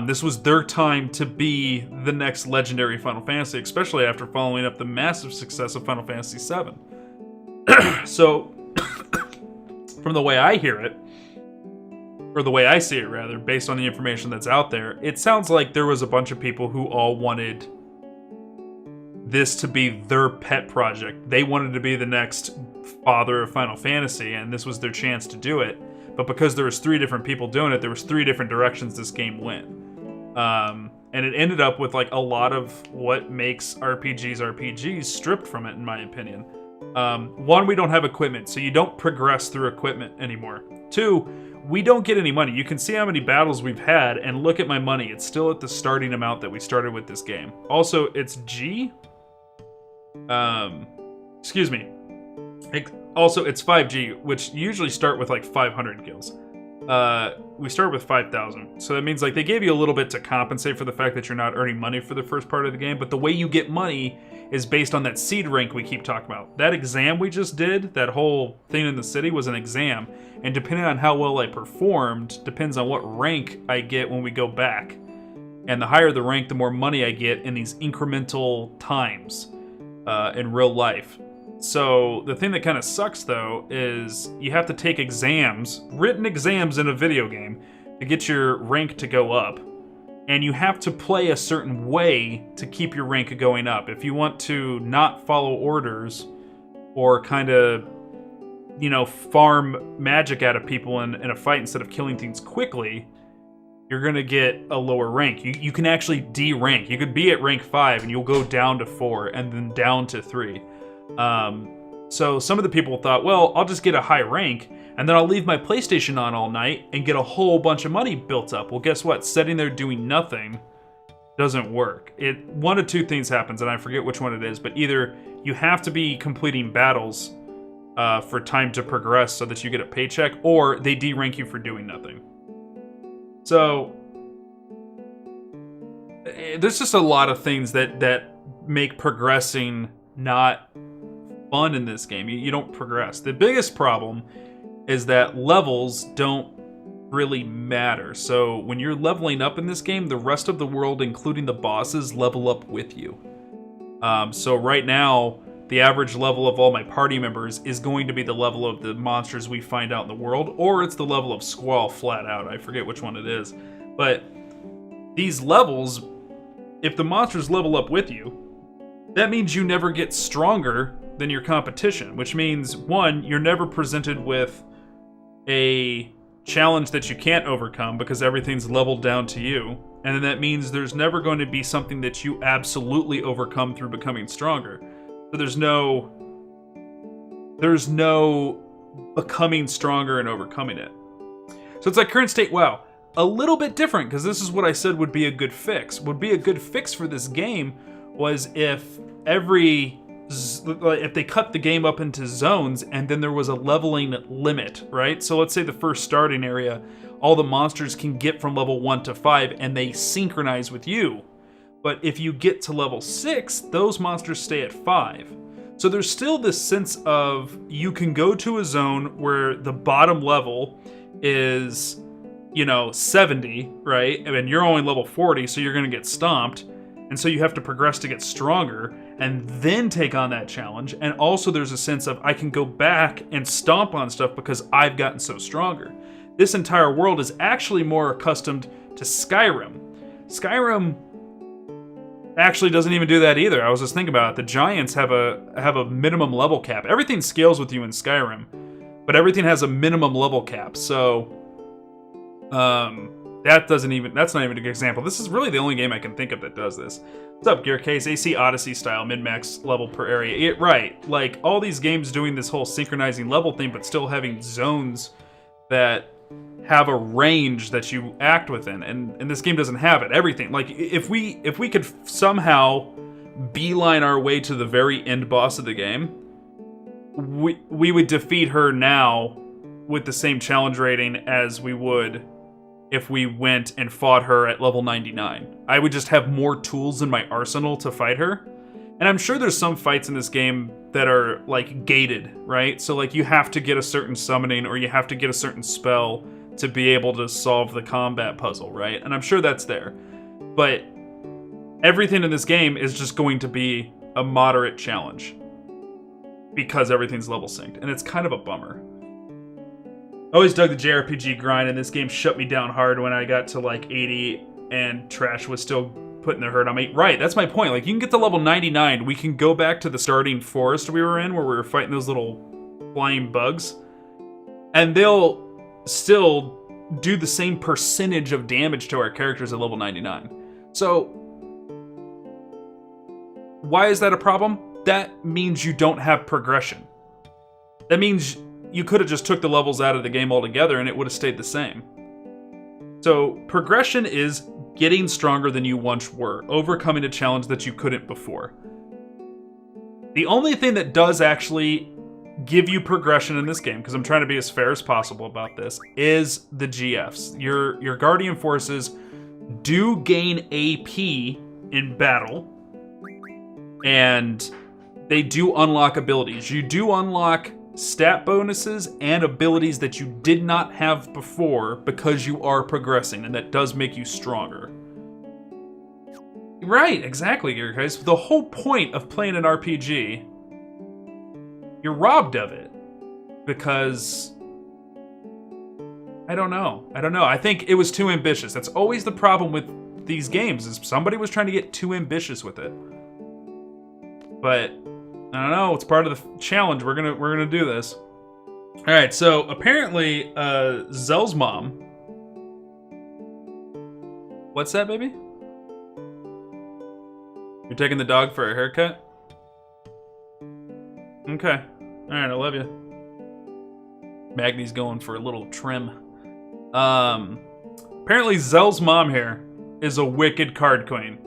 This was their time to be the next legendary Final Fantasy, especially after following up the massive success of Final Fantasy VII. So, from the way I hear it, or the way I see it rather, based on the information that's out there, it sounds like there was a bunch of people who all wanted this to be their pet project. They wanted to be the next father of Final Fantasy, and this was their chance to do it. But because there was 3 different people doing it, there was 3 different directions this game went. And it ended up with like a lot of what makes RPGs stripped from it, in my opinion. 1, we don't have equipment, so you don't progress through equipment anymore. 2, we don't get any money. You can see how many battles we've had, and look at my money. It's still at the starting amount that we started with this game. Also, it's G. Excuse me. Also, it's 5G, which you usually start with like 500 gills. We start with 5,000. So that means like they gave you a little bit to compensate for the fact that you're not earning money for the first part of the game, but the way you get money is based on that seed rank we keep talking about. That exam we just did, that whole thing in the city was an exam, and depending on how well I performed, depends on what rank I get when we go back. And the higher the rank, the more money I get in these incremental times in real life. So the thing that kind of sucks, though, is you have to take exams, written exams in a video game, to get your rank to go up. And you have to play a certain way to keep your rank going up. If you want to not follow orders or kind of, farm magic out of people in a fight instead of killing things quickly, you're going to get a lower rank. You can actually D-rank. You could be at rank 5 and you'll go down to 4 and then down to 3. So some of the people thought, well, I'll just get a high rank and then I'll leave my PlayStation on all night and get a whole bunch of money built up. Well, guess what? Sitting there doing nothing doesn't work. One of two things happens, and I forget which one it is, but either you have to be completing battles for time to progress so that you get a paycheck, or they de-rank you for doing nothing. So there's just a lot of things that make progressing not fun in this game. You don't progress. The biggest problem is that levels don't really matter. So when you're leveling up in this game, the rest of the world, including the bosses, level up with you. So right now, the average level of all my party members is going to be the level of the monsters we find out in the world, or it's the level of Squall flat out. I forget which one it is. But these levels, if the monsters level up with you, that means you never get stronger than your competition, which means, one, you're never presented with a challenge that you can't overcome because everything's leveled down to you. And then that means there's never going to be something that you absolutely overcome through becoming stronger. So there's no becoming stronger and overcoming it. So it's like current state WoW. A little bit different, because this is what I said would be a good fix. Would be a good fix for this game was if they cut the game up into zones and then there was a leveling limit, right? So let's say the first starting area, all the monsters can get from level 1 to 5 and they synchronize with you. But if you get to level 6, those monsters stay at 5. So there's still this sense of you can go to a zone where the bottom level is, 70, right? And you're only level 40, so you're going to get stomped. And so you have to progress to get stronger and then take on that challenge. And also there's a sense of I can go back and stomp on stuff because I've gotten so stronger. This entire world is actually more accustomed to Skyrim. Skyrim actually doesn't even do that either. I was just thinking about it. The giants have a minimum level cap. Everything scales with you in Skyrim, but everything has a minimum level cap. So that's not even a good example. This is really the only game I can think of that does this. What's up, Gearcase? AC Odyssey style, min-max level per area. Right. Like, all these games doing this whole synchronizing level thing, but still having zones that have a range that you act within. And this game doesn't have it. Everything. Like, if we could somehow beeline our way to the very end boss of the game, we would defeat her now with the same challenge rating as we would if we went and fought her at level 99. I would just have more tools in my arsenal to fight her. And I'm sure there's some fights in this game that are, like, gated, right? So, like, you have to get a certain summoning or you have to get a certain spell to be able to solve the combat puzzle, right? And I'm sure that's there. But everything in this game is just going to be a moderate challenge because everything's level synced. And it's kind of a bummer. I always dug the JRPG grind, and this game shut me down hard when I got to like 80 and Trash was still putting the hurt on me. Right, that's my point. Like, you can get to level 99. We can go back to the starting forest we were in where we were fighting those little flying bugs, and they'll still do the same percentage of damage to our characters at level 99. So, why is that a problem? That means you don't have progression. That means you could have just took the levels out of the game altogether and it would have stayed the same. So progression is getting stronger than you once were, overcoming a challenge that you couldn't before. The only thing that does actually give you progression in this game, because I'm trying to be as fair as possible about this, is the GFs. Your Guardian Forces do gain AP in battle, and they do unlock abilities. You do unlock stat bonuses and abilities that you did not have before because you are progressing, and that does make you stronger. Right, exactly, guys. The whole point of playing an RPG, you're robbed of it because I don't know. I think it was too ambitious. That's always the problem with these games, is somebody was trying to get too ambitious with it. But I don't know. It's part of the challenge. We're gonna do this. All right. So apparently, Zell's mom. What's that, baby? You're taking the dog for a haircut? Okay. All right. I love you. Magni's going for a little trim. Apparently, Zell's mom here is a wicked card queen.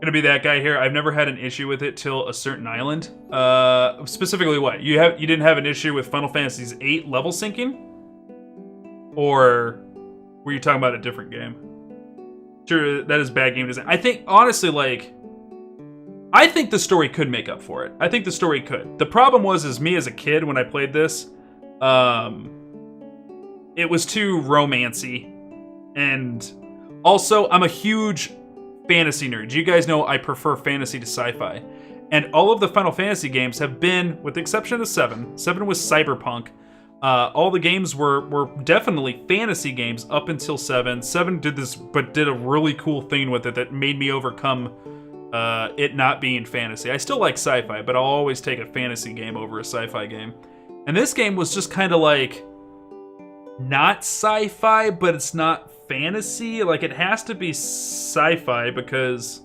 Gonna be that guy here. I've never had an issue with it till a certain island. Specifically, what you didn't have an issue with Final Fantasy's VIII level syncing, or were you talking about a different game? Sure, that is bad game design. I think honestly, I think the story could make up for it. I think the story could. The problem was me as a kid when I played this, it was too romancy, and also I'm a huge fantasy nerd. You guys know I prefer fantasy to sci-fi. And all of the Final Fantasy games have been, with the exception of 7, 7 was cyberpunk. All the games were definitely fantasy games up until 7. 7 did this, but did a really cool thing with it that made me overcome it not being fantasy. I still like sci-fi, but I'll always take a fantasy game over a sci-fi game. And this game was just kind of like, not sci-fi, but it's not fantasy. Like, it has to be sci-fi because,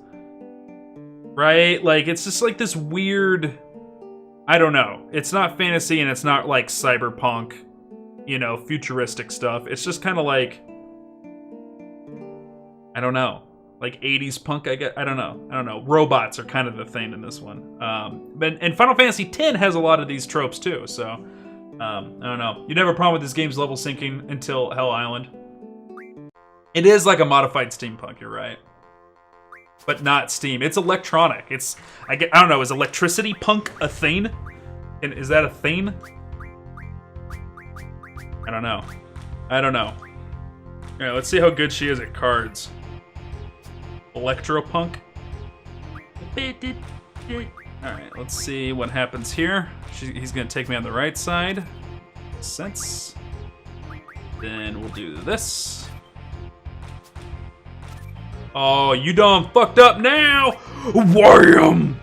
right? Like, it's just like this weird, I don't know. It's not fantasy and it's not like cyberpunk, futuristic stuff. It's just kind of like, I don't know. Like 80s punk, I guess. I don't know. Robots are kind of the thing in this one. And Final Fantasy X has a lot of these tropes too, so I don't know. You'd have a problem with this game's level syncing until Hell Island. It is like a modified steampunk, you're right. But not Steam. It's electronic. I don't know, is electricity punk a thing? And is that a thing? I don't know. Alright, let's see how good she is at cards. Electropunk. Alright, let's see what happens here. He's gonna take me on the right side. Sense. Then we'll do this. Oh, you done fucked up now! Wham!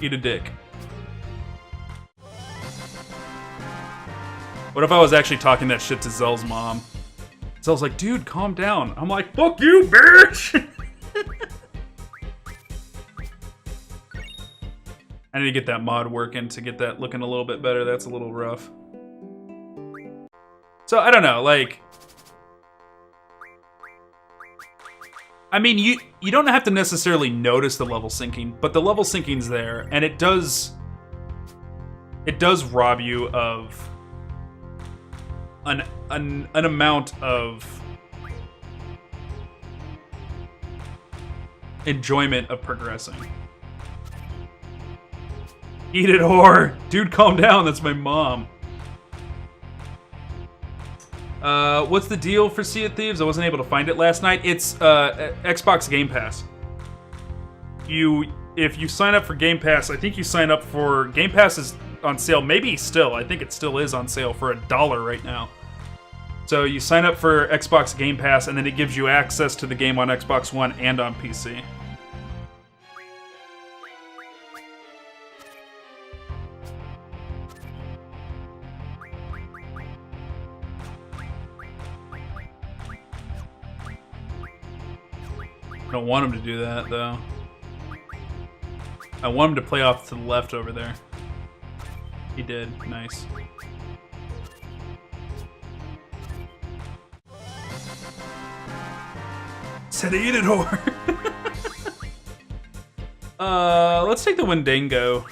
Eat a dick. What if I was actually talking that shit to Zell's mom? Zell's like, dude, calm down. I'm like, fuck you, bitch! I need to get that mod working to get that looking a little bit better. That's a little rough. So, I don't know, I mean, you don't have to necessarily notice the level syncing, but the level syncing's there, and it does rob you of an amount of enjoyment of progressing. Eat it, whore! Dude, calm down, that's my mom. What's the deal for Sea of Thieves? I wasn't able to find it last night. It's Xbox Game Pass. If you sign up for Game Pass, I think you sign up for Game Pass is on sale. Maybe still. I think it still is on sale for $1 right now. So you sign up for Xbox Game Pass, and then it gives you access to the game on Xbox One and on PC. I don't want him to do that, though. I want him to play off to the left over there. He did. Nice. said eat it, whore. Let's take the Wendigo.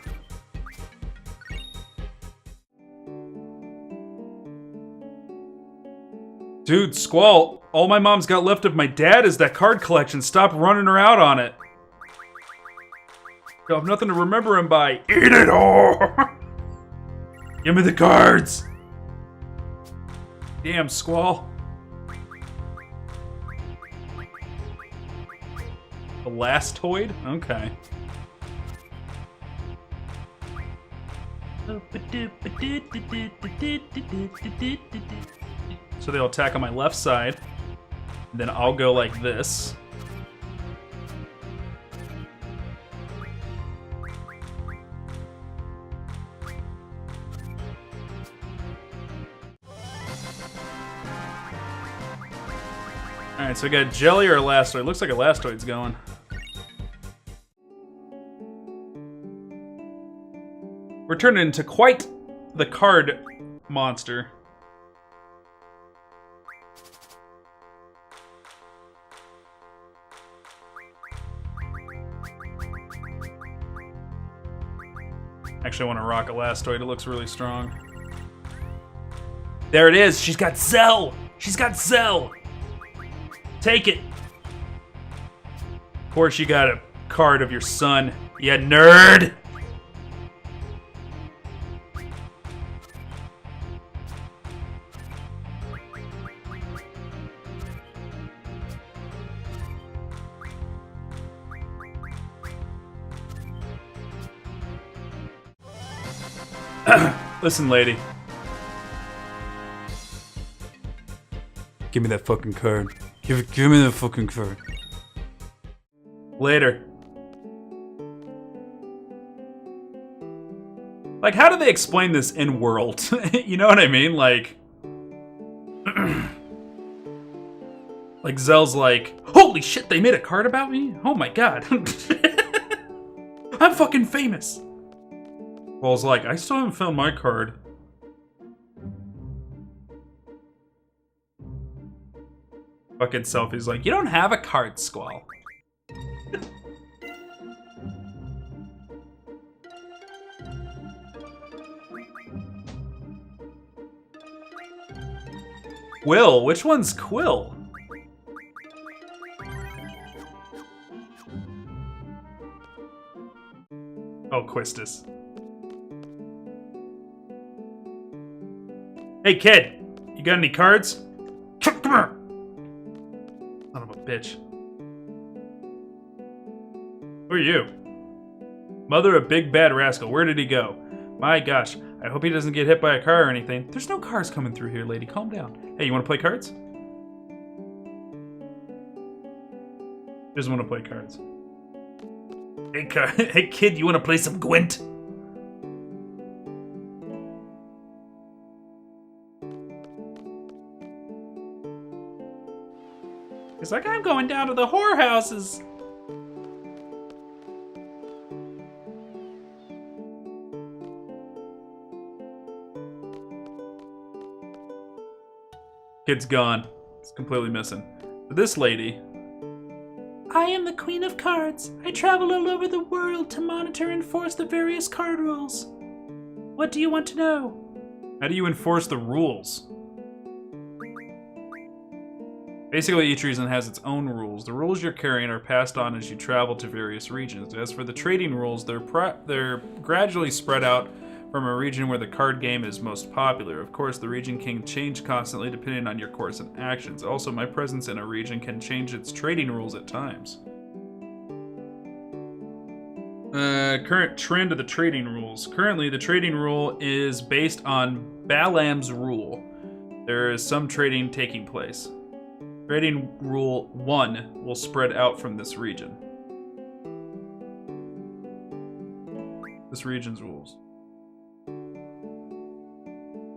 Dude, Squall, all my mom's got left of my dad is that card collection. Stop running her out on it. You'll have nothing to remember him by. Eat it all! Give me the cards! Damn, Squall. Blastoid? Okay. So they'll attack on my left side. Then I'll go like this. Alright, so we got Jelly or Elastoid. Looks like Elastoid's going. We're turning into quite the card monster. Actually, I want to rock Elastoid. It looks really strong. There it is. She's got Zell. She's got Zell. Take it. Of course, you got a card of your son. You nerd. Listen, lady. Give me that fucking card. Give me that fucking card. Later. Like, how do they explain this in world? You know what I mean? Like, like Zell's like, holy shit, they made a card about me? Oh my god. I'm fucking famous. Paul's like, I still haven't found my card. Fucking Selfie's like, you don't have a card, Squall. Quill? Which one's Quill? Oh, Quistis. Hey, kid. You got any cards? Come here. Son of a bitch. Who are you? Mother of Big Bad Rascal. Where did he go? My gosh. I hope he doesn't get hit by a car or anything. There's no cars coming through here, lady. Calm down. Hey, you want to play cards? He doesn't want to play cards. Hey, hey kid, you want to play some Gwent? He's like, I'm going down to the whorehouses. Kid's gone. It's completely missing. But this lady... I am the Queen of Cards. I travel all over the world to monitor and enforce the various card rules. What do you want to know? How do you enforce the rules? Basically, each region has its own rules. The rules you're carrying are passed on as you travel to various regions. As for the trading rules, they're gradually spread out from a region where the card game is most popular. Of course, the region can change constantly depending on your course and actions. Also, my presence in a region can change its trading rules at times. Current trend of the trading rules. Currently, the trading rule is based on Baalam's rule. There is some trading taking place. Trading Rule 1 will spread out from this region. This region's rules.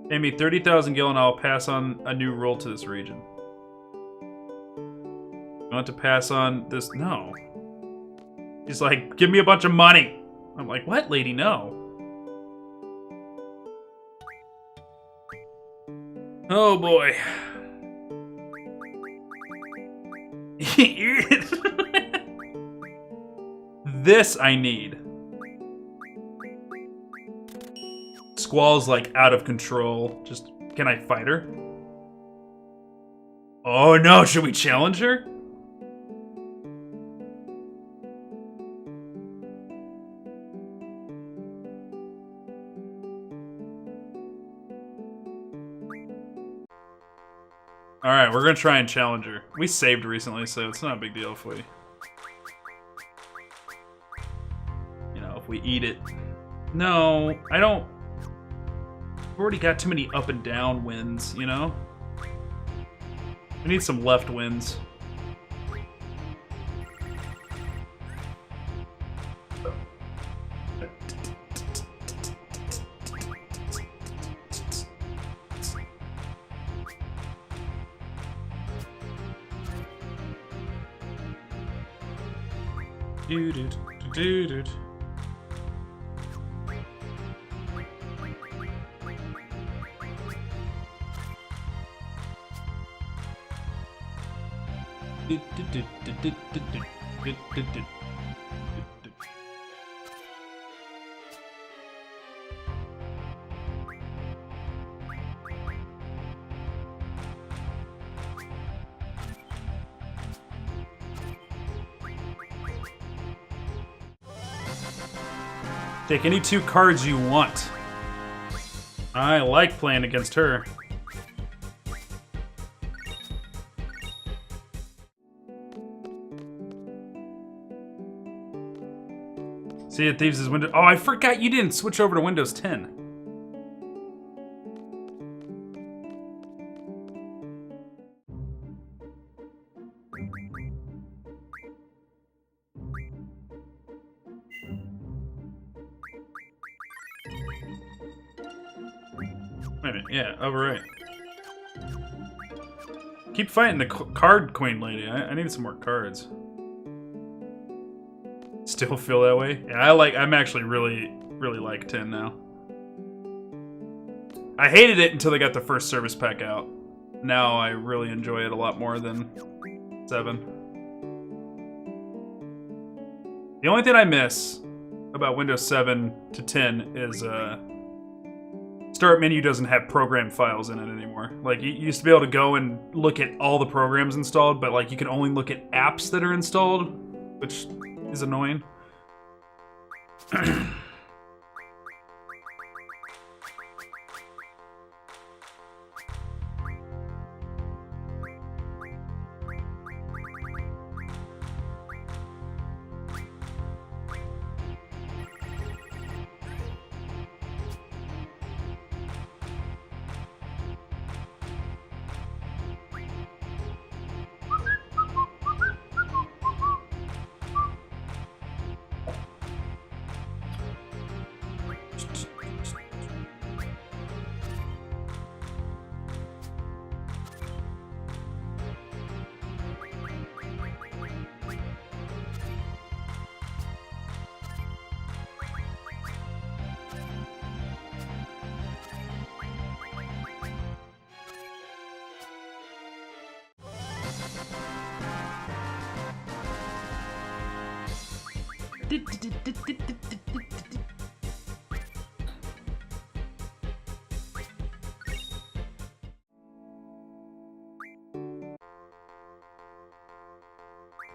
Pay me 30,000 gil and I'll pass on a new rule to this region. You want to pass on this? No. She's like, give me a bunch of money. I'm like, what, lady? No. Oh boy. Eat it. This I need. Squall's like out of control. Just, can I fight her? Oh no, should we challenge her? Alright, we're gonna try and challenge her. We saved recently, so it's not a big deal if we... You know, if we eat it. No, I don't... We've already got too many up and down wins, you know? We need some left wins. Doo-doo-doo-doo-doo. Take any 2 cards you want. I like playing against her. See it Thieves' Windows. Oh, I forgot you didn't switch over to Windows 10. Wait a minute, yeah, overwrite. Keep fighting the card queen lady. I need some more cards. Still feel that way? Yeah, I'm actually really like 10 now. I hated it until they got the first service pack out. Now I really enjoy it a lot more than 7. The only thing I miss about Windows 7 to 10 is Start menu doesn't have program files in it anymore. Like, you used to be able to go and look at all the programs installed, but like you can only look at apps that are installed, which is annoying.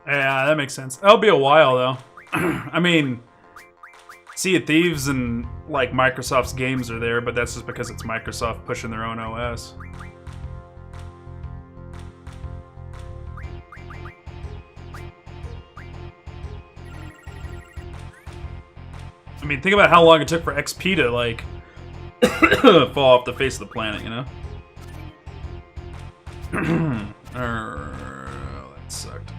Yeah, that makes sense. That'll be a while, though. I mean, Sea of Thieves and, like, Microsoft's games are there, but that's just because it's Microsoft pushing their own OS. I mean, think about how long it took for XP to, like, fall off the face of the planet, you know? That sucked.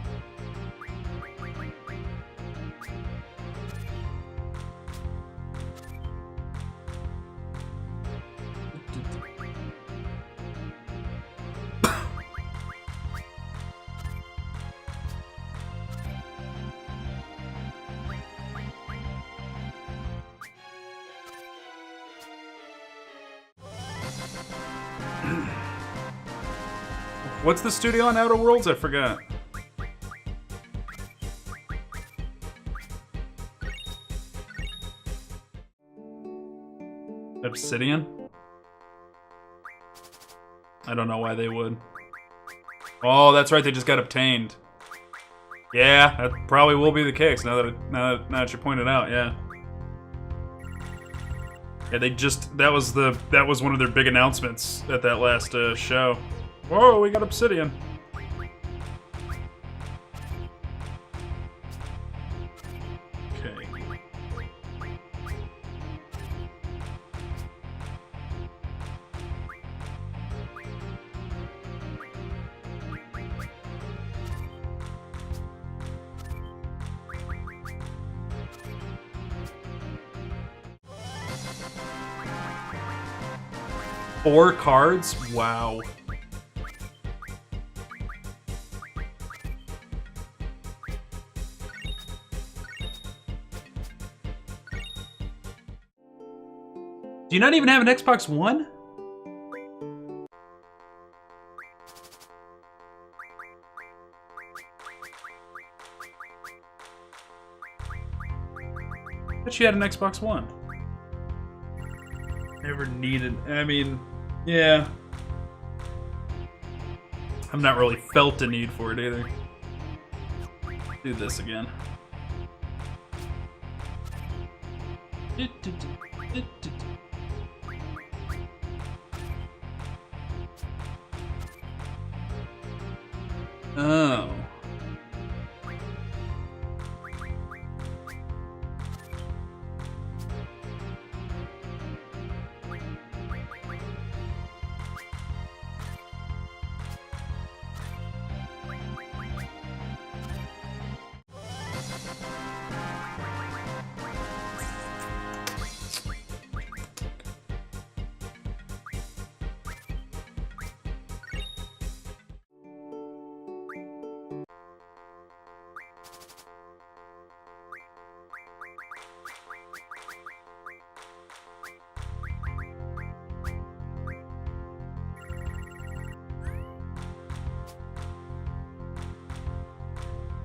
What's the studio on Outer Worlds? I forgot. Obsidian? I don't know why they would. Oh, that's right, they just got obtained. Yeah, that probably will be the case now that you pointed out, yeah. Yeah, that was one of their big announcements at that last show. Whoa, we got Obsidian. Okay. Four cards? Wow. Do you not even have an Xbox One? I bet you had an Xbox One. Never needed. I mean, yeah. I've not really felt a need for it either. Do this again. Oh.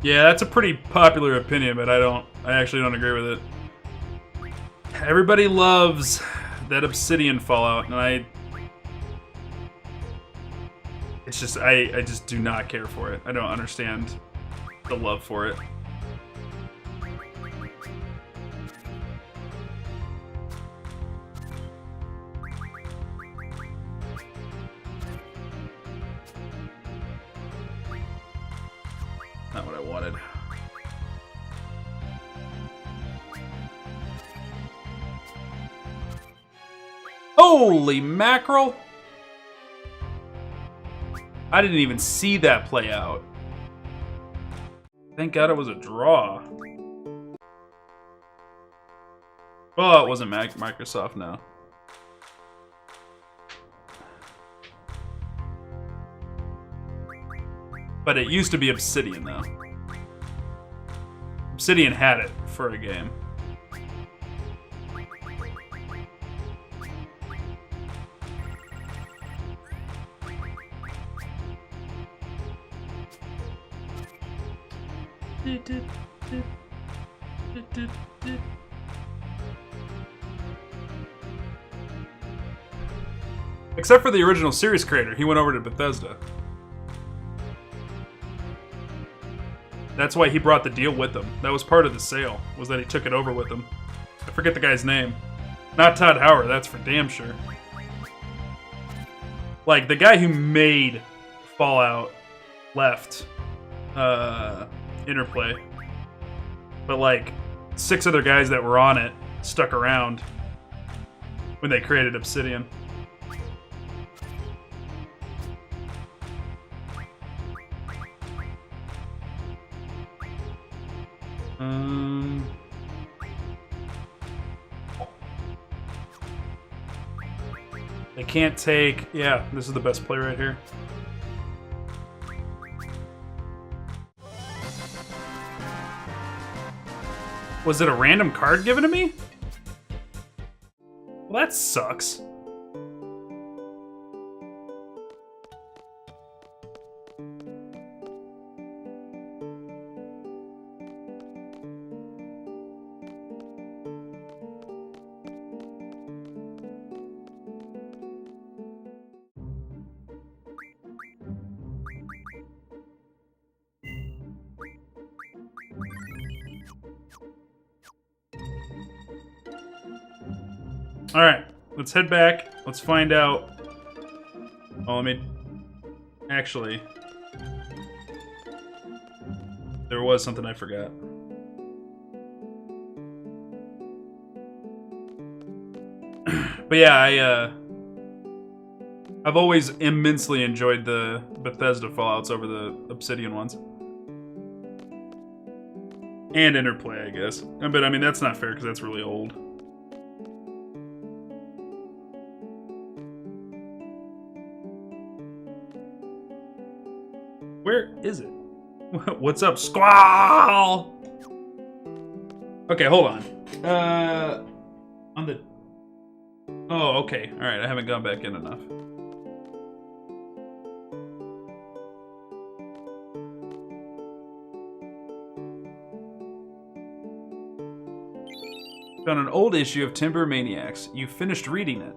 Yeah, that's a pretty popular opinion, but I actually don't agree with it. Everybody loves that Obsidian Fallout, and it's just, I just do not care for it. I don't understand the love for it. Not what I wanted. Holy mackerel! I didn't even see that play out. Thank God it was a draw. Oh, it wasn't Microsoft, no. But it used to be Obsidian, though. Obsidian had it for a game. Except for the original series creator, he went over to Bethesda. That's why he brought the deal with him. That was part of the sale, was that he took it over with him. I forget the guy's name. Not Todd Howard, that's for damn sure. Like, the guy who made Fallout left Interplay. But, like, 6 other guys that were on it stuck around when they created Obsidian. They can't take... Yeah, this is the best play right here. Was it a random card given to me? Well, that sucks. Alright, let's head back. Let's find out. Oh, let me... Actually... There was something I forgot. But yeah, I've always immensely enjoyed the Bethesda Fallouts over the Obsidian ones. And Interplay, I guess. But I mean, that's not fair because that's really old. Where is it? What's up, Squall? Okay, hold on. On the... Oh, okay. Alright, I haven't gone back in enough. Found an old issue of Timber Maniacs. You finished reading it.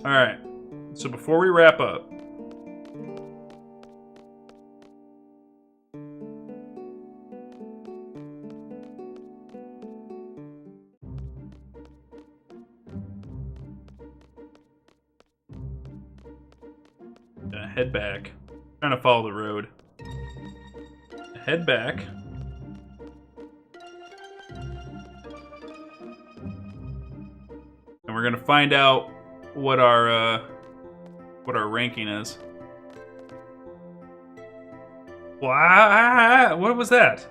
Alright, so before we wrap up, gonna head back, trying to follow the road. Head back. And we're gonna find out what our ranking is. What was that?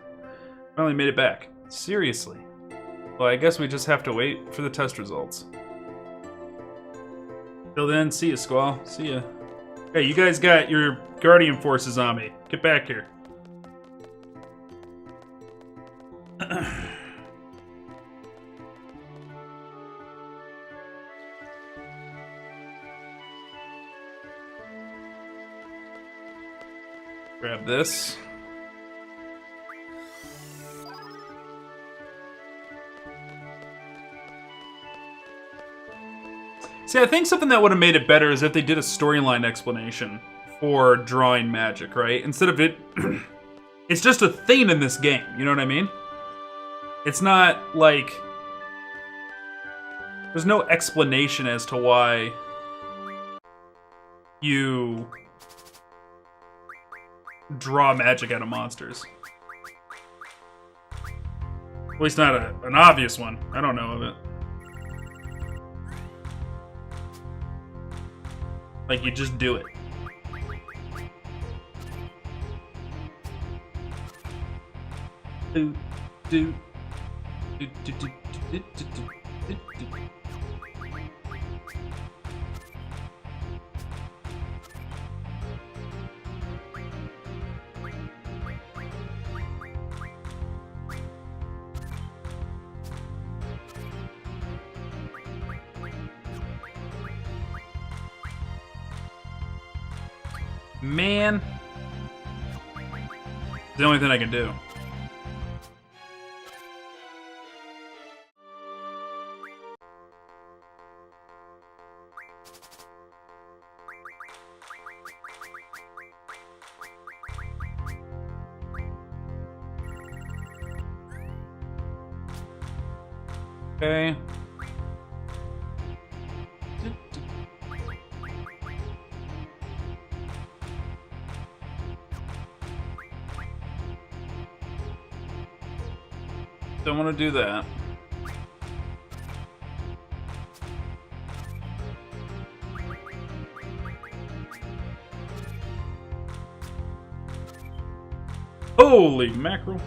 Finally made it back. Seriously. Well, I guess we just have to wait for the test results. Till then, see ya, Squall. See ya. Hey, you guys got your Guardian forces on me. Get back here. Grab this. See, I think something that would have made it better is if they did a storyline explanation for drawing magic, right? Instead of it... It's just a thing in this game, you know what I mean? It's not like... There's no explanation as to why you draw magic out of monsters. At least not an obvious one. I don't know of it. Like, you just do it. Do, do, do, do, do, do, do, do, do, do. Man. It's the only thing I can do. Okay. Don't want to do that. Holy mackerel.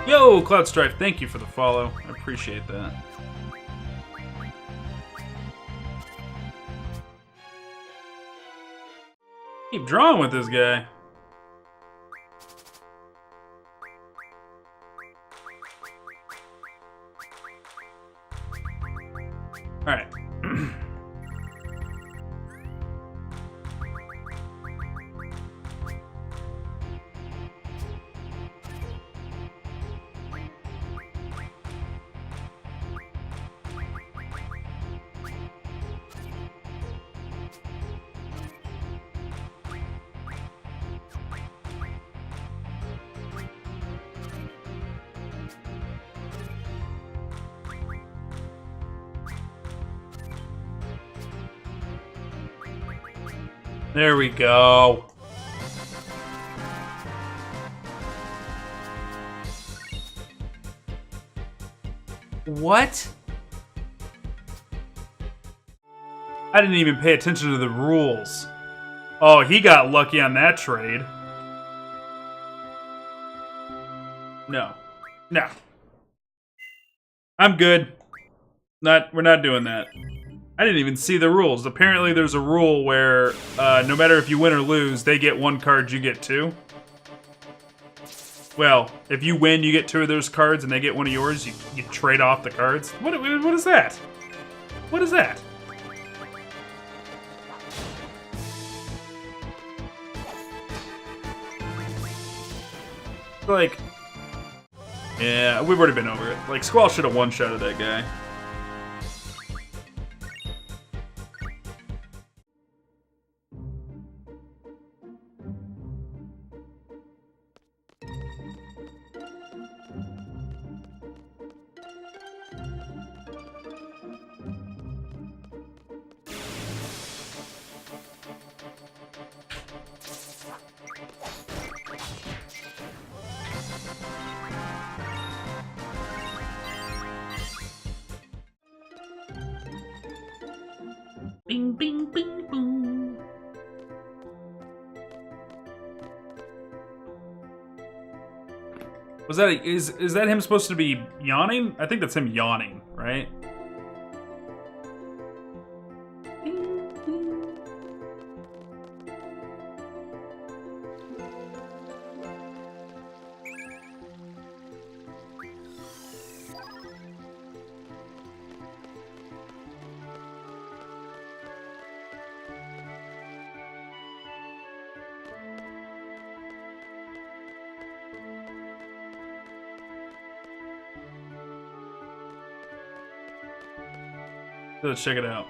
Yo, Cloud Strife, thank you for the follow. I appreciate that. Keep drawing with this guy. Alright. There we go. What? I didn't even pay attention to the rules. Oh, he got lucky on that trade. No. No. I'm good. We're not doing that. I didn't even see the rules. Apparently there's a rule where no matter if you win or lose, they get one card, you get two. Well, if you win, you get two of those cards, and they get one of yours, you trade off the cards. What is that? What is that? Like, yeah, we've already been over it. Like, Squall should have one-shotted that guy. Bing, bing, bing, boom. Was that is that him supposed to be yawning? I think that's him yawning, right? Let's check it out.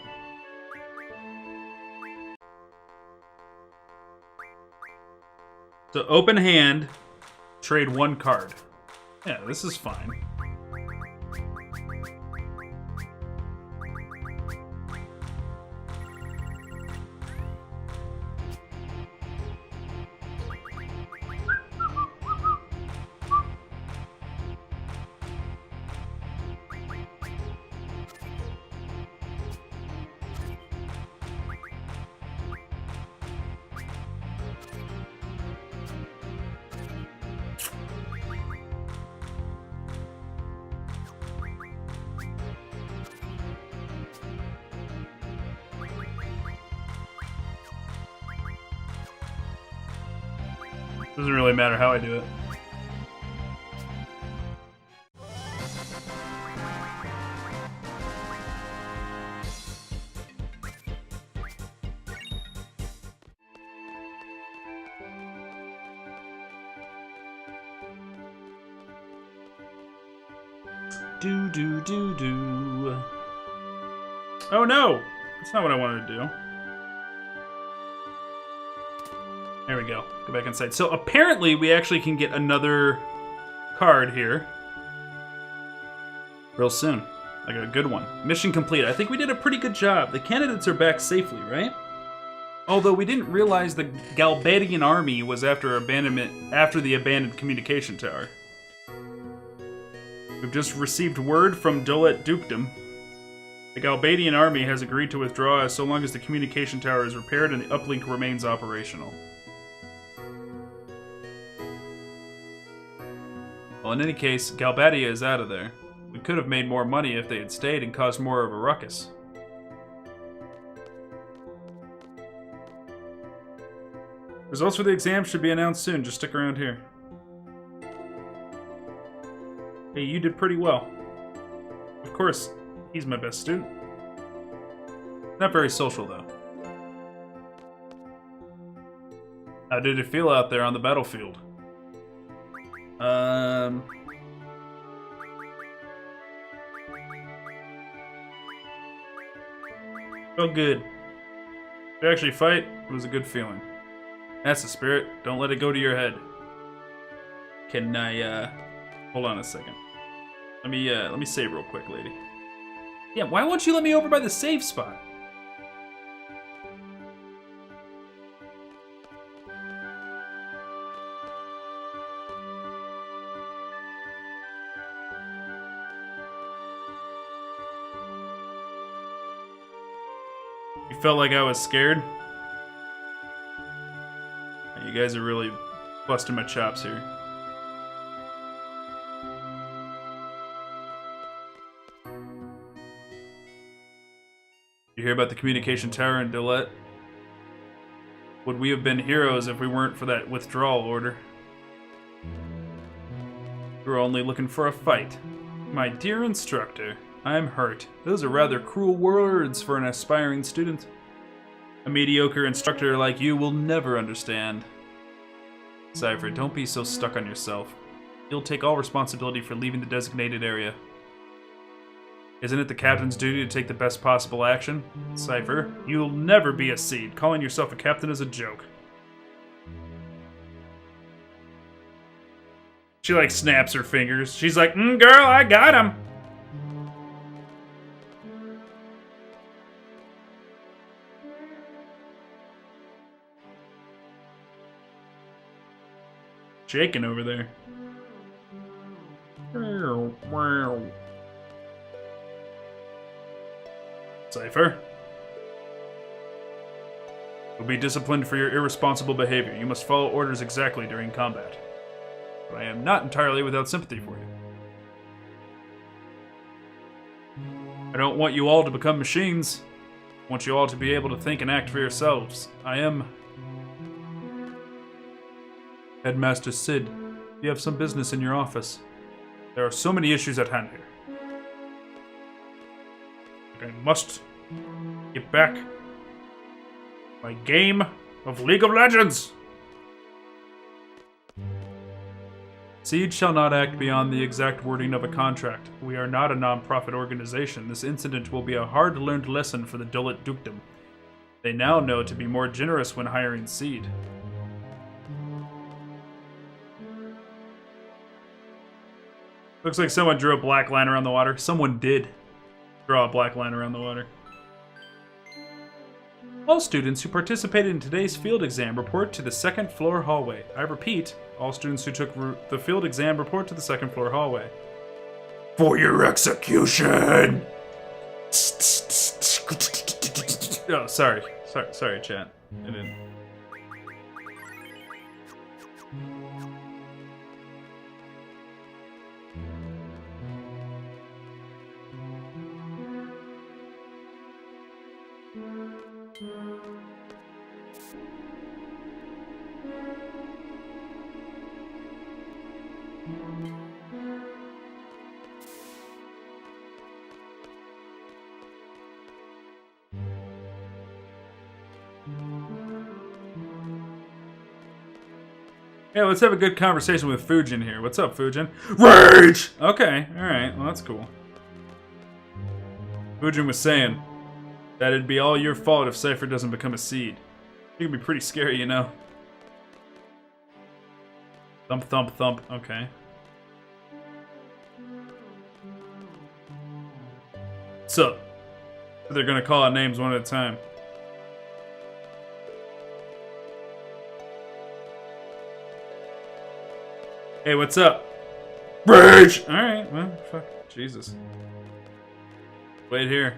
So open hand, trade one card. Yeah, this is fine. Doesn't really matter how I do it. Do. Oh no! That's not what I wanted to do. There we go. Go back inside. So apparently we actually can get another card here. Real soon. Like a good one. Mission complete. I think we did a pretty good job. The candidates are back safely, right? Although we didn't realize the Galbadian army was after the abandoned communication tower. We've just received word from Dolet Dukedom. The Galbadian army has agreed to withdraw so long as the communication tower is repaired and the uplink remains operational. Well, in any case, Galbadia is out of there. We could have made more money if they had stayed and caused more of a ruckus. Results for the exam should be announced soon. Just stick around here. Hey, you did pretty well. Of course, he's my best student. Not very social, though. How did it feel out there on the battlefield? Felt good. To actually fight, it was a good feeling. That's the spirit. Don't let it go to your head. Can I, hold on a second. Let me save real quick, lady. Yeah, why won't you let me over by the safe spot? You felt like I was scared? You guys are really busting my chops here. You hear about the communication tower in Dillet? Would we have been heroes if we weren't for that withdrawal order? We were only looking for a fight. My dear instructor, I am hurt. Those are rather cruel words for an aspiring student. A mediocre instructor like you will never understand. Cypher, don't be so stuck on yourself. You'll take all responsibility for leaving the designated area. Isn't it the captain's duty to take the best possible action? Cypher, you'll never be a seed. Calling yourself a captain is a joke. She like snaps her fingers. She's like, girl, I got him. Shaking over there. Cypher? You'll be disciplined for your irresponsible behavior. You must follow orders exactly during combat. But I am not entirely without sympathy for you. I don't want you all to become machines. I want you all to be able to think and act for yourselves. I am... Headmaster Sid, you have some business in your office. There are so many issues at hand here. I must get back my game of League of Legends. Siege shall not act beyond the exact wording of a contract. We are not a non-profit organization. This incident will be a hard-learned lesson for the Dullet Dukedom. They now know to be more generous when hiring Seed. Looks like someone drew a black line around the water. Someone did draw a black line around the water. All students who participated in today's field exam report to the second floor hallway. I repeat, all students who took the field exam report to the second floor hallway. For your execution! Oh, sorry, chat. I didn't. Yeah, let's have a good conversation with Fujin here. What's up, Fujin? Rage! Okay, alright, well that's cool. Fujin was saying that it'd be all your fault if Cypher doesn't become a seed. It can be pretty scary, you know. Thump, thump, thump. Okay. So, they're gonna call out names one at a time. Hey, what's up? Rage! Alright, well, fuck. Jesus. Wait here.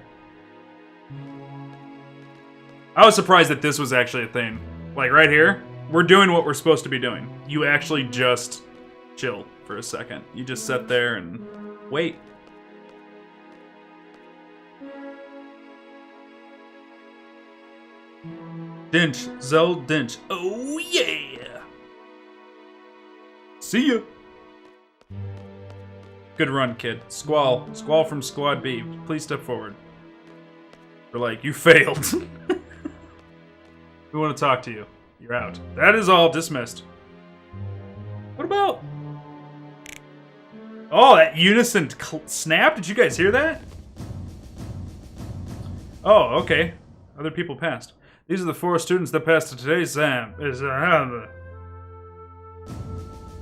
I was surprised that this was actually a thing. Like, right here, we're doing what we're supposed to be doing. You actually just chill for a second. You just sit there and wait. Dinch. Zell Dinch. Oh, yeah! See ya! Good run, kid. Squall. Squall from Squad B. Please step forward. We're like, you failed. We want to talk to you. You're out. That is all dismissed. What about... Oh, that unison snap? Did you guys hear that? Oh, okay. Other people passed. These are the 4 students that passed today's exam.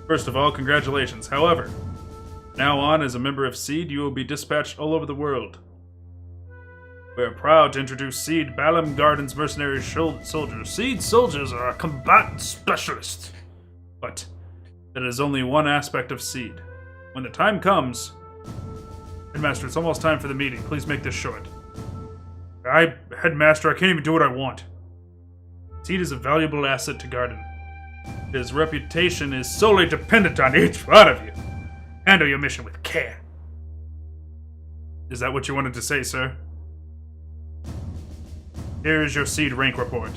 First of all, congratulations. However, now on, as a member of SEED, you will be dispatched all over the world. We are proud to introduce SEED, Balam Garden's mercenary soldiers. SEED soldiers are a combatant specialist. But that is only one aspect of SEED. When the time comes... Headmaster, it's almost time for the meeting. Please make this short. Headmaster, I can't even do what I want. Seed is a valuable asset to Garden. His reputation is solely dependent on each one of you. Handle your mission with care. Is that what you wanted to say, sir? Here is your Seed rank report.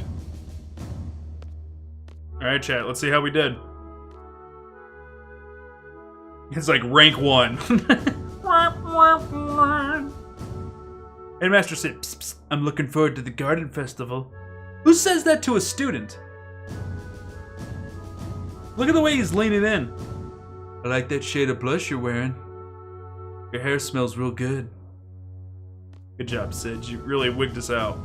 Alright, chat, let's see how we did. It's like rank 1. Headmaster said, psst, psst, I'm looking forward to the Garden Festival. Who says that to a student? Look at the way he's leaning in. I like that shade of blush you're wearing. Your hair smells real good. Good job, Sid. You really wigged us out.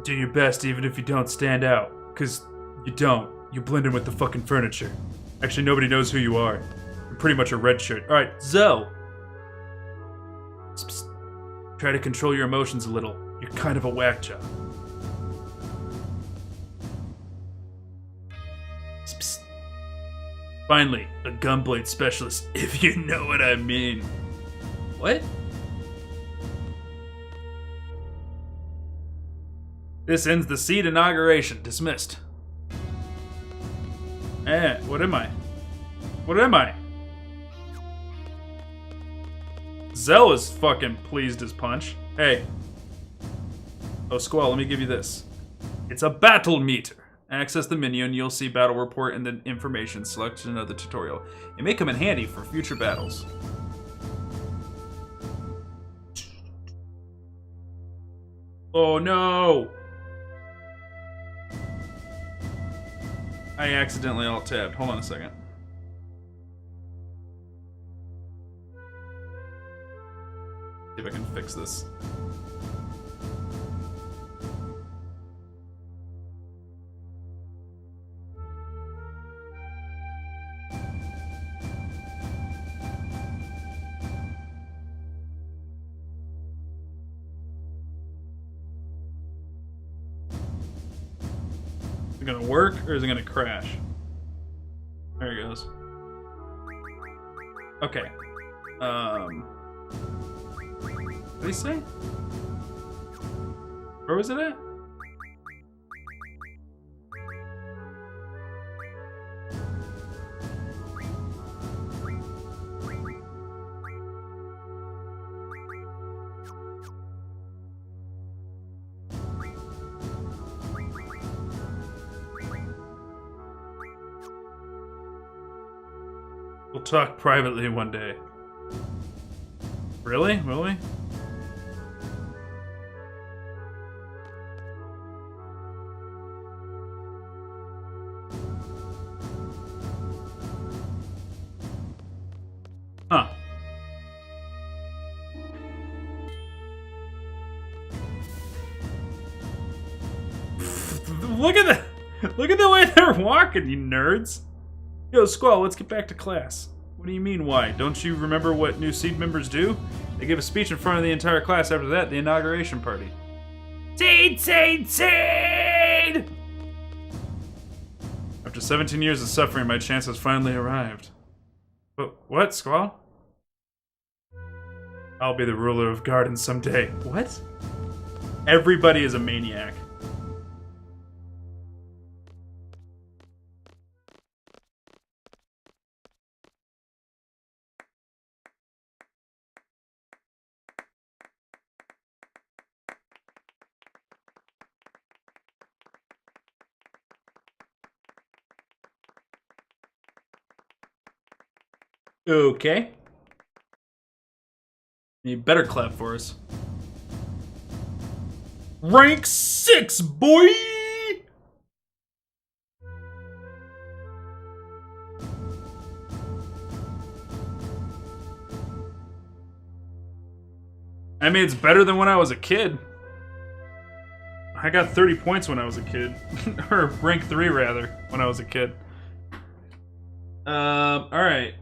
Do your best even if you don't stand out. Because you don't. You blend in with the fucking furniture. Actually, nobody knows who you are. You're pretty much a red shirt. Alright, Zoe. Psst, psst. Try to control your emotions a little. You're kind of a whack job. Psst, psst. Finally, a gunblade specialist, if you know what I mean. What? This ends the Seed inauguration. Dismissed. What am I? What am I? Zell is fucking pleased as punch. Hey. Oh, Squall, let me give you this. It's a battle meter. Access the menu and you'll see battle report and then information. Select another tutorial. It may come in handy for future battles. Oh no! I accidentally alt-tabbed. Hold on a second. See if I can fix this. Is it gonna work or is it gonna crash? There it goes. Okay. What did he say? Where was it at? We'll talk privately one day. Really? Will we? Huh. Look at that! Look at the way they're walking, you nerds! Yo, Squall, let's get back to class. What do you mean, why? Don't you remember what new Seed members do? They give a speech in front of the entire class. After that, the inauguration party. Seed, Seed, Seed! After 17 years of suffering, my chance has finally arrived. But what, Squall? I'll be the ruler of Garden someday. What? Everybody is a maniac. Okay. You better clap for us. Rank 6, boy! I mean, it's better than when I was a kid. I got 30 points when I was a kid. Or rank 3, rather, when I was a kid. Alright.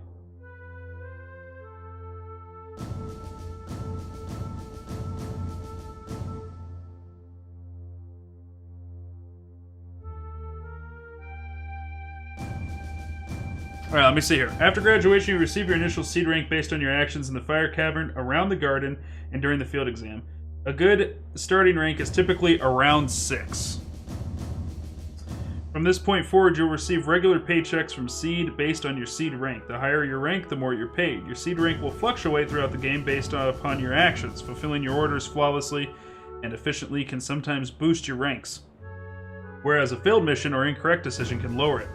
Alright, let me see here. After graduation, you receive your initial seed rank based on your actions in the fire cavern, around the garden, and during the field exam. A good starting rank is typically around 6. From this point forward, you'll receive regular paychecks from seed based on your seed rank. The higher your rank, the more you're paid. Your seed rank will fluctuate throughout the game based upon your actions. Fulfilling your orders flawlessly and efficiently can sometimes boost your ranks, whereas a failed mission or incorrect decision can lower it.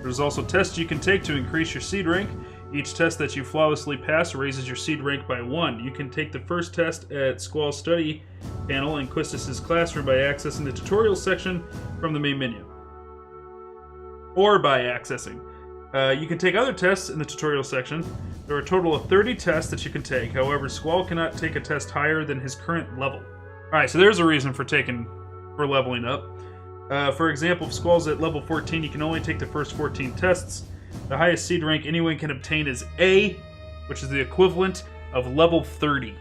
There's also tests you can take to increase your seed rank. Each test that you flawlessly pass raises your seed rank by 1. You can take the first test at Squall's study panel in Quistis' classroom by accessing the tutorial section from the main menu, or by accessing. You can take other tests in the tutorial section. There are a total of 30 tests that you can take. However, Squall cannot take a test higher than his current level. Alright, so there's a reason for leveling up. For example, if Squall's at level 14, you can only take the first 14 tests. The highest seed rank anyone can obtain is A, which is the equivalent of level 30.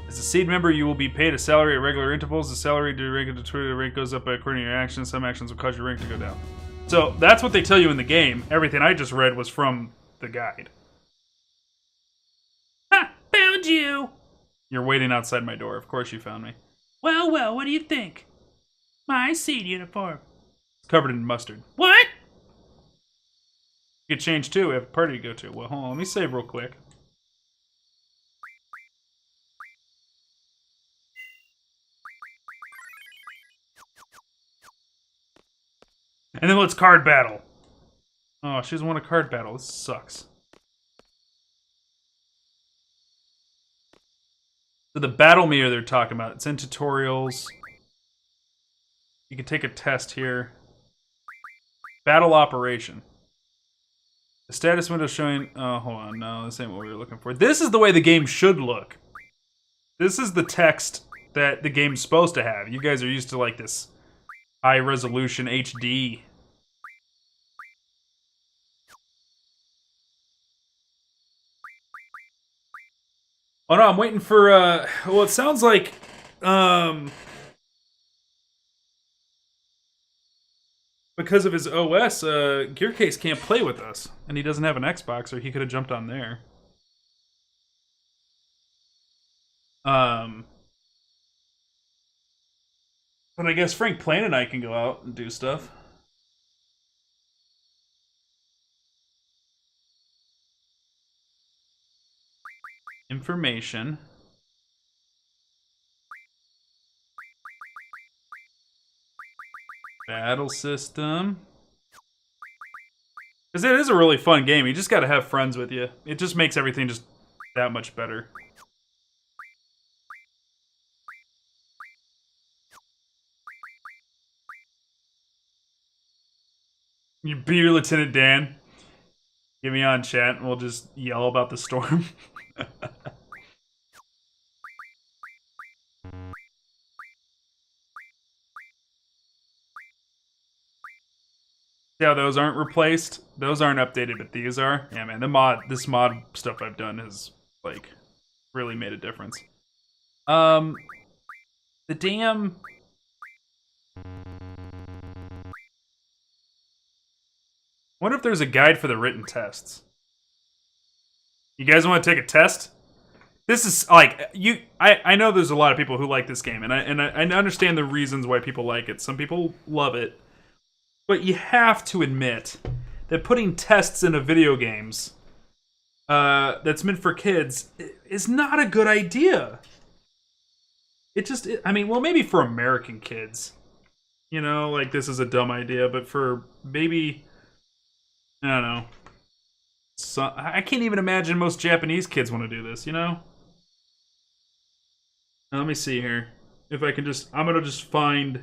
As a seed member, you will be paid a salary at regular intervals. The salary to rank goes up according to your actions. Some actions will cause your rank to go down. So that's what they tell you in the game. Everything I just read was from the guide. Ha! Found you! You're waiting outside my door. Of course you found me. Well, what do you think? My seed uniform. It's covered in mustard. What? You could change too. We have a party to go to. Well, hold on. Let me save real quick. And then let's card battle. Oh, she doesn't want a card battle. This sucks. So the battle meter they're talking about, it's in tutorials. You can take a test here. Battle operation. The status window showing... Oh, hold on. No, this ain't what we were looking for. This is the way the game should look. This is the text that the game's supposed to have. You guys are used to, like, this high-resolution HD. Oh, no, I'm waiting for, well, it sounds like, because of his OS, Gearcase can't play with us. And he doesn't have an Xbox, or he could have jumped on there. But I guess Frank Plane and I can go out and do stuff. Information. Battle system. Because it is a really fun game. You just gotta have friends with you. It just makes everything just that much better. You be your Lieutenant Dan. Get me on chat and we'll just yell about the storm. Yeah, those aren't replaced. Those aren't updated, but these are. Yeah, man, this mod stuff I've done has, like, really made a difference. The damn... Wonder if there's a guide for the written tests. You guys want to take a test? This is, like, I know there's a lot of people who like this game, and I understand the reasons why people like it. Some people love it. But you have to admit that putting tests into video games that's meant for kids is not a good idea. I mean, well, maybe for American kids. You know, like, this is a dumb idea, but for maybe, I don't know. So, I can't even imagine most Japanese kids want to do this, you know? Now, let me see here. If I can just, I'm going to just find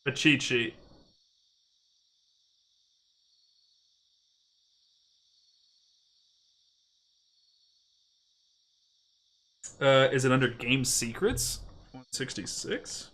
a cheat sheet. Is it under Game Secrets? 166?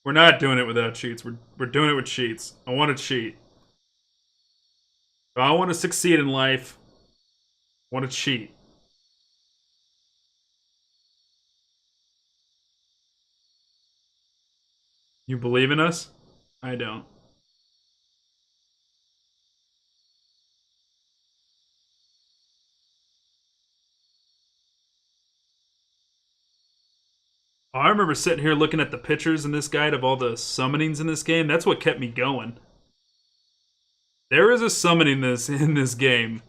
We're not doing it without cheats. We're doing it with cheats. I want to cheat. If I want to succeed in life, I want to cheat. You believe in us? I don't. Oh, I remember sitting here looking at the pictures in this guide of all the summonings in this game. That's what kept me going. There is a summoning in this game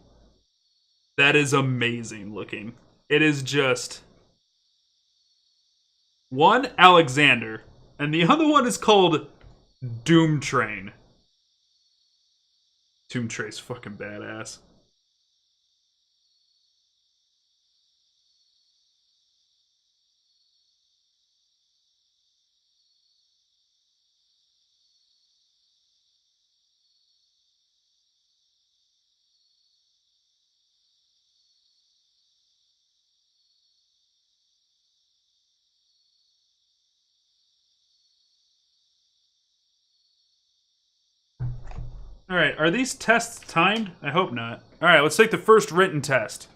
that is amazing looking. It is just one Alexander, and the other one is called Doom Train. Doom Train's fucking badass. All right, are these tests timed? I hope not. All right, let's take the first written test.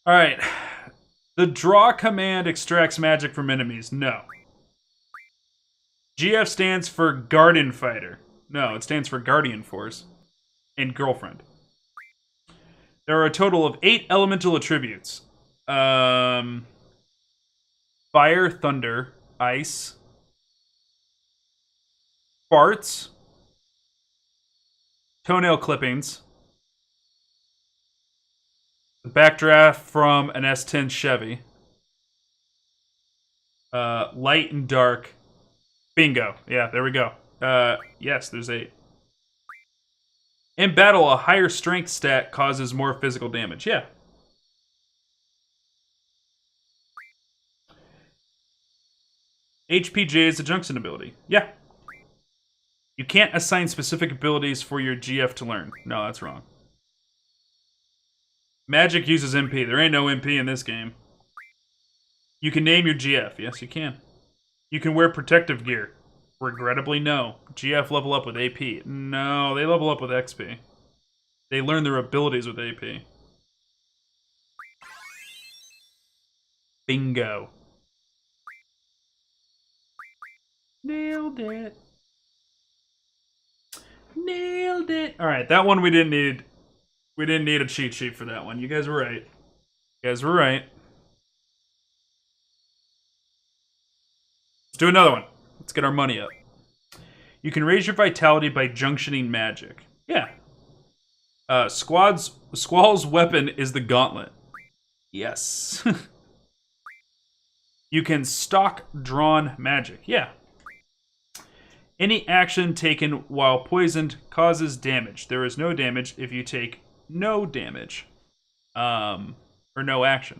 All right. The draw command extracts magic from enemies. No. GF stands for Garden Fighter. No, it stands for Guardian Force and Girlfriend. There are a total of 8 elemental attributes. Fire, thunder, ice, farts, toenail clippings, the backdraft from an S10 Chevy, light and dark. Bingo. Yeah, there we go. Yes, there's 8. In battle, a higher strength stat causes more physical damage. Yeah. HPJ is a junction ability. Yeah. You can't assign specific abilities for your GF to learn. No, that's wrong. Magic uses MP. There ain't no MP in this game. You can name your GF. Yes, you can. You can wear protective gear. Regrettably, no. GF level up with AP. No, they level up with XP. They learn their abilities with AP. Bingo. Nailed it. Nailed it. All right, that one we didn't need. We didn't need a cheat sheet for that one. You guys were right. You guys were right. Let's do another one. Let's get our money up. You can raise your vitality by junctioning magic. Yeah. Squall's weapon is the gauntlet. Yes. You can stock drawn magic. Yeah. Any action taken while poisoned causes damage. There is no damage if you take no damage. Or no action.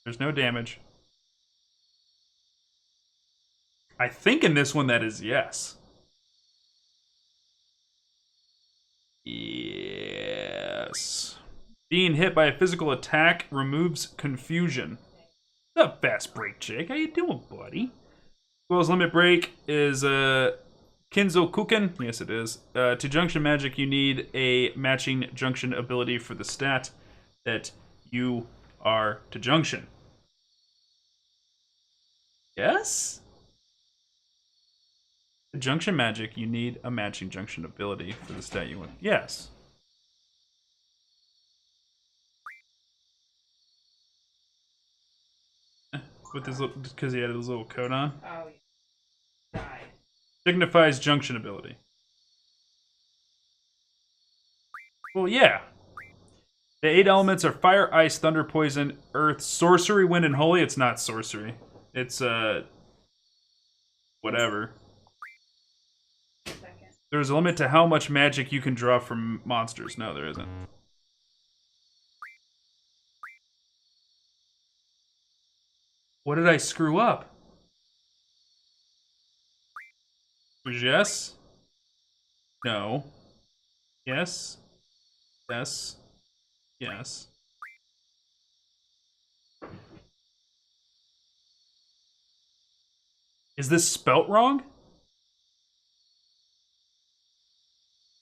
There's no damage. I think in this one that is yes. Yes. Being hit by a physical attack removes confusion. The fast break, Jake. How you doing, buddy? Squall's limit break is Kinzo Kuken. Yes, it is. To junction magic, you need a matching junction ability for the stat that you are to junction. Yes? To junction magic, you need a matching junction ability for the stat you want. Yes. With this, because he had his little coat on. Oh, yeah. Died. Signifies junction ability. Well, yeah. The 8 elements are fire, ice, thunder, poison, earth, sorcery, wind, and holy. It's not sorcery. It's, whatever. Second. There's a limit to how much magic you can draw from monsters. No, there isn't. What did I screw up? Yes? No. Yes? Yes? Yes. Is this spelt wrong?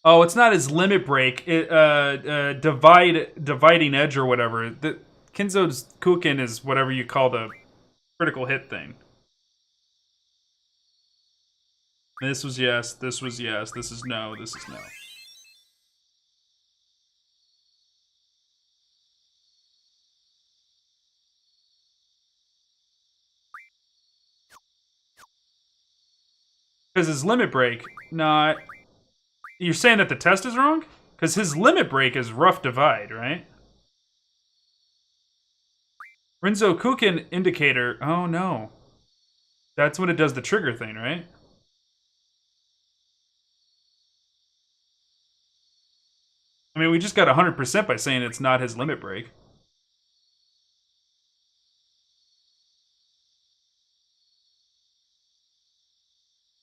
Oh, it's not his limit break. It dividing edge or whatever. The Kinzo's Kuken is whatever you call the critical hit thing. This was yes. This was yes. This is no. This is no. Because his limit break, not. You're saying that the test is wrong? Because his limit break is rough divide, right? Rinzo Kuken indicator. Oh no. That's when it does the trigger thing, right? I mean, we just got 100% by saying it's not his limit break.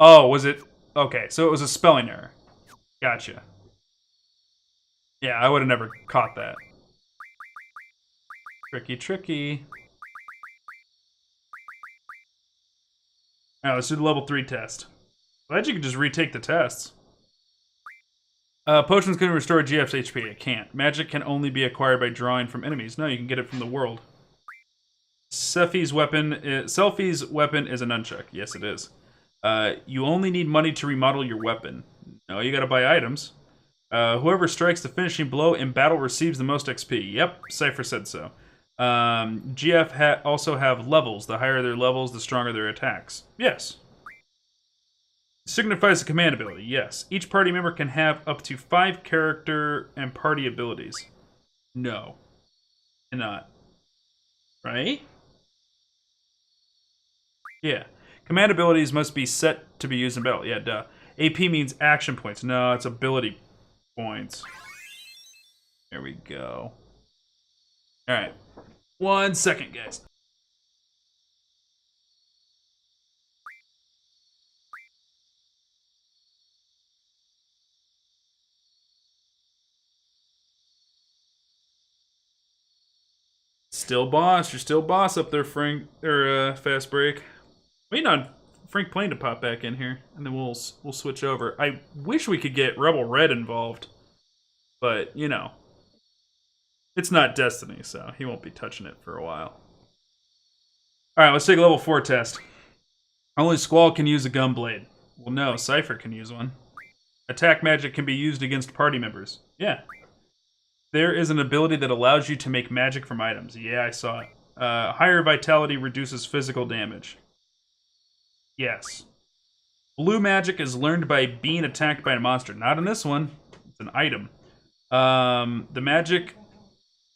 Oh, was it? Okay, so it was a spelling error. Gotcha. Yeah, I would have never caught that. Tricky, tricky. Alright, let's do the level 3 test. Glad you could just retake the tests. Potions can restore GF's HP. It can't. Magic can only be acquired by drawing from enemies. No, you can get it from the world. Selfie's weapon is a nunchuck. Yes, it is. You only need money to remodel your weapon. No, you gotta buy items. Whoever strikes the finishing blow in battle receives the most XP. Yep, Cypher said so. GF also have levels. The higher their levels, the stronger their attacks. Yes. Signifies a command ability. Yes. Each party member can have up to 5 character and party abilities. No. Cannot. Right? Yeah. Command abilities must be set to be used in battle. Yeah, duh. AP means action points. No, it's ability points. There we go. Alright. 1 second, guys. Still boss. You're still boss up there, Frank. Or, Fast Break. Waiting on Frank Plain to pop back in here, and then we'll switch over. I wish we could get Rebel Red involved, but, you know. It's not Destiny, so he won't be touching it for a while. Alright, let's take a level 4 test. Only Squall can use a gunblade. Well, no, Cypher can use one. Attack magic can be used against party members. Yeah. There is an ability that allows you to make magic from items. Yeah, I saw it. Higher vitality reduces physical damage. Yes. Blue magic is learned by being attacked by a monster. Not in this one. It's an item. The magic...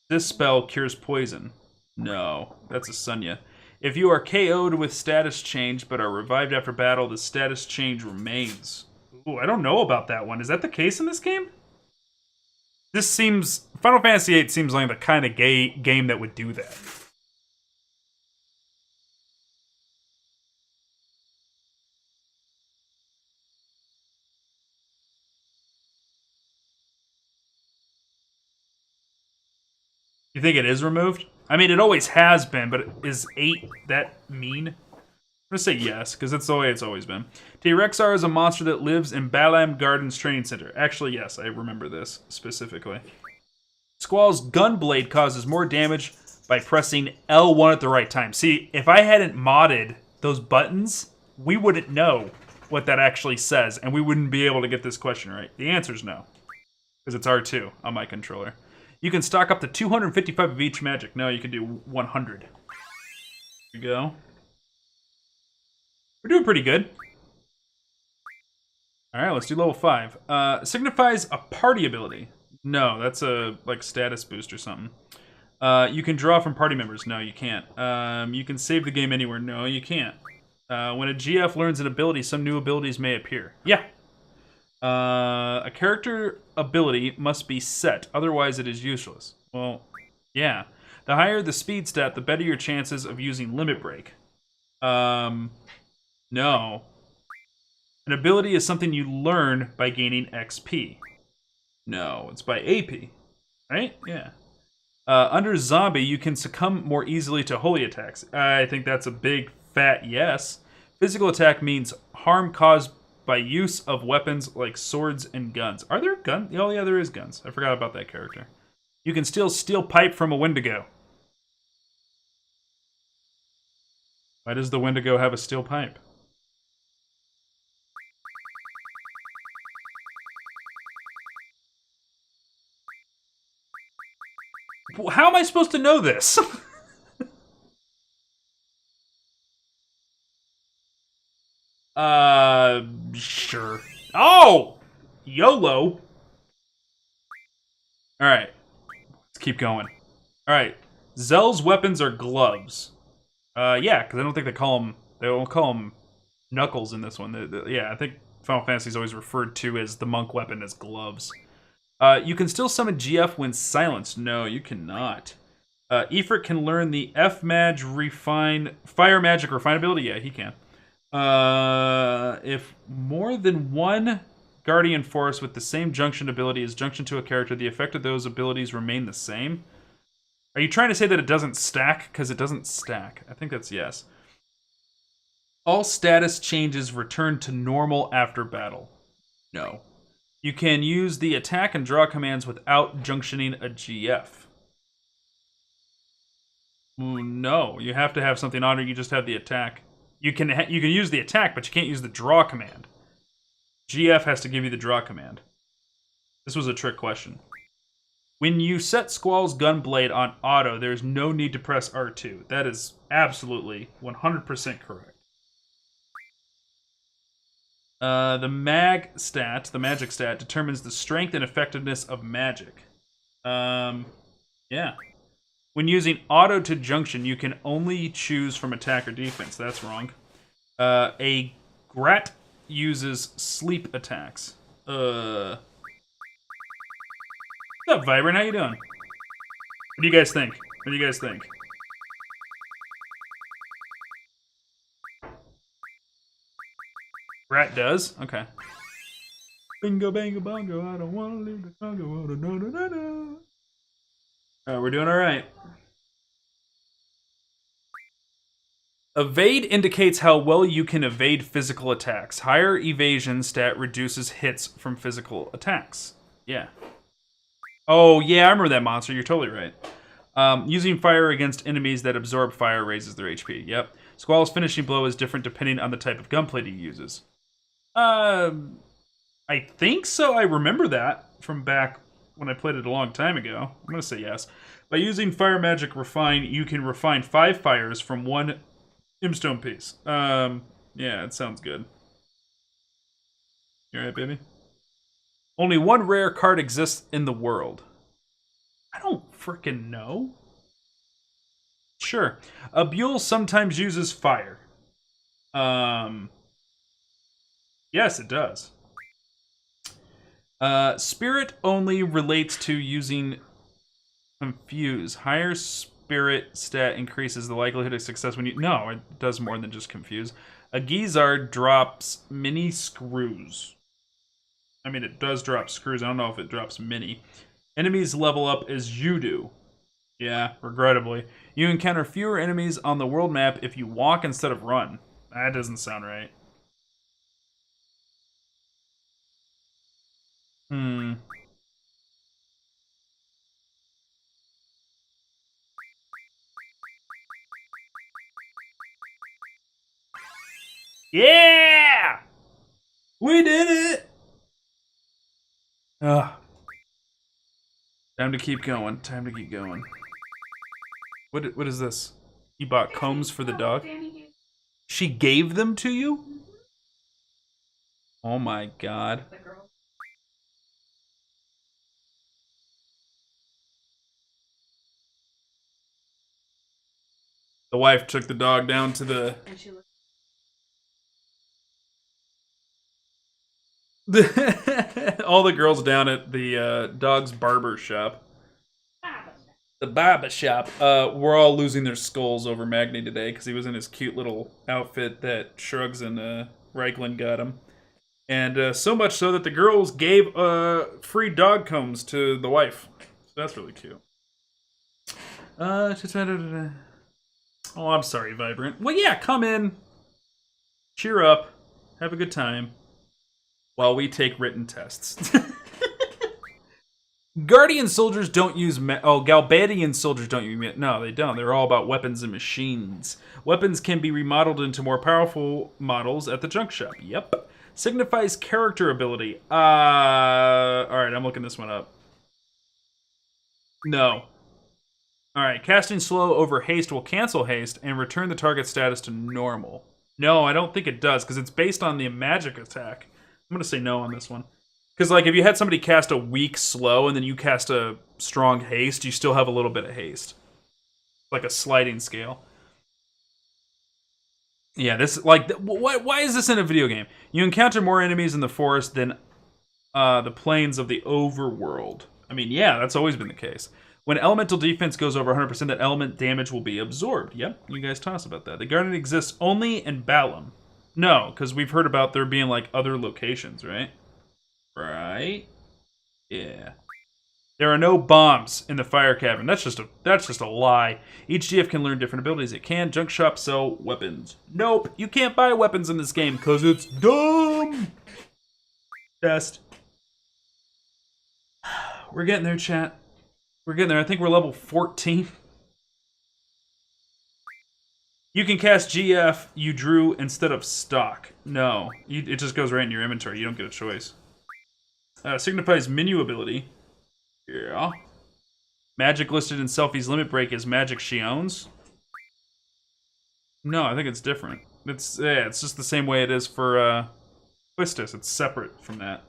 This spell cures poison. No, that's a Sunya. If you are KO'd with status change but are revived after battle, the status change remains. Ooh, I don't know about that one. Is that the case in this game? This seems... Final Fantasy VIII seems like the kind of game that would do that. You think it is removed? I mean, it always has been, but is 8 that mean? I'm gonna say yes, because it's the way it's always been. T-Rexar is a monster that lives in Balam Gardens Training Center. Actually, yes, I remember this specifically. Squall's gunblade causes more damage by pressing L1 at the right time. See, if I hadn't modded those buttons, we wouldn't know what that actually says, and we wouldn't be able to get this question right. The answer is no, because it's R2 on my controller. You can stock up to 255 of each magic. No, you can do 100. There you go. We're doing pretty good. Alright, let's do level 5. Signifies a party ability. No, that's a like status boost or something. You can draw from party members. No, you can't. You can save the game anywhere. No, you can't. When a GF learns an ability, some new abilities may appear. Yeah. A character ability must be set, otherwise it is useless. Well, yeah. The higher the speed stat, the better your chances of using Limit Break. No. An ability is something you learn by gaining XP. No, it's by AP. Right? Yeah. Under Zombie, you can succumb more easily to holy attacks. I think that's a big, fat yes. Physical attack means harm caused by use of weapons like swords and guns. Are there guns? Oh, yeah, there is guns. I forgot about that character. You can steal steel pipe from a Wendigo. Why does the Wendigo have a steel pipe? How am I supposed to know this? Sure. Oh! YOLO. Alright. Let's keep going. Alright. Zell's weapons are gloves. Yeah, because I don't think they don't call them knuckles in this one. Yeah, I think Final Fantasy is always referred to as the monk weapon as gloves. You can still summon GF when silenced. No, you cannot. Ifrit can learn the Fire Magic Refine ability. Yeah, he can. If more than one Guardian Force with the same junction ability is junction to a character, the effect of those abilities remain the same. Are you trying to say that it doesn't stack? Because it doesn't stack. I think that's yes. All status changes return to normal after battle. No. You can use the attack and draw commands without junctioning a GF. No, you have to have something on it. You just have the attack. You can use the attack, but you can't use the draw command. GF has to give you the draw command. This was a trick question. When you set Squall's Gunblade on auto, there's no need to press R2. That is absolutely 100% correct. The magic stat, determines the strength and effectiveness of magic. Yeah. When using auto to junction, you can only choose from attack or defense. That's wrong. A Grat uses sleep attacks. What's up, Vibrant? How you doing? What do you guys think? Grat does? Okay. Bingo, bango, bongo, I don't want to leave the Congo. No. We're doing alright. Evade indicates how well you can evade physical attacks. Higher evasion stat reduces hits from physical attacks. Yeah. Oh, yeah, I remember that monster. You're totally right. Using fire against enemies that absorb fire raises their HP. Yep. Squall's finishing blow is different depending on the type of gunplate he uses. I think so. I remember that from back when I played it a long time ago. I'm going to say yes. By using Fire Magic Refine, you can refine 5 fires from 1 Imstone piece. Yeah, it sounds good. You alright, baby? Only 1 rare card exists in the world. I don't frickin' know. Sure. A Buell sometimes uses fire. Yes, it does. Spirit only relates to using Confuse. Higher spirit stat increases the likelihood of success when you... No, it does more than just Confuse. A Gizzard drops mini screws. I mean, it does drop screws. I don't know if it drops mini. Enemies level up as you do. Yeah, regrettably. You encounter fewer enemies on the world map if you walk instead of run. That doesn't sound right. Yeah! We did it! Ugh. Time to keep going. What is this? You bought combs for the dog? She gave them to you? Oh my god. The wife took the dog down to the... All the girls down at the dog's barber shop. The barber shop. We're all losing their skulls over Magni today because he was in his cute little outfit that Shrugs and Reichland got him. And so much so that the girls gave free dog combs to the wife. So that's really cute. Oh, I'm sorry, Vibrant. Well, yeah, come in. cheer up, have a good time, while we take written tests. Guardian soldiers don't use... Galbadian soldiers don't use... No, they don't. They're all about weapons and machines. Weapons can be remodeled into more powerful models at the junk shop. Yep. Signifies character ability. Alright, I'm looking this one up. No. Alright, casting slow over haste will cancel haste and return the target status to normal. No, I don't think it does, because it's based on the magic attack. I'm going to say no on this one. Because, like, if you had somebody cast a weak slow and then you cast a strong haste, you still have a little bit of haste. Like a sliding scale. Yeah, this, like, why is this in a video game? You encounter more enemies in the forest than the plains of the overworld. I mean, yeah, that's always been the case. When elemental defense goes over 100%, that element damage will be absorbed. Yep, you guys taught us about that. The Guardian exists only in Balam. No, because we've heard about there being, like, other locations, right? Right? Yeah. There are no bombs in the fire cavern. That's just a lie. Each GF can learn different abilities. It can junk shop sell weapons. Nope, you can't buy weapons in this game because it's dumb. Test. We're getting there, chat. We're getting there. I think we're level 14. You can cast GF you drew instead of stock. No, it just goes right in your inventory. You don't get a choice. Signifies menu ability. Yeah. Magic listed in Selfie's limit break is magic she owns. No, I think it's different. It's just the same way it is for Quistis. It's separate from that.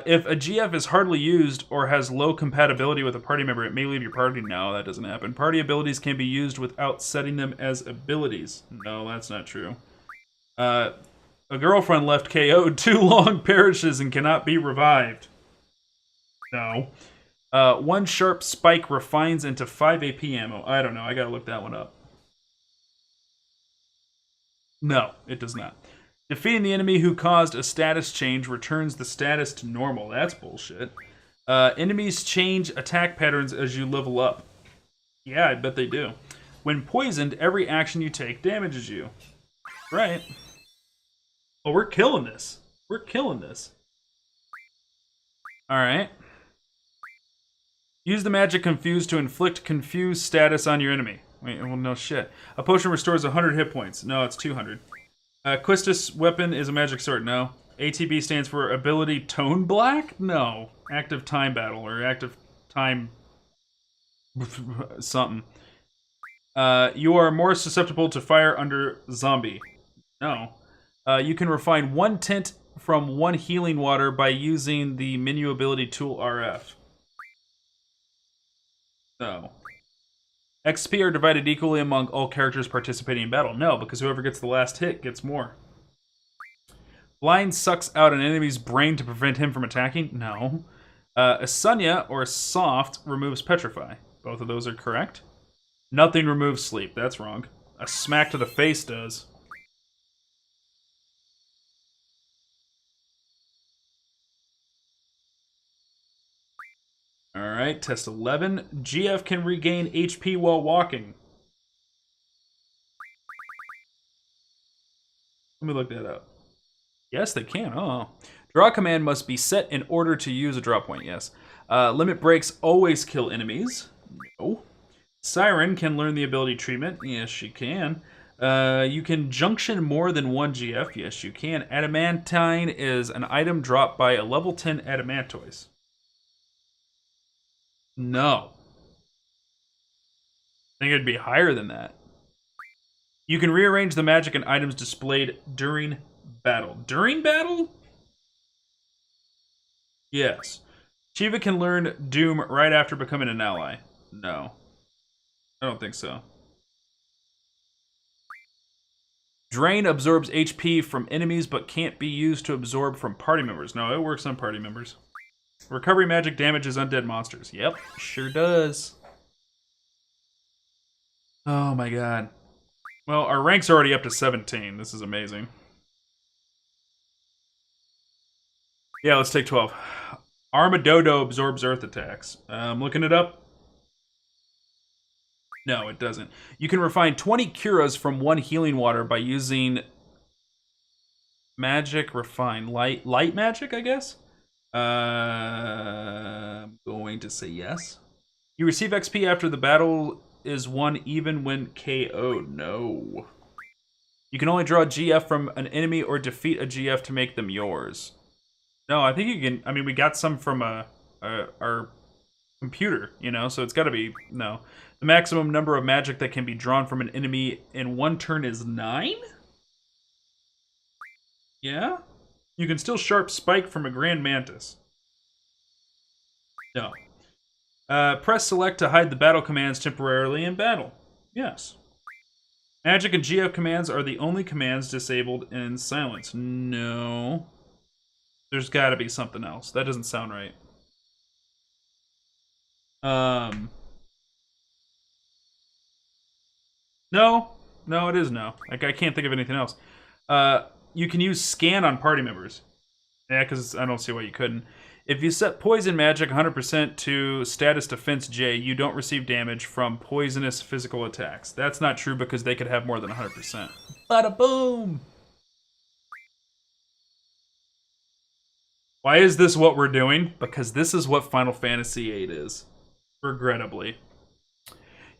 If a GF is hardly used or has low compatibility with a party member, it may leave your party. No, that doesn't happen. Party abilities can be used without setting them as abilities. No, that's not true. A girlfriend left KO'd 2 long perishes and cannot be revived. No. 1 sharp spike refines into 5 AP ammo. I don't know. I gotta look that one up. No, it does not. Defeating the enemy who caused a status change returns the status to normal. That's bullshit. Enemies change attack patterns as you level up. Yeah, I bet they do. When poisoned, every action you take damages you. Right. Oh, we're killing this. We're killing this. Alright. Use the magic Confuse to inflict Confuse status on your enemy. Wait, well, no shit. A potion restores 100 hit points. No, it's 200. Quistis weapon is a magic sword. No. ATB stands for Ability Tone Black? No. Active Time Battle, or Active Time... something. You are more susceptible to fire under zombie. No. You can refine 1 tint from 1 healing water by using the menu ability tool RF. No. XP are divided equally among all characters participating in battle. No, because whoever gets the last hit gets more. Blind sucks out an enemy's brain to prevent him from attacking. No. Asunya or Soft removes Petrify. Both of those are correct. Nothing removes sleep. That's wrong. A smack to the face does. Alright, test 11. GF can regain HP while walking. Let me look that up. Yes, they can. Oh. Draw command must be set in order to use a draw point. Yes. Limit breaks always kill enemies. No. Siren can learn the ability treatment. Yes, she can. You can junction more than 1 GF. Yes, you can. Adamantine is an item dropped by a level 10 Adamantoise. No. I think it'd be higher than that. You can rearrange the magic and items displayed during battle. During battle? Yes. Shiva can learn Doom right after becoming an ally. No. I don't think so. Drain absorbs HP from enemies but can't be used to absorb from party members. No, it works on party members. Recovery magic damages undead monsters. Yep, sure does. Oh my god. Well, our rank's already up to 17. This is amazing. Yeah, let's take 12. Armadodo absorbs earth attacks. I'm looking it up. No, it doesn't. You can refine 20 curas from 1 healing water by using Magic, refine, light magic, I guess? I'm going to say yes. You receive XP after the battle is won even when KO. No. You can only draw a GF from an enemy or defeat a GF to make them yours. No, I think you can. I mean, we got some from our computer, you know, so it's got to be. No. The maximum number of magic that can be drawn from an enemy in one turn is 9? Yeah? You can still sharp spike from a Grand Mantis. No. Press select to hide the battle commands temporarily in battle. Yes. Magic and GF commands are the only commands disabled in silence. No. There's gotta be something else. That doesn't sound right. No. No, it is no. Like, I can't think of anything else. You can use scan on party members. Yeah, because I don't see why you couldn't. If you set poison magic 100% to status defense J, you don't receive damage from poisonous physical attacks. That's not true because they could have more than 100%. Bada boom! Why is this what we're doing? Because this is what Final Fantasy VIII is. Regrettably.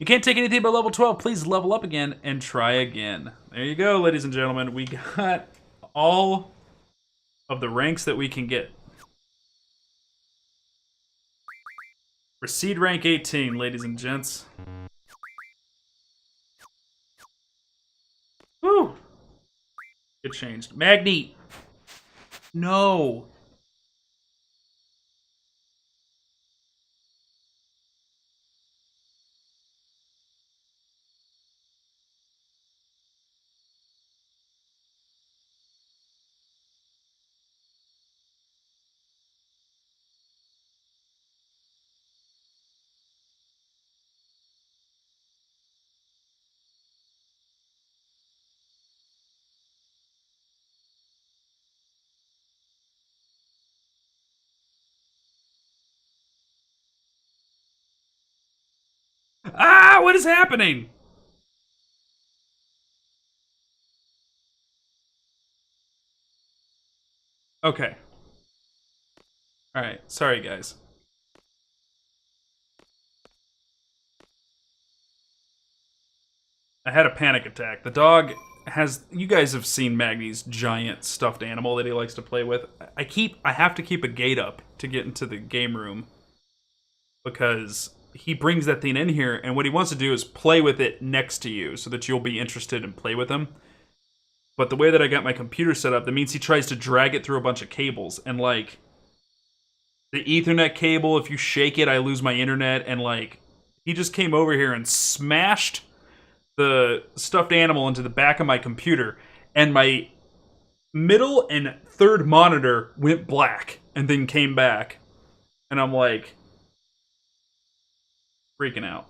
You can't take anything but level 12. Please level up again and try again. There you go, ladies and gentlemen. We got all of the ranks that we can get. Proceed rank 18, ladies and gents. Woo! It changed. Magni! No! Ah! What is happening? Okay. Alright, sorry guys. I had a panic attack. The dog has... You guys have seen Magni's giant stuffed animal that he likes to play with. I have to keep a gate up to get into the game room. Because he brings that thing in here, and what he wants to do is play with it next to you so that you'll be interested and play with him. But the way that I got my computer set up, that means he tries to drag it through a bunch of cables. And, like, the Ethernet cable, if you shake it, I lose my internet. And, like, he just came over here and smashed the stuffed animal into the back of my computer. And my middle and third monitor went black and then came back. And I'm like... freaking out.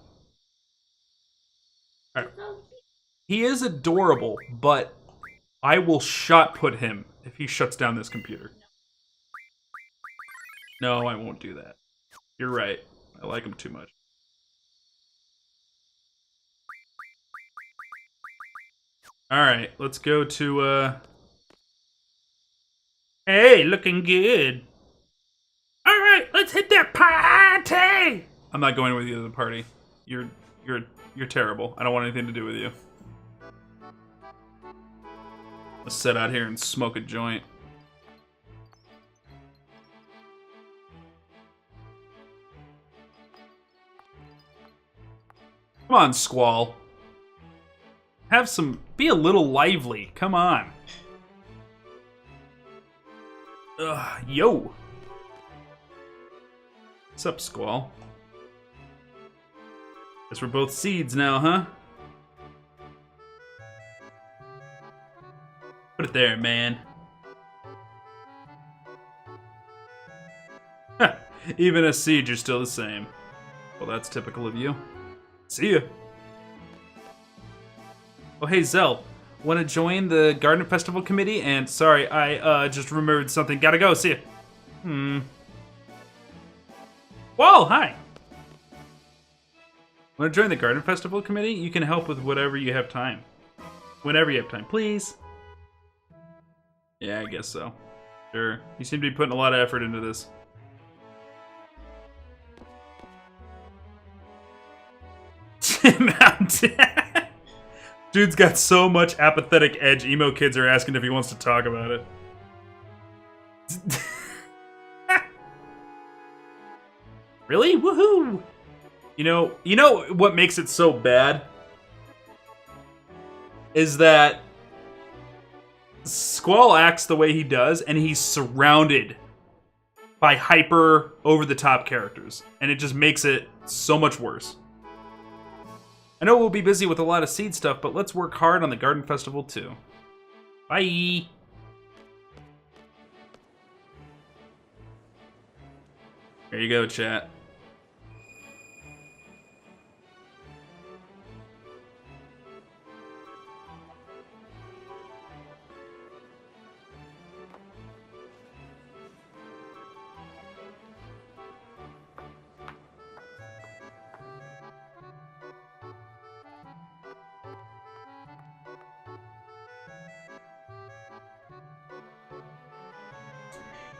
Right. He is adorable, but I will shot put him if he shuts down this computer. No, I won't do that. You're right. I like him too much. Alright, let's go to, Hey, looking good. Alright, let's hit that party! I'm not going with you to the party. You're terrible. I don't want anything to do with you. Let's sit out here and smoke a joint. Come on, Squall. Have some... be a little lively. Come on. Ugh, yo. What's up, Squall? Guess we're both seeds now, huh? Put it there, man. Even as seed, you're still the same. Well, that's typical of you. See ya. Oh, hey, Zell. Want to join the Garden Festival Committee? And sorry, I just remembered something. Gotta go. See ya. Whoa, hi. Want to join the Garden Festival Committee? You can help with whatever you have time. Whenever you have time, please. Yeah, I guess so. Sure. You seem to be putting a lot of effort into this. Mountain. Dude's got so much apathetic edge, emo kids are asking if he wants to talk about it. Really? Woohoo! You know what makes it so bad? Is that Squall acts the way he does, and he's surrounded by hyper, over-the-top characters. And it just makes it so much worse. I know we'll be busy with a lot of seed stuff, but let's work hard on the Garden Festival too. Bye! There you go, chat.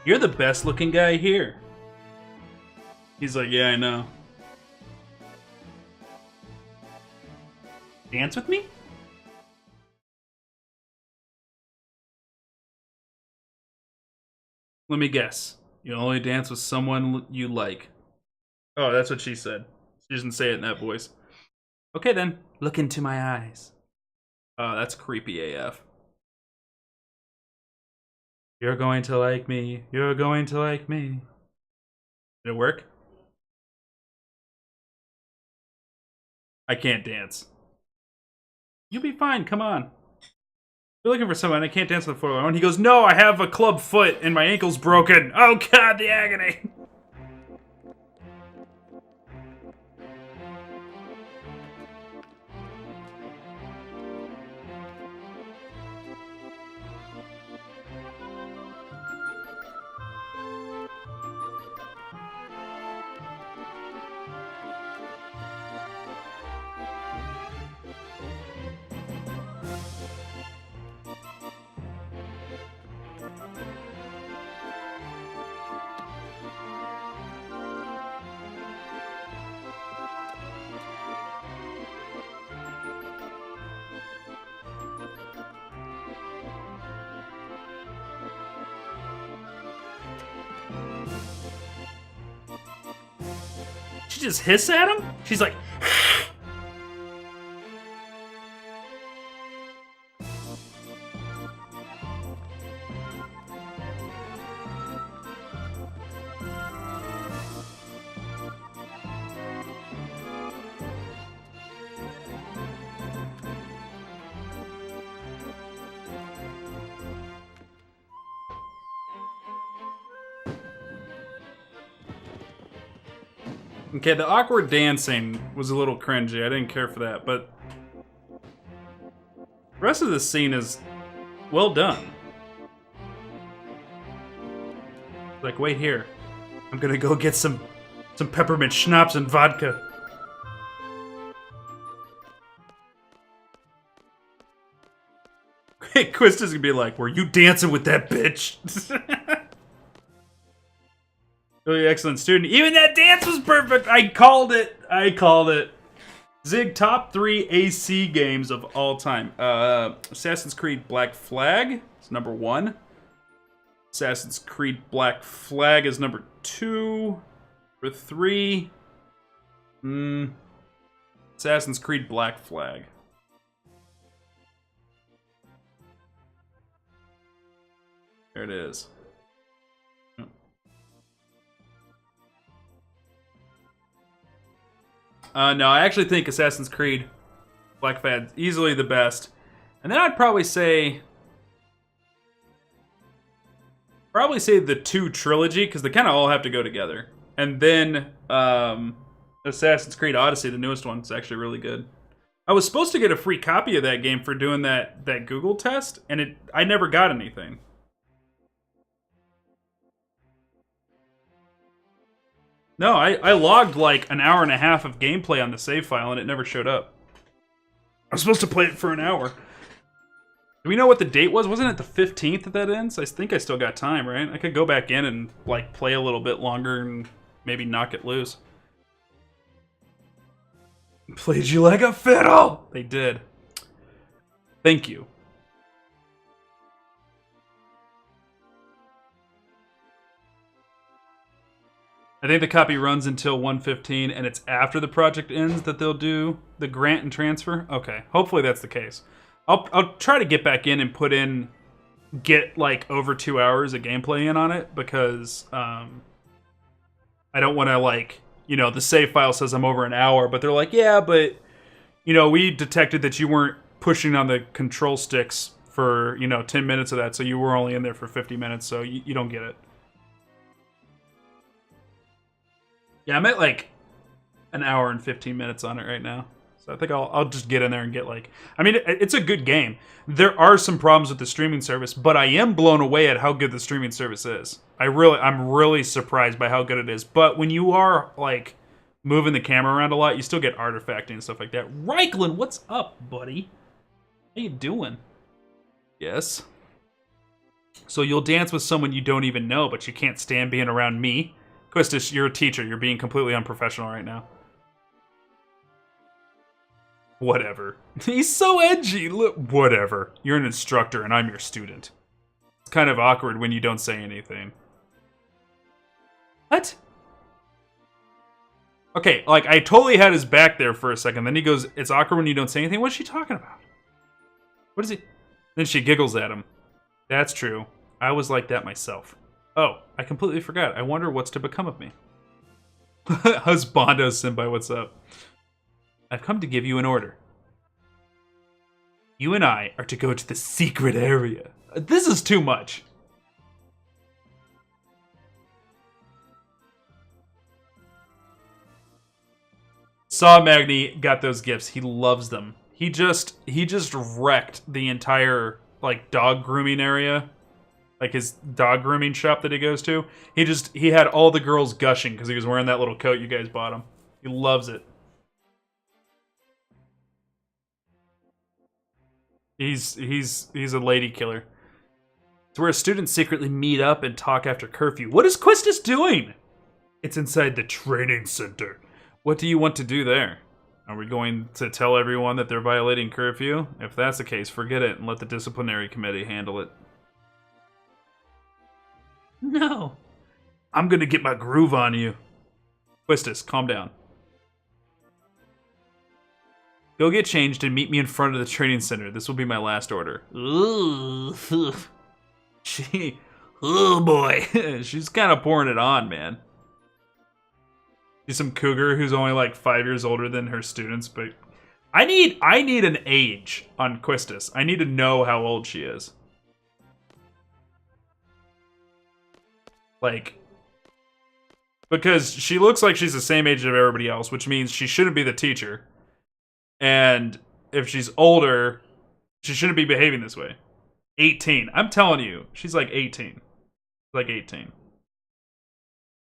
You're the best looking guy here. He's like, yeah, I know. Dance with me? Let me guess. You only dance with someone you like. Oh, that's what she said. She doesn't say it in that voice. Okay then, look into my eyes. Oh, that's creepy AF. You're going to like me. You're going to like me. Did it work? I can't dance. You'll be fine, come on. You're looking for someone, I can't dance with a foot. And he goes, no, I have a club foot and my ankle's broken. Oh god, the agony. She just hiss at him? She's like... Okay, the awkward dancing was a little cringy. I didn't care for that, but the rest of this scene is well done. Like, wait here. I'm gonna go get some peppermint schnapps and vodka. Quist is gonna be like, were you dancing with that bitch? Really excellent student. Even that dance was perfect. I called it. I called it. Zig, top 3 AC games of all time. Assassin's Creed Black Flag is number 1. Assassin's Creed Black Flag is number 2. For 3. Assassin's Creed Black Flag. There it is. No, I actually think Assassin's Creed Black Flag is easily the best. And then I'd probably say the 2 trilogy, because they kind of all have to go together. And then Assassin's Creed Odyssey, the newest one, is actually really good. I was supposed to get a free copy of that game for doing that Google test, and I never got anything. No, I logged like an hour and a half of gameplay on the save file and it never showed up. I was supposed to play it for an hour. Do we know what the date was? Wasn't it the 15th that ends? I think I still got time, right? I could go back in and, like, play a little bit longer and maybe knock it loose. Played you like a fiddle! They did. Thank you. I think the copy runs until 1:15, and it's after the project ends that they'll do the grant and transfer? Okay, hopefully that's the case. I'll try to get back in and get like over 2 hours of gameplay in on it, because I don't want to, like, you know, the save file says I'm over an hour, but they're like, yeah, but, you know, we detected that you weren't pushing on the control sticks for, you know, 10 minutes of that, so you were only in there for 50 minutes, so you don't get it. Yeah, I'm at like an hour and 15 minutes on it right now. So I think I'll just get in there and get, like... I mean, it's a good game. There are some problems with the streaming service, but I am blown away at how good the streaming service is. I'm really surprised by how good it is. But when you are, like, moving the camera around a lot, you still get artifacting and stuff like that. Reichland, what's up, buddy? How you doing? Yes. So you'll dance with someone you don't even know, but you can't stand being around me? Quistis, you're a teacher. You're being completely unprofessional right now. Whatever. He's so edgy. Look, whatever. You're an instructor and I'm your student. It's kind of awkward when you don't say anything. What? Okay, like, I totally had his back there for a second. Then he goes, it's awkward when you don't say anything. What's she talking about? What is he? Then she giggles at him. That's true. I was like that myself. Oh, I completely forgot. I wonder what's to become of me. Husbando Senpai, what's up? I've come to give you an order. You and I are to go to the secret area. This is too much. Saw Magni got those gifts. He loves them. He just wrecked the entire, like, dog grooming area. Like his dog grooming shop that he goes to. He had all the girls gushing because he was wearing that little coat you guys bought him. He loves it. He's a lady killer. It's where students secretly meet up and talk after curfew. What is Quistis doing? It's inside the training center. What do you want to do there? Are we going to tell everyone that they're violating curfew? If that's the case, forget it and let the disciplinary committee handle it. No. I'm gonna get my groove on you. Quistis, calm down. Go get changed and meet me in front of the training center. This will be my last order. Ooh. Oh boy. She's kind of pouring it on, man. She's some cougar who's only like 5 years older than her students, but I need an age on Quistis. I need to know how old she is. Like, because she looks like she's the same age of everybody else, which means she shouldn't be the teacher. And if she's older, she shouldn't be behaving this way. 18. I'm telling you, she's like 18. Like 18.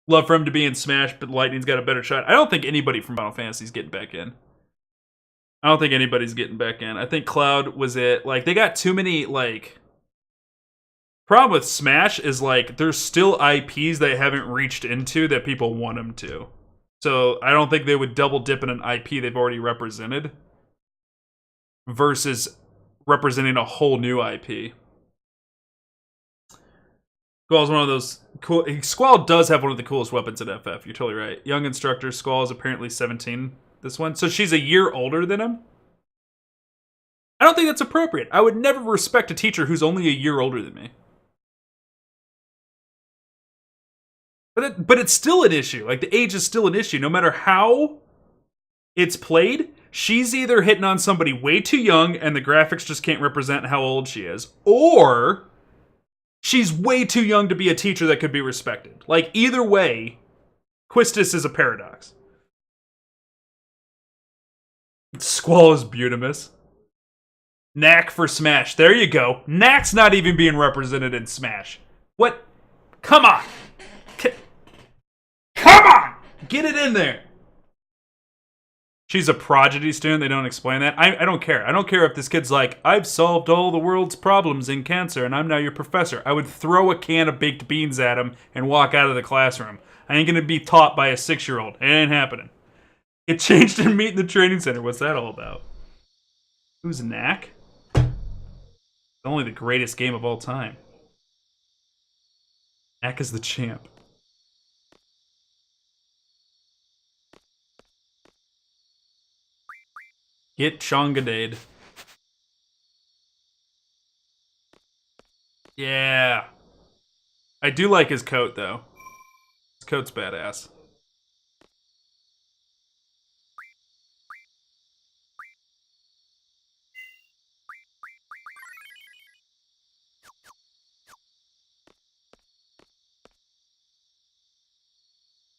Love for him to be in Smash, but Lightning's got a better shot. I don't think anybody from Final Fantasy's getting back in. I don't think anybody's getting back in. I think Cloud was it. Like, they got too many, like... Problem with Smash is, like, there's still IPs they haven't reached into that people want them to. So I don't think they would double dip in an IP they've already represented versus representing a whole new IP. Squall's one of those cool... Squall does have one of the coolest weapons in FF. You're totally right. Young instructor. Squall is apparently 17, this one. So she's a year older than him? I don't think that's appropriate. I would never respect a teacher who's only a year older than me. But it's still an issue. Like, the age is still an issue. No matter how it's played, she's either hitting on somebody way too young and the graphics just can't represent how old she is, or she's way too young to be a teacher that could be respected. Like, either way, Quistis is a paradox. Squall is Butimus. Knack for Smash. There you go. Knack's not even being represented in Smash. What? Come on! Come on! Get it in there! she's a prodigy student. They don't explain that. I don't care. I don't care if this kid's like, I've solved all the world's problems in cancer and I'm now your professor. I would throw a can of baked beans at him and walk out of the classroom. I ain't gonna be taught by a 6-year-old. It ain't happening. It changed in Meet in the Training Center. What's that all about? Who's Knack? Only the greatest game of all time. Knack is the champ. Get Chongadade. Yeah. I do like his coat, though. His coat's badass.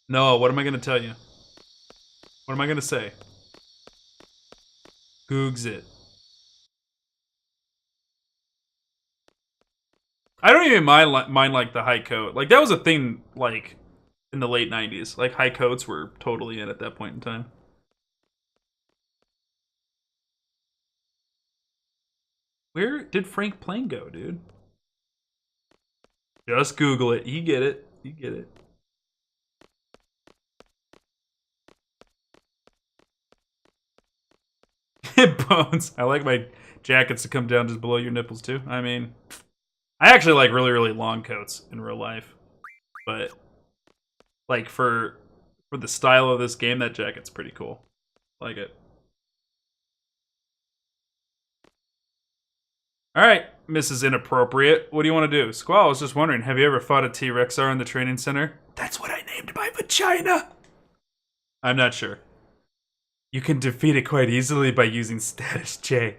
No, what am I going to tell you? What am I going to say? Googs it. I don't even mind like the high coat. Like that was a thing like in the late 90s. Like high coats were totally in at that point in time. Where did Frank Plane go, dude? Just Google it. You get it. You get it. Bones. I like my jackets to come down just below your nipples too. I mean, I actually like really, really long coats in real life, but like for the style of this game, that jacket's pretty cool. Like it. All right, Mrs. Inappropriate. What do you want to do? Squall, I was just wondering, have you ever fought a T-Rexar in the training center? That's what I named my vagina. I'm not sure. You can defeat it quite easily by using status J.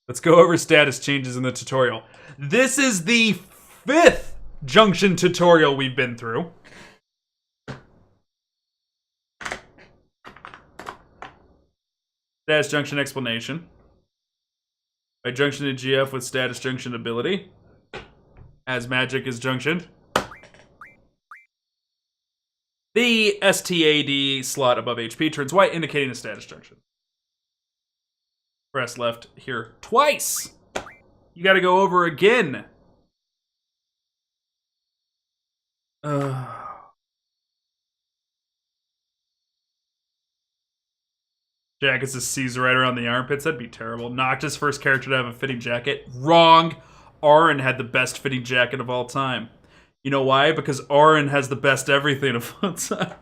Let's go over status changes in the tutorial. This is the 5th junction tutorial we've been through. Status junction explanation. By junction to GF with status junction ability. As magic is junctioned. The STAD slot above HP turns white, indicating a status junction. Press left here twice. You gotta go over again. Jackets is Caesar right around the armpits. That'd be terrible. Noctis, first character to have a fitting jacket. Wrong. Auron had the best fitting jacket of all time. You know why? Because Auron has the best everything of all time.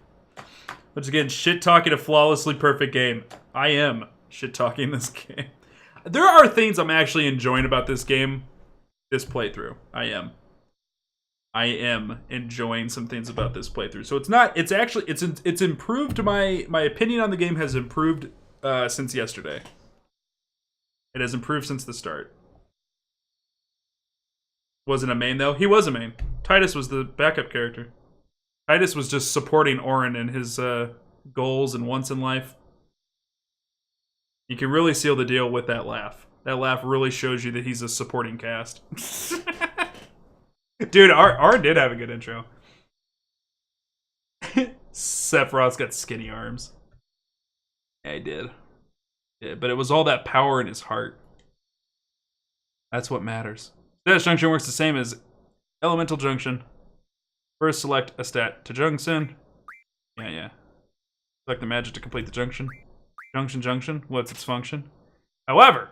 Once again, shit-talking a flawlessly perfect game. I am shit-talking this game. There are things I'm actually enjoying about this game. This playthrough. I am enjoying some things about this playthrough. So it's improved. My opinion on the game has improved since yesterday. It has improved since the start. Wasn't a main though. He was a main. Titus was the backup character. Titus was just supporting Auron in his goals and wants in life. You can really seal the deal with that laugh. That laugh really shows you that he's a supporting cast. Dude, Auron did have a good intro. Sephiroth's got skinny arms. Yeah, he did. Yeah, but it was all that power in his heart. That's what matters. Status junction works the same as elemental junction. First, select a stat to junction. Yeah. Select the magic to complete the junction. Junction. What's its function? However,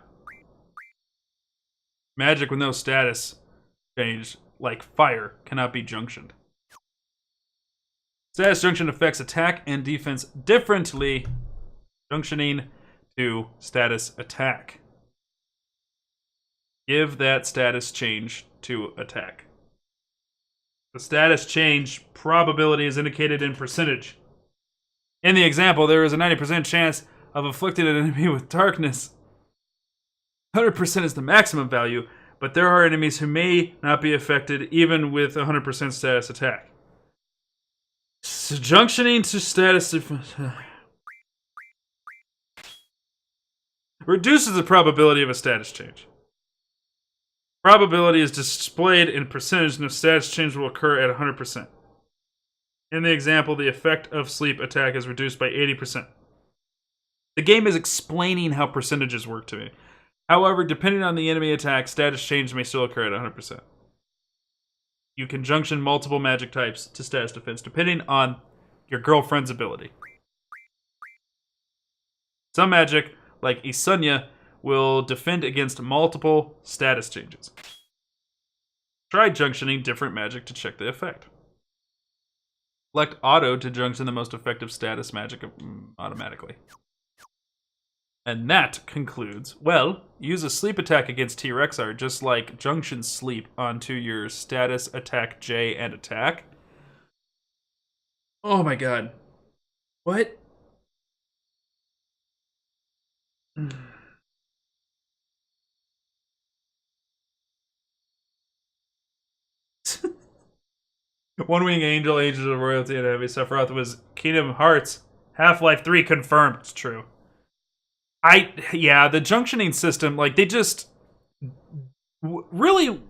magic with no status change, like fire, cannot be junctioned. Status junction affects attack and defense differently. Junctioning to status attack. Give that status change to attack. The status change probability is indicated in percentage. In the example, there is a 90% chance of afflicting an enemy with darkness. 100% is the maximum value, but there are enemies who may not be affected even with 100% status attack. So junctioning to status reduces the probability of a status change. Probability is displayed in percentage and a status change will occur at 100%. In the example, the effect of sleep attack is reduced by 80%. The game is explaining how percentages work to me. However, depending on the enemy attack, status change may still occur at 100%. You can junction multiple magic types to status defense, depending on your girlfriend's ability. Some magic, like Isunya, will defend against multiple status changes. Try junctioning different magic to check the effect. Select auto to junction the most effective status magic automatically. And that concludes, well, use a sleep attack against T-Rexar, just like junction sleep onto your status, attack J, and attack. Oh my god. What? One Wing Angel, Angels of Royalty, and Heavy Sephiroth was Kingdom Hearts. Half-Life 3 confirmed. It's true. The junctioning system, like, they just really,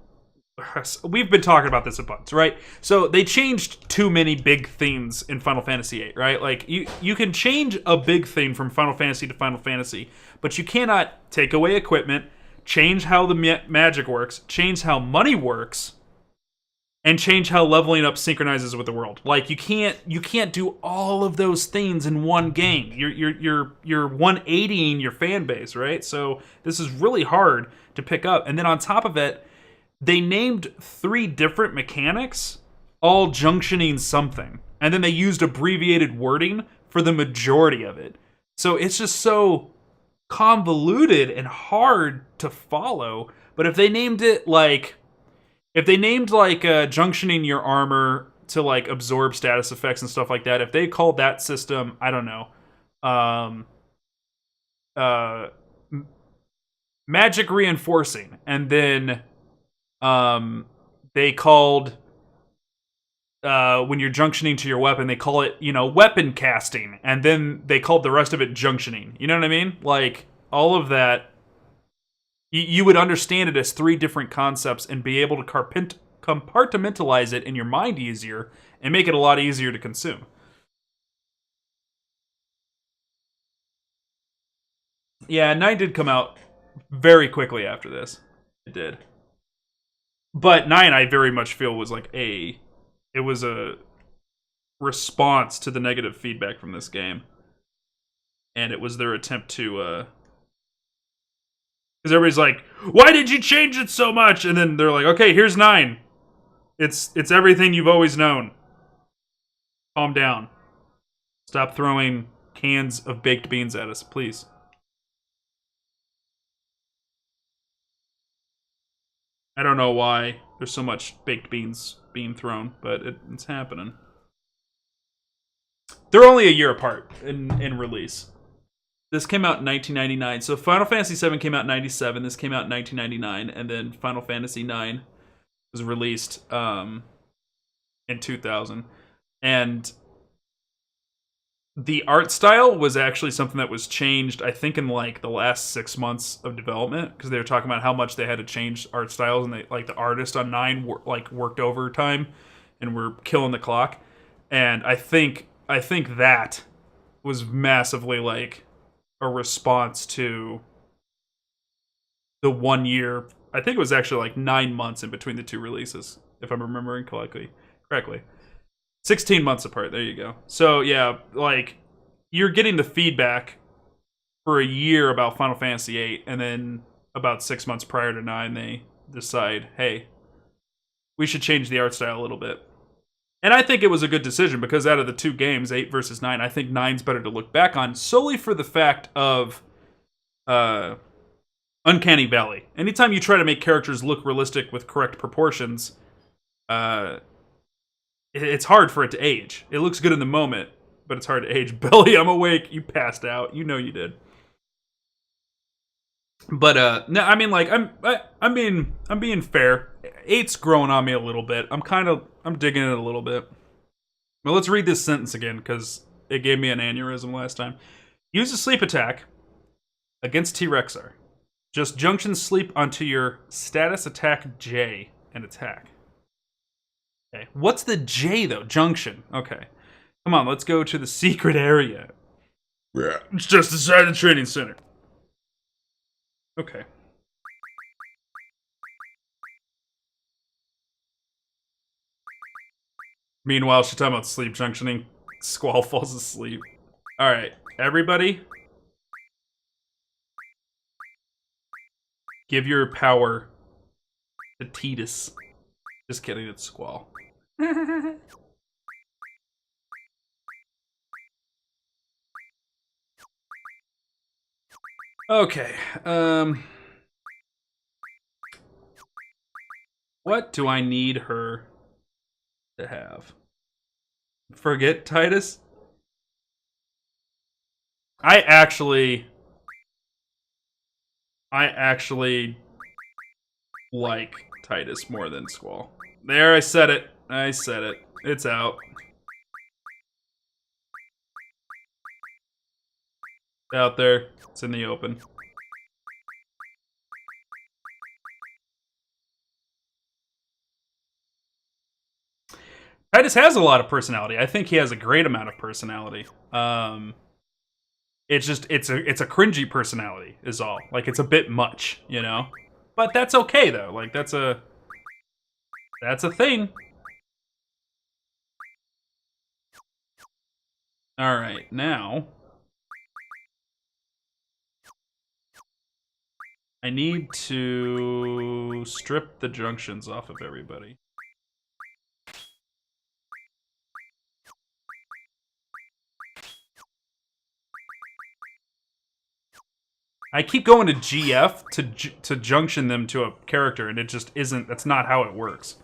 we've been talking about this a bunch, right? So they changed too many big themes in Final Fantasy VIII, right? Like, you can change a big theme from Final Fantasy to Final Fantasy, but you cannot take away equipment, change how the magic works, change how money works, and change how leveling up synchronizes with the world. Like, you can't do all of those things in one game. You're 180ing your fan base, right? So this is really hard to pick up. And then on top of it, they named 3 different mechanics, all junctioning something. And then they used abbreviated wording for the majority of it. So it's just so convoluted and hard to follow. But if they named it like... If they named, like, junctioning your armor to, like, absorb status effects and stuff like that, if they called that system, I don't know, magic reinforcing, and then they called, when you're junctioning to your weapon, they call it, weapon casting, and then they called the rest of it junctioning. You know what I mean? Like, all of that... You would understand it as 3 different concepts and be able to compartmentalize it in your mind easier and make it a lot easier to consume. Yeah, 9 did come out very quickly after this. It did. But 9, I very much feel, was like it was a response to the negative feedback from this game. And it was their attempt to... Because everybody's like, why did you change it so much? And then they're like, okay, here's 9. It's everything you've always known. Calm down. Stop throwing cans of baked beans at us, please. I don't know why there's so much baked beans being thrown, but it's happening. They're only a year apart in release. This came out in 1999. So Final Fantasy VII came out in 97. This came out in 1999. And then Final Fantasy IX was released in 2000. And the art style was actually something that was changed, I think, in like the last 6 months of development. Because they were talking about how much they had to change art styles. And the artist on 9 worked overtime and were killing the clock. And I think that was massively like... a response to the 1 year. I think it was actually like 9 months in between the 2 releases, if I'm remembering correctly. 16 months apart, there you go. So yeah, like, you're getting the feedback for a year about Final Fantasy VIII, and then about 6 months prior to 9, they decide, hey, we should change the art style a little bit. And I think it was a good decision, because out of the 2 games, 8 versus 9, I think 9's better to look back on, solely for the fact of Uncanny Valley. Anytime you try to make characters look realistic with correct proportions, it's hard for it to age. It looks good in the moment, but it's hard to age. Belly, I'm awake. You passed out. You know you did. But no, I mean, like, I'm being fair. 8's growing on me a little bit. I'm digging it a little bit. Well, let's read this sentence again, because it gave me an aneurysm last time. Use a sleep attack against T-Rexar. Just junction sleep onto your status attack J and attack. Okay. What's the J, though? Junction. Okay. Come on, let's go to the secret area. Yeah, it's just inside the training center. Okay. Meanwhile, she's talking about sleep junctioning. Squall falls asleep. Alright, everybody. Give your power to Titus. Just kidding, it's Squall. Okay, what do I need her to have? Forget Titus? I actually like Titus more than Squall. There, I said it. I said it. It's out. Out there. It's in the open. Titus has a lot of personality. I think he has a great amount of personality. It's just it's a cringy personality is all. Like it's a bit much, you know? But that's okay though. Like that's a thing. All right, now I need to strip the junctions off of everybody. I keep going to GF to junction them to a character, and it just isn't. That's not how it works.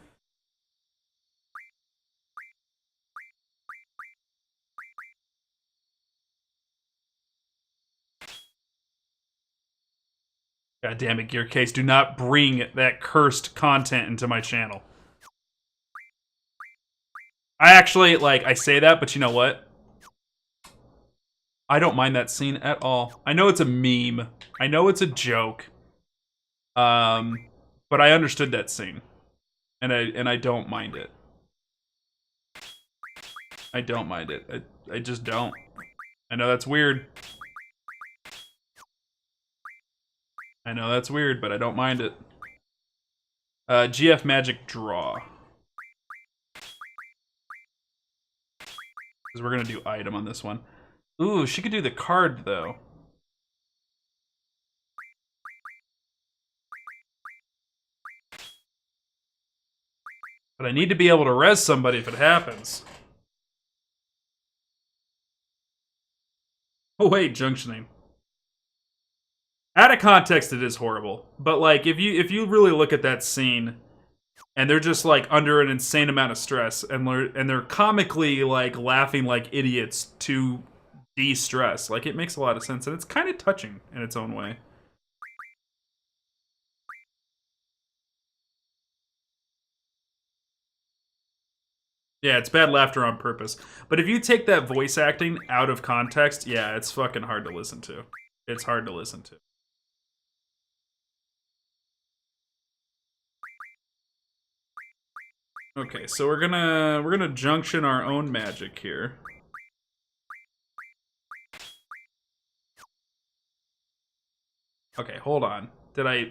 God damn it, Gearcase! Do not bring that cursed content into my channel. I actually I say that, but you know what? I don't mind that scene at all. I know it's a meme. I know it's a joke. But I understood that scene, and I don't mind it. I don't mind it. I just don't. I know that's weird. I know that's weird, but I don't mind it. GF Magic Draw. Because we're gonna do item on this one. Ooh, she could do the card though. But I need to be able to res somebody if it happens. Oh wait, junctioning. Out of context, it is horrible. But like, if you really look at that scene, and they're just like under an insane amount of stress, and they're comically like laughing like idiots to de-stress, like it makes a lot of sense, and it's kind of touching in its own way. Yeah, it's bad laughter on purpose. But if you take that voice acting out of context, yeah, it's fucking hard to listen to. It's hard to listen to. Okay, so we're gonna junction our own magic here. Okay, hold on. Did I...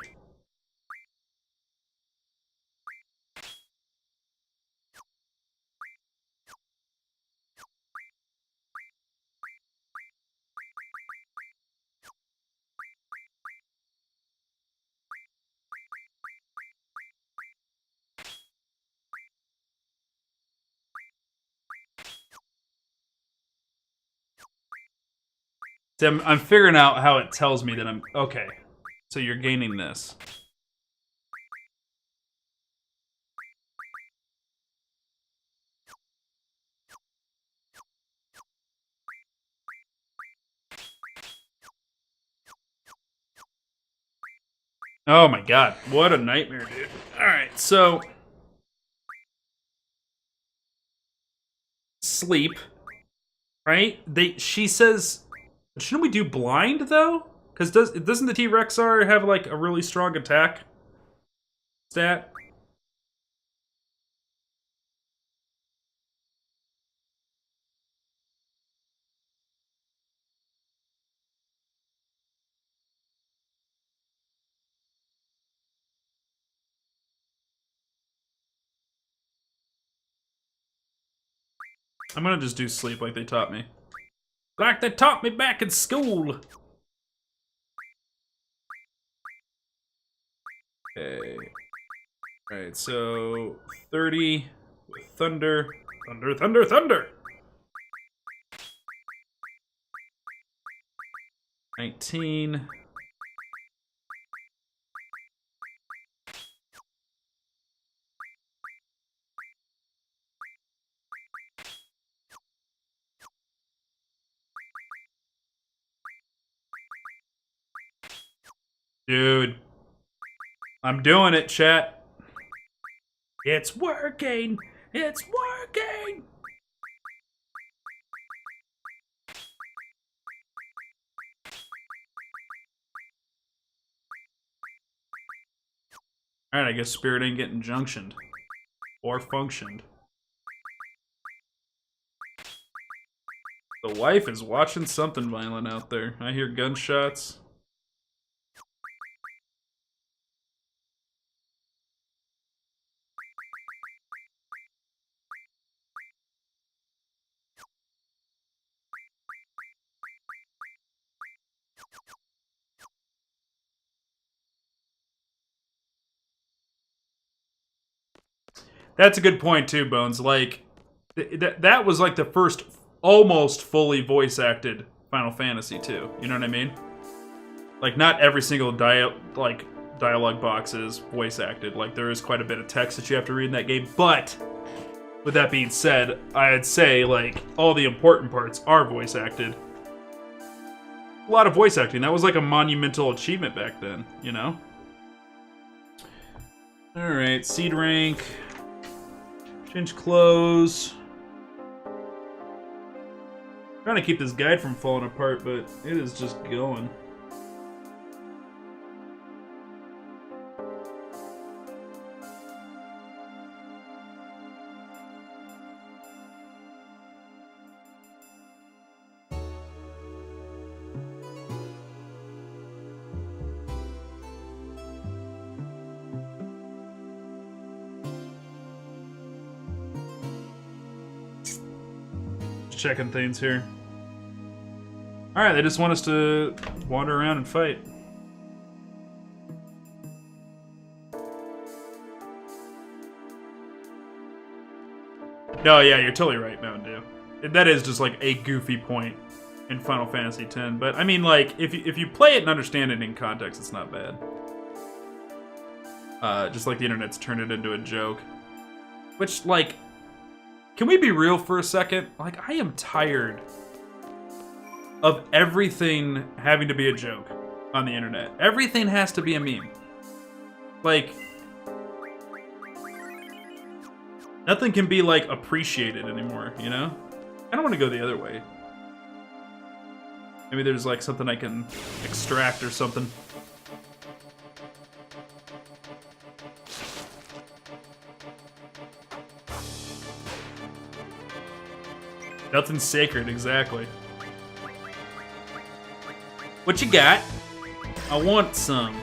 See, I'm figuring out how it tells me that I'm... Okay, so you're gaining this. Oh my god, what a nightmare, dude. Alright, so... Sleep. Right? She says... Shouldn't we do blind, though? Because doesn't the T-Rexar have, like, a really strong attack stat? I'm gonna just do sleep like they taught me. Like they taught me back in school. Okay. Alright, so 30 with thunder. Thunder, thunder, thunder! 19. Dude. I'm doing it, chat. It's working! It's working! Alright, I guess Spirit ain't getting junctioned. Or functioned. The wife is watching something violent out there. I hear gunshots. That's a good point too, Bones. Like, that was like the first almost fully voice acted Final Fantasy too. You know what I mean? Like, not every single dialogue box is voice acted. Like, there is quite a bit of text that you have to read in that game. But with that being said, I'd say like all the important parts are voice acted. A lot of voice acting. That was like a monumental achievement back then. You know? All right, seed rank. Change clothes. Trying to keep this guide from falling apart, but it is just going. Checking things here. Alright, they just want us to wander around and fight. No, yeah, you're totally right, Mountain Dew. That is just like a goofy point in Final Fantasy X. But I mean, like, if you play it and understand it in context, it's not bad. Just like the internet's turned it into a joke. Which, like, can we be real for a second? Like, I am tired of everything having to be a joke on the internet. Everything has to be a meme. Like, nothing can be, like, appreciated anymore, you know? I don't want to go the other way. Maybe there's, like, something I can extract or something. Nothing's sacred, exactly. What you got? I want some.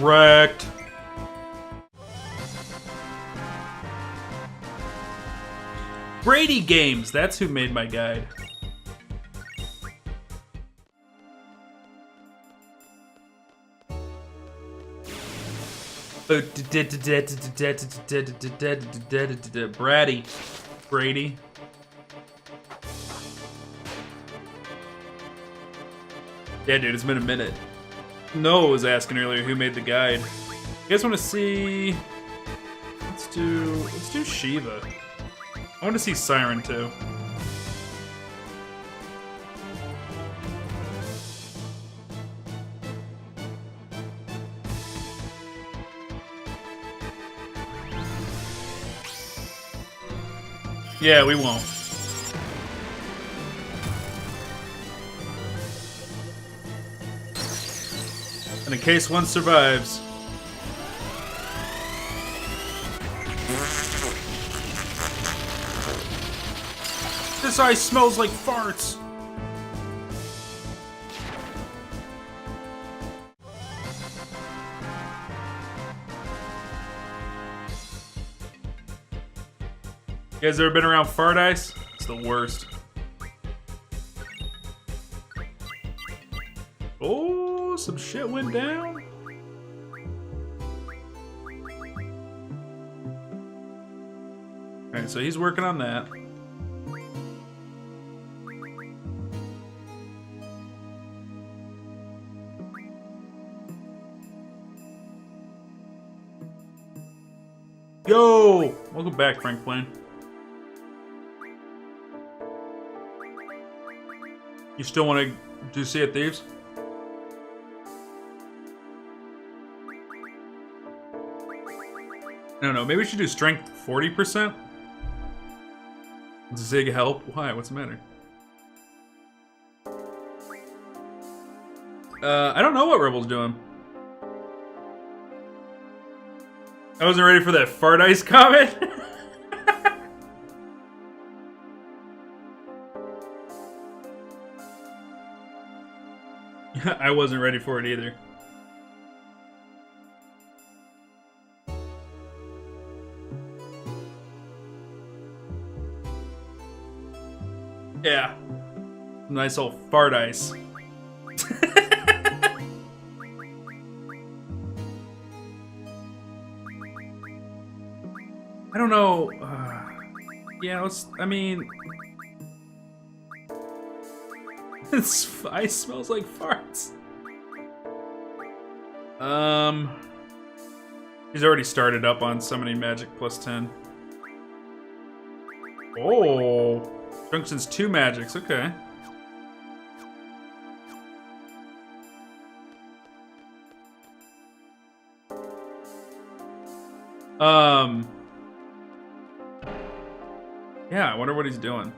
Wrecked. Brady Games, that's who made my guide. Brady. Yeah, dude, it's been a minute. Noah was asking earlier who made the guide. You guys want to see? Let's do Shiva. I want to see Siren too. Yeah, we won't. And in case one survives... This ice smells like farts! You guys ever been around fart ice? It's the worst. Oh, some shit went down. Alright, so he's working on that. Yo! Welcome back, Frank Blaine. You still want to do Sea of Thieves? I don't know, maybe we should do strength 40%? Zig help? Why? What's the matter? I don't know what Rebel's doing. I wasn't ready for that fart ice comment. I wasn't ready for it either. Yeah. Nice old fart ice. I don't know. Yeah, let's. I mean, this ice smells like farts. He's already started up on summoning magic plus 10. Oh, functions 2 magics. Okay. Yeah, I wonder what he's doing.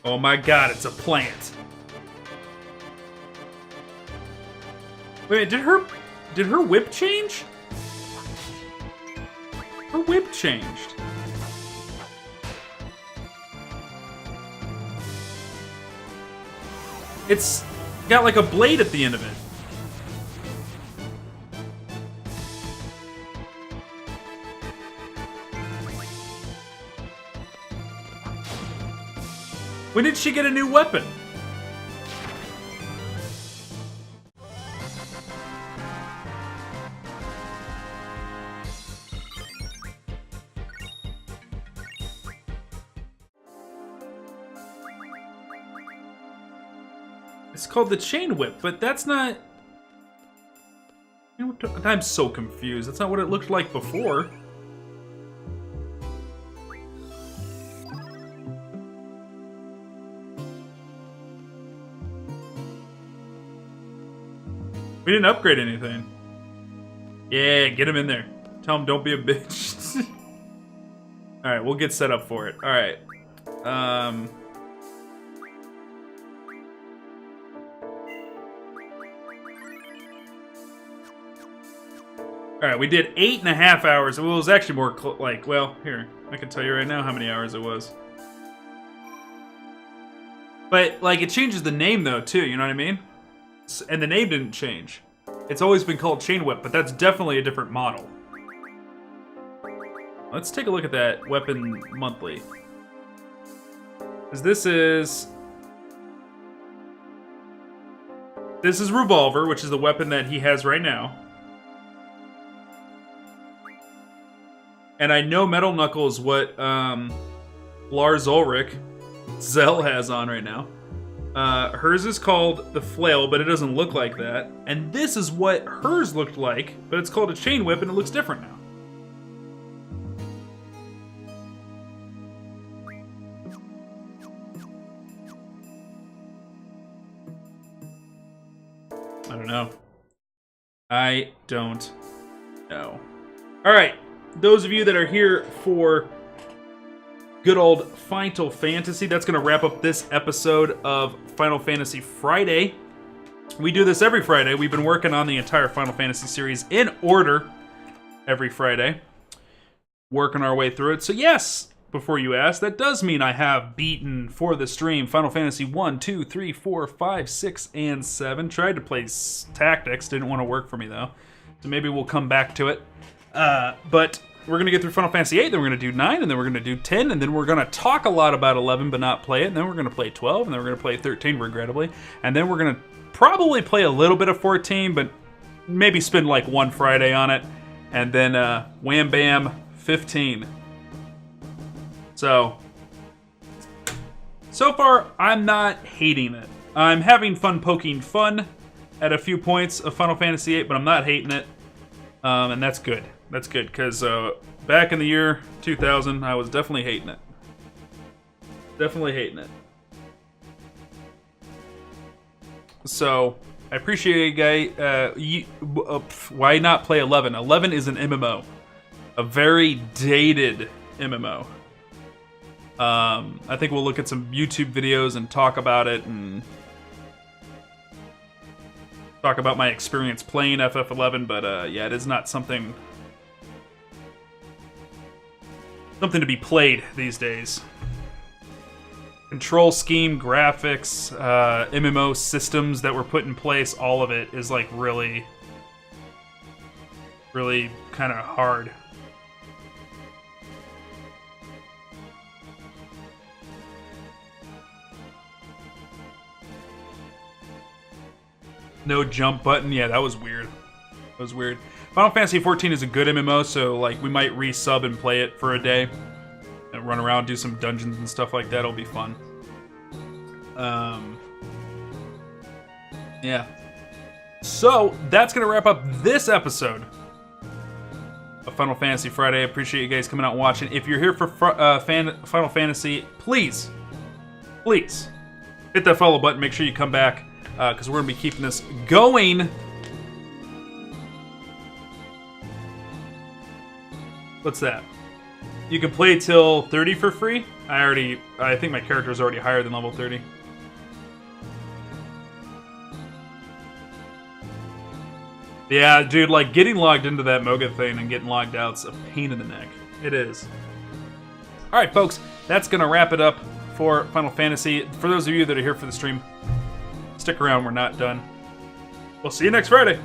Oh my god, it's a plant. Wait, did her whip change? Her whip changed. It's got like a blade at the end of it. When did she get a new weapon? It's called the chain whip, but that's not... You know, I'm so confused. That's not what it looked like before. We didn't upgrade anything. Yeah, get him in there. Tell him don't be a bitch. Alright, we'll get set up for it. Alright. Alright, we did 8.5 hours. Well, it was actually more like, well, here. I can tell you right now how many hours it was. But, like, it changes the name, though, too. You know what I mean? And the name didn't change. It's always been called Chain Whip, but that's definitely a different model. Let's take a look at that weapon monthly. Because this is Revolver, which is the weapon that he has right now. And I know Metal Knuckle is what Lars Ulrich, Zell, has on right now. Hers is called the Flail, but it doesn't look like that. And this is what hers looked like, but it's called a Chain Whip, and it looks different now. I don't know. All right, those of you that are here for good old Final Fantasy, that's going to wrap up this episode of Final Fantasy Friday. We do this every Friday. We've been working on the entire Final Fantasy series in order every Friday, working our way through it. So yes, before you ask, that does mean I have beaten for the stream Final Fantasy 1, 2, 3, 4, 5, 6, and 7. Tried to play Tactics, didn't want to work for me though. So maybe we'll come back to it. But we're going to get through Final Fantasy 8, then we're going to do 9, and then we're going to do 10, and then we're going to talk a lot about 11 but not play it, and then we're going to play 12, and then we're going to play 13 regrettably, and then we're going to probably play a little bit of 14, but maybe spend like one Friday on it, and then wham bam, 15. So far, I'm not hating it. I'm having fun poking fun at a few points of Final Fantasy VIII, but I'm not hating it, and that's good. That's good, because back in the year 2000, I was definitely hating it. Definitely hating it. So, I appreciate it, guy. Why not play 11? 11 is an MMO. A very dated MMO. I think we'll look at some YouTube videos and talk about it, and talk about my experience playing FF11, but yeah, it is not something to be played these days. Control scheme, graphics, MMO systems that were put in place, all of it is like really kind of hard. No jump button, yeah, that was weird. That was weird. Final Fantasy XIV is a good MMO, so like we might resub and play it for a day and run around, do some dungeons and stuff like that. It'll be fun. Yeah. So that's gonna wrap up this episode of Final Fantasy Friday. I appreciate you guys coming out and watching. If you're here for Final Fantasy, please hit that follow button. Make sure you come back because we're gonna be keeping this going. What's that? You can play till 30 for free? I think my character is already higher than level 30. Yeah, dude, like getting logged into that Moga thing and getting logged out's a pain in the neck. It is. Alright, folks, that's gonna wrap it up for Final Fantasy. For those of you that are here for the stream, stick around, we're not done. We'll see you next Friday.